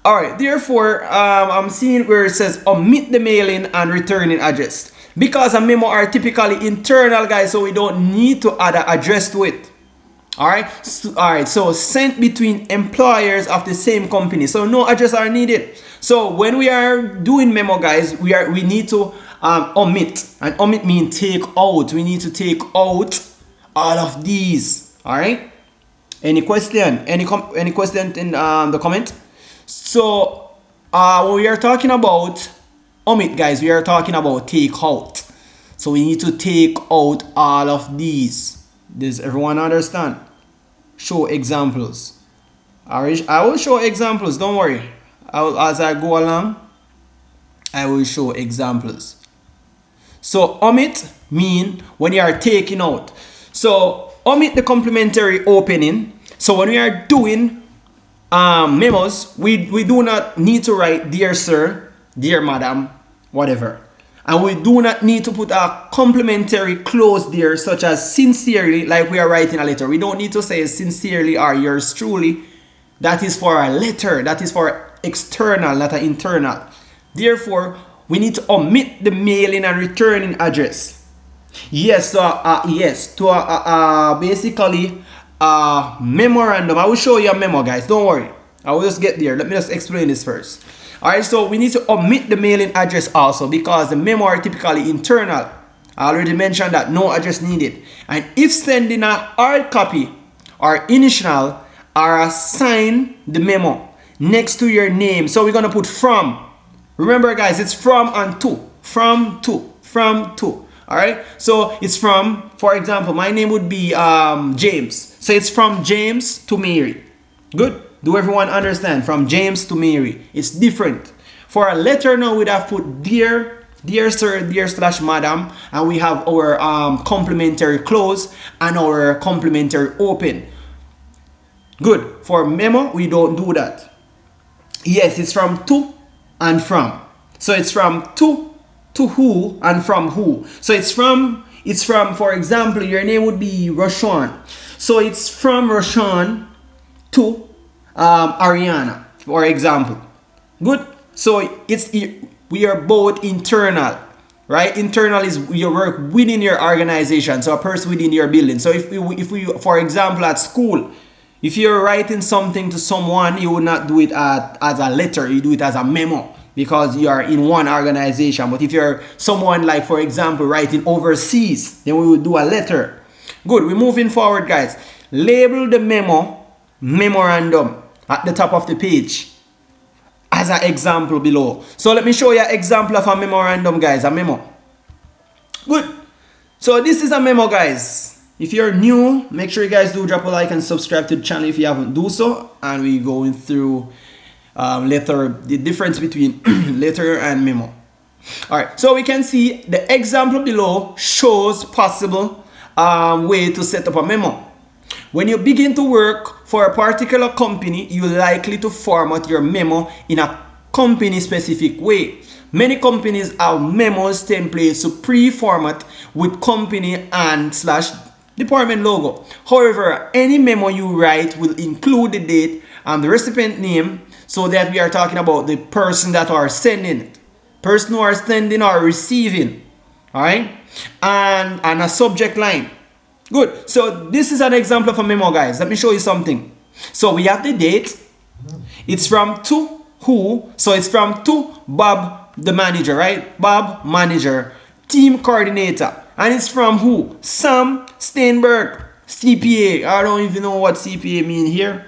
All right. Therefore, I'm seeing where it says omit the mailing and returning address, because a memo are typically internal, guys, so we don't need to add an address to it. All right. So sent between employers of the same company, so no address are needed. So when we are doing memo, guys, we need to omit, and omit means take out. We need to take out all of these. All right. Any question? Any question in the comment? So when we are talking about omit, guys, we are talking about take out. So we need to take out all of these. Does everyone understand? Show examples. I will show examples. Don't worry. As I go along, I will show examples. So omit mean when you are taking out. So omit the complementary opening. So when we are doing memos, we do not need to write dear sir, dear madam, whatever. And we do not need to put a complementary close there, such as sincerely, like we are writing a letter. We don't need to say sincerely or yours truly. That is for a letter. That is for external, not an internal. Therefore, we need to omit the mailing and returning address. Yes, basically memorandum. I will show you a memo, guys. Don't worry. I will just get there. Let me just explain this first. Alright, so we need to omit the mailing address also, because the memo are typically internal. I already mentioned that, no address needed. And if sending a hard copy or initial or assign the memo next to your name, so we're going to put from. Remember, guys, it's from and to. From to. Alright, so it's from, for example, my name would be James. So it's from James to Mary. Good. Do everyone understand? From James to Mary. It's different. For a letter now, we'd have put dear sir, dear / madam, and we have our complementary close and our complementary open. Good. For memo, we don't do that. Yes, it's from to and from. So it's from to who and from who. So it's from, for example, your name would be Roshan. So it's from Roshan to Ariana, for example. Good. So we are both internal, right? Internal is your work within your organization, so a person within your building. So if we for example at school, if you're writing something to someone, you would not do it as a letter, you do it as a memo because you are in one organization. But if you're someone like, for example, writing overseas, then we would do a letter. Good, we're moving forward, guys. Label the memo memorandum at the top of the page as an example below. So let me show you an example of a memorandum, guys, a memo. Good. So this is a memo, guys. If you're new, make sure you guys do drop a like and subscribe to the channel if you haven't do so. And we going through the difference between letter and memo. All right, so we can see the example below shows possible way to set up a memo. When you begin to work for a particular company, you're likely to format your memo in a company specific way. Many companies have memos templates to pre-format with company and / department logo. However, any memo you write will include the date and the recipient name, so that we are talking about the person that are sending it, person who are sending or receiving, all right, and a subject line. Good. So this is an example of a memo, guys. Let me show you something. So we have the date. It's from to who. So it's from to Bob, the manager, right? Bob, manager, team coordinator. And it's from who? Sam Steinberg, CPA. I don't even know what CPA mean here.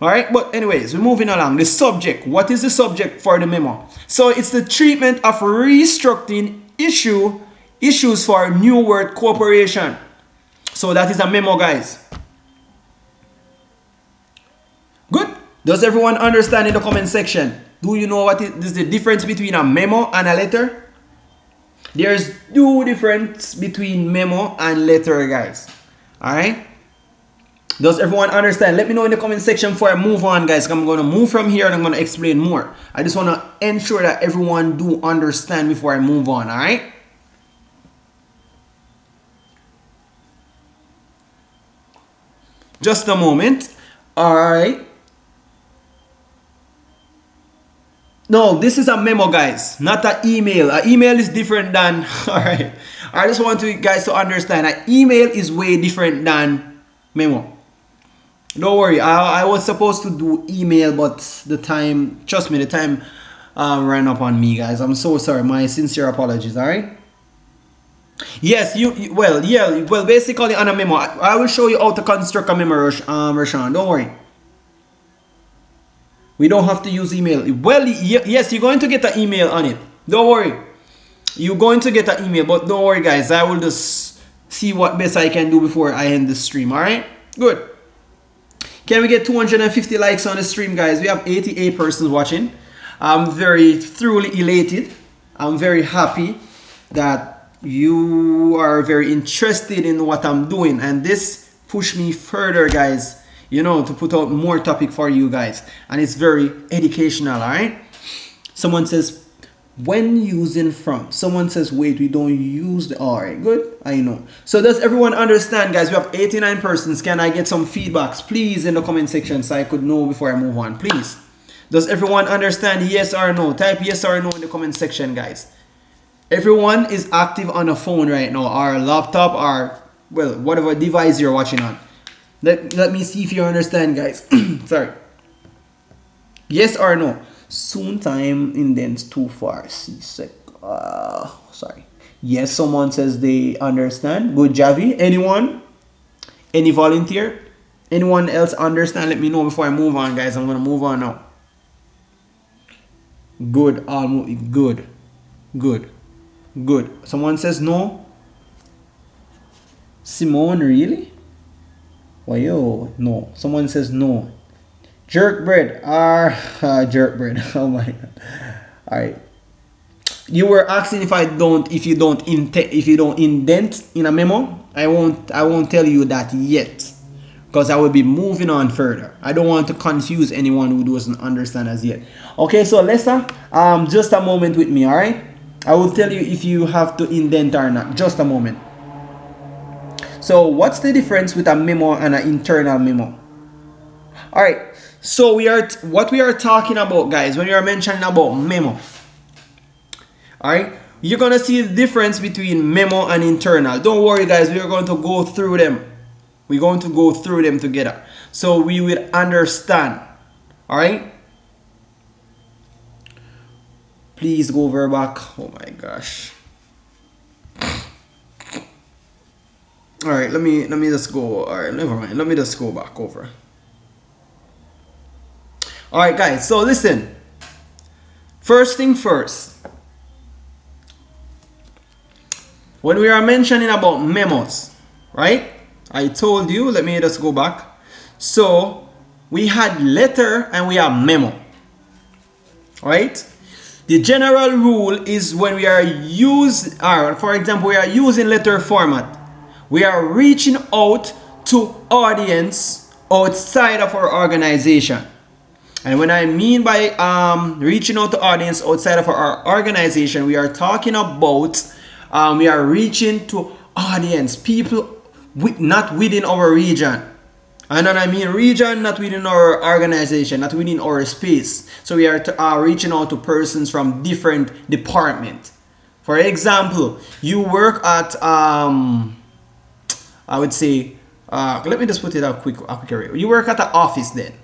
All right. But anyways, we're moving along. The subject. What is the subject for the memo? So it's the treatment of restructuring issues for New World Corporation. So that is a memo, guys. Good. Does everyone understand in the comment section? Do you know what is the difference between a memo and a letter? There's two difference between memo and letter, guys. All right. Does everyone understand? Let me know in the comment section before I move on, guys. I'm going to move from here and I'm going to explain more. I just want to ensure that everyone do understand before I move on. All right. Just a moment. All right. No, this is a memo, guys, not an email. An email is different than, all right. I just want you guys to understand an email is way different than memo. Don't worry. I was supposed to do email, but the time, trust me, the time ran up on me, guys. I'm so sorry. My sincere apologies, all right? Yes, well, basically on a memo, I will show you how to construct a memo, Rashawn. Don't worry. We don't have to use email. Well, yes, you're going to get an email on it. Don't worry. You're going to get an email, but don't worry, guys. I will just see what best I can do before I end the stream, all right? Good. Can we get 250 likes on the stream, guys? We have 88 persons watching. I'm very thoroughly elated. I'm very happy that you are very interested in what I'm doing, and this pushed me further, guys, you know, to put out more topic for you guys, and it's very educational. All right. Someone says when using from. Someone says wait, we don't use the all right. Good. I know. So does everyone understand, guys? We have 89 persons. Can I get some feedbacks, please, in the comment section so I could know before I move on, please? Does everyone understand? Yes or no? Type yes or no in the comment section, guys. Everyone is active on a phone right now, or a laptop, or well, whatever device you're watching on. Let me see if you understand, guys. Sorry. Yes or no? Soon time indents too far. CSEC. Sorry. Yes, someone says they understand. Good, Javi. Anyone? Any volunteer? Anyone else understand? Let me know before I move on, guys. I'm gonna move on now. Good. Good. Good. Good. Someone says no. Simone, really? Why yo? No. Someone says no. Jerk bread. Jerk bread. Oh my god. Alright. You were asking if you don't indent in a memo. I won't tell you that yet. because I will be moving on further. I don't want to confuse anyone who doesn't understand as yet. Okay, so Lester, just a moment with me, all right? I will tell you if you have to indent or not. Just a moment. So what's the difference with a memo and an internal memo? All right, so what we are talking about, guys, when we are mentioning about memo, all right, you're gonna see the difference between memo and internal. Don't worry, guys, we are going to go through them. We're going to go through them together so we will understand. All right, please go over back. Oh my gosh. All right, let me just go. All right, never mind, let me just go back over. All right, guys, so listen. First thing first, when we are mentioning about memos, right? I told you, let me just go back. So we had letter and we have memo, right? The general rule is when we are for example, we are using letter format, we are reaching out to audience outside of our organization. And when I mean by reaching out to audience outside of our organization, we are talking about we are reaching to audience, people not within our region. And then I mean region, not within our organization, not within our space. So we are reaching out to persons from different departments. For example, you work at I would say let me just put it a quicker way. You work at an office then.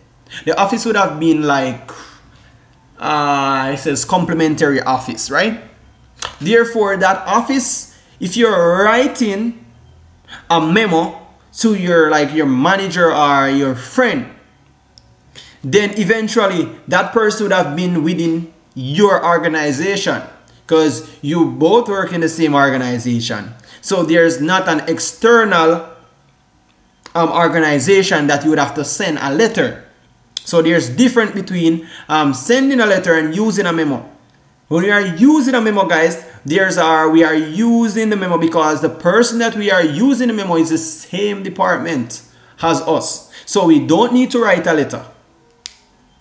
The office would have been like it says complementary office, right? Therefore, that office, if you're writing a memo to your manager or your friend, then eventually that person would have been within your organization because you both work in the same organization. So there's not an external organization that you would have to send a letter. So there's difference between sending a letter and using a memo. When we are using a memo, guys, we are using the memo because the person that we are using the memo is the same department as us. So we don't need to write a letter.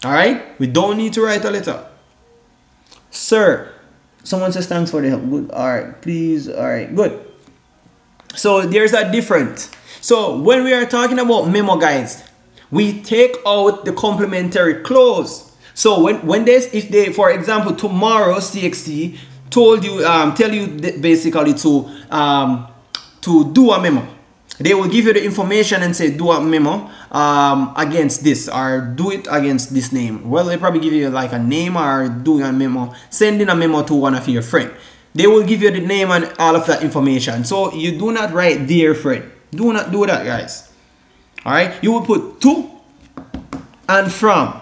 All right? We don't need to write a letter. Sir, someone says thanks for the help. Good. All right, please. All right, good. So there's a difference. So when we are talking about memo, guys, we take out the complementary clause. So if they, for example, tomorrow CXC told you, tell you basically to do a memo, they will give you the information and say do a memo against this or do it against this name. Well, they probably give you like a name or doing a memo, sending a memo to one of your friends. They will give you the name and all of that information. So you do not write dear friend. Do not do that, guys. All right, you will put to and from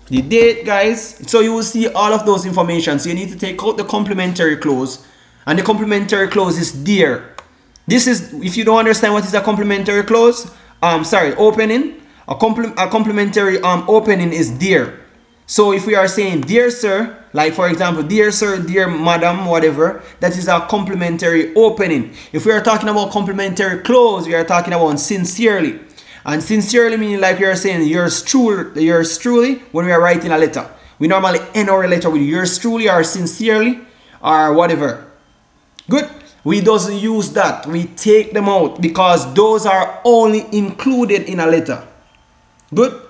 the date, guys. So you will see all of those information. So you need to take out the complementary clause, and the complementary clause is dear. This is, if you don't understand what is a complementary clause, opening, a complementary opening is dear. So if we are saying dear sir, like for example, dear sir, dear madam, whatever, that is a complimentary opening. If we are talking about complimentary close, we are talking about sincerely. And sincerely meaning like we are saying yours truly when we are writing a letter. We normally end our letter with yours truly or sincerely or whatever. Good. We doesn't use that. We take them out because those are only included in a letter. Good.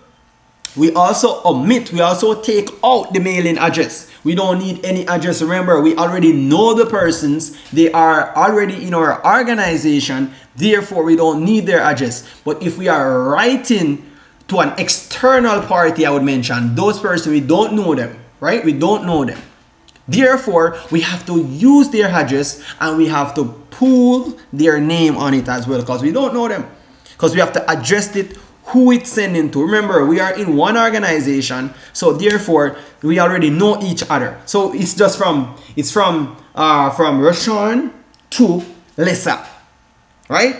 We also omit, we also take out the mailing address. We don't need any address. Remember, we already know the persons. They are already in our organization. Therefore, we don't need their address. But if we are writing to an external party, I would mention, those persons, we don't know them, right? We don't know them. Therefore, we have to use their address and we have to pull their name on it as well because we don't know them. Because we have to address it who it's sending to. Remember, we are in one organization, so therefore we already know each other. So it's just from Roshan to Lessa, right?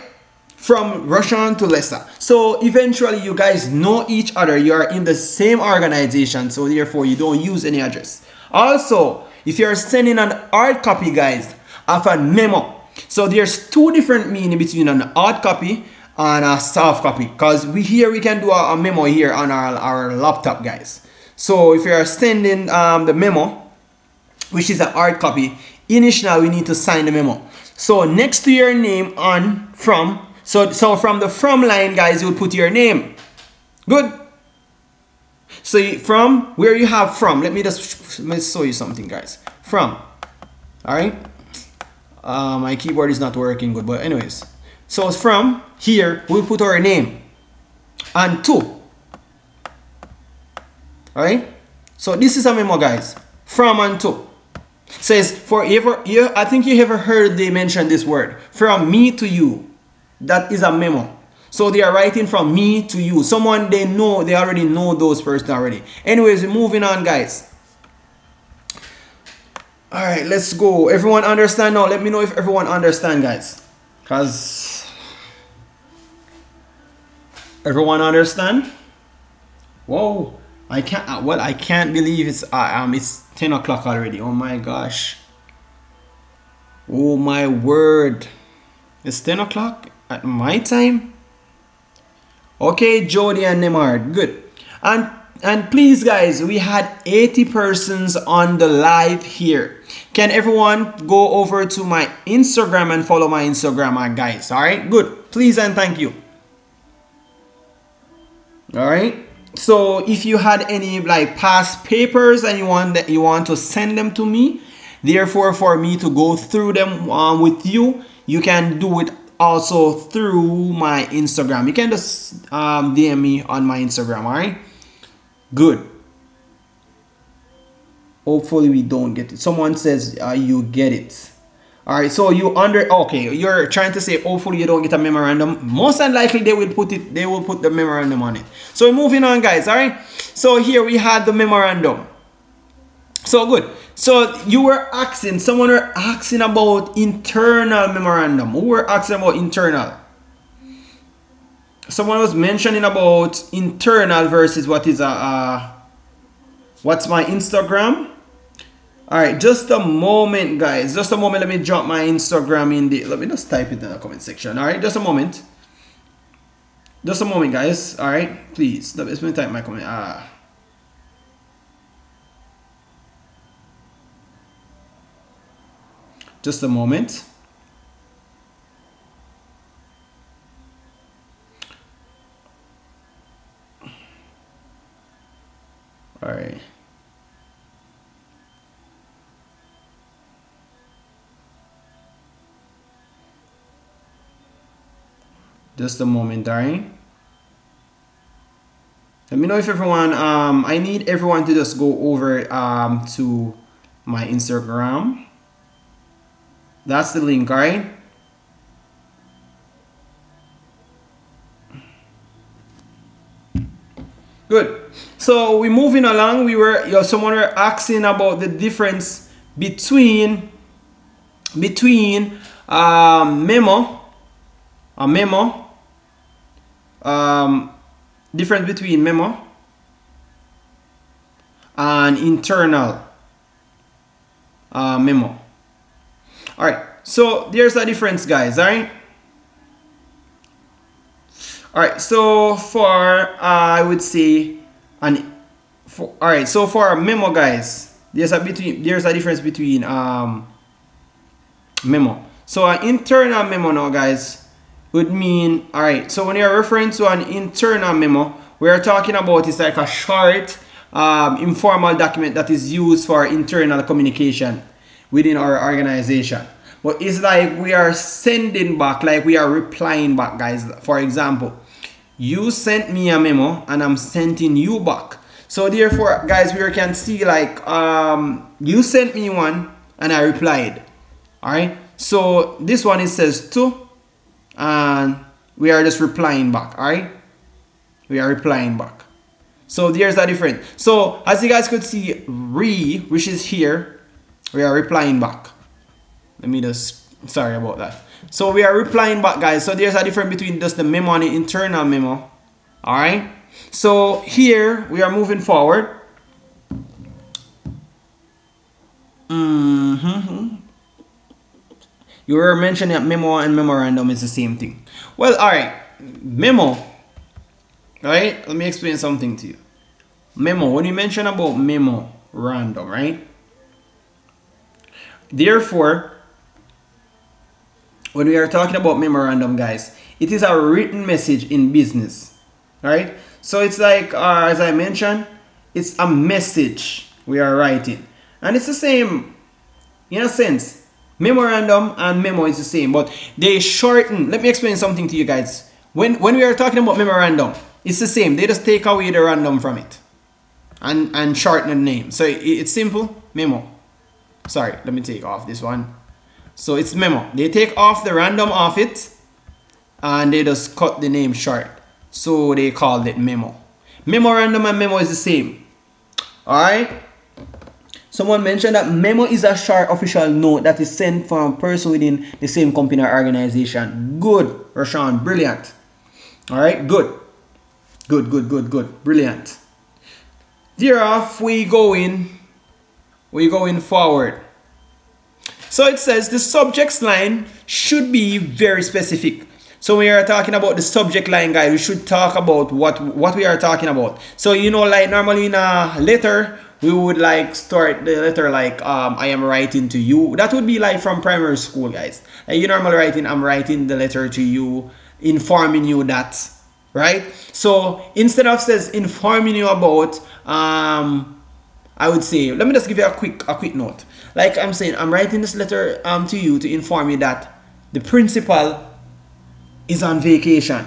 From Roshan to Lessa. So eventually you guys know each other. You are in the same organization, so therefore you don't use any address. Also, if you are sending an hard copy, guys, of a memo, so there's two different meaning between an hard copy on a soft copy, because we can do a memo here on our laptop, guys. So if you are sending the memo, which is a hard copy, initially we need to sign the memo. So next to your name on from, so from the from line, guys, you would put your name. Good. So from where you have from, let me show you something, guys. From, all right. My keyboard is not working good, but anyways, so from here we'll put our name and to. All right. So this is a memo, guys. From and to. Says I think you ever heard they mention this word, from me to you. That is a memo. So they are writing from me to you. Someone they already know those person already. Anyways, moving on, guys. All right, let's go. Everyone understand now? Let me know if everyone understand, guys. Cause everyone understand? Whoa. I can't believe it's 10 o'clock already. Oh my gosh. Oh my word. It's 10 o'clock at my time. Okay, Jody and Nemard. Good. And please, guys, we had 80 persons on the live here. Can everyone go over to my Instagram and follow my Instagram, guys? All right, good. Please and thank you. All right. So if you had any like past papers and you want to send them to me, therefore for me to go through them with you, you can do it also through my Instagram. You can just DM me on my Instagram. All right. Good. Hopefully we don't get it. Someone says you get it. All right, so okay, you're trying to say hopefully you don't get a memorandum. Most likely they will put the memorandum on it. So moving on, guys. All right, so here we had the memorandum. So good. So someone were asking about internal memorandum. Who were asking about internal? Someone was mentioning about internal versus what's my Instagram. All right, just a moment, guys. Just a moment. Let me drop my Instagram in the. Let me just type it in the comment section. All right, just a moment. Just a moment, guys. All right, please. Let me type my comment. Just a moment. All right. Just a moment, alright? Let me know if everyone, I need everyone to just go over to my Instagram. That's the link, alright? Good. So we're moving along. Someone were asking about the difference between memo, difference between memo and internal memo. All right, so there's a difference, guys. All right, so for I would say so for a memo, guys, there's a difference between memo. So an internal memo now, guys, would mean, all right, so when you're referring to an internal memo, we're talking about it's like a short informal document that is used for internal communication within our organization. But it's like we are sending back, like we are replying back, guys. For example, you sent me a memo and I'm sending you back. So therefore, guys, we can see like you sent me one and I replied. All right, so this one it says to, and we are just replying back. All right, we are replying back. So there's that difference. So as you guys could see, which is here, we are replying back. Let me just, sorry about that. So we are replying back, guys. So there's a difference between just the memo and the internal memo. All right, so here we are moving forward. You were mentioning that memo and memorandum is the same thing. Well, all right. memo, right? Let me explain something to you. Memo, when you mention about memo, random, right? Therefore, when we are talking about memorandum, guys, it is a written message in business, right? So it's like, as I mentioned, it's a message we are writing, and it's the same in a sense. Memorandum and memo is the same, but they shorten. Let me explain something to you guys. When we are talking about memorandum, it's the same. They just take away the random from it and shorten the name. So it's simple. Memo. Sorry, let me take off this one. So it's memo. They take off the random off it and they just cut the name short. So they called it memo. Memorandum and memo is the same. Alright? Someone mentioned that memo is a short official note that is sent from a person within the same company or organization. Good, Rashawn. Brilliant. Alright, good. Good. Brilliant. Thereof, we going forward. So it says the subject line should be very specific. So when we are talking about the subject line, guys, we should talk about what we are talking about. So you know, like normally in a letter, we would like start the letter like I am writing to you. That would be like from primary school, guys. Like you normally writing, I'm writing the letter to you, informing you that, right? So instead of says informing you about I would say, let me just give you a quick note. Like I'm saying, I'm writing this letter to you to inform you that the principal is on vacation.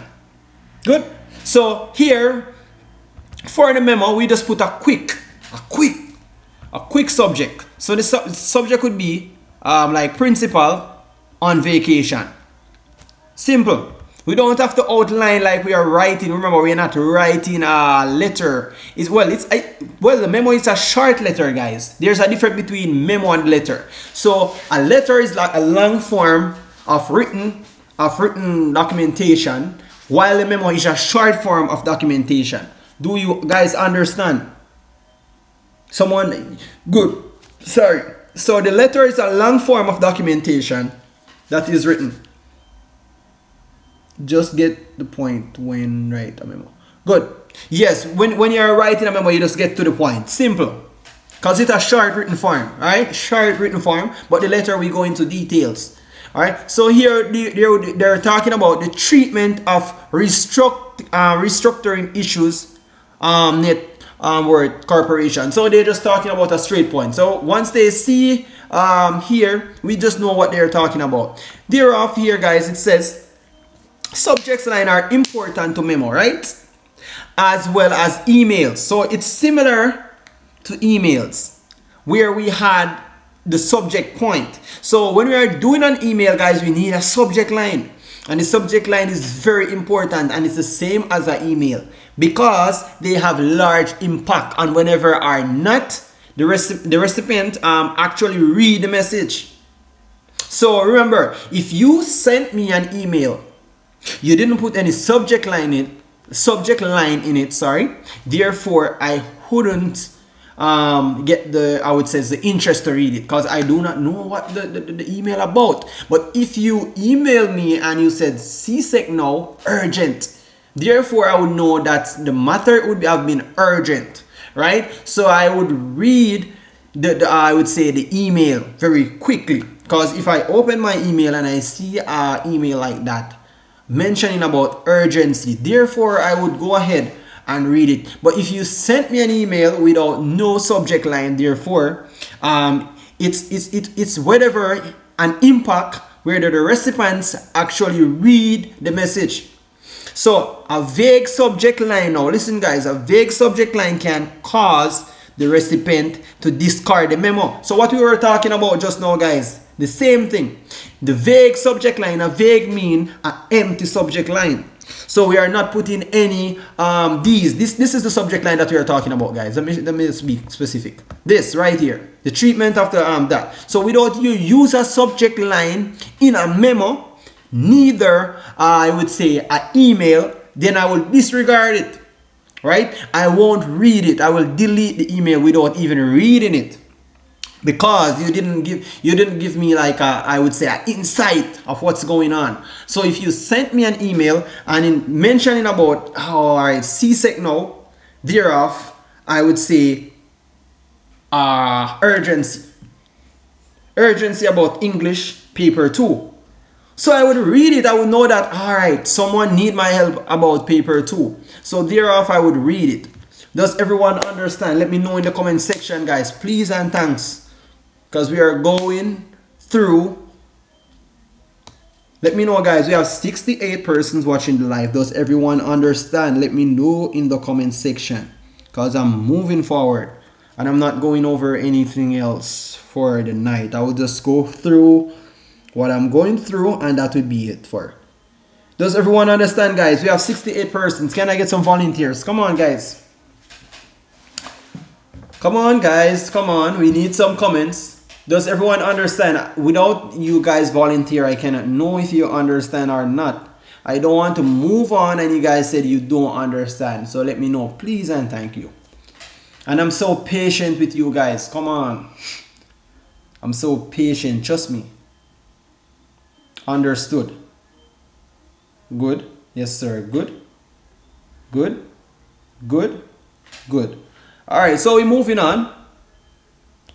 Good. So here for the memo, we just put a quick subject. So the subject would be like principal on vacation. Simple. We don't have to outline like we are writing. Remember, we are not writing a letter. The memo is a short letter, guys. There's a difference between memo and letter. So a letter is like a long form of written documentation, while the memo is a short form of documentation. Do you guys understand? Someone good. Sorry. So the letter is a long form of documentation that is written. Just get the point when write a memo. Good. Yes, when you're writing a memo, you just get to the point. Simple. Because it's a short written form, right? Short written form, but the letter we go into details. Alright, so here they're talking about the treatment of restructuring issues word corporation. So they're just talking about a straight point. So once they see here, we just know what they're talking about. Thereof here, guys, it says subject line are important to memo, right? As well as emails. So it's similar to emails where we had the subject point. So when we are doing an email, guys, we need a subject line, and the subject line is very important, and it's the same as an email because they have large impact on whenever or not the recipient actually read the message. So remember, if you sent me an email, you didn't put any subject line in it, sorry, therefore I wouldn't get the interest to read it because I do not know what the email about. But if you email me and you said csecnow urgent, therefore I would know that the matter would have been urgent, right? So I would read the email very quickly, because if I open my email and I see an email like that mentioning about urgency, therefore I would go ahead and read it. But if you sent me an email without no subject line, therefore it's whatever an impact where the recipients actually read the message. So a vague subject line, now listen guys, a vague subject line can cause the recipient to discard the memo. So what we were talking about just now, guys, the same thing. The vague subject line, a vague mean an empty subject line. So we are not putting any this is the subject line that we are talking about, guys. Let me just be specific. This right here, the treatment of the that. So without you use a subject line in a memo, neither I would say an email, then I will disregard it, right? I won't read it. I will delete the email without even reading it. because you didn't give me like a, I would say, an insight of what's going on. So if you sent me an email and in mentioning about all right, csecnow, thereof I would say urgency about English paper 2. So I would read it, I would know that all right, someone need my help about paper 2. So thereof I would read it. Does everyone understand? Let me know in the comment section, guys, please and thanks, because we are going through. Let me know, guys, we have 68 persons watching the live. Does everyone understand? Let me know in the comment section, because I'm moving forward and I'm not going over anything else for the night. I will just go through what I'm going through and that would be it for. Does everyone understand, guys? We have 68 persons. Can I get some volunteers? Come on, guys. Come on, guys. Come on. We need some comments. Does everyone understand? Without you guys volunteer, I cannot know if you understand or not. I don't want to move on and you guys said you don't understand. So let me know, please and thank you. And I'm so patient with you guys. Come on. I'm so patient. Trust me. Understood. Good. Yes, sir. Good. Good. Good. Good. All right, so we're moving on.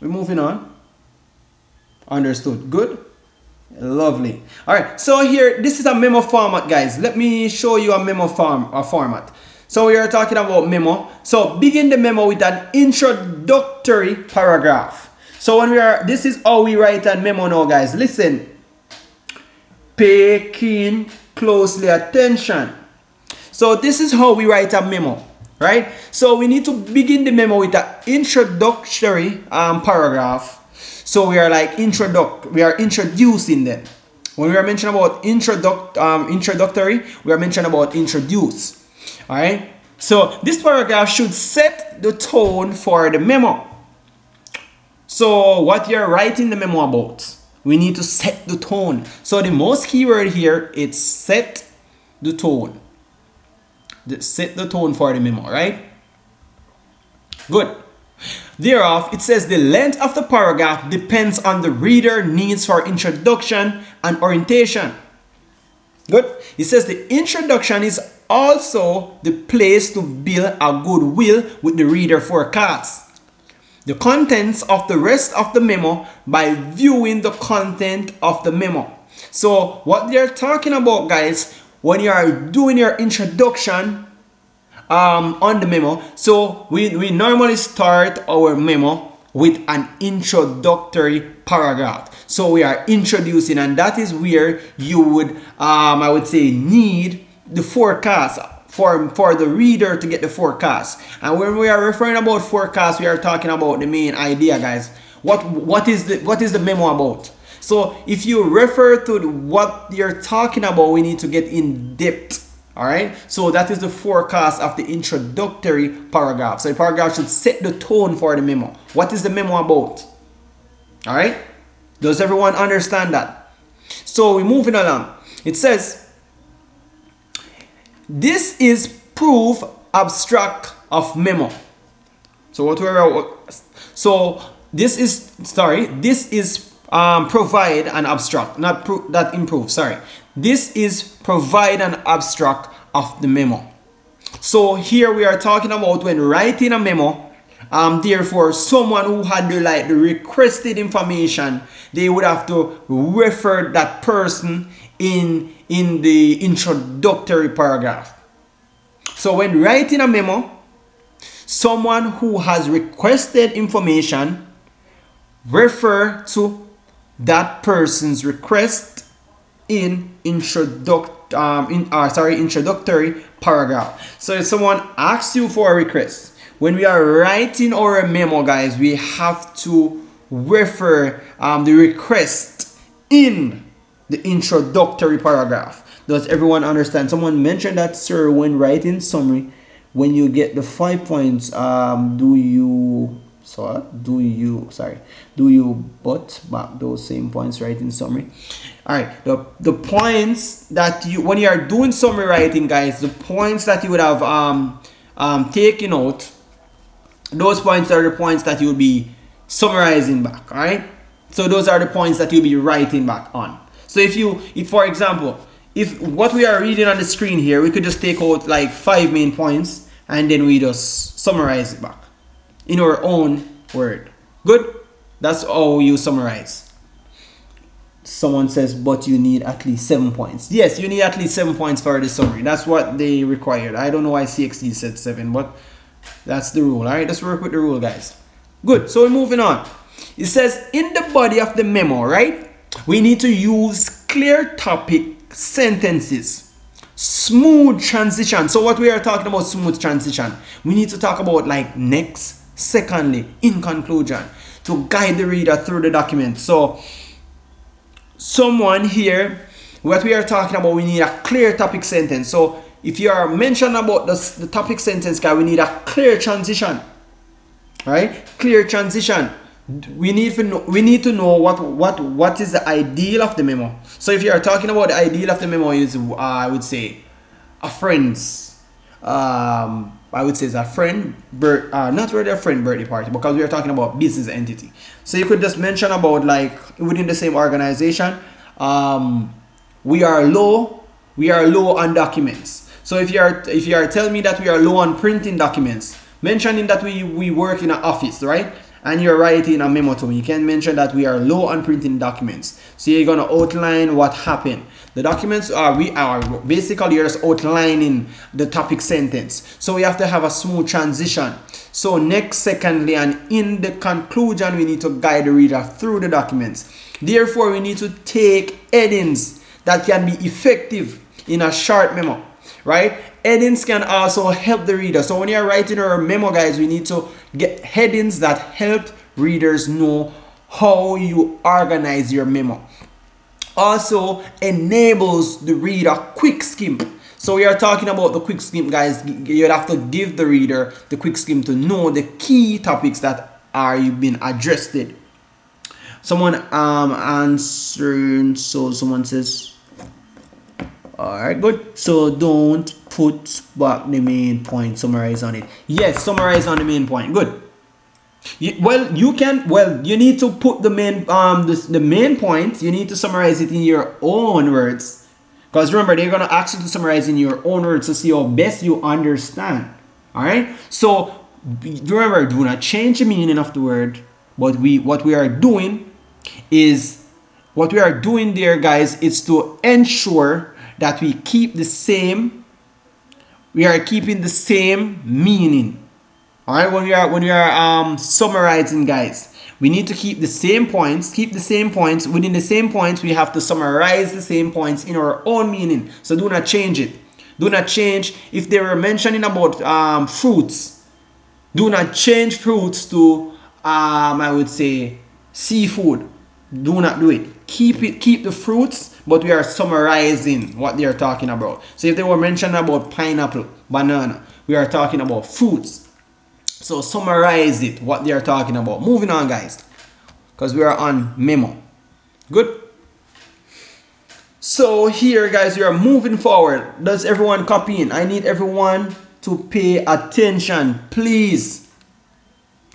We're moving on. Understood. Good. Lovely. All right, so here, this is a memo format, guys. Let me show you a memo format. So we are talking about memo. So begin the memo with an introductory paragraph. So when this is how we write a memo now, guys. Listen. Pay keen, closely attention. So this is how we write a memo. Right? So we need to begin the memo with an introductory paragraph. So we are like we are introducing them. When we are mentioning about introductory, we are mentioning about introduce. All right? So this paragraph should set the tone for the memo. So what you're writing the memo about, we need to set the tone. So the most keyword here is set the tone. Set the tone for the memo, right? Good. Thereof, it says the length of the paragraph depends on the reader needs for introduction and orientation. Good. It says the introduction is also the place to build a goodwill with the reader forecast the contents of the rest of the memo by viewing the content of the memo. So what they're talking about, guys, when you are doing your introduction on the memo, so we normally start our memo with an introductory paragraph. So we are introducing, and that is where you would I would say need the forecast for the reader to get the forecast. And when we are referring about forecast, we are talking about the main idea, guys. What is the memo about? So if you refer to what you're talking about, we need to get in depth. All right, so that is the forecast of the introductory paragraph. So the paragraph should set the tone for the memo. What is the memo about? All right, does everyone understand that? So we're moving along. It says, this is proof abstract of memo. So this is provide an abstract, not improve. Sorry, this is provide an abstract of the memo. So here we are talking about when writing a memo. Therefore, someone who had the requested information, they would have to refer that person in the introductory paragraph. So when writing a memo, someone who has requested information refer to that person's request in introductory paragraph. So if someone asks you for a request, when we are writing our memo, guys, we have to refer the request in the introductory paragraph. Does everyone understand? Someone mentioned that, sir, when writing summary, when you get the 5 points, do you butt back those same points right in summary? All right, the points that you, when you are doing summary writing, guys, the points that you would have taken out, those points are the points that you would be summarizing back. All right. So those are the points that you'll be writing back on. So if for example, if what we are reading on the screen here, we could just take out like 5 main points and then we just summarize it back in our own word. Good. That's how you summarize. Someone says, but you need at least 7 points. Yes, you need at least 7 points for the summary. That's what they required. I don't know why CXD said 7, but that's the rule. All right, let's work with the rule, guys. Good. So we're moving on. It says in the body of the memo, right? We need to use clear topic sentences. Smooth transition. So what we are talking about smooth transition, we need to talk about like next, secondly, in conclusion, to guide the reader through the document. So someone here, what we are talking about, we need a clear topic sentence. So if you are mentioning about the topic sentence, guy, we need a clear transition. Right? Clear transition. We need to know what is the ideal of the memo. So if you are talking about the ideal of the memo is I would say a friend's I would say it's a friend not really a friend birthday party, because we are talking about business entity. So you could just mention about like within the same organization, we are low on documents. So if you are telling me that we are low on printing documents, mentioning that we work in an office, right? And you're writing a memo to me, you can mention that we are low on printing documents. So you're gonna outline what happened. The documents we are basically, you're just outlining the topic sentence. So we have to have a smooth transition. So next, secondly, and in the conclusion, we need to guide the reader through the documents. Therefore, we need to take headings that can be effective in a short memo, right? Headings can also help the reader. So when you're writing our memo, guys, we need to get headings that help readers know how you organize your memo. Also enables the reader quick skim. So we are talking about the quick skim, guys. You have to give the reader the quick skim to know the key topics that are being addressed. Someone answering, so someone says, alright, good. So don't put back the main point, summarize on it. Yes, summarize on the main point. Good. You need to put the main the main point, you need to summarize it in your own words. Because remember, they're gonna ask you to summarize in your own words to see how best you understand. Alright? So remember, do not change the meaning of the word, but what we are doing there, guys, is to ensure that we keep the same, we are keeping the same meaning. All right, when we are summarizing, guys, we need to keep the same points, within the same points we have to summarize the same points in our own meaning. So do not change it. Do not change. If they were mentioning about fruits, do not change fruits to I would say seafood. Do not do it. Keep the fruits, but we are summarizing what they are talking about. So if they were mentioning about pineapple, banana, we are talking about fruits. So summarize it, what they are talking about. Moving on, guys, because we are on memo. Good. So here, guys, we are moving forward. Does everyone copy in? I need everyone to pay attention, please.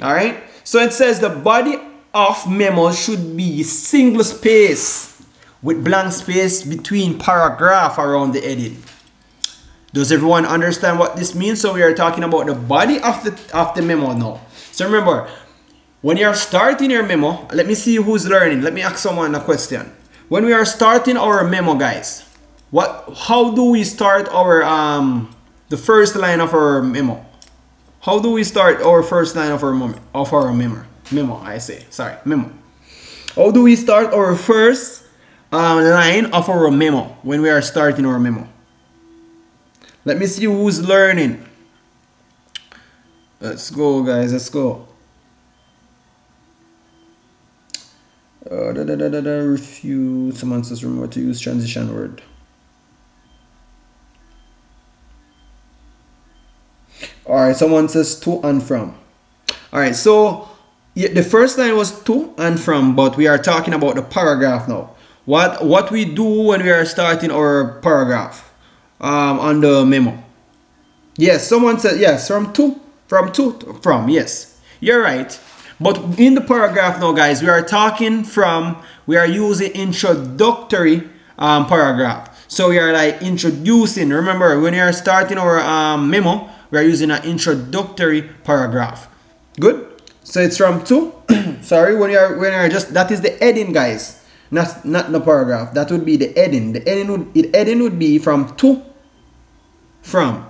All right. So it says the body of memo should be single space with blank space between paragraph around the heading. Does everyone understand what this means? So we are talking about the body of the memo now. So remember, when you are starting your memo, let me see who's learning. Let me ask someone a question. When we are starting our memo, guys, how do we start our the first line of our memo? How do we start our first line of our memo? Memo. How do we start our first line of our memo when we are starting our memo? Let me see who's learning. Let's go, guys. Let's go. Refuse. Someone says remember to use transition word. Alright, someone says to and from. Alright, so yeah, the first line was to and from, but we are talking about the paragraph now. What we do when we are starting our paragraph on the memo. Yes, someone said yes, from, yes. You're right. But in the paragraph now, guys, we are using introductory paragraph. So we are like introducing. Remember, when we are starting our memo, we are using an introductory paragraph. Good. So it's from to. Sorry, when you are just, that is the heading, guys, not the paragraph. That would be the heading. The heading would be from to, from.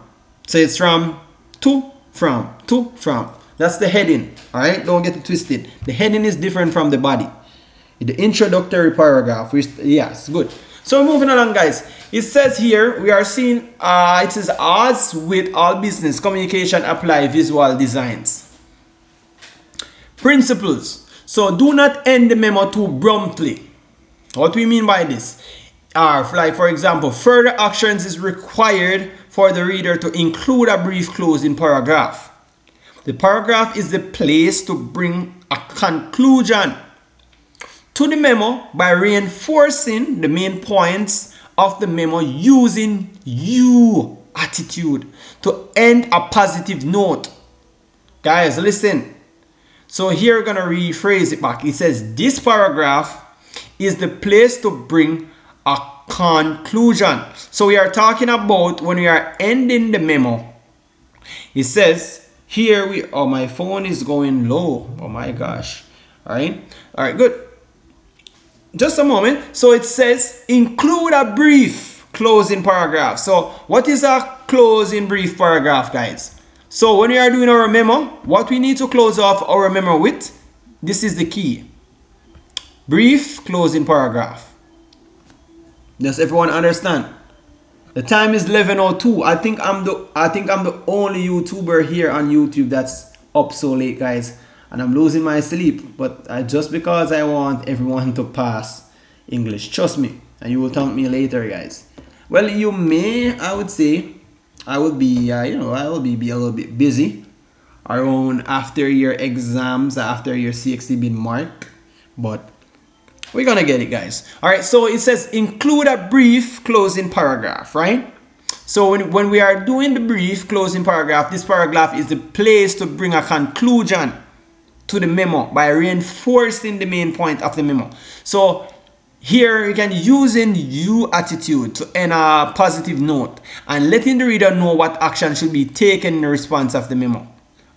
So it's from to, from, to, from. That's the heading. All right, don't get it twisted. The heading is different from the body. The introductory paragraph. Yes, good. So moving along, guys. It says here we are seeing. It says as with all business communication, apply visual designs. Principles. So do not end the memo too abruptly. What we mean by this are, like for example, further actions is required for the reader to include a brief closing paragraph. The paragraph is the place to bring a conclusion to the memo by reinforcing the main points of the memo using you attitude to end a positive note. Guys, listen. So here we're going to rephrase it back. It says this paragraph is the place to bring a conclusion. So we are talking about when we are ending the memo. It says here oh, my phone is going low. Oh my gosh. All right, good. Just a moment. So it says include a brief closing paragraph. So what is a closing brief paragraph, guys? So when we are doing our memo, what we need to close off our memo with, this is the key. Brief closing paragraph. Does everyone understand? The time is 11:02. I think I'm the only YouTuber here on YouTube that's up so late, guys, and I'm losing my sleep. But just because I want everyone to pass English, trust me, and you will thank me later, guys. Well, you may, I would say, I will be, I will be a little bit busy around after your exams, after your CXC been marked, but we're gonna get it, guys. All right, so it says include a brief closing paragraph, right? So when we are doing the brief closing paragraph, this paragraph is the place to bring a conclusion to the memo by reinforcing the main point of the memo. So here you can use in you attitude to end a positive note and letting the reader know what action should be taken in response of the memo.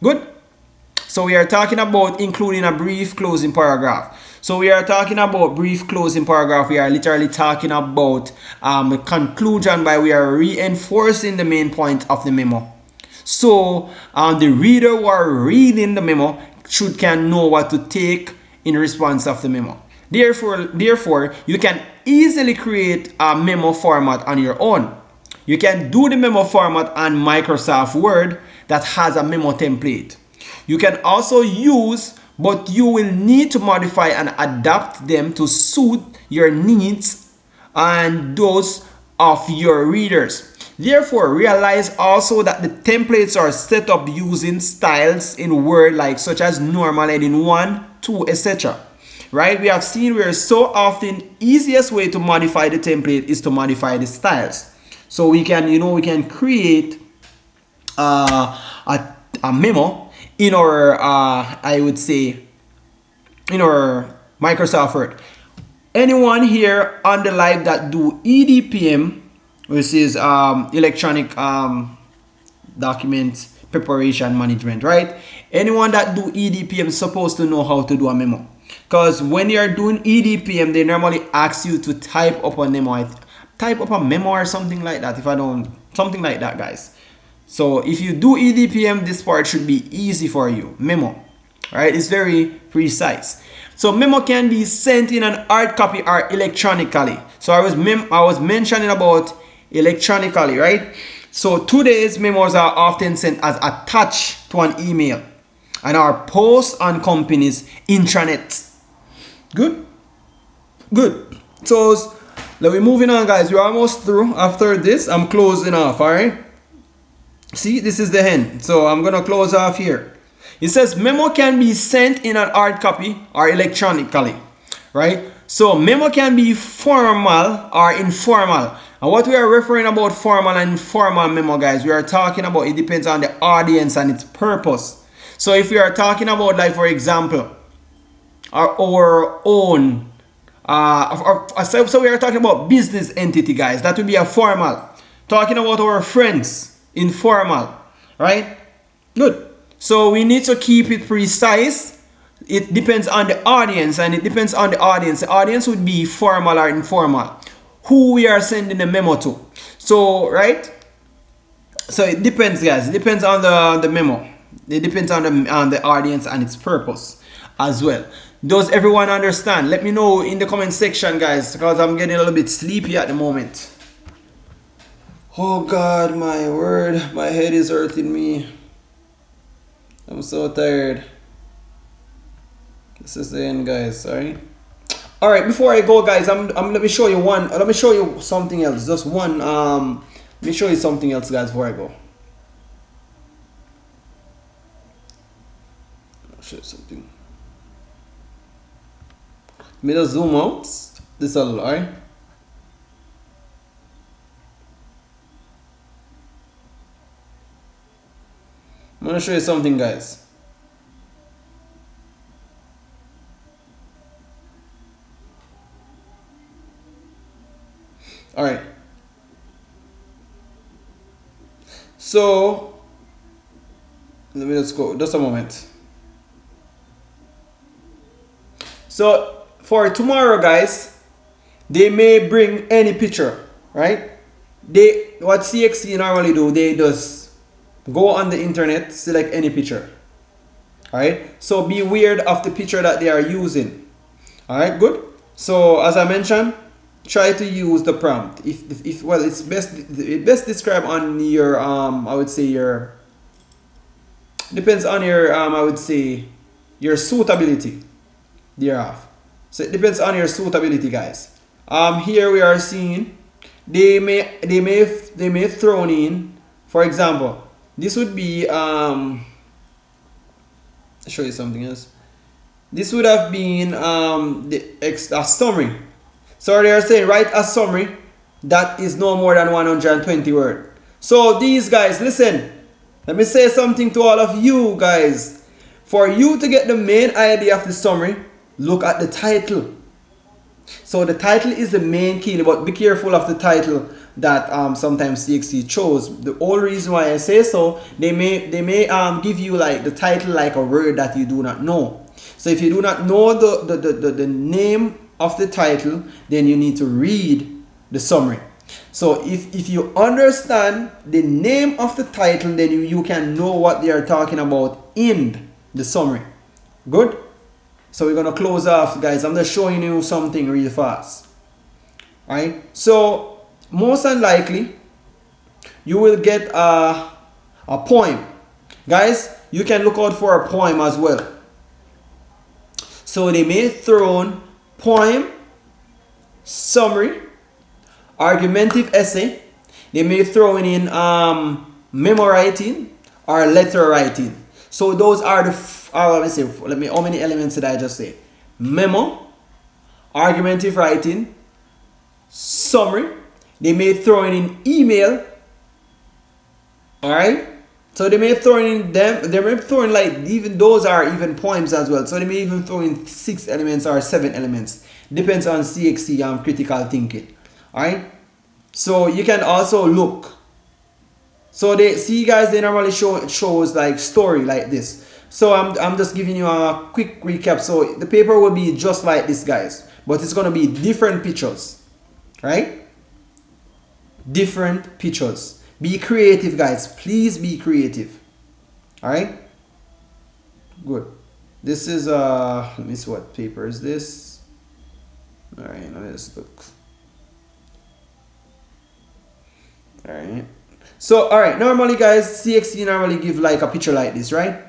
Good? So we are talking about including a brief closing paragraph. So we are talking about brief closing paragraph. We are literally talking about a conclusion by we are reinforcing the main point of the memo. So the reader who are reading the memo can know what to take in response of the memo. Therefore, you can easily create a memo format on your own. You can do the memo format on Microsoft Word that has a memo template. You can also use, but you will need to modify and adapt them to suit your needs and those of your readers. Therefore, realize also that the templates are set up using styles in Word like such as normal heading 1, 2, etc. Right? We have seen where so often easiest way to modify the template is to modify the styles. So we can, we can create a memo in our, I would say, in our Microsoft Word. Anyone here on the live that do EDPM, which is electronic document preparation management, right? Anyone that do EDPM is supposed to know how to do a memo. Because when you're doing EDPM, they normally ask you to type up a memo. Type up a memo or something like that. Something like that, guys. So if you do EDPM, this part should be easy for you. Memo, right? It's very precise. So memo can be sent in an hard copy or electronically. So I was mentioning about electronically, right? So today's memos are often sent as attached to an email and are posted on companies' intranet. Good? Good. So we're moving on, guys. We're almost through. After this, I'm closing off, all right? See, this is the end. So I'm going to close off here. It says memo can be sent in an hard copy or electronically, right? So memo can be formal or informal. And what we are referring about formal and informal memo, guys, we are talking about, it depends on the audience and its purpose. So if we are talking about, like, for example, our own, so we are talking about business entity, guys. That would be a formal. Talking about our friends, informal, right? Good. So we need to keep it precise. It depends on the audience, and it depends on the audience. The audience would be formal or informal. Who we are sending the memo to. So, right? So it depends, guys. It depends on the memo. It depends on the audience and its purpose as well. Does everyone understand? Let me know in the comment section, guys, because I'm getting a little bit sleepy at the moment. Oh God, my word, my head is hurting me. I'm so tired. This is the end, guys. Sorry. All right, before I go, guys, let me show you one. Let me show you something else. Just one. Let me show you something else, guys, before I go. I'll show you something. Let me just zoom out this a little, alright? I'm gonna show you something, guys. Alright. So let me just go just a moment. So for tomorrow, guys, they may bring any picture, right? What CXC normally do, they just go on the internet, select any picture. Alright, so be weird of the picture that they are using. Alright, good. So as I mentioned, try to use the prompt. If well, it's best described on your I would say your, depends on your I would say your suitability thereof. So it depends on your suitability, guys. Here we are seeing they may thrown in, for example, this would be I'll show you something else. This would have been a summary. So they are saying write a summary that is no more than 120 words. So these guys, listen, let me say something to all of you guys. For you to get the main idea of the summary, look at the title. So the title is the main key, but be careful of the title that sometimes CXC chose. The whole reason why I say so, they may give you like the title like a word that you do not know. So if you do not know the name of the title, then you need to read the summary. So if you understand the name of the title, then you can know what they are talking about in the summary. Good? So we're going to close off, guys. I'm just showing you something real fast. Alright? So most unlikely, you will get a poem. Guys, you can look out for a poem as well. So they may throw in poem, summary, argumentative essay. They may throw in memo writing or letter writing. So those are the how many elements did I just say? Memo, argumentative writing, summary. They may throw in email. Alright? So they may throw in them, they may throw in like, even those are even poems as well. So they may even throw in 6 elements or 7 elements. Depends on CXC critical thinking. Alright? So you can also look. So they see, guys, they normally shows like story like this. So I'm just giving you a quick recap. So the paper will be just like this, guys, but it's gonna be different pictures, right? Different pictures. Be creative, guys. Please be creative. All right. Good. This is let me see, what paper is this? All right. Let me just look. All right. So all right. Normally, guys, CXC normally give like a picture like this, right?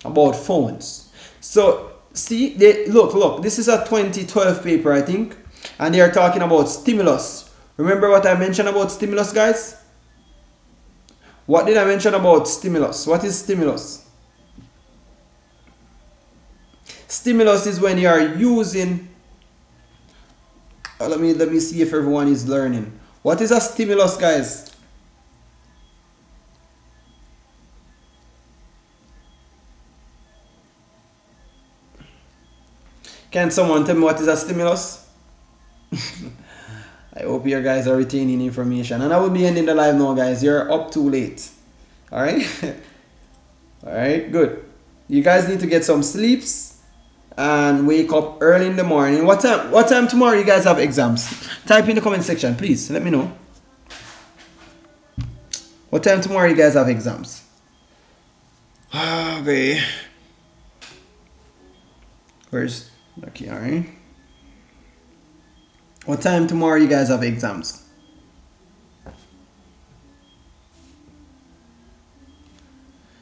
About phones. So see, they look, this is a 2012 paper, I think, and they are talking about stimulus. Remember what I mentioned about stimulus, guys? What did I mention about stimulus? What is stimulus? Stimulus is when you are using let me see if everyone is learning. What is a stimulus, guys? Can someone tell me what is a stimulus? I hope you guys are retaining information. And I will be ending the live now, guys. You're up too late. Alright? Alright, good. You guys need to get some sleeps and wake up early in the morning. What time tomorrow you guys have exams? Type in the comment section, please. Let me know. What time tomorrow you guys have exams? Okay. Where's okay, alright. What time tomorrow you guys have exams?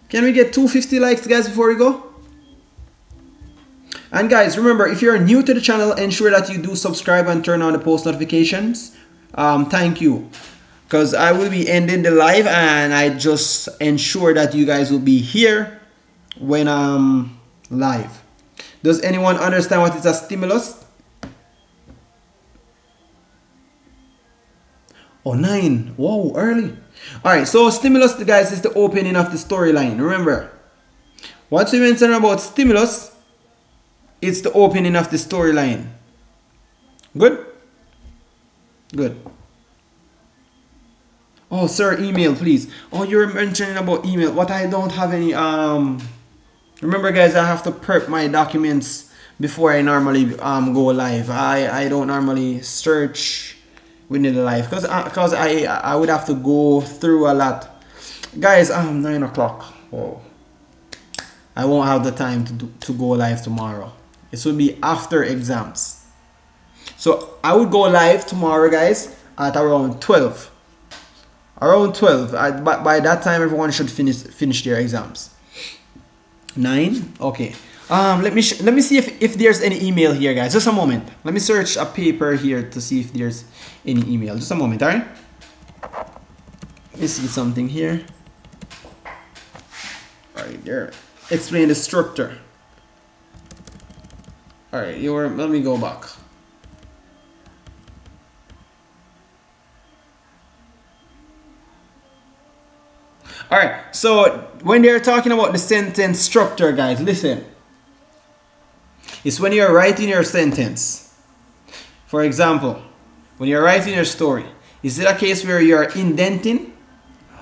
Can we get 250 likes, guys, before we go? And guys, remember, if you're new to the channel, ensure that you do subscribe and turn on the post notifications. Thank you. Because I will be ending the live and I just ensure that you guys will be here when I'm live. Does anyone understand what is a stimulus? Oh, 9. Whoa, early. Alright, so stimulus, guys, is the opening of the storyline. Remember, what we mentioned about stimulus, it's the opening of the storyline. Good? Good. Oh, sir, email, please. Oh, you're mentioning about email. What I don't have any, remember, guys, I have to prep my documents before I normally go live. I don't normally search within the live because I would have to go through a lot. Guys, 9 o'clock. Oh, I won't have the time to go live tomorrow. It will be after exams. So I would go live tomorrow, guys, at around 12. Around 12. By that time, everyone should finish their exams. 9. Okay. Let me see if there's any email here, guys. Just a moment. Let me search a paper here to see if there's any email. Just a moment, alright? Let me see something here. Alright, there. Explain the structure. Alright, let me go back. Alright, so when they're talking about the sentence structure, guys, listen. It's when you're writing your sentence. For example, when you're writing your story, is it a case where you're indenting?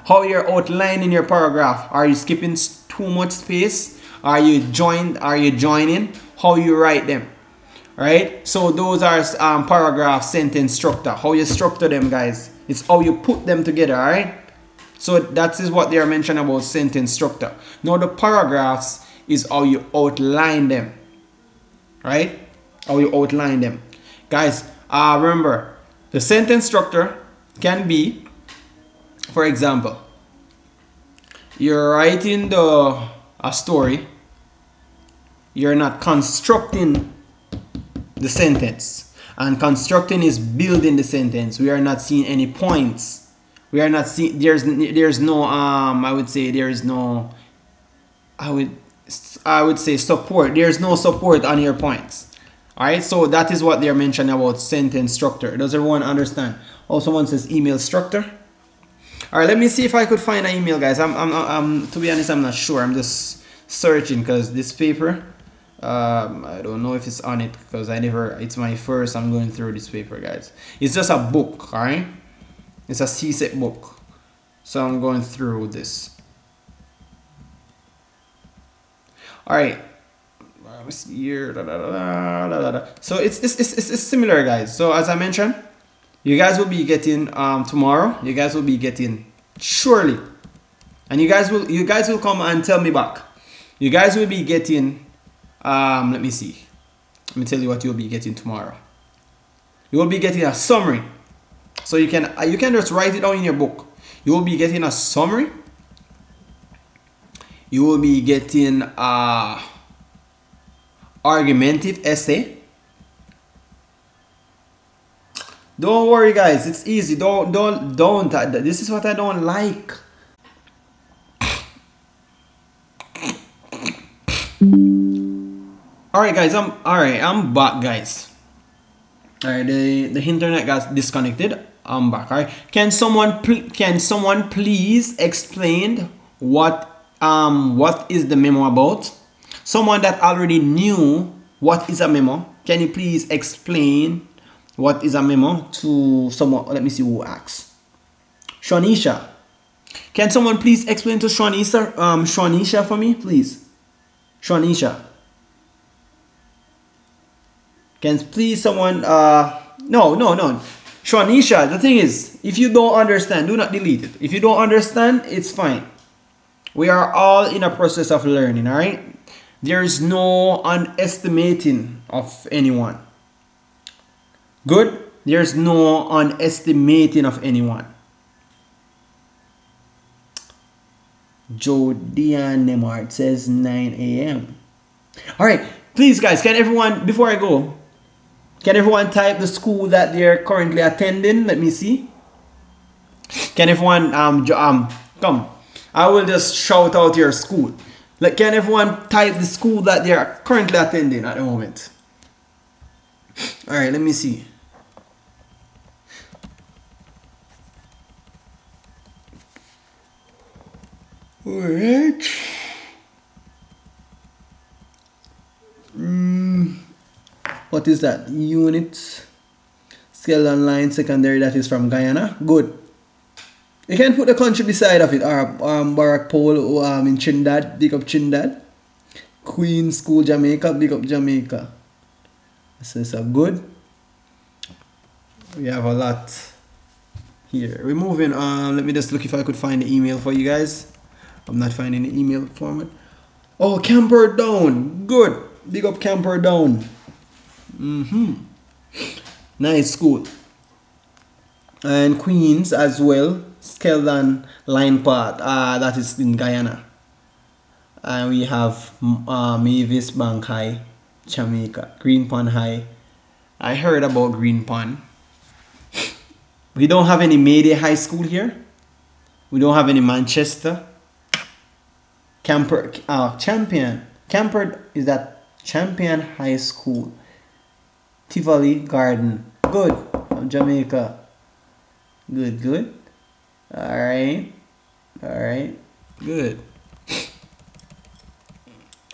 How you're outlining your paragraph? Are you skipping too much space? Are you joining? How you write them? Right? So those are paragraph sentence structure. How you structure them, guys. It's how you put them together, alright? So that is what they are mentioning about sentence structure. Now the paragraphs is how you outline them. Right? How you outline them. Guys, remember, the sentence structure can be, for example, you're writing a story. You're not constructing the sentence. And constructing is building the sentence. We are not seeing any points. We are not seeing, there's no I would say there's no, I would say support. There's no support on your points. Alright, so that is what they're mentioning about sentence structure. Does everyone understand? Oh, someone says email structure. Alright, let me see if I could find an email, guys. I'm to be honest, I'm not sure. I'm just searching because this paper, I don't know if it's on it because it's my first, I'm going through this paper, guys. It's just a book, alright? It's a CSEC book. So I'm going through this. Alright. Here. So it's similar, guys. So as I mentioned, you guys will be getting tomorrow. You guys will be getting surely. And you guys will come and tell me back. You guys will be getting let me see. Let me tell you what you'll be getting tomorrow. You will be getting a summary. So you can just write it down in your book. You will be getting a summary. You will be getting argumentative essay. Don't worry, guys, it's easy. Don't this is what I don't like. Alright, guys, I'm back, guys. Alright, the internet got disconnected. I'm back. Alright, can someone please explain what is the memo about? Someone that already knew what is a memo, can you please explain what is a memo to someone? Let me see who asks. Shanisha. Can someone please explain to Shanisha for me, please? Shanisha. Can please someone no. Shanisha, the thing is, if you don't understand, do not delete it. If you don't understand, it's fine. We are all in a process of learning, alright? There is no underestimating of anyone. Good? There's no underestimating of anyone. Jodian Nemart says 9 a.m. Alright, please guys, can everyone, before I go, can everyone type the school that they're currently attending? Let me see. Can everyone come? I will just shout out your school. Like, can everyone type the school that they are currently attending at the moment? Alright, let me see. Alright. What is that? Unit Scale Online Secondary, that is from Guyana. Good. You can put the country beside of it. Barack Pole in Trinidad. Big up Trinidad. Queen School Jamaica. Big up Jamaica. So good. We have a lot here. We're moving on. Let me just look if I could find the email for you guys. I'm not finding the email format. Oh, Camperdown. Good. Big up Camperdown. Nice school. And Queens as well. Skeldon Line Path. That is in Guyana. And we have Mavis Bank High, Jamaica. Green Pond High. I heard about Green Pond. We don't have any Mayday High School here. We don't have any Manchester. Champion. Camper is that Champion High School. Tivoli Garden. Good. From Jamaica. Good. Alright. Good.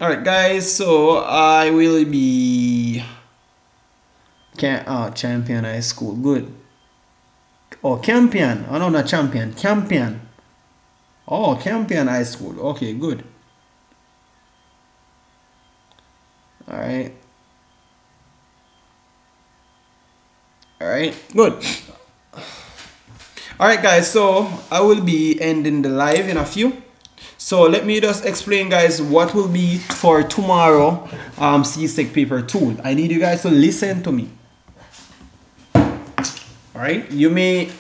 Alright guys, so I will be Champion High School. Good. Oh, Campion. Oh no, not Champion. Campion. Oh, Campion High School. Okay, good. Alright, good. Alright guys, so I will be ending the live in a few. So let me just explain guys what will be for tomorrow CSEC paper 2. I need you guys to listen to me. Alright, you may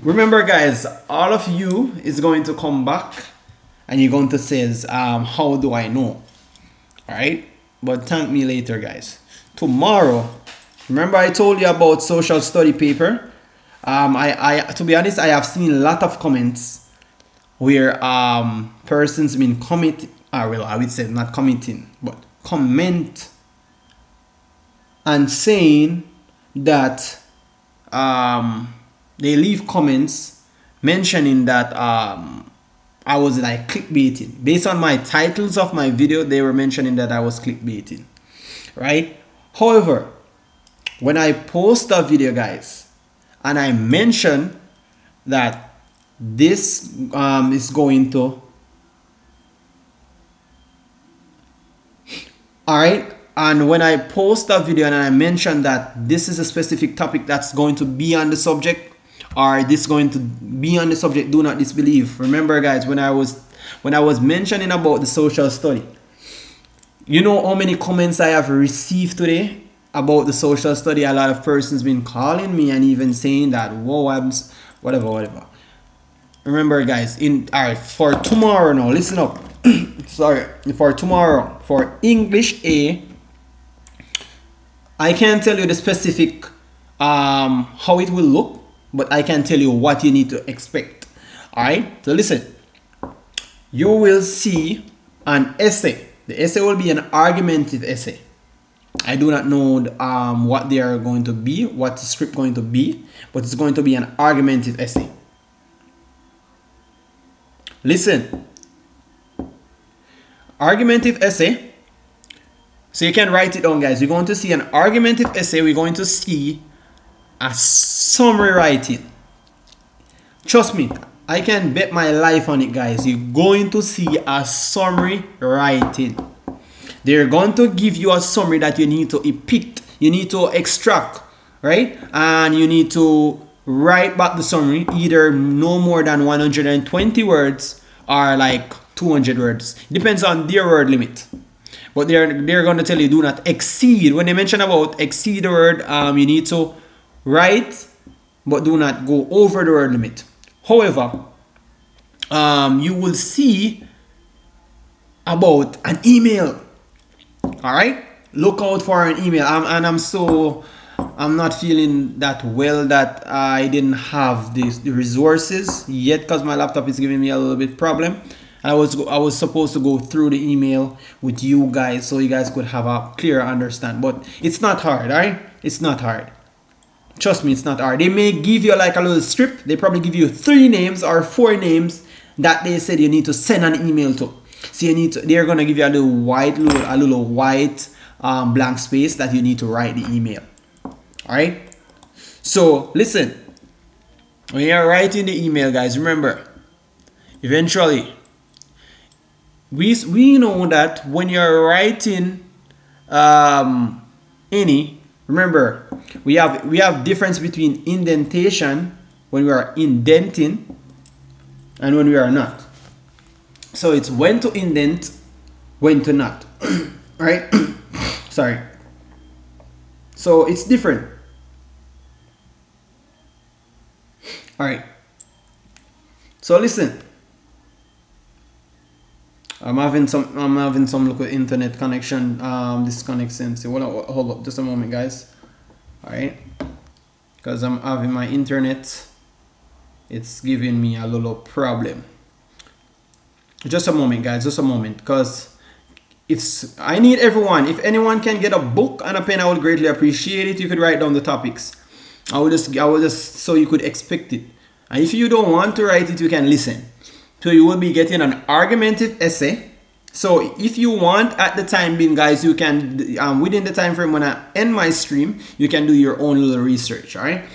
remember guys, all of you is going to come back and you're going to say how do I know? Alright, but thank me later guys. Tomorrow, remember I told you about social study paper. To be honest, I have seen a lot of comments where persons been committing, well, I would say not committing, but comment and saying that they leave comments mentioning that I was like clickbaiting. Based on my titles of my video, they were mentioning that I was clickbaiting, right? However, when I post a video guys and I mention that this is going to, alright, and when I post a video and I mention that this is a specific topic that's going to be on the subject, or this going to be on the subject, do not disbelieve. Remember guys, when I was mentioning about the social study, you know how many comments I have received today about the social study? A lot of persons been calling me and even saying that, whoa, I'm whatever. Remember guys, alright, for tomorrow now, listen up. Sorry, for tomorrow, for English A, I can't tell you the specific how it will look, but I can tell you what you need to expect. Alright, so listen, you will see an essay. The essay will be an argumentative essay. I do not know what they are going to be, what the script going to be, but it's going to be an argumentative essay. Listen, argumentative essay, So you can write it down, guys. We're going to see an argumentative essay. We're going to see a summary writing. Trust me, I can bet my life on it, guys. You're going to see a summary writing. They're going to give you a summary that you need to pick, you need to extract, right? And you need to write back the summary, either no more than 120 words or like 200 words. Depends on their word limit. But they're going to tell you do not exceed. When they mention about exceed the word, you need to write, but do not go over the word limit. However, you will see about an email. All right, look out for an email. I'm not feeling that well that I didn't have the resources yet because my laptop is giving me a little bit problem. I was supposed to go through the email with you guys so you guys could have a clear understand. But it's not hard, all right? It's not hard. Trust me, it's not hard. They may give you like a little script. They probably give you 3 names or 4 names that they said you need to send an email to. So they're gonna give you a little white blank space that you need to write the email. All right. So listen, when you're writing the email, guys, remember, eventually, we know that when you're writing remember, we have difference between indentation when we are indenting and when we are not. So it's when to indent, when to not. Right? Sorry. So it's different. All right. So listen. I'm having some local internet connection disconnection. So hold up just a moment, guys. All right, because I'm having my internet, it's giving me a little problem. Just a moment, guys, just a moment, because I need everyone. If anyone can get a book and a pen, I would greatly appreciate it. You could write down the topics. I will just so you could expect it. And if you don't want to write it, you can listen. So you will be getting an argumentative essay. So if you want, at the time being, guys, you can within the time frame when I end my stream, you can do your own little research. All right.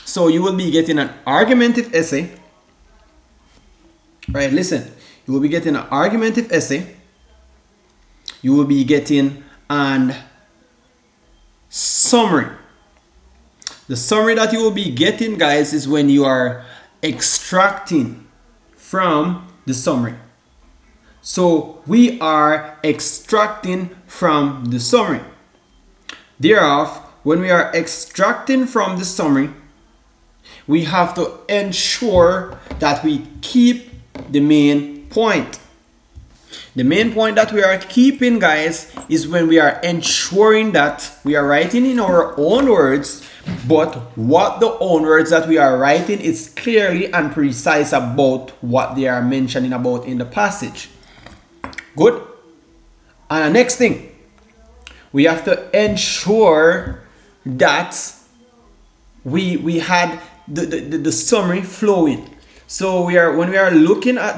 So you will be getting an argumentative essay. All right. Listen, you will be getting an argumentative essay. You will be getting an summary. The summary that you will be getting, guys, is when you are extracting from the summary. So we are extracting from the summary. Thereof, when we are extracting from the summary, we have to ensure that we keep the main point. The main point that we are keeping, guys, is when we are ensuring that we are writing in our own words, but what the own words that we are writing is clearly and precise about what they are mentioning about in the passage. Good. And the next thing, we have to ensure that we had the summary flowing. So when we are looking at